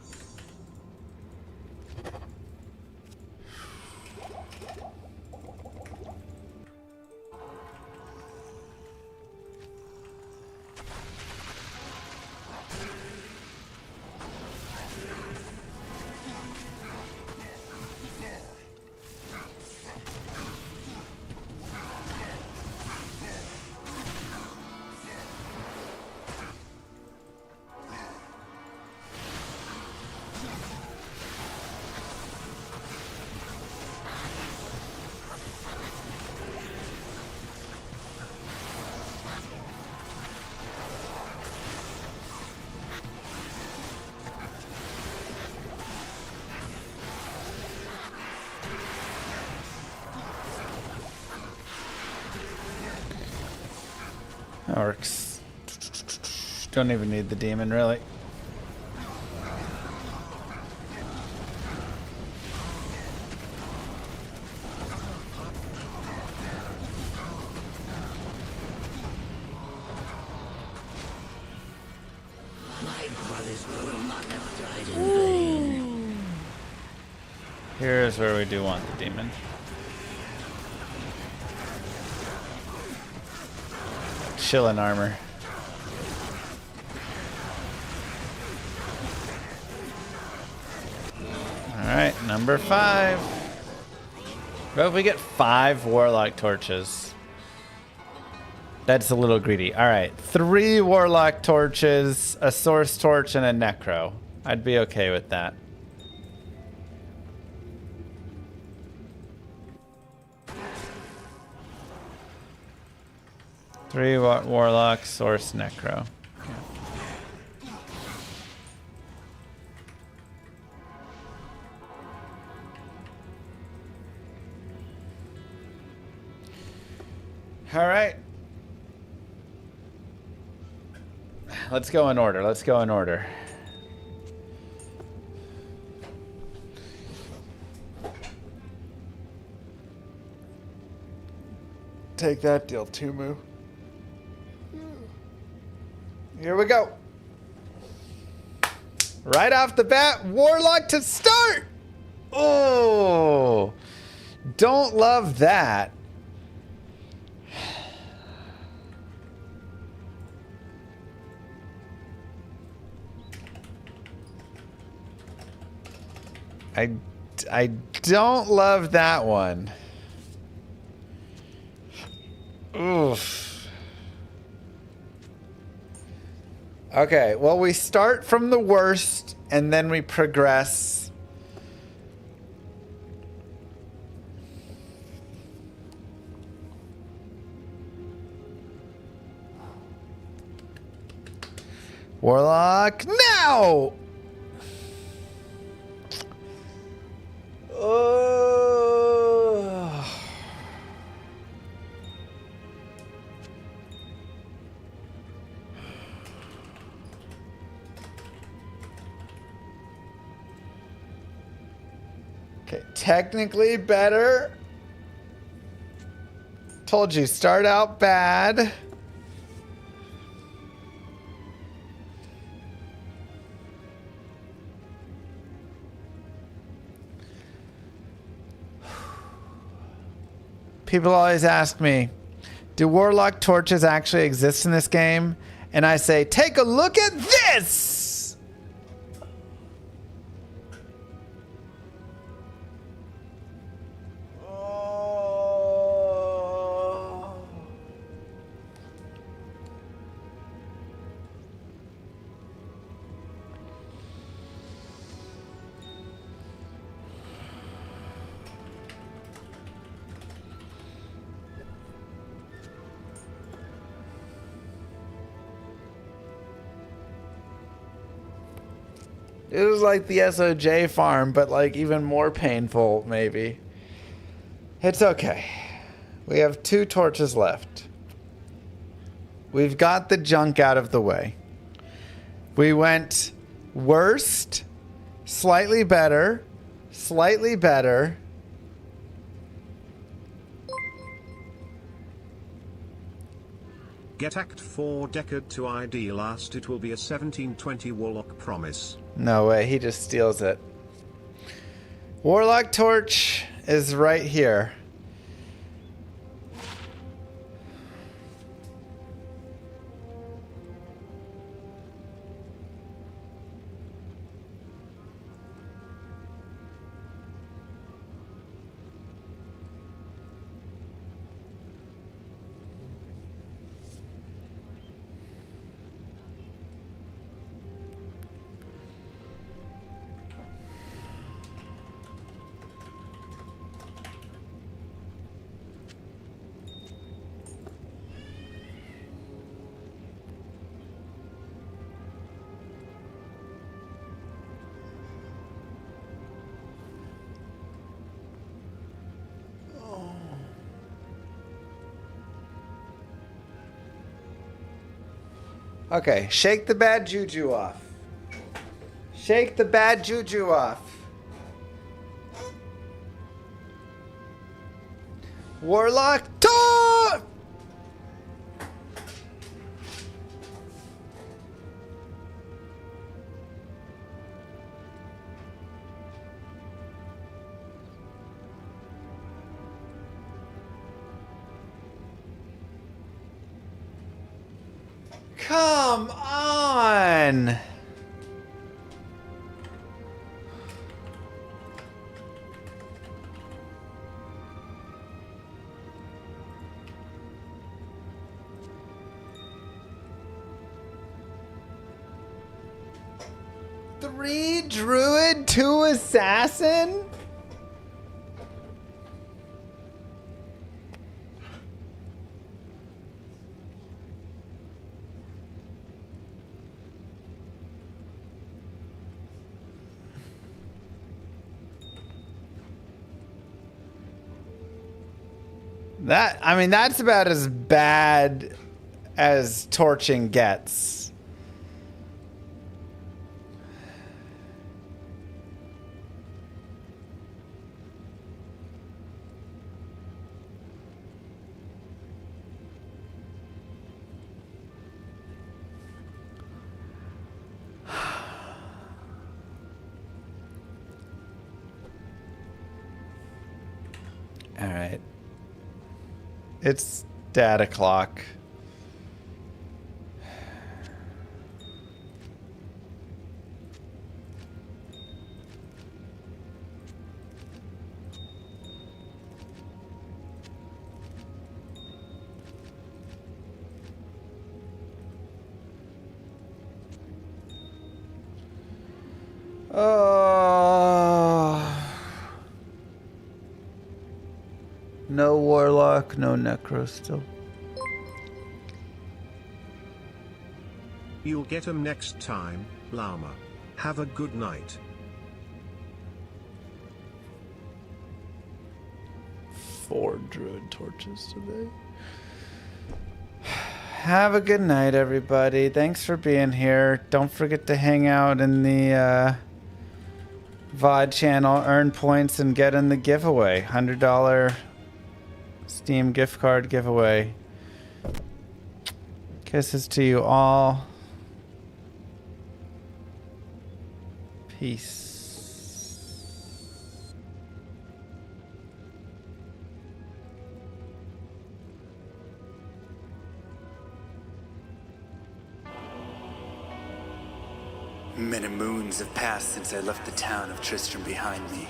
That works. Don't even need the demon, really. My brothers will not have died in vain. Here's where we do want the demon. Chillin' armor. Alright, number 5. What if we get 5 Warlock torches? That's a little greedy. Alright, 3 Warlock torches, a Source Torch, and a Necro. I'd be okay with that. Three Warlock, Source, Necro. All right. Let's go in order. Let's go in order. Take that deal, Tumu. Here we go. Right off the bat, Warlock to start. Oh, don't love that. I don't love that one. Oof. Okay, well, we start from the worst and then we progress. Warlock now! Okay, technically better. Told you, start out bad. People always ask me, do Warlock torches actually exist in this game? And I say, take a look at this! It was like the SOJ farm, but like even more painful, maybe. It's okay. We have 2 torches left. We've got the junk out of the way. We went worst, slightly better, slightly better. Get Act 4 Deckard to ID last. It will be a 1720 Warlock promise. No way, he just steals it. Warlock torch is right here. Okay, shake the bad juju off. Shake the bad juju off. Warlock torch! Come on! Three druid, 2 assassin? I mean, that's about as bad as torching gets. All right. It's data clock. No warlock, no necro still. You'll get 'em next time, Llama. Have a good night. Four druid torches today. Have a good night, everybody. Thanks for being here. Don't forget to hang out in the VOD channel, earn points, and get in the giveaway. $100 Steam gift card giveaway. Kisses to you all. Peace. Many moons have passed since I left the town of Tristram behind me.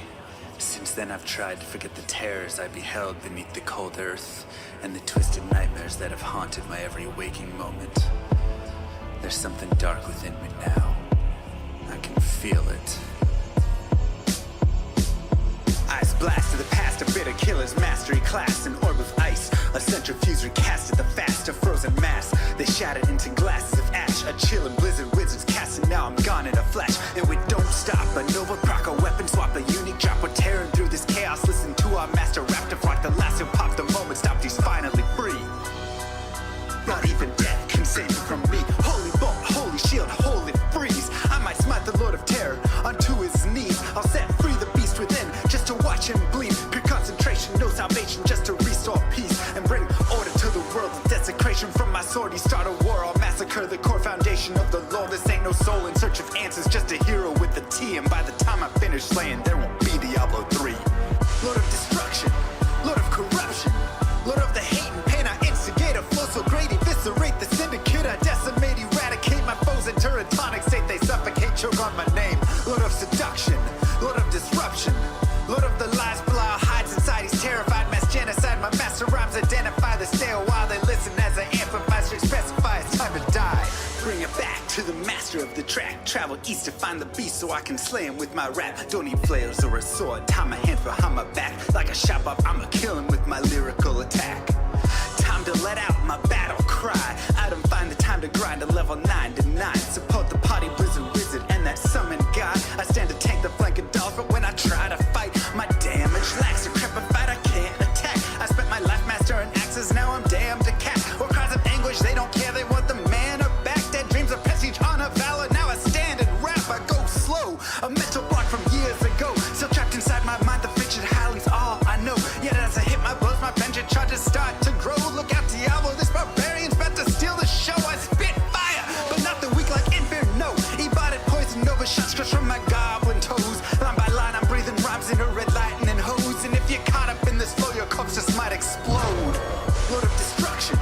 Since then I've tried to forget the terrors I beheld beneath the cold earth and the twisted nightmares that have haunted my every waking moment. There's something dark within me now. I can feel it. Ice blast to the past, a bitter killer's mastery class, an orb of ice, a centrifuge recast at the fast, a frozen mass. They shattered into glasses of ash, a chill and blizzard wizards casting now I'm gone in a flash. And we don't stop, a Nova Proc, a weapon swap, a unique drop. We're tearing through this chaos, listen to our master rap to rock the last who popped the moment, stopped, he's finally free. Not even death can save me from me. Holy bolt, holy shield, holy freeze. I might smite the Lord of Terror onto his knees. I'll set free the beast within just to watch him bleed. Pure concentration, no salvation, just to restore peace and bring order to the world. The desecration from my sword, he start a war. I'll massacre the core foundation of the Lord. This ain't no soul in search of answers, just a hero with a T. And by the time I finish slaying, there won't be Diablo 3. Lord of destruction, Lord of corruption, Lord of the hate and pain. I instigate a flow so great, eviscerate the syndicate. I decimate, eradicate my foes in turretonic state. They suffocate, choke on my name. Lord of seduction, Lord of disruption, Lord of the lies, Belial hides inside. He's terrified, mass genocide. My master rhymes identify the stale while they listen as I amplify, specify it's time to die. Bring it back to the master of the track. Travel east to find the beast so I can slay him with my rap. Don't need flails or a sword. Tie my hands behind my back. Like a shop up, I'ma kill him with my lyrical attack. Time to let out my battle cry. I don't find the time to grind a level 9 to 9. Support the party blizzard wizard and that summon god. I stand to tank the flanking dolls, but when I try to fight, my damage lacks. Decrepified, I can't attack. I spent my life mastering axes, now I'm damned to cat. Or cries of anguish, they don't care, they want the mana back. Dead dreams of prestige, honor, valor. Now I stand and rap, I go slow. A mental block from years ago. Still trapped inside my mind, the fiction highly's all I know. Yet as I hit my blows, my vengeance charges start to grow. Look out, Diablo, this barbarian's about to steal the show. I spit fire, but not the weak like Infir, no. Ebotted poison, Nova shots just from my goblin toes. Line by line, I'm breathing rhymes into red lightning hose. And if you're caught up in this flow, your corpse just might explode. Lord of destruction,